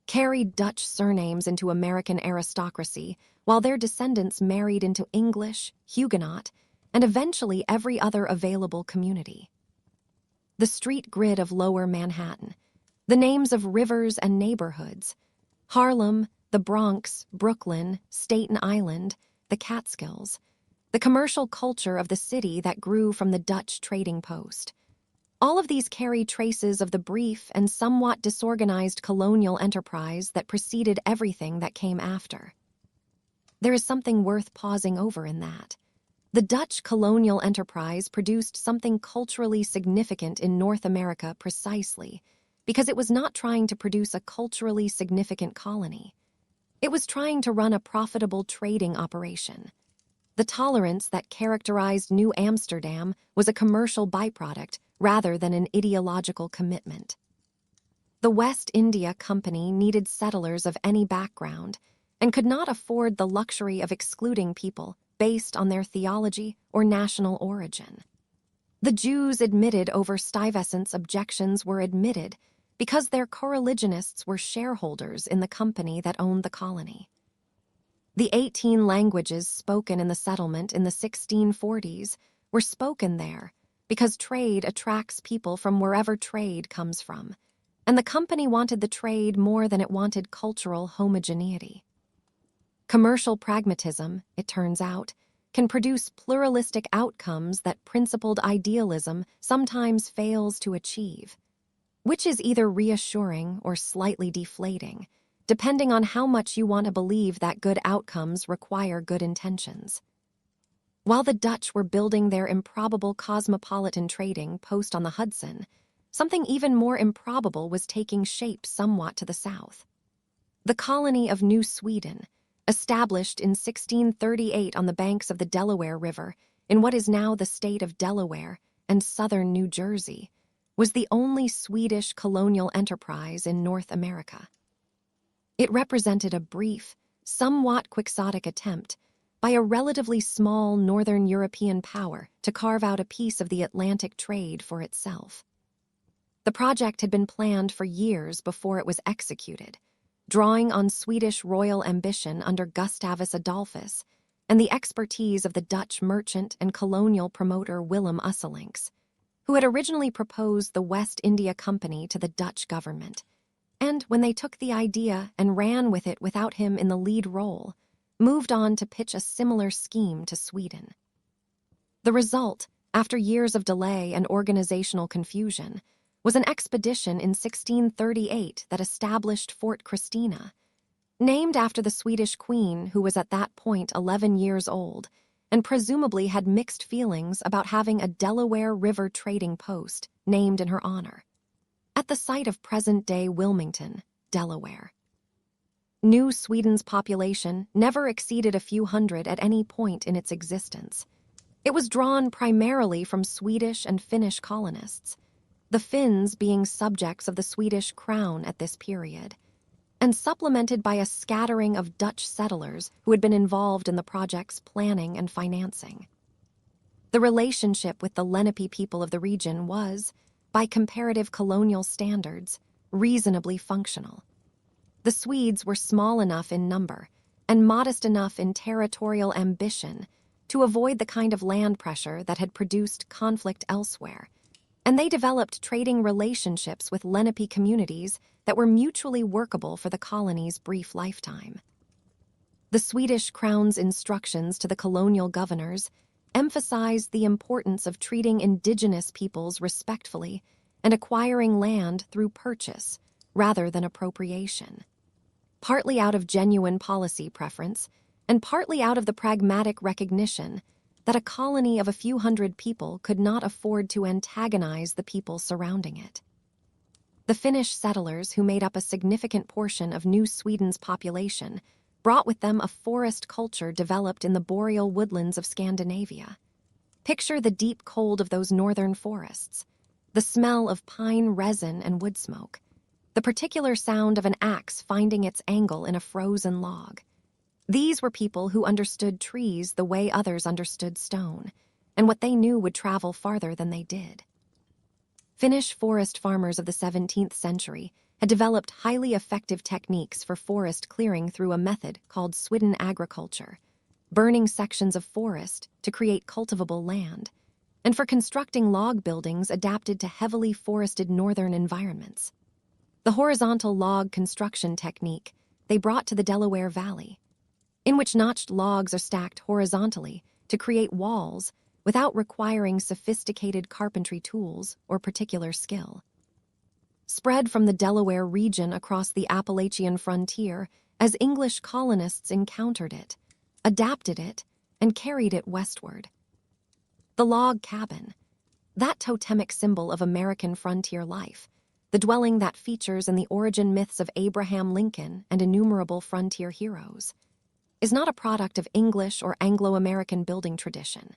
carried Dutch surnames into American aristocracy while their descendants married into English, Huguenot, and eventually every other available community. The street grid of Lower Manhattan, the names of rivers and neighborhoods, Harlem, the Bronx, Brooklyn, Staten Island, the Catskills, the commercial culture of the city that grew from the Dutch trading post. All of these carry traces of the brief and somewhat disorganized colonial enterprise that preceded everything that came after. There is something worth pausing over in that. The Dutch colonial enterprise produced something culturally significant in North America precisely because it was not trying to produce a culturally significant colony. It was trying to run a profitable trading operation. The tolerance that characterized New Amsterdam was a commercial byproduct rather than an ideological commitment. The West India Company needed settlers of any background and could not afford the luxury of excluding people based on their theology or national origin. The Jews admitted over Stuyvesant's objections were admitted because their coreligionists were shareholders in the company that owned the colony. The 18 languages spoken in the settlement in the 1640s were spoken there because trade attracts people from wherever trade comes from, and the company wanted the trade more than it wanted cultural homogeneity. Commercial pragmatism, it turns out, can produce pluralistic outcomes that principled idealism sometimes fails to achieve, which is either reassuring or slightly deflating, depending on how much you want to believe that good outcomes require good intentions. While the Dutch were building their improbable cosmopolitan trading post on the Hudson, something even more improbable was taking shape somewhat to the south. The colony of New Sweden, established in 1638 on the banks of the Delaware River in what is now the state of Delaware and southern New Jersey, was the only Swedish colonial enterprise in North America. It represented a brief, somewhat quixotic attempt by a relatively small Northern European power to carve out a piece of the Atlantic trade for itself. The project had been planned for years before it was executed, drawing on Swedish royal ambition under Gustavus Adolphus and the expertise of the Dutch merchant and colonial promoter Willem Usselincx, who had originally proposed the West India Company to the Dutch government, and when they took the idea and ran with it without him in the lead role, moved on to pitch a similar scheme to Sweden. The result, after years of delay and organizational confusion, was an expedition in 1638 that established Fort Christina, named after the Swedish queen who was at that point 11 years old and presumably had mixed feelings about having a Delaware River trading post named in her honor, at the site of present-day Wilmington, Delaware. New Sweden's population never exceeded a few hundred at any point in its existence. It was drawn primarily from Swedish and Finnish colonists, the Finns being subjects of the Swedish crown at this period, and supplemented by a scattering of Dutch settlers who had been involved in the project's planning and financing. The relationship with the Lenape people of the region was, by comparative colonial standards, reasonably functional. The Swedes were small enough in number and modest enough in territorial ambition to avoid the kind of land pressure that had produced conflict elsewhere, and they developed trading relationships with Lenape communities that were mutually workable for the colony's brief lifetime. The Swedish crown's instructions to the colonial governors emphasized the importance of treating indigenous peoples respectfully and acquiring land through purchase rather than appropriation. Partly out of genuine policy preference, and partly out of the pragmatic recognition that a colony of a few hundred people could not afford to antagonize the people surrounding it. The Finnish settlers, who made up a significant portion of New Sweden's population, brought with them a forest culture developed in the boreal woodlands of Scandinavia. Picture the deep cold of those northern forests, the smell of pine resin and wood smoke, the particular sound of an axe finding its angle in a frozen log. These were people who understood trees the way others understood stone, and what they knew would travel farther than they did. Finnish forest farmers of the 17th century had developed highly effective techniques for forest clearing through a method called swidden agriculture, burning sections of forest to create cultivable land, and for constructing log buildings adapted to heavily forested northern environments. The horizontal log construction technique they brought to the Delaware Valley, in which notched logs are stacked horizontally to create walls without requiring sophisticated carpentry tools or particular skill. Spread from the Delaware region across the Appalachian frontier as English colonists encountered it, adapted it, and carried it westward. The log cabin, that totemic symbol of American frontier life, the dwelling that features in the origin myths of Abraham Lincoln and innumerable frontier heroes, is not a product of English or Anglo-American building tradition.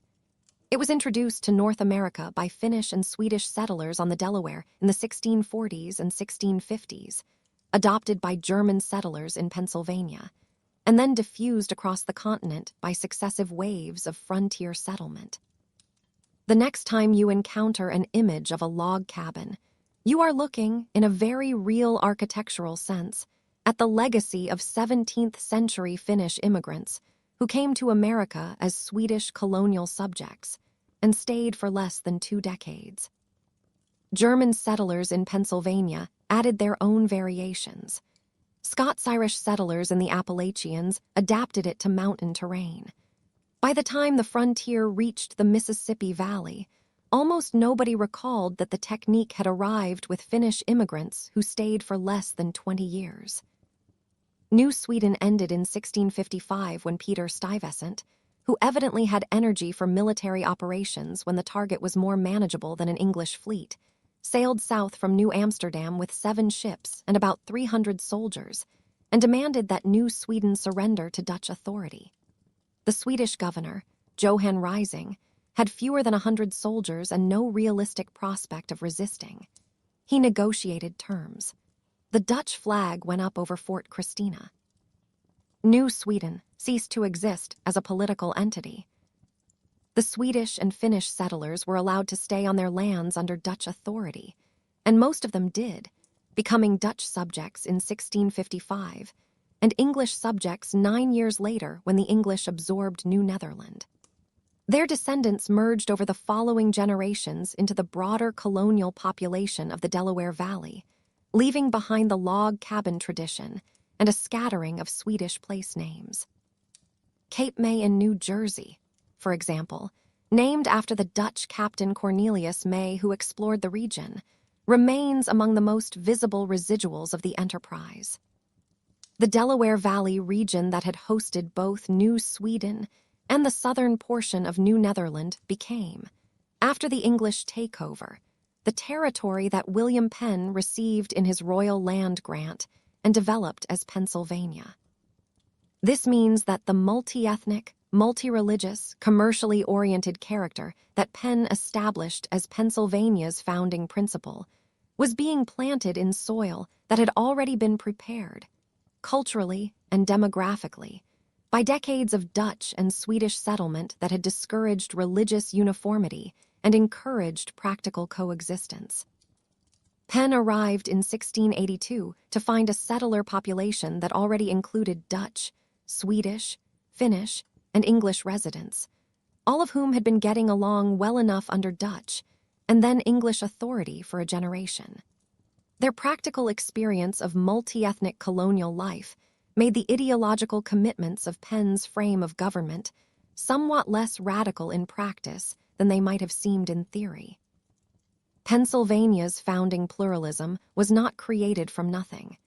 It was introduced to North America by Finnish and Swedish settlers on the Delaware in the 1640s and 1650s, adopted by German settlers in Pennsylvania, and then diffused across the continent by successive waves of frontier settlement. The next time you encounter an image of a log cabin, you are looking, in a very real architectural sense, at the legacy of 17th century Finnish immigrants who came to America as Swedish colonial subjects and stayed for less than 2 decades. German settlers in Pennsylvania added their own variations. Scots-Irish settlers in the Appalachians adapted it to mountain terrain. By the time the frontier reached the Mississippi Valley, almost nobody recalled that the technique had arrived with Finnish immigrants who stayed for less than 20 years. New Sweden ended in 1655 when Peter Stuyvesant, who evidently had energy for military operations when the target was more manageable than an English fleet, sailed south from New Amsterdam with 7 ships and about 300 soldiers and demanded that New Sweden surrender to Dutch authority. The Swedish governor, Johan Rising, had fewer than 100 soldiers and no realistic prospect of resisting. He negotiated terms. The Dutch flag went up over Fort Christina. New Sweden ceased to exist as a political entity. The Swedish and Finnish settlers were allowed to stay on their lands under Dutch authority, and most of them did, becoming Dutch subjects in 1655 and English subjects 9 years later when the English absorbed New Netherland. Their descendants merged over the following generations into the broader colonial population of the Delaware Valley, leaving behind the log cabin tradition and a scattering of Swedish place names. Cape May in New Jersey, for example, named after the Dutch captain Cornelius May who explored the region, remains among the most visible residuals of the enterprise. The Delaware Valley region that had hosted both New Sweden and the southern portion of New Netherland became, after the English takeover, the territory that William Penn received in his royal land grant and developed as Pennsylvania. This means that the multi-ethnic, multi-religious, commercially oriented character that Penn established as Pennsylvania's founding principle was being planted in soil that had already been prepared, culturally and demographically, by decades of Dutch and Swedish settlement that had discouraged religious uniformity and encouraged practical coexistence. Penn arrived in 1682 to find a settler population that already included Dutch, Swedish, Finnish, and English residents, all of whom had been getting along well enough under Dutch and then English authority for a generation. Their practical experience of multi-ethnic colonial life made the ideological commitments of Penn's frame of government somewhat less radical in practice than they might have seemed in theory. Pennsylvania's founding pluralism was not created from nothing.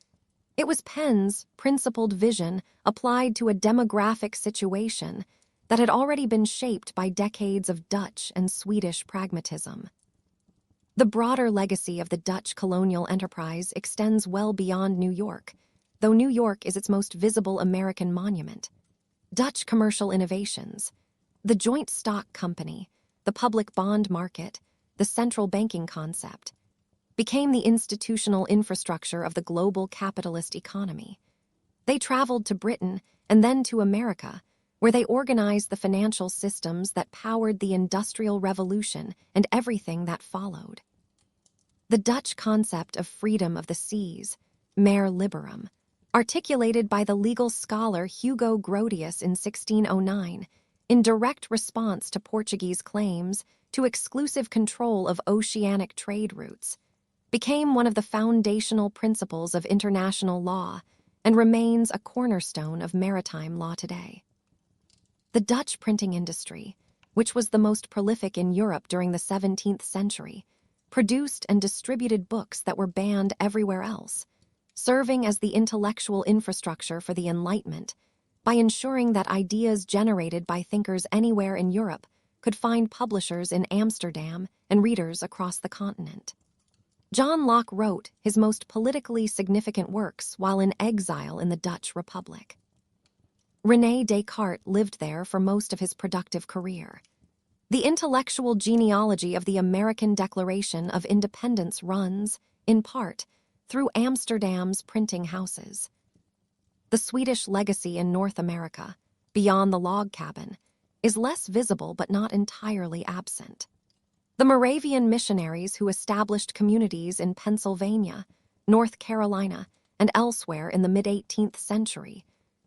It was Penn's principled vision applied to a demographic situation that had already been shaped by decades of Dutch and Swedish pragmatism. The broader legacy of the Dutch colonial enterprise extends well beyond New York, though New York is its most visible American monument. Dutch commercial innovations, the joint stock company, the public bond market, the central banking concept, became the institutional infrastructure of the global capitalist economy. They traveled to Britain and then to America, where they organized the financial systems that powered the Industrial Revolution and everything that followed. The Dutch concept of freedom of the seas, mare liberum, articulated by the legal scholar Hugo Grotius in 1609, in direct response to Portuguese claims to exclusive control of oceanic trade routes, became one of the foundational principles of international law and remains a cornerstone of maritime law today. The Dutch printing industry, which was the most prolific in Europe during the 17th century, produced and distributed books that were banned everywhere else, serving as the intellectual infrastructure for the Enlightenment by ensuring that ideas generated by thinkers anywhere in Europe could find publishers in Amsterdam and readers across the continent. John Locke wrote his most politically significant works while in exile in the Dutch Republic. René Descartes lived there for most of his productive career. The intellectual genealogy of the American Declaration of Independence runs, in part, through Amsterdam's printing houses. The Swedish legacy in North America, beyond the log cabin, is less visible but not entirely absent. The Moravian missionaries who established communities in Pennsylvania, North Carolina, and elsewhere in the mid-18th century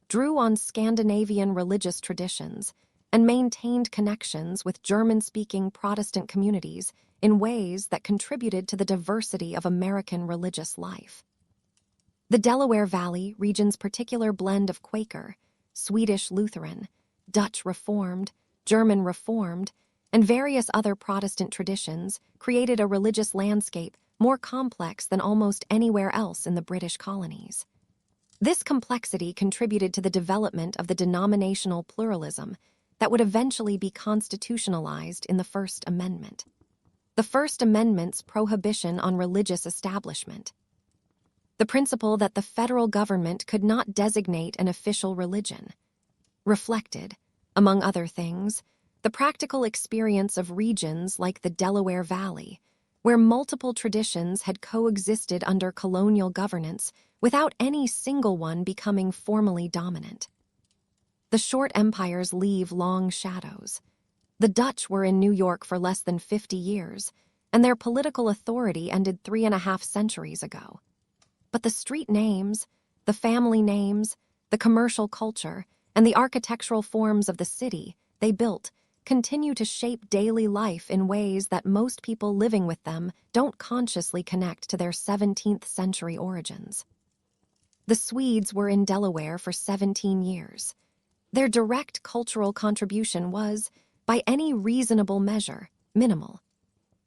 drew on Scandinavian religious traditions and maintained connections with German-speaking Protestant communities in ways that contributed to the diversity of American religious life. The Delaware Valley region's particular blend of Quaker, Swedish Lutheran, Dutch Reformed, German Reformed, and various other Protestant traditions created a religious landscape more complex than almost anywhere else in the British colonies. This complexity contributed to the development of the denominational pluralism that would eventually be constitutionalized in the First Amendment. The First Amendment's prohibition on religious establishment. The principle that the federal government could not designate an official religion. Reflected, among other things, the practical experience of regions like the Delaware Valley, where multiple traditions had coexisted under colonial governance without any single one becoming formally dominant. The short empires leave long shadows. The Dutch were in New York for less than 50 years, and their political authority ended 3.5 centuries ago. But the street names, the family names, the commercial culture, and the architectural forms of the city they built continue to shape daily life in ways that most people living with them don't consciously connect to their 17th century origins. The Swedes were in Delaware for 17 years. Their direct cultural contribution was, by any reasonable measure, minimal.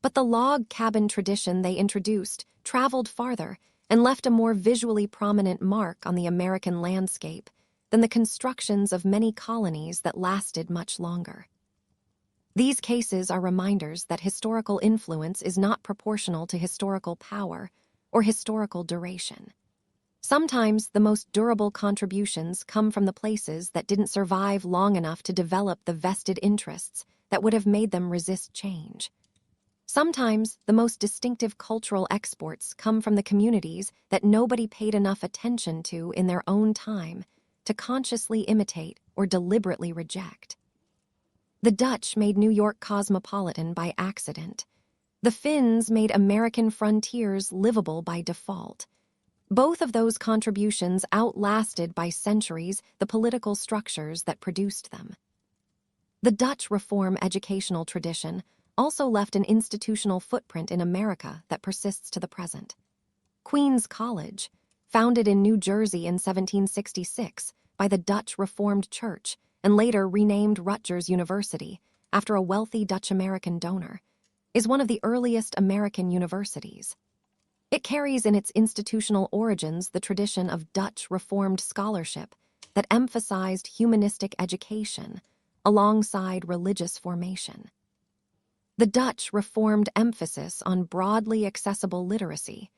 But the log cabin tradition they introduced traveled farther and left a more visually prominent mark on the American landscape than the constructions of many colonies that lasted much longer. These cases are reminders that historical influence is not proportional to historical power or historical duration. Sometimes the most durable contributions come from the places that didn't survive long enough to develop the vested interests that would have made them resist change. Sometimes the most distinctive cultural exports come from the communities that nobody paid enough attention to in their own time to consciously imitate or deliberately reject. The Dutch made New York cosmopolitan by accident. The Finns made American frontiers livable by default. Both of those contributions outlasted by centuries the political structures that produced them. The Dutch reform educational tradition also left an institutional footprint in America that persists to the present. Queens College, founded in New Jersey in 1766 by the Dutch Reformed Church and later renamed Rutgers University after a wealthy Dutch-American donor, is one of the earliest American universities. It carries in its institutional origins the tradition of Dutch Reformed scholarship that emphasized humanistic education alongside religious formation. The Dutch Reformed emphasis on broadly accessible literacy,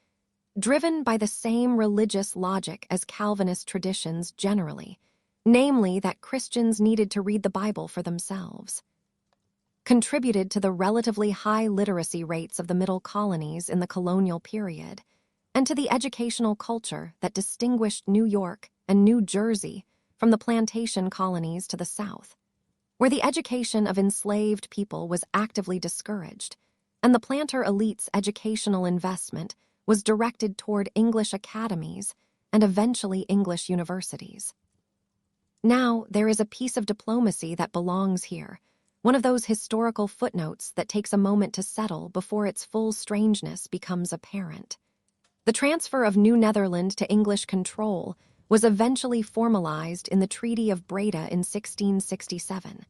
driven by the same religious logic as Calvinist traditions generally, namely that Christians needed to read the Bible for themselves, contributed to the relatively high literacy rates of the middle colonies in the colonial period, and to the educational culture that distinguished New York and New Jersey from the plantation colonies to the south, where the education of enslaved people was actively discouraged, and the planter elite's educational investment was directed toward English academies and eventually English universities. Now, there is a piece of diplomacy that belongs here, one of those historical footnotes that takes a moment to settle before its full strangeness becomes apparent. The transfer of New Netherland to English control was eventually formalized in the Treaty of Breda in 1667.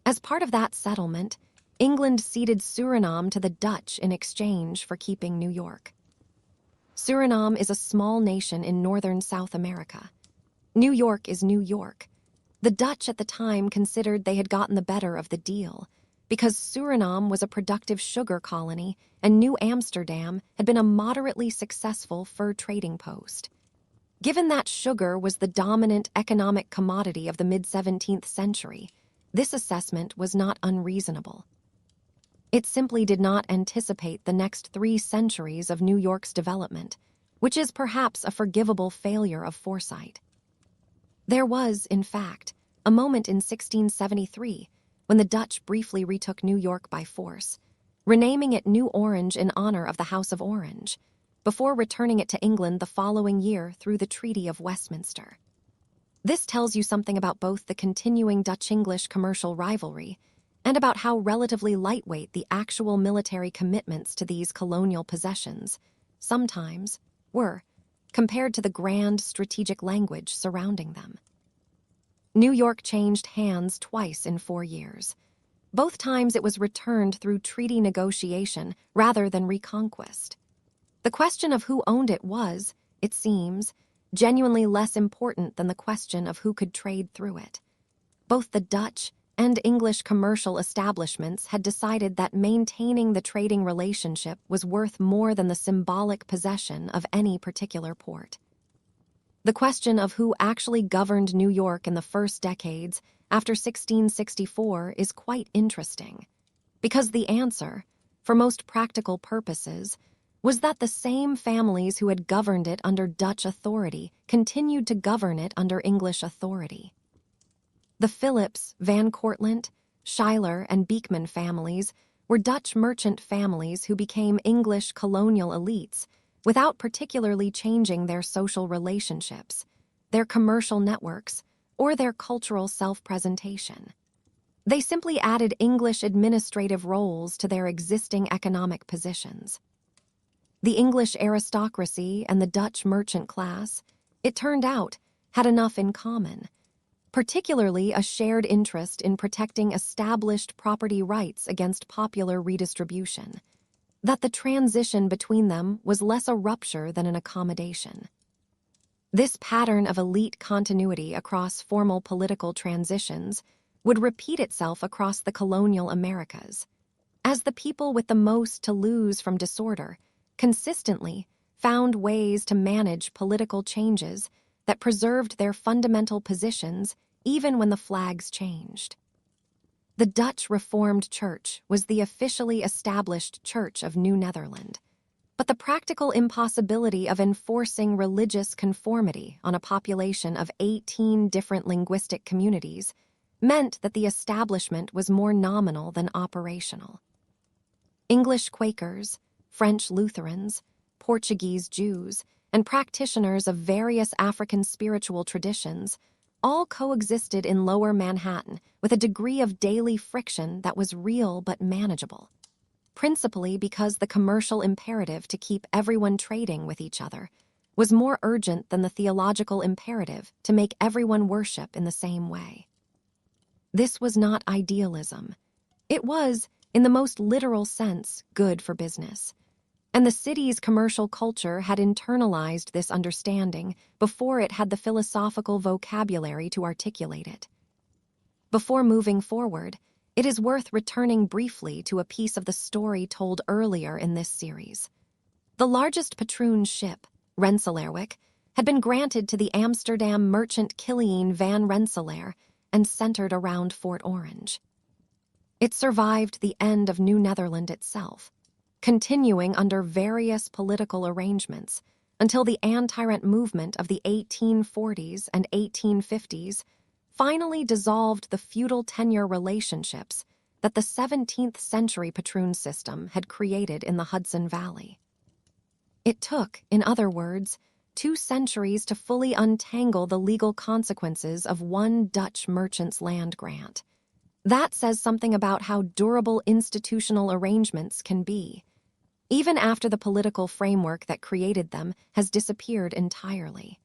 As part of that settlement, England ceded Suriname to the Dutch in exchange for keeping New York. Suriname is a small nation in northern South America. New York is New York. The Dutch at the time considered they had gotten the better of the deal because Suriname was a productive sugar colony and New Amsterdam had been a moderately successful fur trading post. Given that sugar was the dominant economic commodity of the mid-17th century, this assessment was not unreasonable. It simply did not anticipate the next 3 centuries of New York's development, which is perhaps a forgivable failure of foresight. There was, in fact, a moment in 1673 when the Dutch briefly retook New York by force, renaming it New Orange in honor of the House of Orange, before returning it to England the following year through the Treaty of Westminster. This tells you something about both the continuing Dutch-English commercial rivalry and about how relatively lightweight the actual military commitments to these colonial possessions sometimes were, compared to the grand strategic language surrounding them. New York changed hands twice in 4 years. Both times it was returned through treaty negotiation rather than reconquest. The question of who owned it was, it seems, genuinely less important than the question of who could trade through it. Both the Dutch and English commercial establishments had decided that maintaining the trading relationship was worth more than the symbolic possession of any particular port. The question of who actually governed New York in the first decades after 1664 is quite interesting, because the answer, for most practical purposes, was that the same families who had governed it under Dutch authority continued to govern it under English authority. The Phillips, Van Cortlandt, Schuyler, and Beekman families were Dutch merchant families who became English colonial elites without particularly changing their social relationships, their commercial networks, or their cultural self-presentation. They simply added English administrative roles to their existing economic positions. The English aristocracy and the Dutch merchant class, it turned out, had enough in common, particularly a shared interest in protecting established property rights against popular redistribution, that the transition between them was less a rupture than an accommodation. This pattern of elite continuity across formal political transitions would repeat itself across the colonial Americas, as the people with the most to lose from disorder consistently found ways to manage political changes that preserved their fundamental positions even when the flags changed. The Dutch Reformed Church was the officially established Church of New Netherland, but the practical impossibility of enforcing religious conformity on a population of 18 different linguistic communities meant that the establishment was more nominal than operational. English Quakers, French Lutherans, Portuguese Jews, and practitioners of various African spiritual traditions all coexisted in Lower Manhattan with a degree of daily friction that was real but manageable, principally because the commercial imperative to keep everyone trading with each other was more urgent than the theological imperative to make everyone worship in the same way. This was not idealism. It was, in the most literal sense, good for business. And the city's commercial culture had internalized this understanding before it had the philosophical vocabulary to articulate it. Before moving forward, it is worth returning briefly to a piece of the story told earlier in this series. The largest patroon ship, Rensselaerwyck, had been granted to the Amsterdam merchant Kiliaan van Rensselaer and centered around Fort Orange. It survived the end of New Netherland itself, continuing under various political arrangements until the anti-rent movement of the 1840s and 1850s finally dissolved the feudal tenure relationships that the 17th century patroon system had created in the Hudson Valley. It took, in other words, 2 centuries to fully untangle the legal consequences of one Dutch merchant's land grant. That says something about how durable institutional arrangements can be, even after the political framework that created them has disappeared entirely.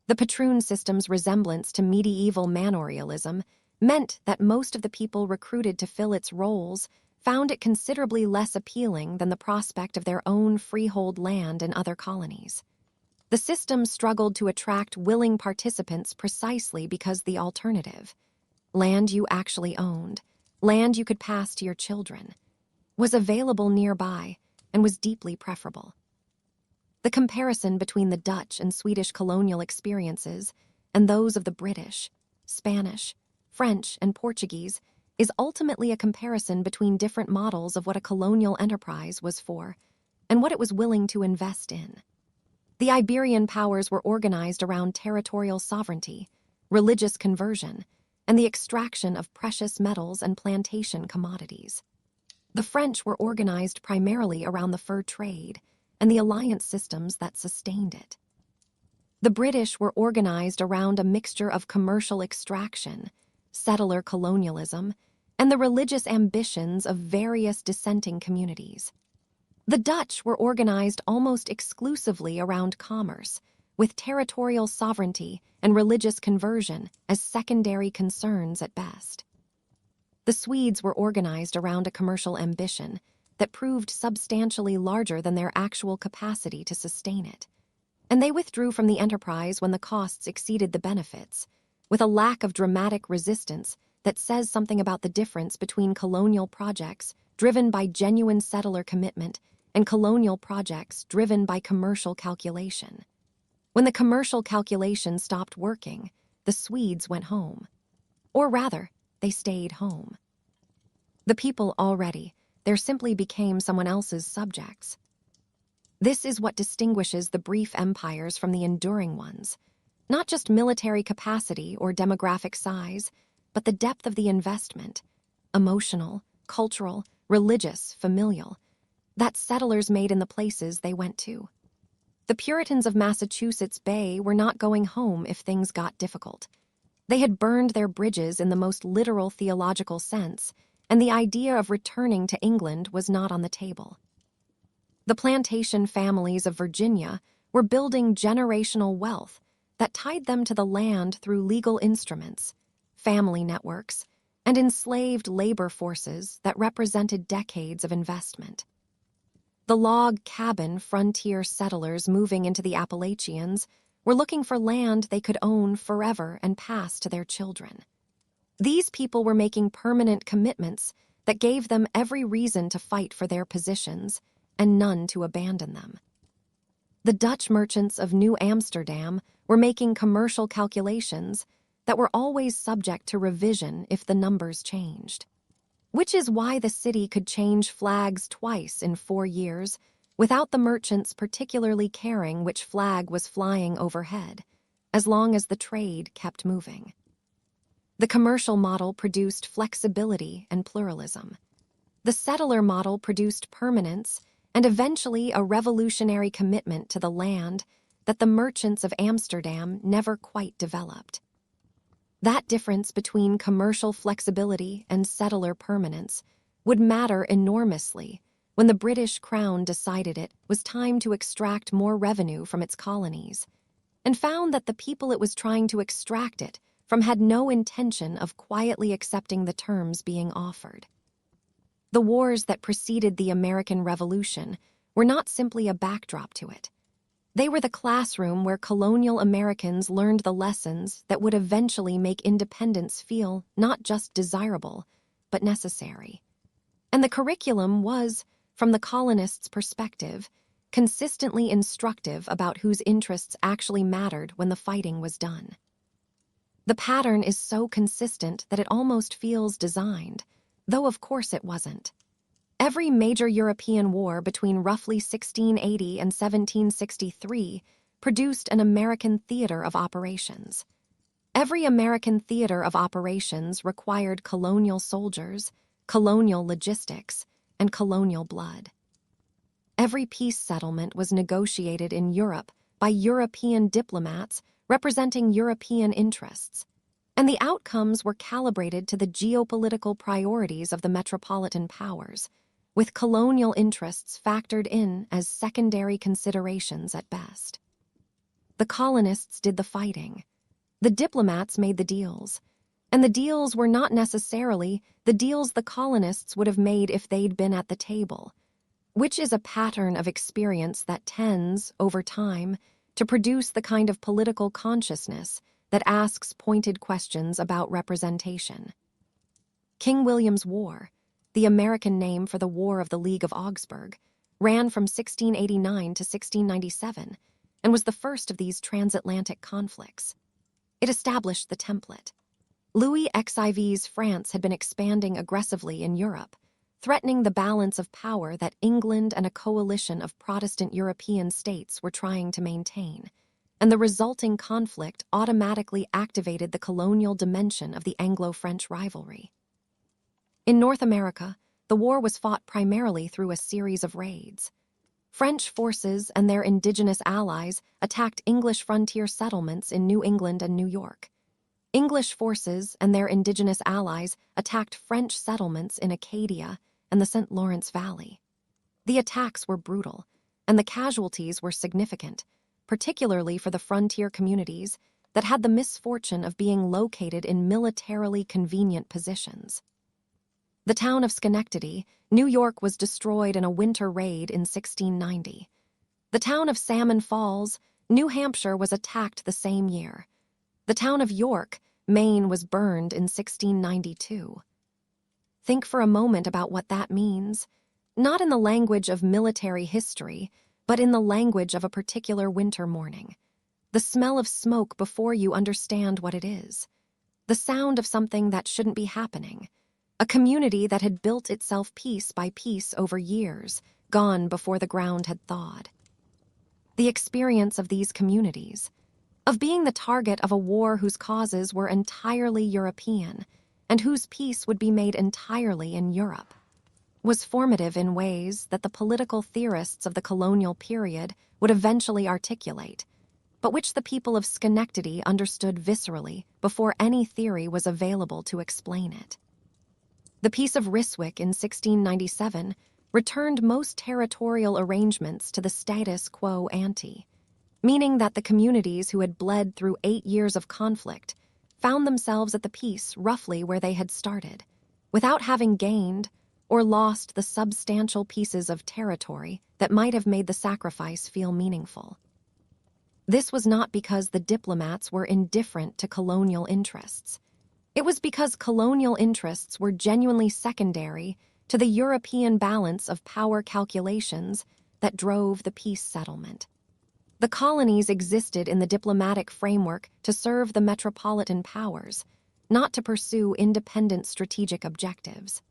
The patroon system's resemblance to medieval manorialism meant that most of the people recruited to fill its roles found it considerably less appealing than the prospect of their own freehold land in other colonies. The system struggled to attract willing participants precisely because the alternative, land you actually owned, land you could pass to your children, was available nearby and was deeply preferable. The comparison between the Dutch and Swedish colonial experiences and those of the British, Spanish, French, and Portuguese is ultimately a comparison between different models of what a colonial enterprise was for and what it was willing to invest in. The Iberian powers were organized around territorial sovereignty, religious conversion, and the extraction of precious metals and plantation commodities. The French were organized primarily around the fur trade and the alliance systems that sustained it. The British were organized around a mixture of commercial extraction, settler colonialism, and the religious ambitions of various dissenting communities. The Dutch were organized almost exclusively around commerce, with territorial sovereignty and religious conversion as secondary concerns at best. The Swedes were organized around a commercial ambition that proved substantially larger than their actual capacity to sustain it, and they withdrew from the enterprise when the costs exceeded the benefits, with a lack of dramatic resistance that says something about the difference between colonial projects driven by genuine settler commitment and colonial projects driven by commercial calculation. When the commercial calculation stopped working, the Swedes went home. Or rather, they stayed home. The people already, there simply became someone else's subjects. This is what distinguishes the brief empires from the enduring ones. Not just military capacity or demographic size, but the depth of the investment, emotional, cultural, religious, familial, that settlers made in the places they went to. The Puritans of Massachusetts Bay were not going home if things got difficult. They had burned their bridges in the most literal theological sense, and the idea of returning to England was not on the table. The plantation families of Virginia were building generational wealth that tied them to the land through legal instruments, family networks, and enslaved labor forces that represented decades of investment. The log cabin frontier settlers moving into the Appalachians were looking for land they could own forever and pass to their children. These people were making permanent commitments that gave them every reason to fight for their positions and none to abandon them. The Dutch merchants of New Amsterdam were making commercial calculations that were always subject to revision if the numbers changed. Which is why the city could change flags twice in 4 years without the merchants particularly caring which flag was flying overhead, as long as the trade kept moving. The commercial model produced flexibility and pluralism. The settler model produced permanence and eventually a revolutionary commitment to the land that the merchants of Amsterdam never quite developed. That difference between commercial flexibility and settler permanence would matter enormously when the British Crown decided it was time to extract more revenue from its colonies, and found that the people it was trying to extract it from had no intention of quietly accepting the terms being offered. The wars that preceded the American Revolution were not simply a backdrop to it. They were the classroom where colonial Americans learned the lessons that would eventually make independence feel not just desirable, but necessary. And the curriculum was, from the colonists' perspective, consistently instructive about whose interests actually mattered when the fighting was done. The pattern is so consistent that it almost feels designed, though of course it wasn't. Every major European war between roughly 1680 and 1763 produced an American theater of operations. Every American theater of operations required colonial soldiers, colonial logistics, and colonial blood. Every peace settlement was negotiated in Europe by European diplomats representing European interests, and the outcomes were calibrated to the geopolitical priorities of the metropolitan powers, with colonial interests factored in as secondary considerations at best. The colonists did the fighting. The diplomats made the deals. And the deals were not necessarily the deals the colonists would have made if they'd been at the table, which is a pattern of experience that tends, over time, to produce the kind of political consciousness that asks pointed questions about representation. King William's War, the American name for the War of the League of Augsburg, ran from 1689 to 1697 and was the first of these transatlantic conflicts. It established the template. Louis XIV's France had been expanding aggressively in Europe, threatening the balance of power that England and a coalition of Protestant European states were trying to maintain, and the resulting conflict automatically activated the colonial dimension of the Anglo-French rivalry. In North America, the war was fought primarily through a series of raids. French forces and their indigenous allies attacked English frontier settlements in New England and New York. English forces and their indigenous allies attacked French settlements in Acadia and the St. Lawrence Valley. The attacks were brutal, and the casualties were significant, particularly for the frontier communities that had the misfortune of being located in militarily convenient positions. The town of Schenectady, New York, was destroyed in a winter raid in 1690. The town of Salmon Falls, New Hampshire, was attacked the same year. The town of York, Maine was burned in 1692. Think for a moment about what that means, not in the language of military history, but in the language of a particular winter morning. The smell of smoke before you understand what it is. The sound of something that shouldn't be happening. A community that had built itself piece by piece over years, gone before the ground had thawed. The experience of these communities, of being the target of a war whose causes were entirely European and whose peace would be made entirely in Europe, was formative in ways that the political theorists of the colonial period would eventually articulate, but which the people of Schenectady understood viscerally before any theory was available to explain it. The Peace of Ryswick in 1697 returned most territorial arrangements to the status quo ante, meaning that the communities who had bled through 8 years of conflict found themselves at the peace roughly where they had started, without having gained or lost the substantial pieces of territory that might have made the sacrifice feel meaningful. This was not because the diplomats were indifferent to colonial interests. It was because colonial interests were genuinely secondary to the European balance of power calculations that drove the peace settlement. The colonies existed in the diplomatic framework to serve the metropolitan powers, not to pursue independent strategic objectives.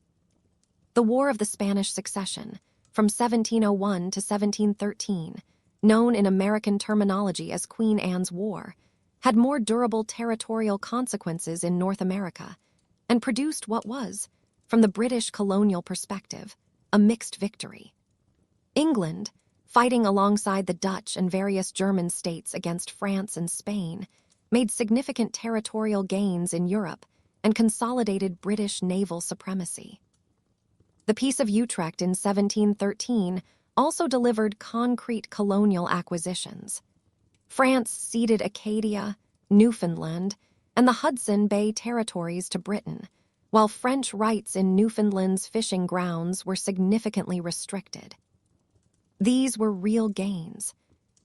The War of the Spanish Succession, from 1701 to 1713, known in American terminology as Queen Anne's War, had more durable territorial consequences in North America and produced what was, from the British colonial perspective, a mixed victory. England, fighting alongside the Dutch and various German states against France and Spain, made significant territorial gains in Europe and consolidated British naval supremacy. The Peace of Utrecht in 1713 also delivered concrete colonial acquisitions. France ceded Acadia, Newfoundland, and the Hudson Bay territories to Britain, while French rights in Newfoundland's fishing grounds were significantly restricted. These were real gains.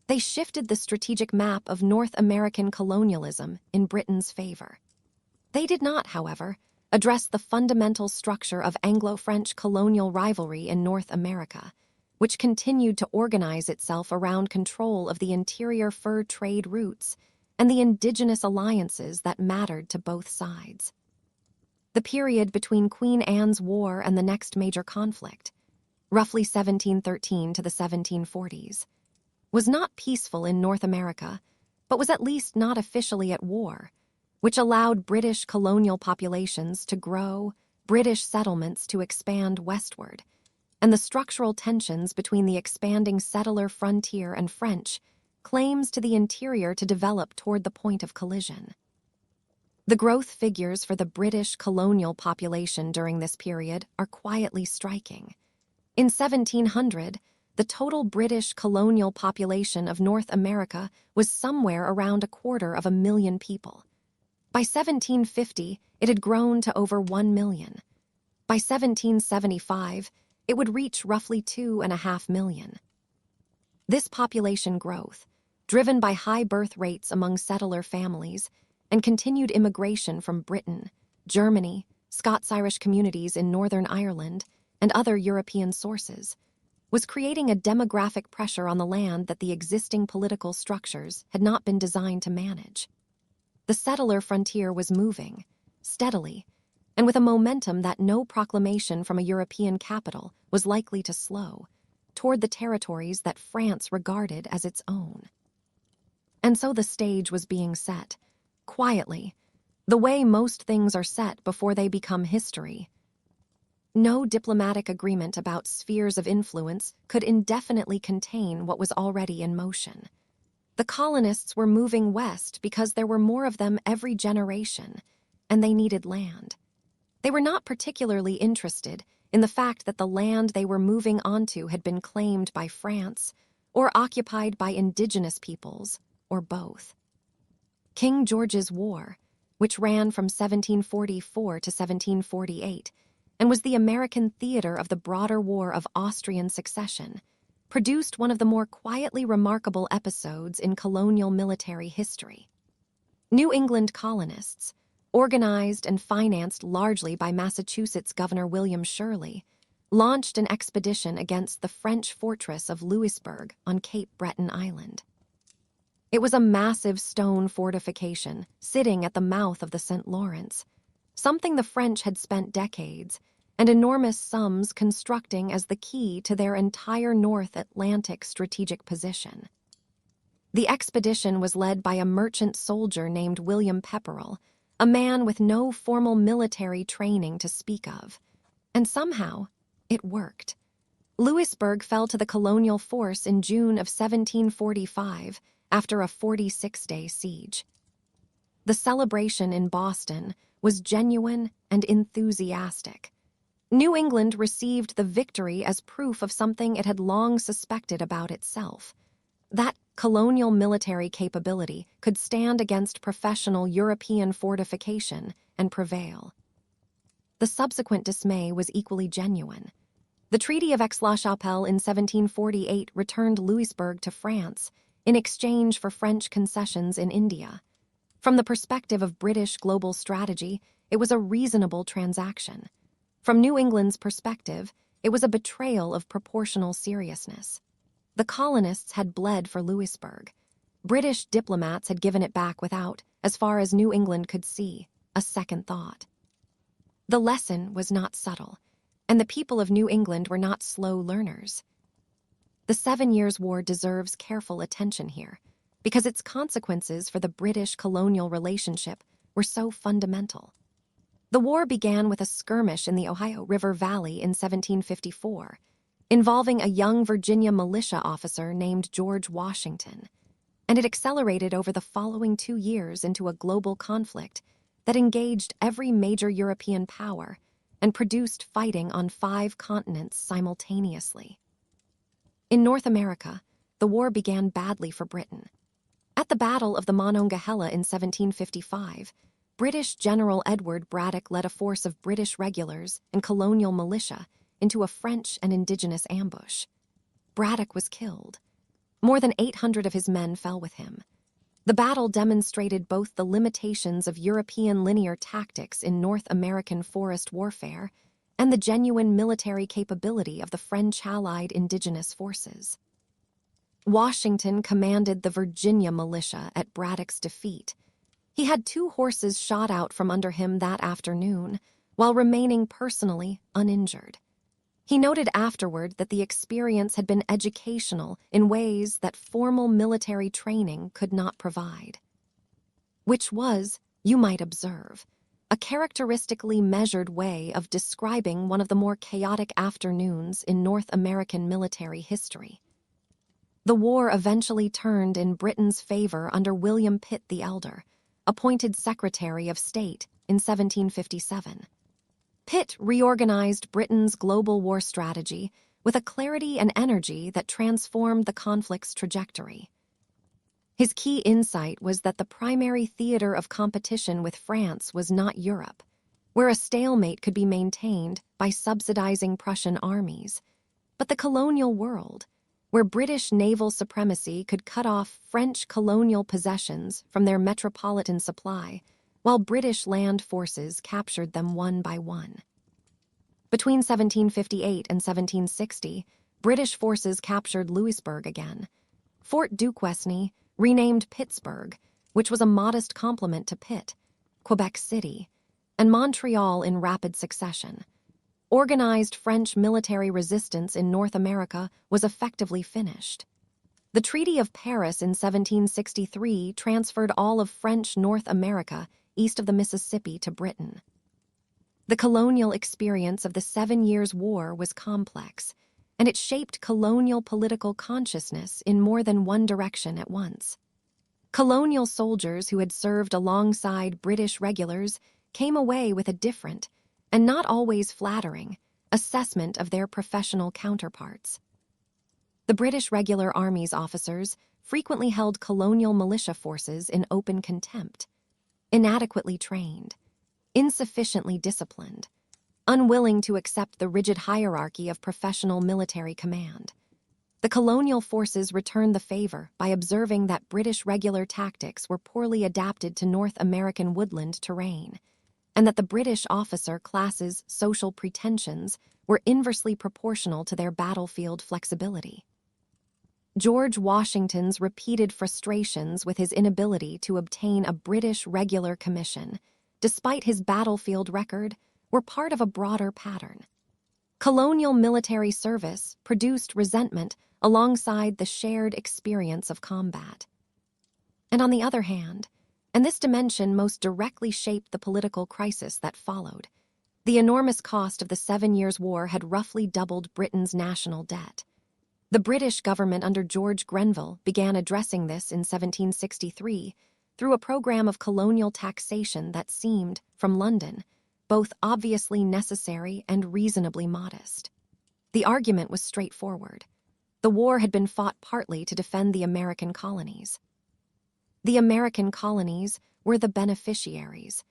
They shifted the strategic map of North American colonialism in Britain's favor. They did not, however, address the fundamental structure of Anglo-French colonial rivalry in North America, which continued to organize itself around control of the interior fur trade routes and the indigenous alliances that mattered to both sides. The period between Queen Anne's War and the next major conflict, roughly 1713 to the 1740s, was not peaceful in North America, but was at least not officially at war, which allowed British colonial populations to grow, British settlements to expand westward, and the structural tensions between the expanding settler frontier and French claims to the interior to develop toward the point of collision. The growth figures for the British colonial population during this period are quietly striking. In 1700, the total British colonial population of North America was somewhere around 250,000 people. By 1750, it had grown to over 1 million. By 1775, it would reach roughly 2.5 million. This population growth, driven by high birth rates among settler families and continued immigration from Britain, Germany, Scots-Irish communities in Northern Ireland, and other European sources, was creating a demographic pressure on the land that the existing political structures had not been designed to manage. The settler frontier was moving, steadily, and with a momentum that no proclamation from a European capital was likely to slow, toward the territories that France regarded as its own. And so the stage was being set, quietly, the way most things are set before they become history. No diplomatic agreement about spheres of influence could indefinitely contain what was already in motion. The colonists were moving west because there were more of them every generation, and they needed land. They were not particularly interested in the fact that the land they were moving onto had been claimed by France or occupied by indigenous peoples, or both. King George's War, which ran from 1744 to 1748, and was the American theater of the broader War of Austrian Succession, produced one of the more quietly remarkable episodes in colonial military history. New England colonists, organized and financed largely by Massachusetts Governor William Shirley, launched an expedition against the French fortress of Louisbourg on Cape Breton Island. It was a massive stone fortification sitting at the mouth of the St. Lawrence, something the French had spent decades and enormous sums constructing as the key to their entire North Atlantic strategic position. The expedition was led by a merchant soldier named William Pepperell, a man with no formal military training to speak of. And somehow, it worked. Louisbourg fell to the colonial force in June of 1745 after a 46-day siege. The celebration in Boston was genuine and enthusiastic. New England received the victory as proof of something it had long suspected about itself: that colonial military capability could stand against professional European fortification and prevail. The subsequent dismay was equally genuine. The Treaty of Aix-la-Chapelle in 1748 returned Louisbourg to France in exchange for French concessions in India. From the perspective of British global strategy, it was a reasonable transaction. From New England's perspective, it was a betrayal of proportional seriousness. The colonists had bled for Louisbourg. British diplomats had given it back without, as far as New England could see, a second thought. The lesson was not subtle, and the people of New England were not slow learners. The 7 Years' War deserves careful attention here, because its consequences for the British colonial relationship were so fundamental. The war began with a skirmish in the Ohio River Valley in 1754, involving a young Virginia militia officer named George Washington, and it accelerated over the following 2 years into a global conflict that engaged every major European power and produced fighting on 5 continents simultaneously. In North America, the war began badly for Britain. At the Battle of the Monongahela in 1755, British General Edward Braddock led a force of British regulars and colonial militia into a French and indigenous ambush. Braddock was killed. More than 800 of his men fell with him. The battle demonstrated both the limitations of European linear tactics in North American forest warfare and the genuine military capability of the French-allied indigenous forces. Washington commanded the Virginia militia at Braddock's defeat. He had 2 horses shot out from under him that afternoon, while remaining personally uninjured. He noted afterward that the experience had been educational in ways that formal military training could not provide. Which was, you might observe, a characteristically measured way of describing one of the more chaotic afternoons in North American military history. The war eventually turned in Britain's favor under William Pitt the Elder, appointed Secretary of State in 1757. Pitt reorganized Britain's global war strategy with a clarity and energy that transformed the conflict's trajectory. His key insight was that the primary theater of competition with France was not Europe, where a stalemate could be maintained by subsidizing Prussian armies, but the colonial world, where British naval supremacy could cut off French colonial possessions from their metropolitan supply, while British land forces captured them one by one. Between 1758 and 1760, British forces captured Louisbourg again. Fort Duquesne, renamed Pittsburgh, which was a modest complement to Pitt, Quebec City, and Montreal in rapid succession. Organized French military resistance in North America was effectively finished. The Treaty of Paris in 1763 transferred all of French North America east of the Mississippi to Britain. The colonial experience of the 7 Years' War was complex, and it shaped colonial political consciousness in more than one direction at once. Colonial soldiers who had served alongside British regulars came away with a different, and not always flattering, assessment of their professional counterparts. The British regular army's officers frequently held colonial militia forces in open contempt, inadequately trained, insufficiently disciplined, unwilling to accept the rigid hierarchy of professional military command. The colonial forces returned the favor by observing that British regular tactics were poorly adapted to North American woodland terrain, and that the British officer class's social pretensions were inversely proportional to their battlefield flexibility. George Washington's repeated frustrations with his inability to obtain a British regular commission, despite his battlefield record, were part of a broader pattern. Colonial military service produced resentment alongside the shared experience of combat. And on the other hand, and this dimension most directly shaped the political crisis that followed, the enormous cost of the 7 Years' War had roughly doubled Britain's national debt. The British government under George Grenville began addressing this in 1763 through a program of colonial taxation that seemed, from London, both obviously necessary and reasonably modest. The argument was straightforward. The war had been fought partly to defend the American colonies. The American colonies were the beneficiaries.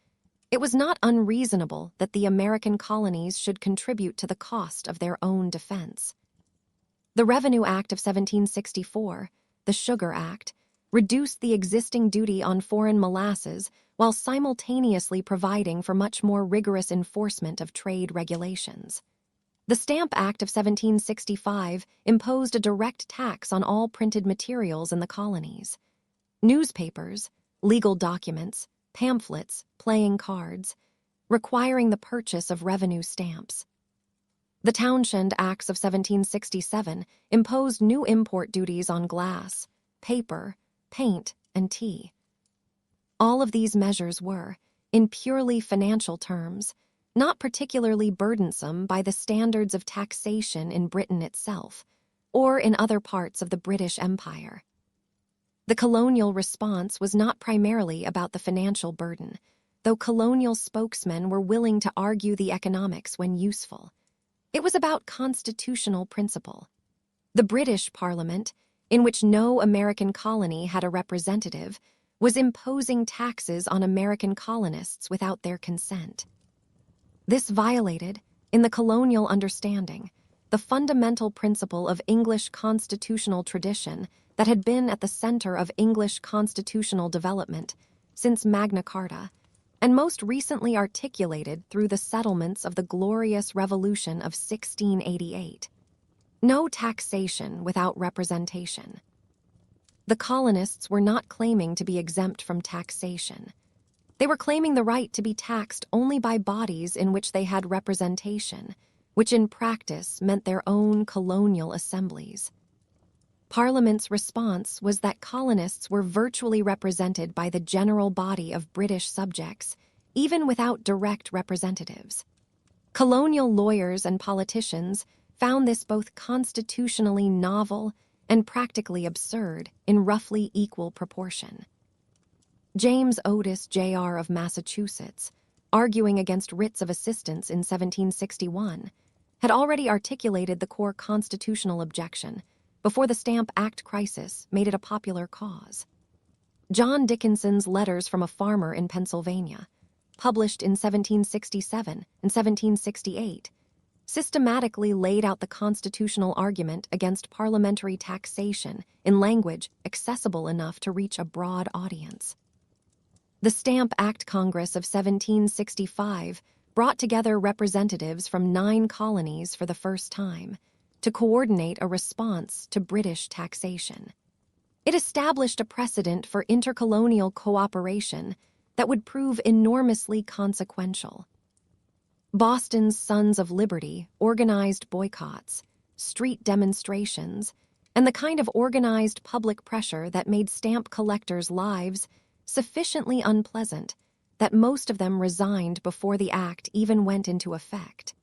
It was not unreasonable that the American colonies should contribute to the cost of their own defense. The Revenue Act of 1764, the Sugar Act, reduced the existing duty on foreign molasses while simultaneously providing for much more rigorous enforcement of trade regulations. The Stamp Act of 1765 imposed a direct tax on all printed materials in the colonies. Newspapers, legal documents, pamphlets, playing cards, requiring the purchase of revenue stamps. The Townshend Acts of 1767 imposed new import duties on glass, paper, paint, and tea. All of these measures were, in purely financial terms, not particularly burdensome by the standards of taxation in Britain itself, or in other parts of the British Empire. The colonial response was not primarily about the financial burden, though colonial spokesmen were willing to argue the economics when useful. It was about constitutional principle. The British Parliament, in which no American colony had a representative, was imposing taxes on American colonists without their consent. This violated, in the colonial understanding, the fundamental principle of English constitutional tradition that had been at the center of English constitutional development since Magna Carta, and most recently articulated through the settlements of the Glorious Revolution of 1688. No taxation without representation. The colonists were not claiming to be exempt from taxation. They were claiming the right to be taxed only by bodies in which they had representation, which in practice meant their own colonial assemblies. Parliament's response was that colonists were virtually represented by the general body of British subjects, even without direct representatives. Colonial lawyers and politicians found this both constitutionally novel and practically absurd in roughly equal proportion. James Otis, Jr. of Massachusetts, arguing against writs of assistance in 1761, had already articulated the core constitutional objection before the Stamp Act crisis made it a popular cause. John Dickinson's Letters from a Farmer in Pennsylvania, published in 1767 and 1768, systematically laid out the constitutional argument against parliamentary taxation in language accessible enough to reach a broad audience. The Stamp Act Congress of 1765 brought together representatives from 9 colonies for the first time to coordinate a response to British taxation. It established a precedent for intercolonial cooperation that would prove enormously consequential. Boston's Sons of Liberty organized boycotts, street demonstrations, and the kind of organized public pressure that made stamp collectors' lives sufficiently unpleasant that most of them resigned before the act even went into effect.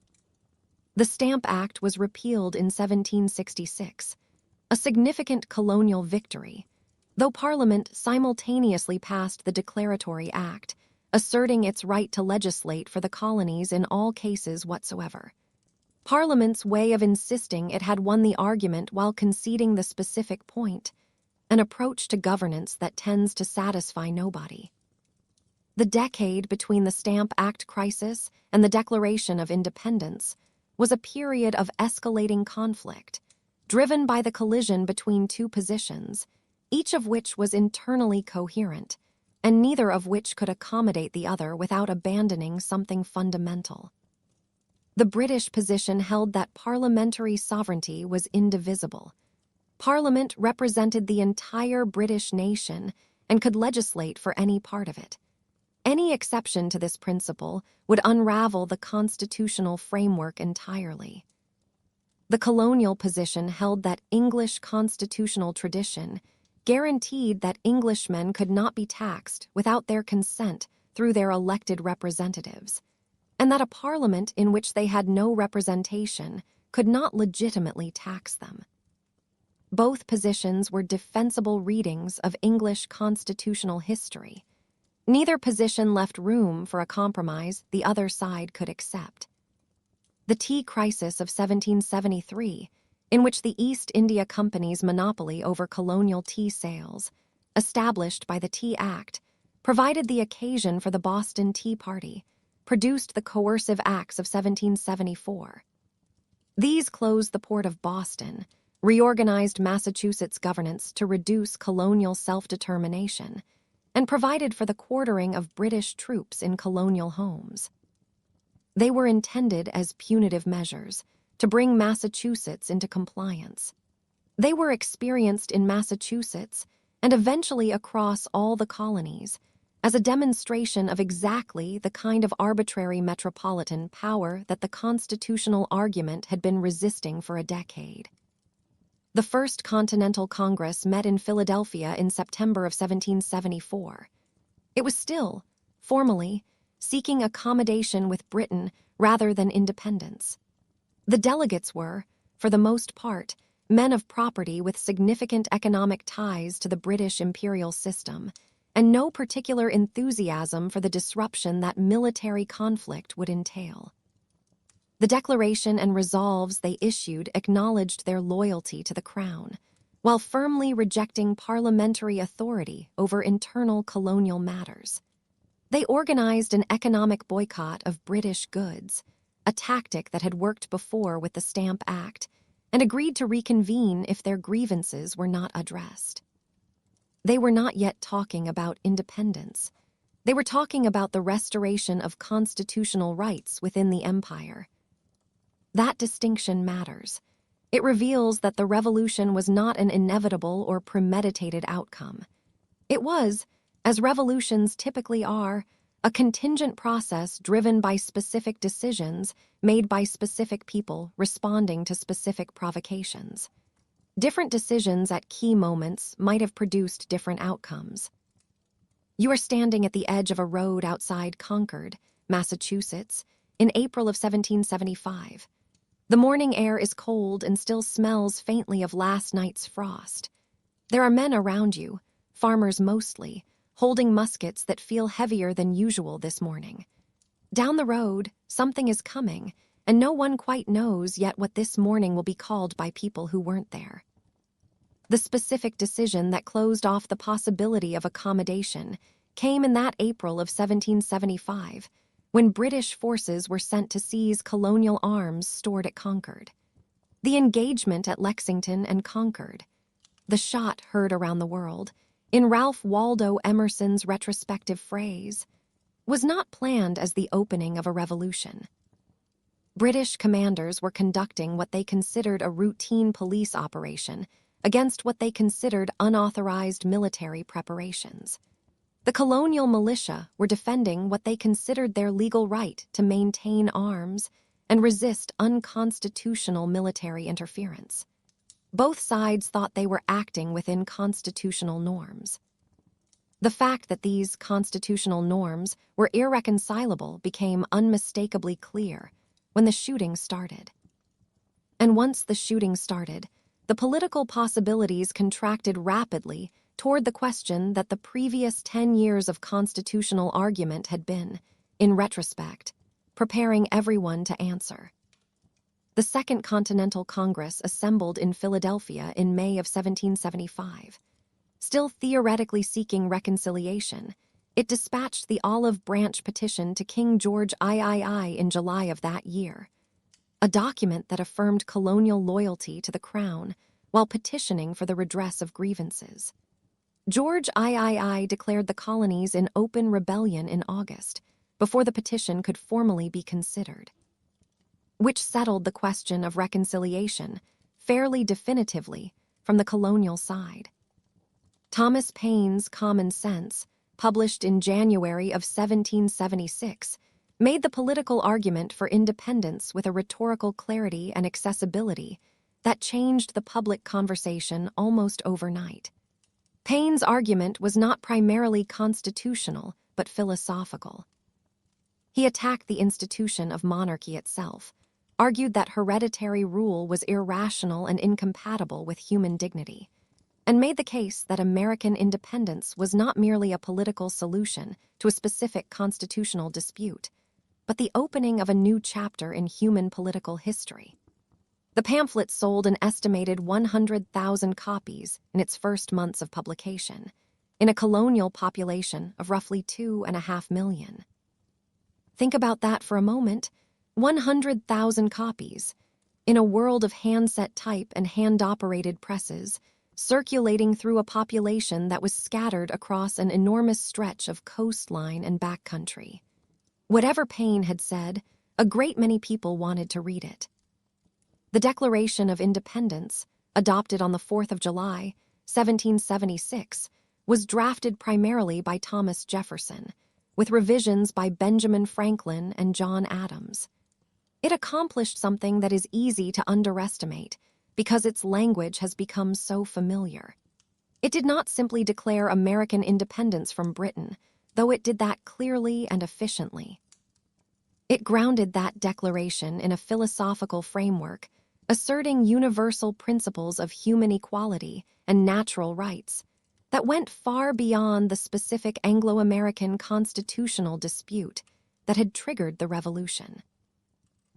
The Stamp Act was repealed in 1766, a significant colonial victory, though Parliament simultaneously passed the Declaratory Act, asserting its right to legislate for the colonies in all cases whatsoever. Parliament's way of insisting it had won the argument while conceding the specific point, an approach to governance that tends to satisfy nobody. The decade between the Stamp Act crisis and the Declaration of Independence was a period of escalating conflict, driven by the collision between two positions, each of which was internally coherent, and neither of which could accommodate the other without abandoning something fundamental. The British position held that parliamentary sovereignty was indivisible. Parliament represented the entire British nation and could legislate for any part of it. Any exception to this principle would unravel the constitutional framework entirely. The colonial position held that English constitutional tradition guaranteed that Englishmen could not be taxed without their consent through their elected representatives, and that a parliament in which they had no representation could not legitimately tax them. Both positions were defensible readings of English constitutional history. Neither position left room for a compromise the other side could accept. The tea crisis of 1773, in which the East India Company's monopoly over colonial tea sales, established by the Tea Act, provided the occasion for the Boston Tea Party, produced the Coercive Acts of 1774. These closed the port of Boston, reorganized Massachusetts governance to reduce colonial self-determination, and provided for the quartering of British troops in colonial homes. They were intended as punitive measures to bring Massachusetts into compliance. They were experienced in Massachusetts and eventually across all the colonies as a demonstration of exactly the kind of arbitrary metropolitan power that the constitutional argument had been resisting for a decade. The First Continental Congress met in Philadelphia in September of 1774. It was still, formally, seeking accommodation with Britain rather than independence. The delegates were, for the most part, men of property with significant economic ties to the British imperial system, and no particular enthusiasm for the disruption that military conflict would entail. The declaration and resolves they issued acknowledged their loyalty to the Crown, while firmly rejecting parliamentary authority over internal colonial matters. They organized an economic boycott of British goods, a tactic that had worked before with the Stamp Act, and agreed to reconvene if their grievances were not addressed. They were not yet talking about independence. They were talking about the restoration of constitutional rights within the empire. That distinction matters. It reveals that the revolution was not an inevitable or premeditated outcome. It was, as revolutions typically are, a contingent process driven by specific decisions made by specific people responding to specific provocations. Different decisions at key moments might have produced different outcomes. You are standing at the edge of a road outside Concord, Massachusetts, in April of 1775. The morning air is cold and still smells faintly of last night's frost. There are men around you, farmers mostly, holding muskets that feel heavier than usual this morning. Down the road, something is coming, and no one quite knows yet what this morning will be called by people who weren't there. The specific decision that closed off the possibility of accommodation came in that April of 1775, when British forces were sent to seize colonial arms stored at Concord. The engagement at Lexington and Concord, the shot heard around the world, in Ralph Waldo Emerson's retrospective phrase, was not planned as the opening of a revolution. British commanders were conducting what they considered a routine police operation against what they considered unauthorized military preparations. The colonial militia were defending what they considered their legal right to maintain arms and resist unconstitutional military interference. Both sides thought they were acting within constitutional norms. The fact that these constitutional norms were irreconcilable became unmistakably clear when the shooting started. And once the shooting started, the political possibilities contracted rapidly toward the question that the previous 10 years of constitutional argument had been, in retrospect, preparing everyone to answer. The Second Continental Congress assembled in Philadelphia in May of 1775. Still theoretically seeking reconciliation, it dispatched the Olive Branch Petition to King George III in July of that year. a document that affirmed colonial loyalty to the crown while petitioning for the redress of grievances. George III declared the colonies in open rebellion in August, before the petition could formally be considered, which settled the question of reconciliation fairly definitively from the colonial side. Thomas Paine's Common Sense, published in January of 1776, made the political argument for independence with a rhetorical clarity and accessibility that changed the public conversation almost overnight. Paine's argument was not primarily constitutional, but philosophical. He attacked the institution of monarchy itself, argued that hereditary rule was irrational and incompatible with human dignity, and made the case that American independence was not merely a political solution to a specific constitutional dispute, but the opening of a new chapter in human political history. The pamphlet sold an estimated 100,000 copies in its first months of publication, in a colonial population of roughly 2.5 million. Think about that for a moment. 100,000 copies, in a world of handset type and hand-operated presses, circulating through a population that was scattered across an enormous stretch of coastline and backcountry. Whatever Paine had said, a great many people wanted to read it. The Declaration of Independence, adopted on the 4th of July, 1776, was drafted primarily by Thomas Jefferson, with revisions by Benjamin Franklin and John Adams. It accomplished something that is easy to underestimate because its language has become so familiar. It did not simply declare American independence from Britain, though it did that clearly and efficiently. It grounded that declaration in a philosophical framework, asserting universal principles of human equality and natural rights that went far beyond the specific Anglo-American constitutional dispute that had triggered the Revolution.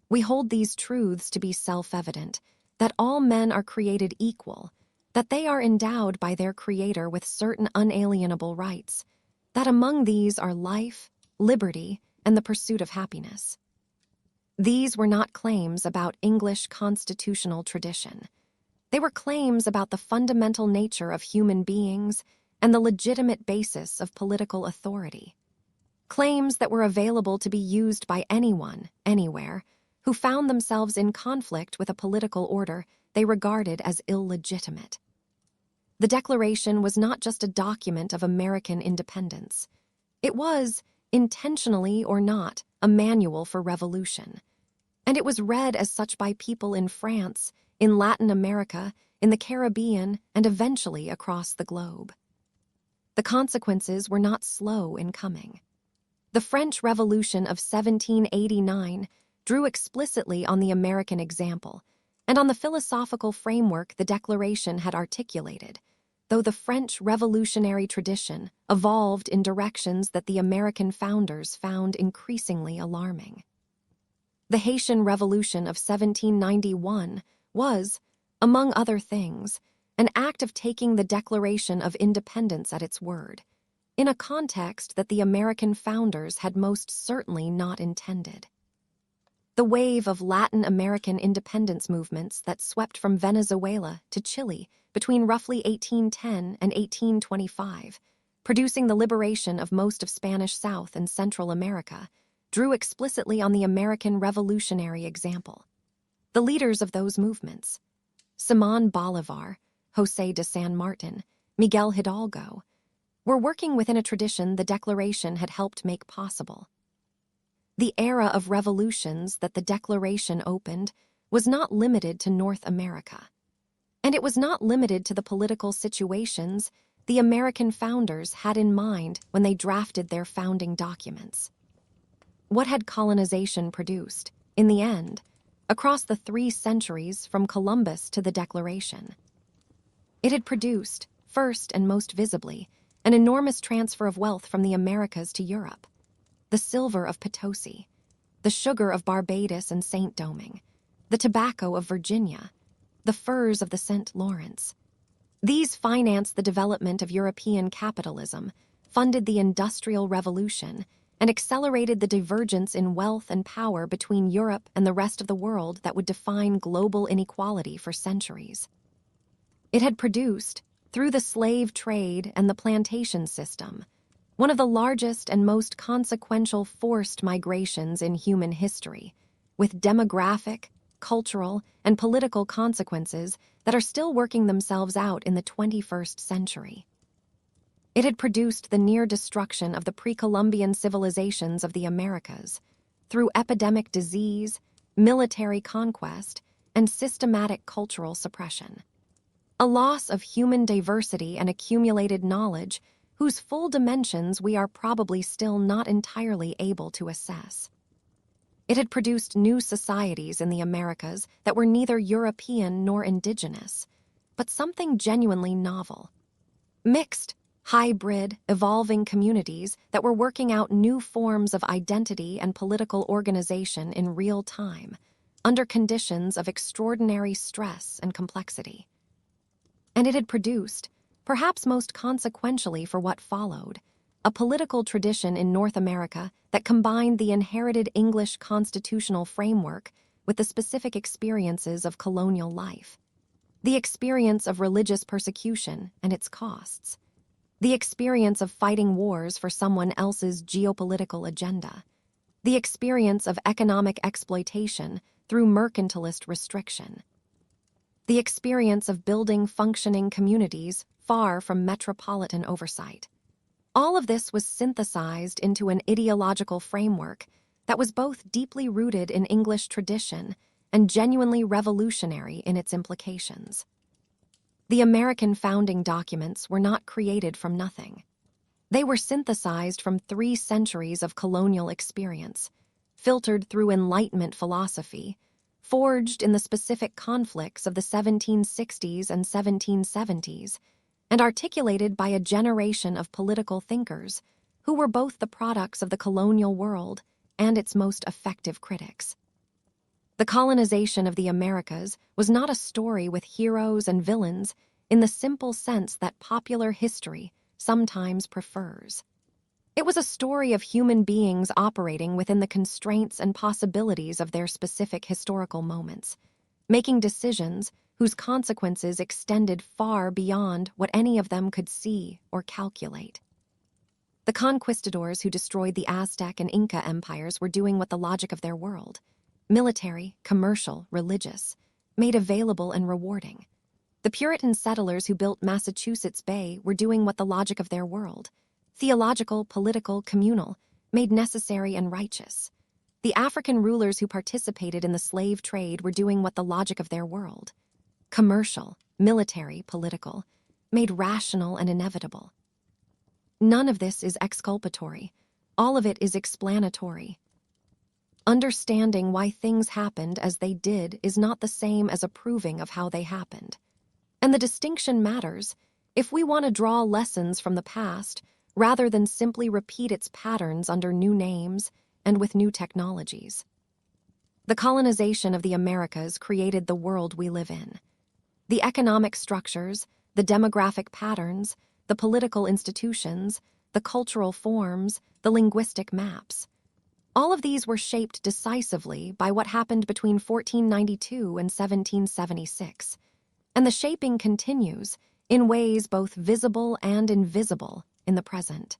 We hold these truths to be self-evident, that all men are created equal, that they are endowed by their Creator with certain unalienable rights, that among these are life, liberty, and the pursuit of happiness. These were not claims about English constitutional tradition. They were claims about the fundamental nature of human beings and the legitimate basis of political authority. Claims that were available to be used by anyone, anywhere, who found themselves in conflict with a political order they regarded as illegitimate. The Declaration was not just a document of American independence. It was, intentionally or not, a manual for revolution. And it was read as such by people in France, in Latin America, in the Caribbean, and eventually across the globe. The consequences were not slow in coming. The French Revolution of 1789 drew explicitly on the American example, and on the philosophical framework the Declaration had articulated, though the French revolutionary tradition evolved in directions that the American founders found increasingly alarming. The Haitian Revolution of 1791 was, among other things, an act of taking the Declaration of Independence at its word, in a context that the American founders had most certainly not intended. The wave of Latin American independence movements that swept from Venezuela to Chile between roughly 1810 and 1825, producing the liberation of most of Spanish South and Central America, drew explicitly on the American revolutionary example. The leaders of those movements, Simón Bolívar, José de San Martin, Miguel Hidalgo, were working within a tradition the Declaration had helped make possible. The era of revolutions that the Declaration opened was not limited to North America, and it was not limited to the political situations the American founders had in mind when they drafted their founding documents. What had colonization produced, in the end, across the 3 centuries from Columbus to the Declaration? It had produced, first and most visibly, an enormous transfer of wealth from the Americas to Europe. The silver of Potosi, the sugar of Barbados and St. Domingue, the tobacco of Virginia, the furs of the St. Lawrence. These financed the development of European capitalism, funded the Industrial Revolution, and accelerated the divergence in wealth and power between Europe and the rest of the world that would define global inequality for centuries. It had produced, through the slave trade and the plantation system, one of the largest and most consequential forced migrations in human history, with demographic, cultural, and political consequences that are still working themselves out in the 21st century. It had produced the near destruction of the pre-Columbian civilizations of the Americas through epidemic disease, military conquest, and systematic cultural suppression. A loss of human diversity and accumulated knowledge whose full dimensions we are probably still not entirely able to assess. It had produced new societies in the Americas that were neither European nor indigenous, but something genuinely novel. Mixed, hybrid, evolving communities that were working out new forms of identity and political organization in real time, under conditions of extraordinary stress and complexity. And it had produced, perhaps most consequentially for what followed, a political tradition in North America that combined the inherited English constitutional framework with the specific experiences of colonial life. The experience of religious persecution and its costs. The experience of fighting wars for someone else's geopolitical agenda. The experience of economic exploitation through mercantilist restriction. The experience of building functioning communities far from metropolitan oversight. All of this was synthesized into an ideological framework that was both deeply rooted in English tradition and genuinely revolutionary in its implications. The American founding documents were not created from nothing. They were synthesized from 3 centuries of colonial experience, filtered through Enlightenment philosophy, forged in the specific conflicts of the 1760s and 1770s, and articulated by a generation of political thinkers who were both the products of the colonial world and its most effective critics. The colonization of the Americas was not a story with heroes and villains in the simple sense that popular history sometimes prefers. It was a story of human beings operating within the constraints and possibilities of their specific historical moments, making decisions whose consequences extended far beyond what any of them could see or calculate. The conquistadors who destroyed the Aztec and Inca empires were doing what the logic of their world, military, commercial, religious, made available and rewarding. The Puritan settlers who built Massachusetts Bay were doing what the logic of their world, theological, political, communal, made necessary and righteous. The African rulers who participated in the slave trade were doing what the logic of their world, commercial, military, political, made rational and inevitable. None of this is exculpatory. All of it is explanatory. Understanding why things happened as they did is not the same as approving of how they happened. And the distinction matters if we want to draw lessons from the past rather than simply repeat its patterns under new names and with new technologies. The colonization of the Americas created the world we live in. The economic structures, the demographic patterns, the political institutions, the cultural forms, the linguistic maps. All of these were shaped decisively by what happened between 1492 and 1776, and the shaping continues in ways both visible and invisible in the present.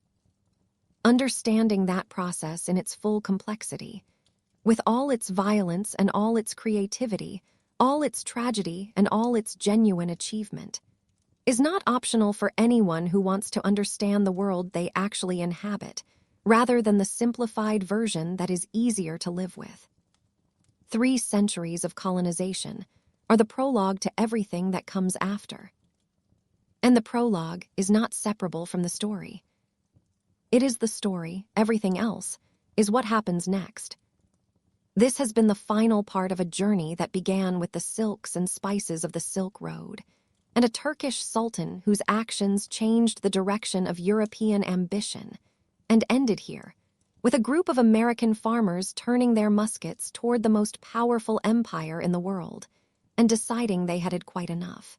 Understanding that process in its full complexity, with all its violence and all its creativity, all its tragedy and all its genuine achievement, is not optional for anyone who wants to understand the world they actually inhabit, rather than the simplified version that is easier to live with. 3 centuries of colonization are the prologue to everything that comes after. And the prologue is not separable from the story. It is the story, everything else is what happens next. This has been the final part of a journey that began with the silks and spices of the Silk Road, and a Turkish sultan whose actions changed the direction of European ambition, and ended here, with a group of American farmers turning their muskets toward the most powerful empire in the world, and deciding they had quite enough.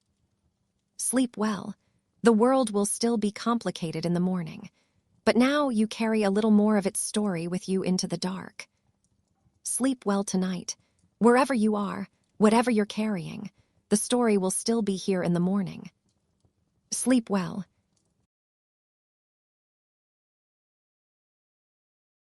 Sleep well. The world will still be complicated in the morning. But now you carry a little more of its story with you into the dark. Sleep well tonight. Wherever you are, whatever you're carrying, the story will still be here in the morning. Sleep well.